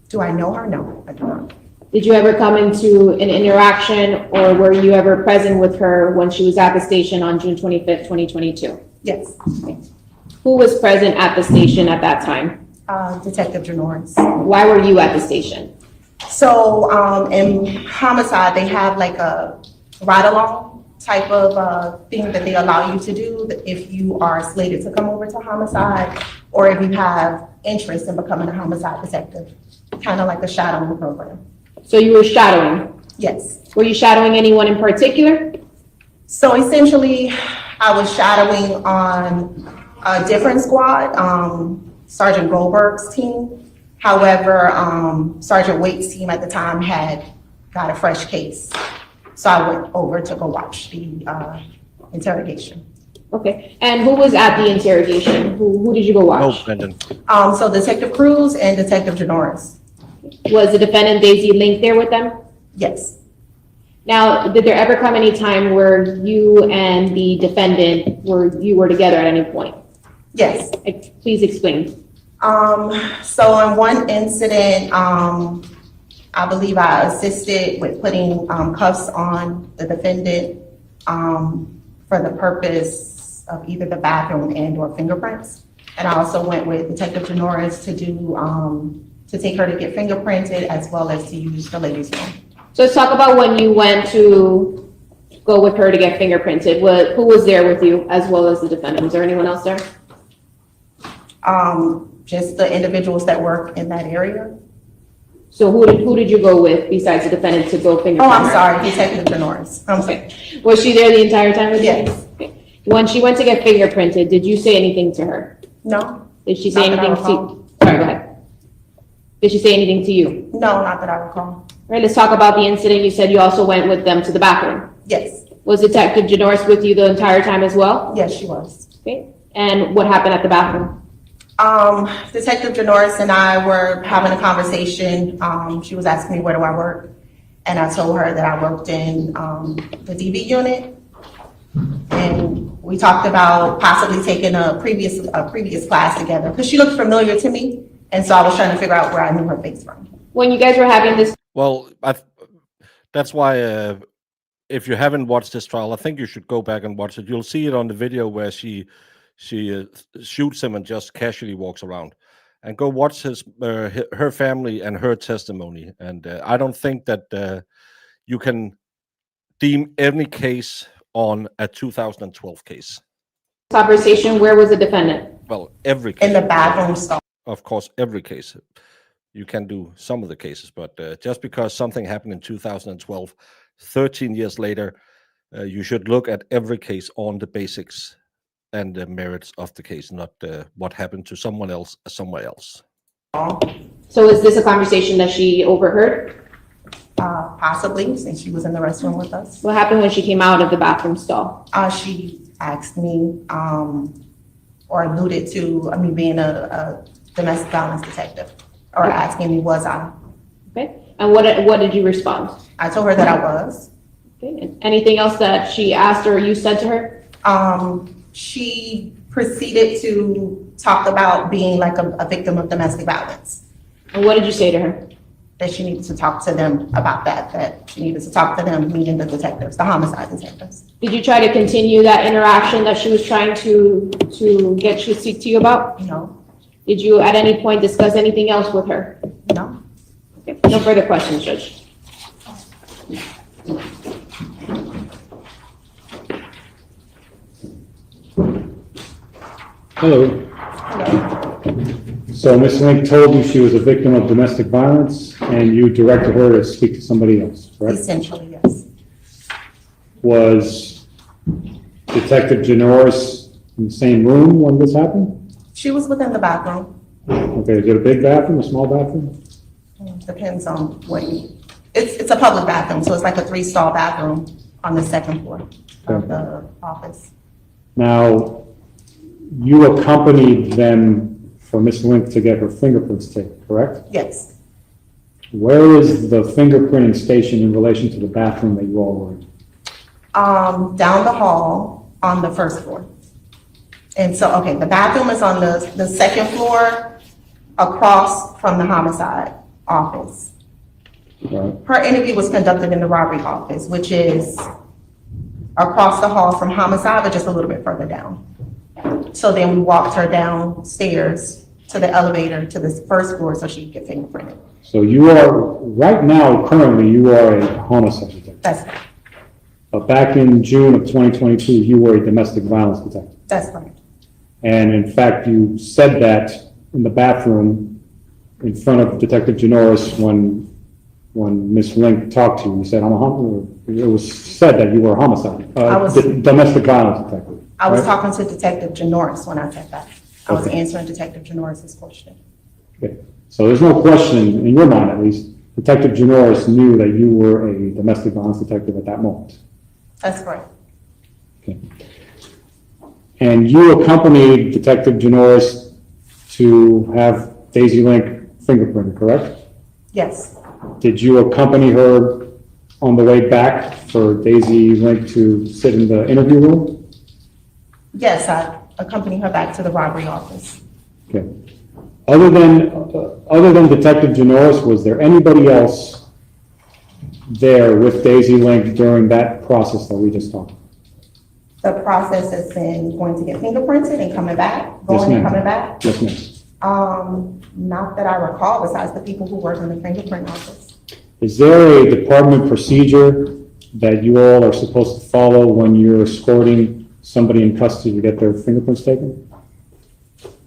Do I know her? No, I do not. Did you ever come into an interaction or were you ever present with her when she was at the station on June 25th, 2022? Yes. Okay. Who was present at the station at that time? Detective Janoris. Why were you at the station? So in homicide, they have like a ride-along type of thing that they allow you to do if you are slated to come over to homicide or if you have interest in becoming a homicide detective, kind of like a shadowing program. So you were shadowing? Yes. Were you shadowing anyone in particular? So essentially, I was shadowing on a different squad, Sergeant Goldberg's team. However, Sergeant Waite's team at the time had got a fresh case. So I went over to go watch the interrogation. Okay, and who was at the interrogation? Who did you go watch? Oh, Brendan. So Detective Cruz and Detective Janoris. Was the defendant Daisy Link there with them? Yes. Now, did there ever come any time where you and the defendant were together at any point? Yes. Please explain. So in one incident, I believe I assisted with putting cuffs on the defendant for the purpose of either the bathroom and or fingerprints. And I also went with Detective Janoris to do to take her to get fingerprinted as well as to use the ladies' room. So let's talk about when you went to go with her to get fingerprinted. Who was there with you as well as the defendant? Was there anyone else there? Just the individuals that work in that area. So who did you go with besides the defendant to go fingerprint? Oh, I'm sorry, Detective Janoris. I'm sorry. Was she there the entire time with you? Yes. Okay. When she went to get fingerprinted, did you say anything to her? No. Did she say Not that I anything to recall. you? Sorry, go ahead. Did she say anything to you? No, not that I recall. All right, let's talk about the incident. You said you also went with them to the bathroom. Yes. Was Detective Janoris with you the entire time as well? Yes, she was. Okay. And what happened at the bathroom? Detective Janoris and I were having a conversation. She was asking me where do I work, and I told her that I worked in the DB unit, and we talked about possibly taking a previous class together because she looked familiar to me, and so I was trying to figure out where I knew her face from. When you guys were having this, Well, that's why if you haven't watched this trial, I think you should go back and watch it. You'll see it on the video where she shoots him and just casually walks around. And go watch her family and her testimony. And I don't think that you can deem any case on a 2012 case. conversation, where was the defendant? Well, every case. In the bathroom stall. Of course, every case. You can do some of the cases, but just because something happened in 2012, 13 years later, you should look at every case on the basics and the merits of the case, not what happened to someone else somewhere else. So is this a conversation that she overheard? Possibly, since she was in the restroom with us. What happened when she came out of the bathroom stall? She asked me or alluded to me being a domestic violence detective, or asking me was I. Okay. And what did you respond? I told her that I was. Okay. And anything else that she asked or you said to her? She proceeded to talk about being like a victim of domestic violence. And what did you say to her? That she needed to talk to them about that she needed to talk to them, meaning the detectives, the homicide detectives. Did you try to continue that interaction that she was trying to get you to speak to you about? No. Did you at any point discuss anything else with her? No. Okay. No further questions, Judge. Hello. So Ms. Link told you she was a victim of domestic violence and you directed her to speak to somebody else, correct? Essentially, yes. Was Detective Janoris in the same room when this happened? She was within the bathroom. Okay, is it a big bathroom, a small bathroom? Depends on what it's a public bathroom, so it's like a 3-stall bathroom on the second floor of the office. Now, you accompanied them for Ms. Link to get her fingerprints taken, correct? Yes. Where is the fingerprinting station in relation to the bathroom that you all were in? Down the hall on the first floor. And so, okay, the bathroom is on the second floor across from the homicide office. Right. Her interview was conducted in the robbery office, which is across the hall from homicide, but just a little bit further down. So then we walked her downstairs to the elevator to the first floor so she could get fingerprinted. So you are, right now, currently, you are a homicide detective. That's right. But back in June of 2022, you were a domestic violence detective. That's right. And in fact, you said that in the bathroom in front of Detective Janoris when Ms. Link talked to you. You said, it was said that you were a homicide, domestic violence detective. I was right? talking to Detective Janoris when I said that. I was Okay. answering Detective Janoris' question. Okay. So there's no question, in your mind at least, Detective Janoris knew that you were a domestic violence detective at that moment. That's correct. Okay. And you accompanied Detective Janoris to have Daisy Link fingerprinted, correct? Yes. Did you accompany her on the way back for Daisy Link to sit in the interview room? Yes, I accompanied her back to the robbery office. Okay. Other than Detective Janoris, was there anybody else there with Daisy Link during that process that we just talked about? The process has been going to get fingerprinted and coming back, going and ma'am. coming back. Yes, ma'am. Not that I recall, besides the people who work in the fingerprint office. Is there a department procedure that you all are supposed to follow when you're escorting somebody in custody to get their fingerprints taken?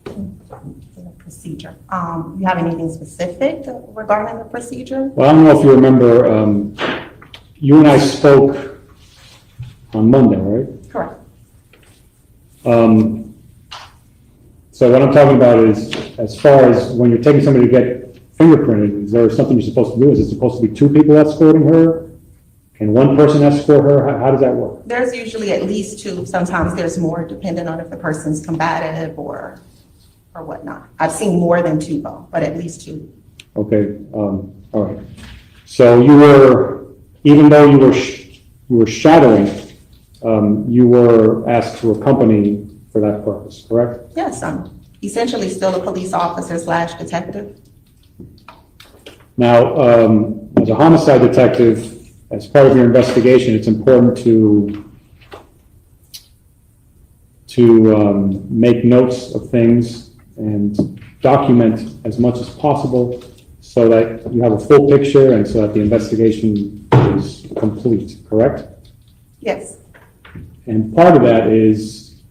The procedure. You have anything specific regarding the procedure? Well, I don't know if you remember, you and I spoke on Monday, right? Correct. So what I'm talking about is, as far as when you're taking somebody to get fingerprinted, is there something you're supposed to do? Is it supposed to be 2 people escorting her? Can 1 person escort her? How does that work? There's usually at least 2. Sometimes there's more, depending on if the person's combative or whatnot. I've seen more than 2 though, but at least 2. Okay, all right. So you were, even though you were shadowing, you were asked to accompany for that purpose, correct? Yes, I'm essentially still a police officer / detective. Now, as a homicide detective, as part of your investigation, it's important to make notes of things and document as much as possible so that you have a full picture and so that the investigation is complete, correct? Yes. And part of that is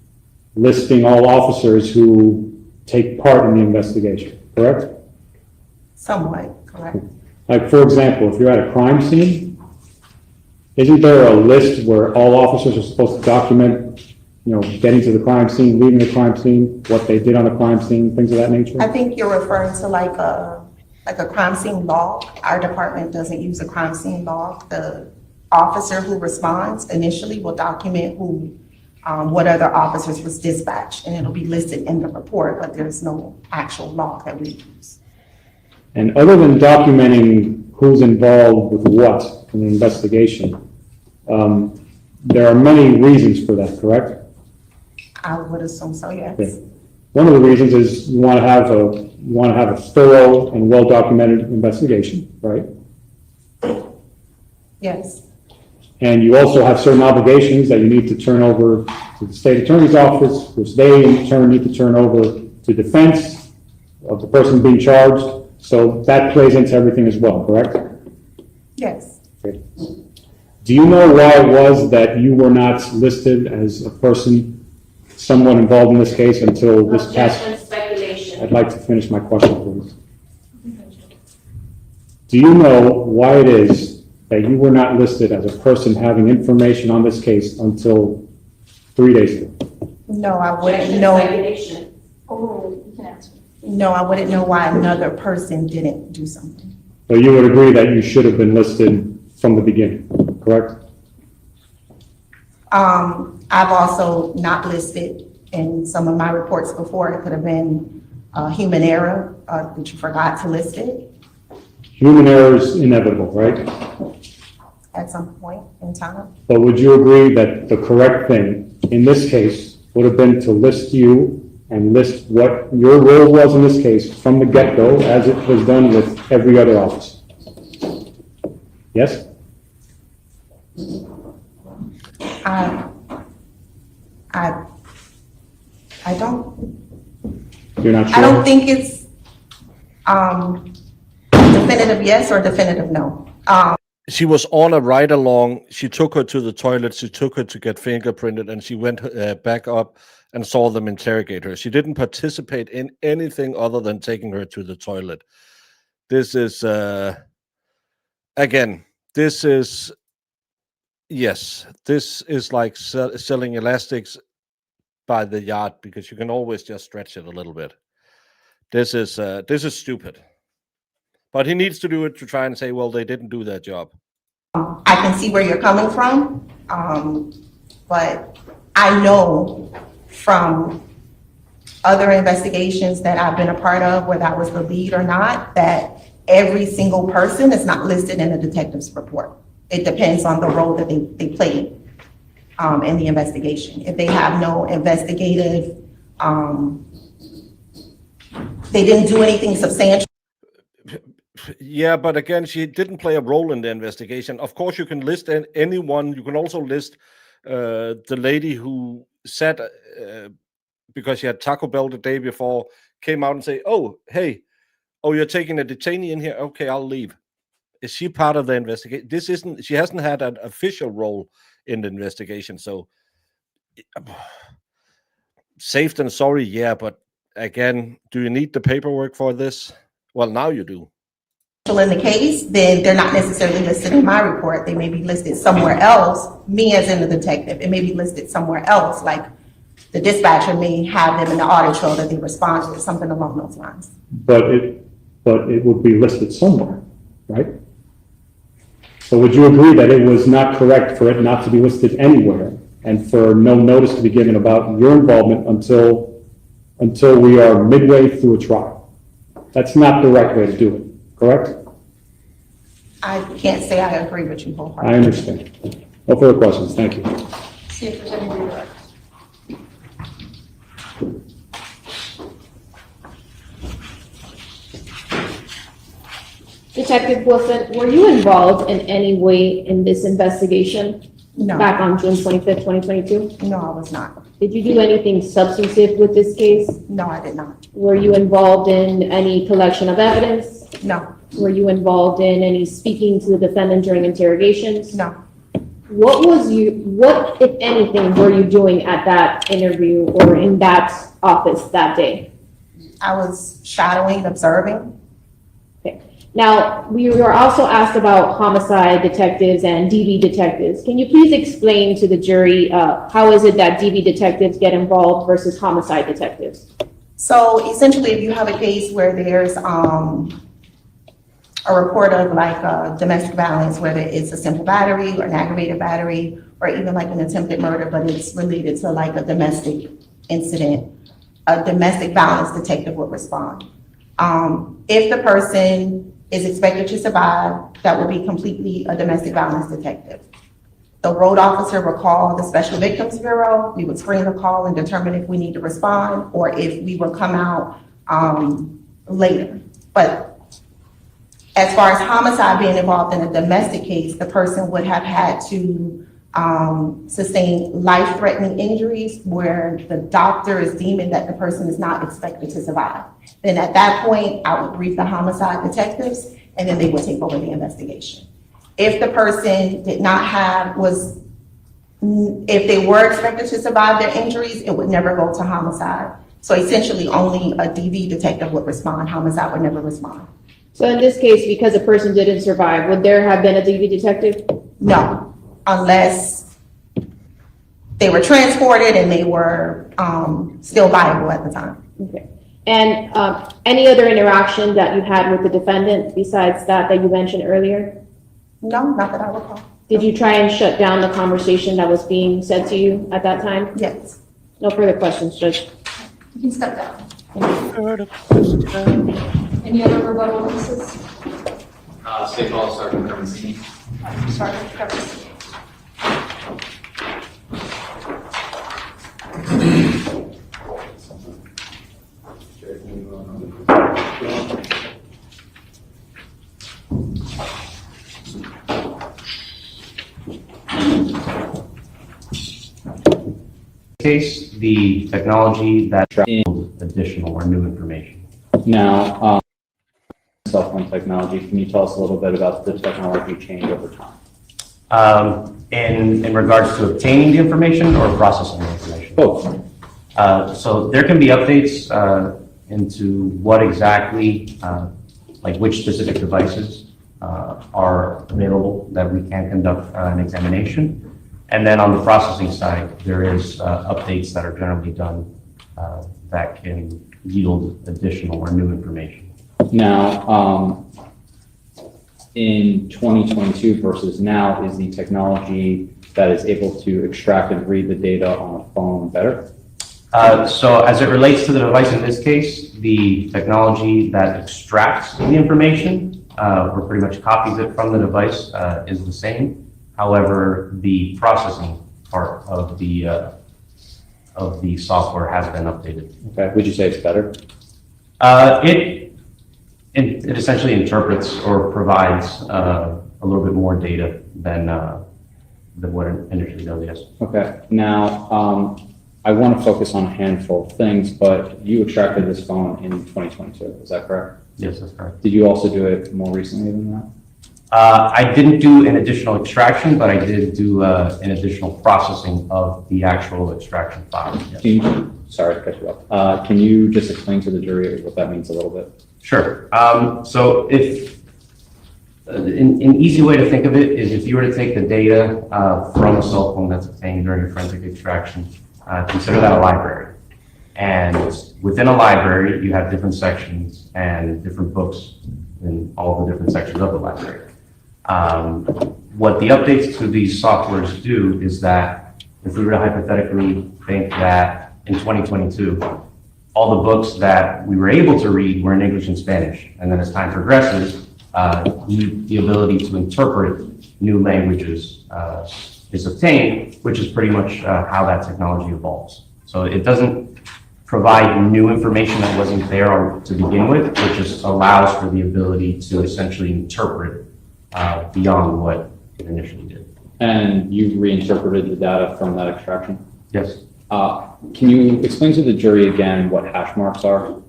listing all officers who take part in the investigation, correct? Somewhat, correct. Like, for example, if you're at a crime scene, isn't there a list where all officers are supposed to document, getting to the crime scene, leaving the crime scene, what they did on the crime scene, things of that nature? I think you're referring to like a crime scene log. Our department doesn't use a crime scene log. The officer who responds initially will document what other officers was dispatched, and it'll be listed in the report, but there's no actual log that we use. And other than documenting who's involved with what in the investigation, there are many reasons for that, correct? I would assume so, yes. Okay. One of the reasons is you want to have a thorough and well-documented investigation, right? Yes. And you also have certain obligations that you need to turn over to the state attorney's office, which they in turn need to turn over to defense of the person being charged. So that plays into everything as well, correct? Yes. Okay. Do you know why it was that you were not listed as a person, someone involved in this case until this past? Objection, speculation. I'd like to finish my question, please. Do you know why it is that you were not listed as a person having information on this case until 3 days ago? No, I wouldn't know. Oh, you can answer. No, I wouldn't know why another person didn't do something. But you would agree that you should have been listed from the beginning, correct? I've also not listed in some of my reports before. It could have been human error that you forgot to list it Human error is inevitable, right? at some point in time. But would you agree that the correct thing in this case would have been to list you and list what your role was in this case from the get-go, as it was done with every other office? Yes? I don't, You're not sure? I don't think it's definitive yes or definitive no. She was on a ride along. She took her to the toilet. She took her to get fingerprinted, and she went back up and saw them interrogate her. She didn't participate in anything other than taking her to the toilet. This is, again, this is, yes, this is like selling elastics by the yard, because you can always just stretch it a little bit. This is stupid. But he needs to do it to try and say, well, they didn't do their job. I can see where you're coming from, but I know from other investigations that I've been a part of, whether I was the lead or not, that every single person is not listed in a detective's report. It depends on the role that they played in the investigation. If they have no investigative, they didn't do anything substantial. Yeah, but again, she didn't play a role in the investigation. Of course, you can list anyone. You can also list the lady who said, because she had Taco Bell the day before, came out and say, oh, hey, oh, you're taking a detainee in here? Okay, I'll leave. Is she part of the investigation? She hasn't had an official role in the investigation. So safe than sorry, yeah, but again, do you need the paperwork for this? Well, now you do. In the case, then they're not necessarily listed in my report. They may be listed somewhere else. Me as in the detective, it may be listed somewhere else. Like the dispatcher may have them in the audit trail that they responded to, something along those lines. But it would be listed somewhere, right? So would you agree that it was not correct for it not to be listed anywhere and for no notice to be given about your involvement until we are midway through a trial? That's not the right way to do it, correct? I can't say I agree with you wholeheartedly. I understand. No further questions. Thank you. See if there's any redirects. Detective Wilson, were you involved in any way in this investigation? No. Back on June 25th, 2022? No, I was not. Did you do anything substantive with this case? No, I did not. Were you involved in any collection of evidence? No. Were you involved in any speaking to the defendant during interrogations? No. What, if anything, were you doing at that interview or in that office that day? I was shadowing, observing. Okay. Now, we were also asked about homicide detectives and DV detectives. Can you please explain to the jury how is it that DV detectives get involved versus homicide detectives? So essentially, if you have a case where there's a report of like domestic violence, whether it's a simple battery or an aggravated battery, or even like an attempted murder, but it's related to like a domestic incident, a domestic violence detective would respond. If the person is expected to survive, that would be completely a domestic violence detective. The road officer will call the Special Victims Bureau. We would screen the call and determine if we need to respond or if we will come out later. But as far as homicide being involved in a domestic case, the person would have had to sustain life-threatening injuries where the doctor is deeming that the person is not expected to survive. Then at that point, I would brief the homicide detectives, and then they would take over the investigation. If the person did not have, if they were expected to survive their injuries, it would never go to homicide. So essentially, only a DV detective would respond. Homicide would never respond. So in this case, because a person didn't survive, would there have been a DV detective? No, unless they were transported and they were still viable at the time. Okay. And any other interaction that you had with the defendant besides that you mentioned earlier? No, not that I recall. Did you try and shut down the conversation that was being said to you at that time? Yes. No further questions, Judge. You can step down. Further question. Any other rebuttal witnesses? State Hall, Sergeant Clemency. Sergeant Clemency. Case, the technology that additional or new information. Now, cell phone technology, can you tell us a little bit about the technology change over time? In regards to obtaining the information or processing the information? Both. So there can be updates into what exactly, like which specific devices are available that we can conduct an examination. And then on the processing side, there is updates that are generally done that can yield additional or new information. Now, in 2022 versus now, is the technology that is able to extract and read the data on a phone better? So as it relates to the device in this case, the technology that extracts the information or pretty much copies it from the device is the same. However, the processing part of the software has been updated. Okay, would you say it's better? It essentially interprets or provides a little bit more data than what it initially does, yes. Okay, now I want to focus on a handful of things, but you extracted this phone in 2022, is that correct? Yes, that's correct. Did you also do it more recently than that? I didn't do an additional extraction, but I did do an additional processing of the actual extraction file. Yes. Sorry to cut you off. Can you just explain to the jury what that means a little bit? Sure. So if an easy way to think of it is if you were to take the data from a cell phone that's obtained during a forensic extraction, consider that a library. And within a library, you have different sections and different books in all the different sections of the library. What the updates to these softwares do is that if we were to hypothetically think that in 2022, all the books that we were able to read were in English and Spanish, and then as time progresses, the ability to interpret new languages is obtained, which is pretty much how that technology evolves. So it doesn't provide new information that wasn't there to begin with, it just allows for the ability to essentially interpret beyond what it initially did. And you reinterpreted the data from that extraction? Yes. Can you explain to the jury again what hash marks are?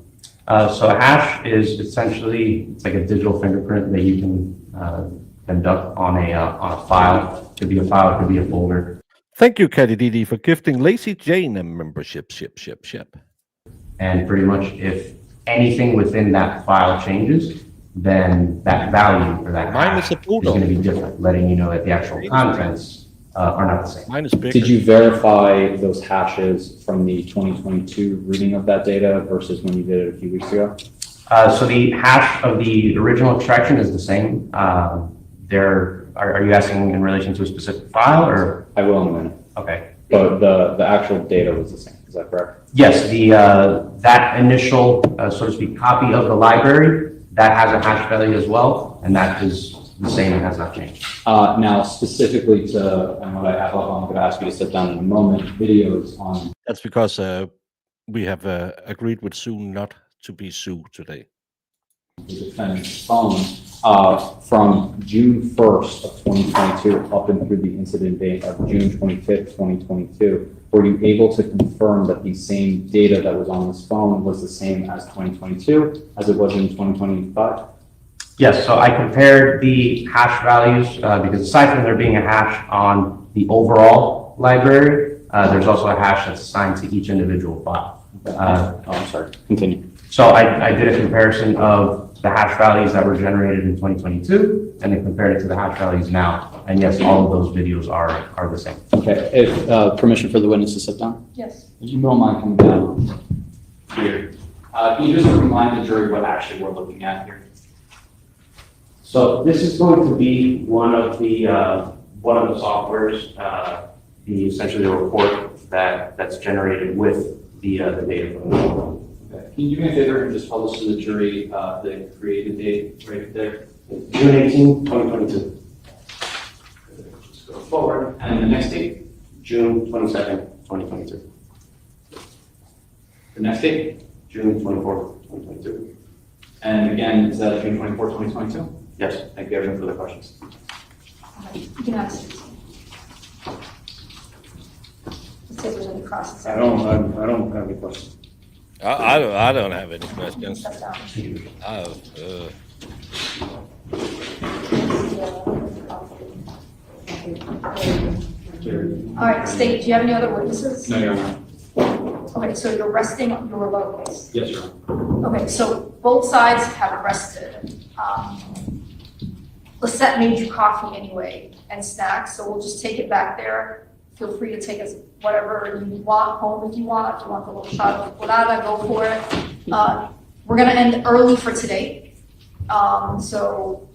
So a hash is essentially, it's like a digital fingerprint that you can conduct on a file. It could be a file, it could be a folder. Thank you, Caddy Didi, for gifting Lacey Jane a membership. And pretty much if anything within that file changes, then that value for that hash is going to be different, letting you know that the actual contents are not the same. Mine is bigger. Did you verify those hashes from the 2022 reading of that data versus when you did it a few weeks ago? So the hash of the original extraction is the same. Are you asking in relation to a specific file, or? I will in a minute. Okay. But the actual data was the same, is that correct? Yes, that initial, so to speak, copy of the library, that has a hash value as well, and that is the same and has not changed. Now, specifically to, and what I have up, I'm going to ask you to sit down in a moment, videos on. That's because we have agreed with Sue not to be sued today. The defendant's phone from June 1st of 2022 up and through the incident date of June 25th, 2022. Were you able to confirm that the same data that was on this phone was the same as 2022 as it was in 2025? Yes, so I compared the hash values because aside from there being a hash on the overall library, there's also a hash that's assigned to each individual file. I'm sorry, continue. So I did a comparison of the hash values that were generated in 2022 and then compared it to the hash values now. And yes, all of those videos are the same. Okay, if, permission for the witness to sit down? Yes. If you don't mind coming down here. Can you just remind the jury what actually we're looking at here? So this is going to be one of the softwares, essentially the report that's generated with the data. Okay. Can you do me a favor and just publish to the jury the created date right there? June 18, 2022. Just go forward. And the next date? June 22nd, 2022. The next date? June 24th, 2022. And again, is that June 24th, 2022? Yes. Thank you. Everyone for the questions. You can ask. Let's see if there's any crosses. I don't have any questions. I don't have any questions. That's down. All right, State, do you have any other witnesses? No, Your Honor. Okay, so you're resting on your remote case. Yes, Your Honor. Okay, so both sides have rested. Lisette made you coffee anyway and snacks, so we'll just take it back there. Feel free to take us whatever you want home if you want. If you want the little shot of liquorada, go for it. We're gonna end early for today. So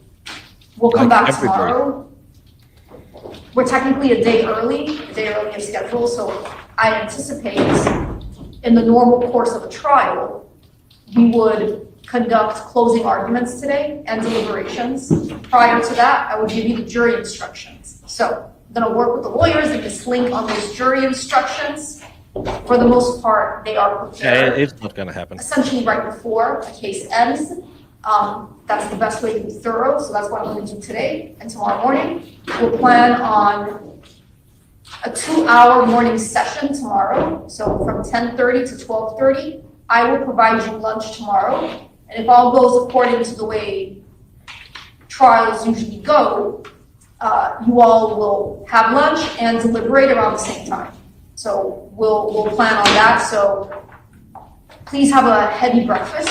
we'll come back tomorrow. We're technically a day early of schedule, so I anticipate in the normal course of a trial, we would conduct closing arguments today and deliberations. Prior to that, I would give you the jury instructions. So I'm gonna work with the lawyers and just link on those jury instructions. For the most part, they are prepared. It's not going to happen. Essentially right before a case ends. That's the best way to be thorough, so that's what I'm gonna do today and tomorrow morning. We'll plan on a 2-hour morning session tomorrow, so from 10:30 to 12:30. I will provide you lunch tomorrow, and if all goes according to the way trials usually go, you all will have lunch and deliberate around the same time. So we'll plan on that, so please have a heavy breakfast,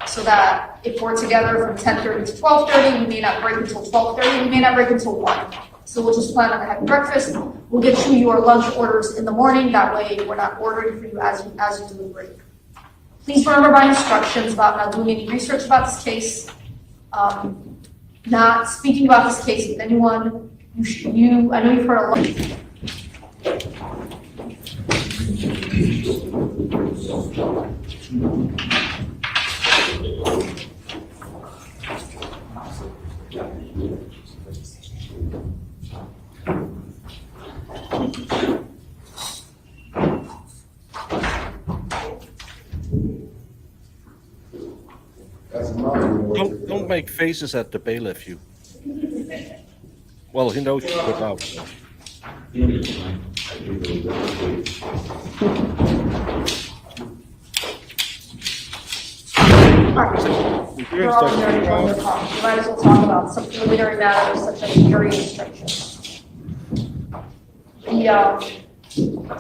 so that if we're together from 10:30 to 12:30, we may not break until 12:30, we may not break until 1. So we'll just plan on a heavy breakfast. We'll get you your lunch orders in the morning, that way we're not ordering for you as you deliberate. Please remember my instructions about not doing any research about this case, not speaking about this case with anyone. I know you've heard a lot. Don't make faces at the bailiff, you. Well, he knows you put out. So. We're all learning on your call. We might as well talk about some preliminary matters such as jury instructions.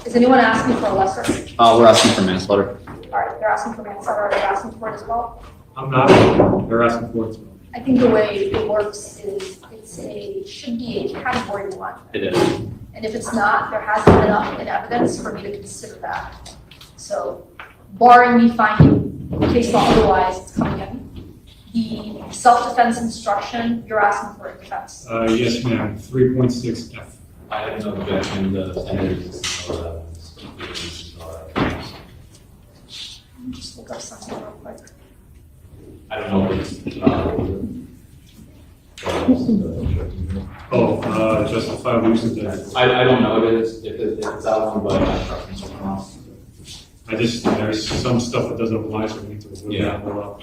Is anyone asking for a lesser? We're asking for manslaughter. All right, they're asking for manslaughter. Are they asking for it as well? I'm not, they're asking for it. I think the way it works is should be a category 1. It is. And if it's not, there hasn't been enough in evidence for me to consider that. So barring me finding case law otherwise, it's coming in. The self-defense instruction, you're asking for a defense. Yes, ma'am, 3.6F. I have no objection to the standards. Just look up something real quick. I don't know if it's, justifiable use of that. I don't know if it's that one, but I have preference for someone else. There's some stuff that doesn't apply, so we need to look that one up.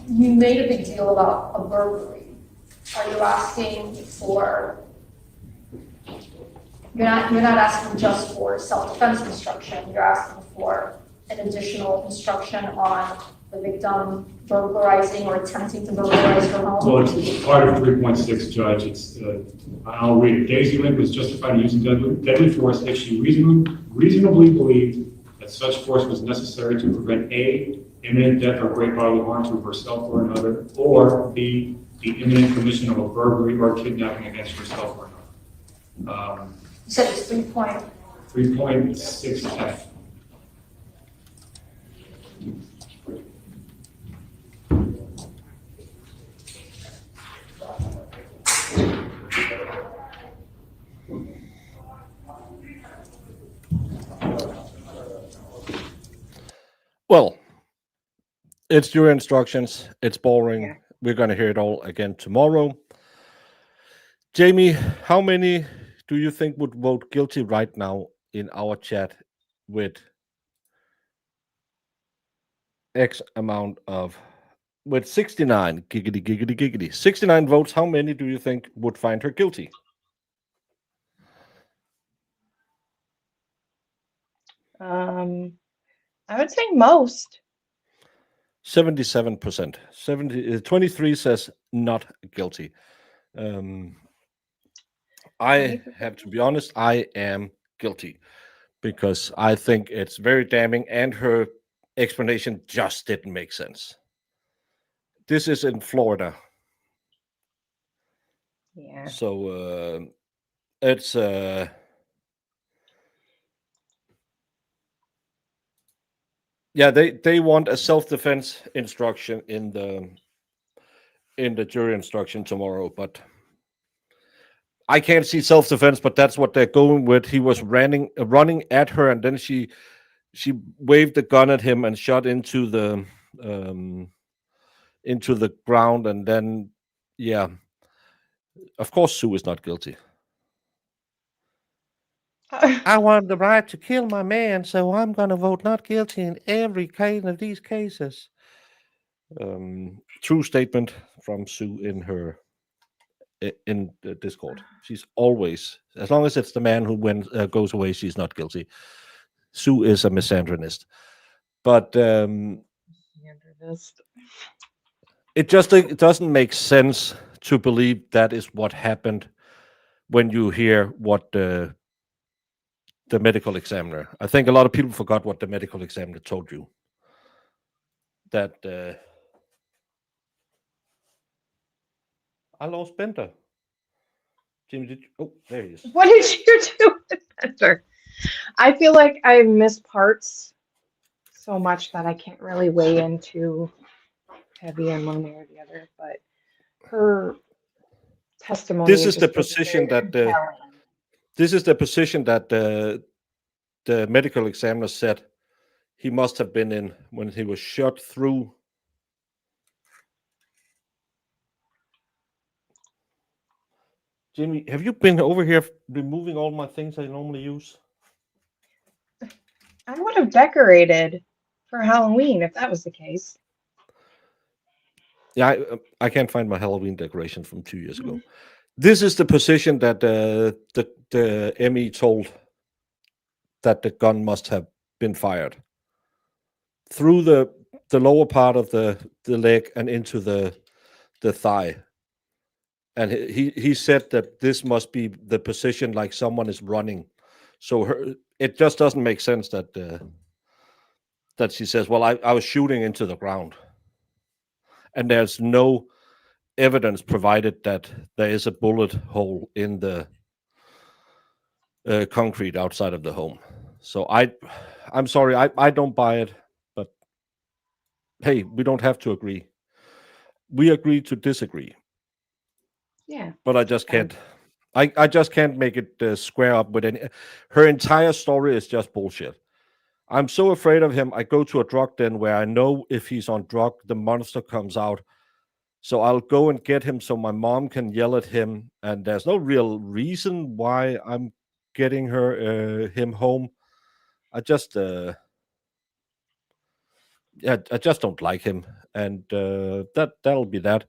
You made a big deal about a burglary. Are you asking for, you're not asking just for self-defense instruction, you're asking for an additional instruction on the victim burglarizing or attempting to burglarize her home? Well, it's part of 3.6, Judge. It's, I'll read it. Daisy Lynn was justified in using deadly force if she reasonably believed that such force was necessary to prevent A, imminent death or great bodily harm to herself or another, or B, the imminent commission of a burglary or kidnapping against herself or another. You said it's 3 point. 3.6F. Well, it's your instructions. It's boring. Yeah. We're going to hear it all again tomorrow. Jamie, how many do you think would vote guilty right now in our chat with X amount of, with 69, giggity, giggity, giggity, 69 votes, how many do you think would find her guilty? I would say most. 77%. 23 says not guilty. I have to be honest, I am guilty because I think it's very damning and her explanation just didn't make sense. This is in Florida. Yeah. So it's yeah, they want a self-defense instruction in the jury instruction tomorrow, but I can't see self-defense, but that's what they're going with. He was running at her, and then she waved the gun at him and shot into the ground, and then yeah, of course Sue is not guilty. I want the right to kill my man, so I'm going to vote not guilty in every case of these cases. True statement from Sue in the Discord. She's always, as long as it's the man who goes away, she's not guilty. Sue is a misandronist, but it doesn't make sense to believe that is what happened when you hear what the medical examiner. I think a lot of people forgot what the medical examiner told you. That I lost Bender. Jimmy, did you? Oh, there he is. What did you do with Bender? I feel like I missed parts so much that I can't really weigh in too heavy on one way or the other. But her testimony. This is the position that the medical examiner said he must have been in when he was shot through. Jimmy, have you been over here removing all my things I normally use? I would have decorated for Halloween if that was the case. Yeah, I can't find my Halloween decoration from 2 years ago. This is the position that the ME told that the gun must have been fired through the lower part of the leg and into the thigh. And he said that this must be the position like someone is running. So it just doesn't make sense that she says, well, I was shooting into the ground. And there's no evidence provided that there is a bullet hole in the concrete outside of the home. So I'm sorry, I don't buy it, but hey, we don't have to agree. We agree to disagree. Yeah. But I just can't. I just can't make it square up with any. Her entire story is just bullshit. I'm so afraid of him. I go to a drug den where I know if he's on drug, the monster comes out. So I'll go and get him so my mom can yell at him. And there's no real reason why I'm getting him home. I just I just don't like him. And that'll be that.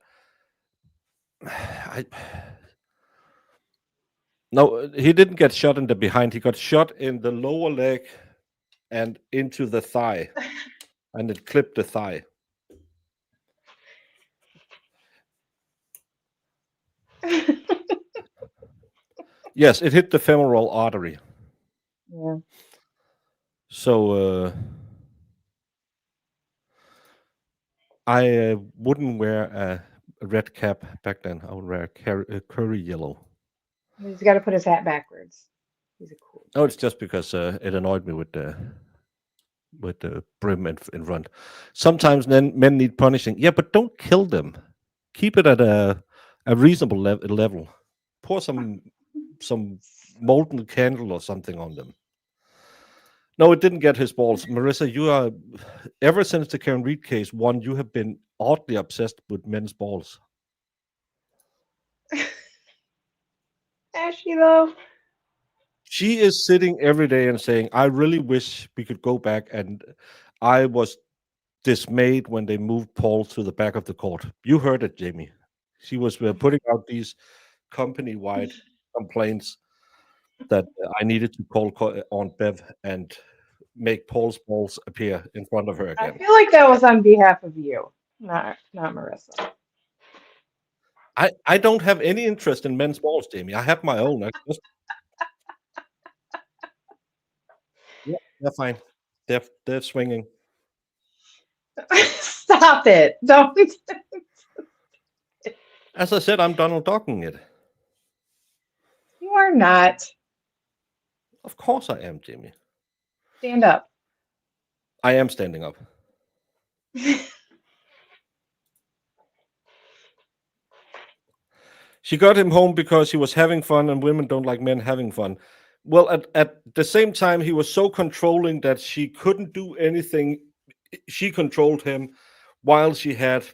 No, he didn't get shot in the behind. He got shot in the lower leg and into the thigh. And it clipped the thigh. Yes, it hit the femoral artery. Yeah. So I wouldn't wear a red cap back then. I would wear a curry yellow. He's got to put his hat backwards. He's a cool. No, it's just because it annoyed me with the brim in front. Sometimes then men need punishing. Yeah, but don't kill them. Keep it at a reasonable level. Pour some molten candle or something on them. No, it didn't get his balls. Marissa, you are, ever since the Karen Reed case, you have been oddly obsessed with men's balls. Is she though? She is sitting every day and saying, I really wish we could go back. And I was dismayed when they moved Paul to the back of the court. You heard it, Jamie. She was putting out these company-wide complaints that I needed to call on Bev and make Paul's balls appear in front of her I again. feel like that was on behalf of you, not Marissa. I don't have any interest in men's balls, Jamie. I have my own. Yeah, they're fine. They're swinging. Stop it! Don't. As I said, I'm Donald Ducking it. You are not. Of course I am, Jamie. Stand up. I am standing up. She got him home because he was having fun, and women don't like men having fun. Well, at the same time, he was so controlling that she couldn't do anything. She controlled him while she had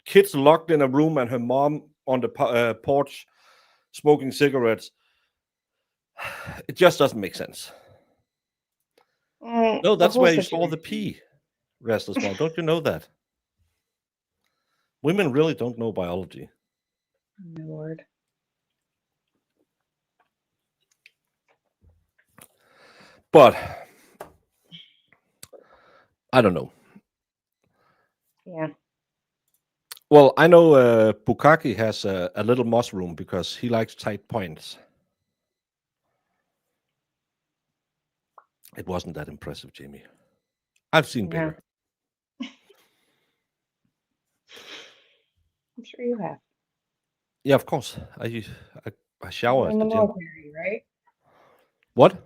kids locked in a room and her mom on the porch smoking cigarettes. It just doesn't make sense. No, that's where you saw the P, restless one. Don't you know that? Women really don't know biology. My lord. But I don't know. Yeah. Well, I know Bukaki has a little moss room because he likes tight points. It wasn't that impressive, Jamie. I've seen bigger. I'm sure you have. Yeah, of course. I shower You're at in the the gym. military, right? What?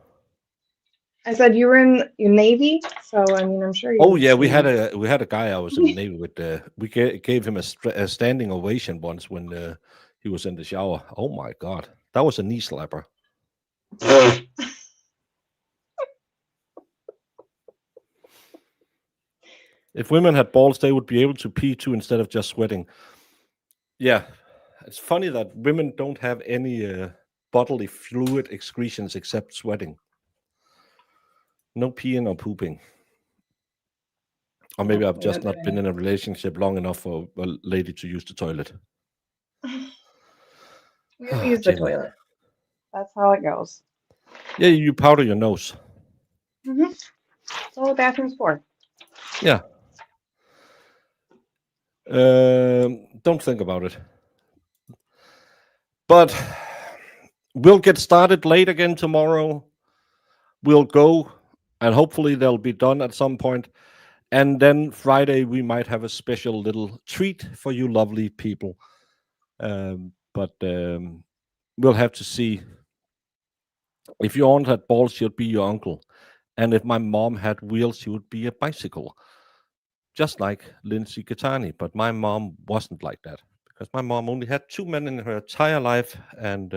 I said you were in your Navy, so I mean, I'm sure you. Oh yeah, we had a guy I was in the Navy with. We gave him a standing ovation once when he was in the shower. Oh my God, that was a knee slapper. If women had balls, they would be able to pee too instead of just sweating. Yeah, it's funny that women don't have any bodily fluid excretions except sweating. No peeing or pooping. Or maybe I've just not been in a relationship long enough for a lady to use the toilet. We have to use the toilet. That's how it goes. Yeah, you powder your nose. That's all the bathroom's for. Yeah. Don't think about it. But we'll get started late again tomorrow. We'll go, and hopefully they'll be done at some point. And then Friday, we might have a special little treat for you lovely people. But we'll have to see. If your aunt had balls, she'd be your uncle. And if my mom had wheels, she would be a bicycle. Just like Lindsay Gattani. But my mom wasn't like that. Because my mom only had 2 men in her entire life. And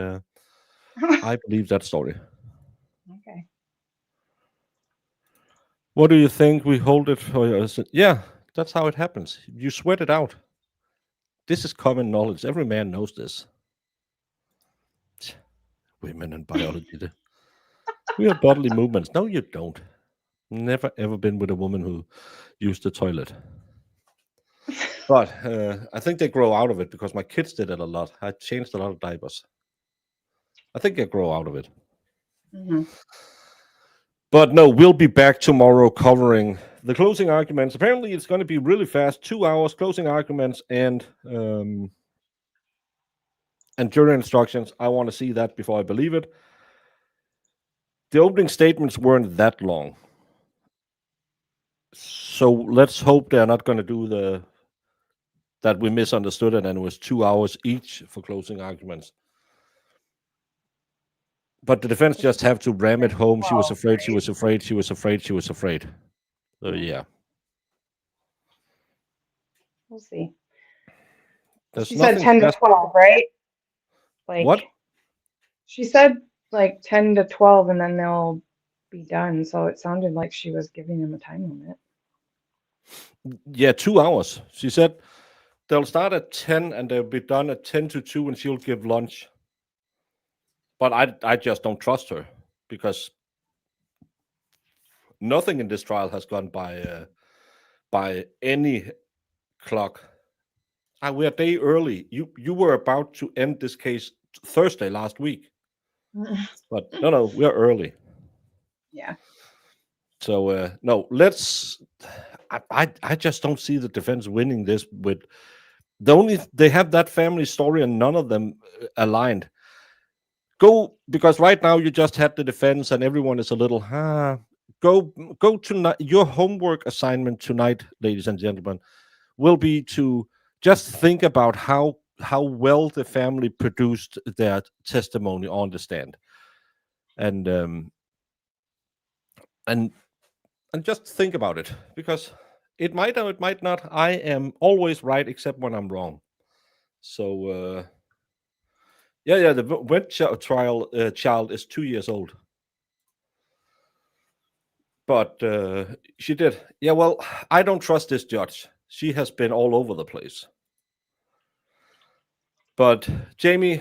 I believe that story. Okay. What do you think? We hold it for us? Yeah, that's how it happens. You sweat it out. This is common knowledge. Every man knows this. Women and biology. We have bodily movements. No, you don't. Never ever been with a woman who used the toilet. But I think they grow out of it because my kids did it a lot. I changed a lot of diapers. I think they grow out of it. Mm-hmm. But no, we'll be back tomorrow covering the closing arguments. Apparently, it's going to be really fast. 2 hours closing arguments and jury instructions. I want to see that before I believe it. The opening statements weren't that long. So let's hope they're not going to do that we misunderstood it and it was 2 hours each for closing arguments. But the defense just have to ram it home. She was afraid, she was afraid, she was afraid, she was afraid. So yeah. We'll see. There's She said nothing 10 to just- 12, right? Like, What? She said like 10 to 12 and then they'll be done. So it sounded like she was giving them a time limit. Yeah, 2 hours. She said they'll start at 10 and they'll be done at 10 to 2 and she'll give lunch. But I just don't trust her because nothing in this trial has gone by any clock. We're a day early. You were about to end this case Thursday last week. But no, we're early. Yeah. So no, I just don't see the defense winning this with they have that family story and none of them aligned. Because right now you just had the defense and everyone is a little go tonight. Your homework assignment tonight, ladies and gentlemen, will be to just think about how well the family produced their testimony on the stand. And just think about it, because it might or it might not. I am always right except when I'm wrong. So yeah, the Wendt trial child is 2 years old. But she did. Yeah, well, I don't trust this judge. She has been all over the place. But Jamie,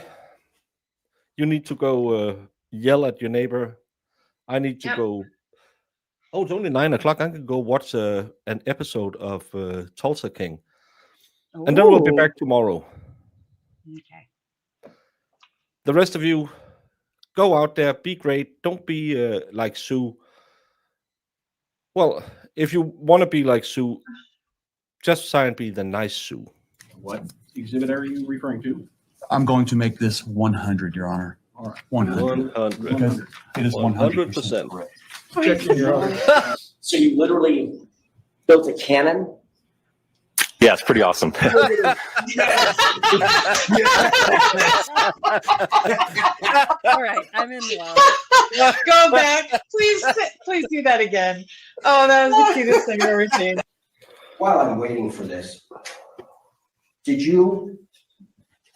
you need to go yell at your neighbor. I need to go. Oh, it's only 9 o'clock. I can go watch an episode of Tulsa King. And then we'll be back tomorrow. Okay. The rest of you, go out there, be great. Don't be like Sue. Well, if you want to be like Sue, just try and be the nice Sue. What exhibit are you referring to? I'm going to make this 100, Your Honor. All right. 100. 100. Because it is 100% 100%. correct. Objection, Your Honor. So you literally built a cannon? Yeah, it's pretty awesome. Go back. Please do that again. Oh, that was the cutest thing I've ever seen. While I'm waiting for this, did you,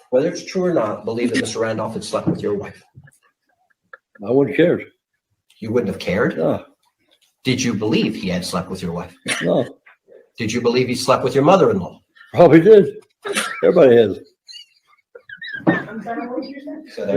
whether it's true or not, believe that Mr. Randolph had slept with your wife? I wouldn't care. You wouldn't have cared? No. Did you believe he had slept with your wife? No. Did you believe he slept with your mother-in-law? Probably did. Everybody has. So there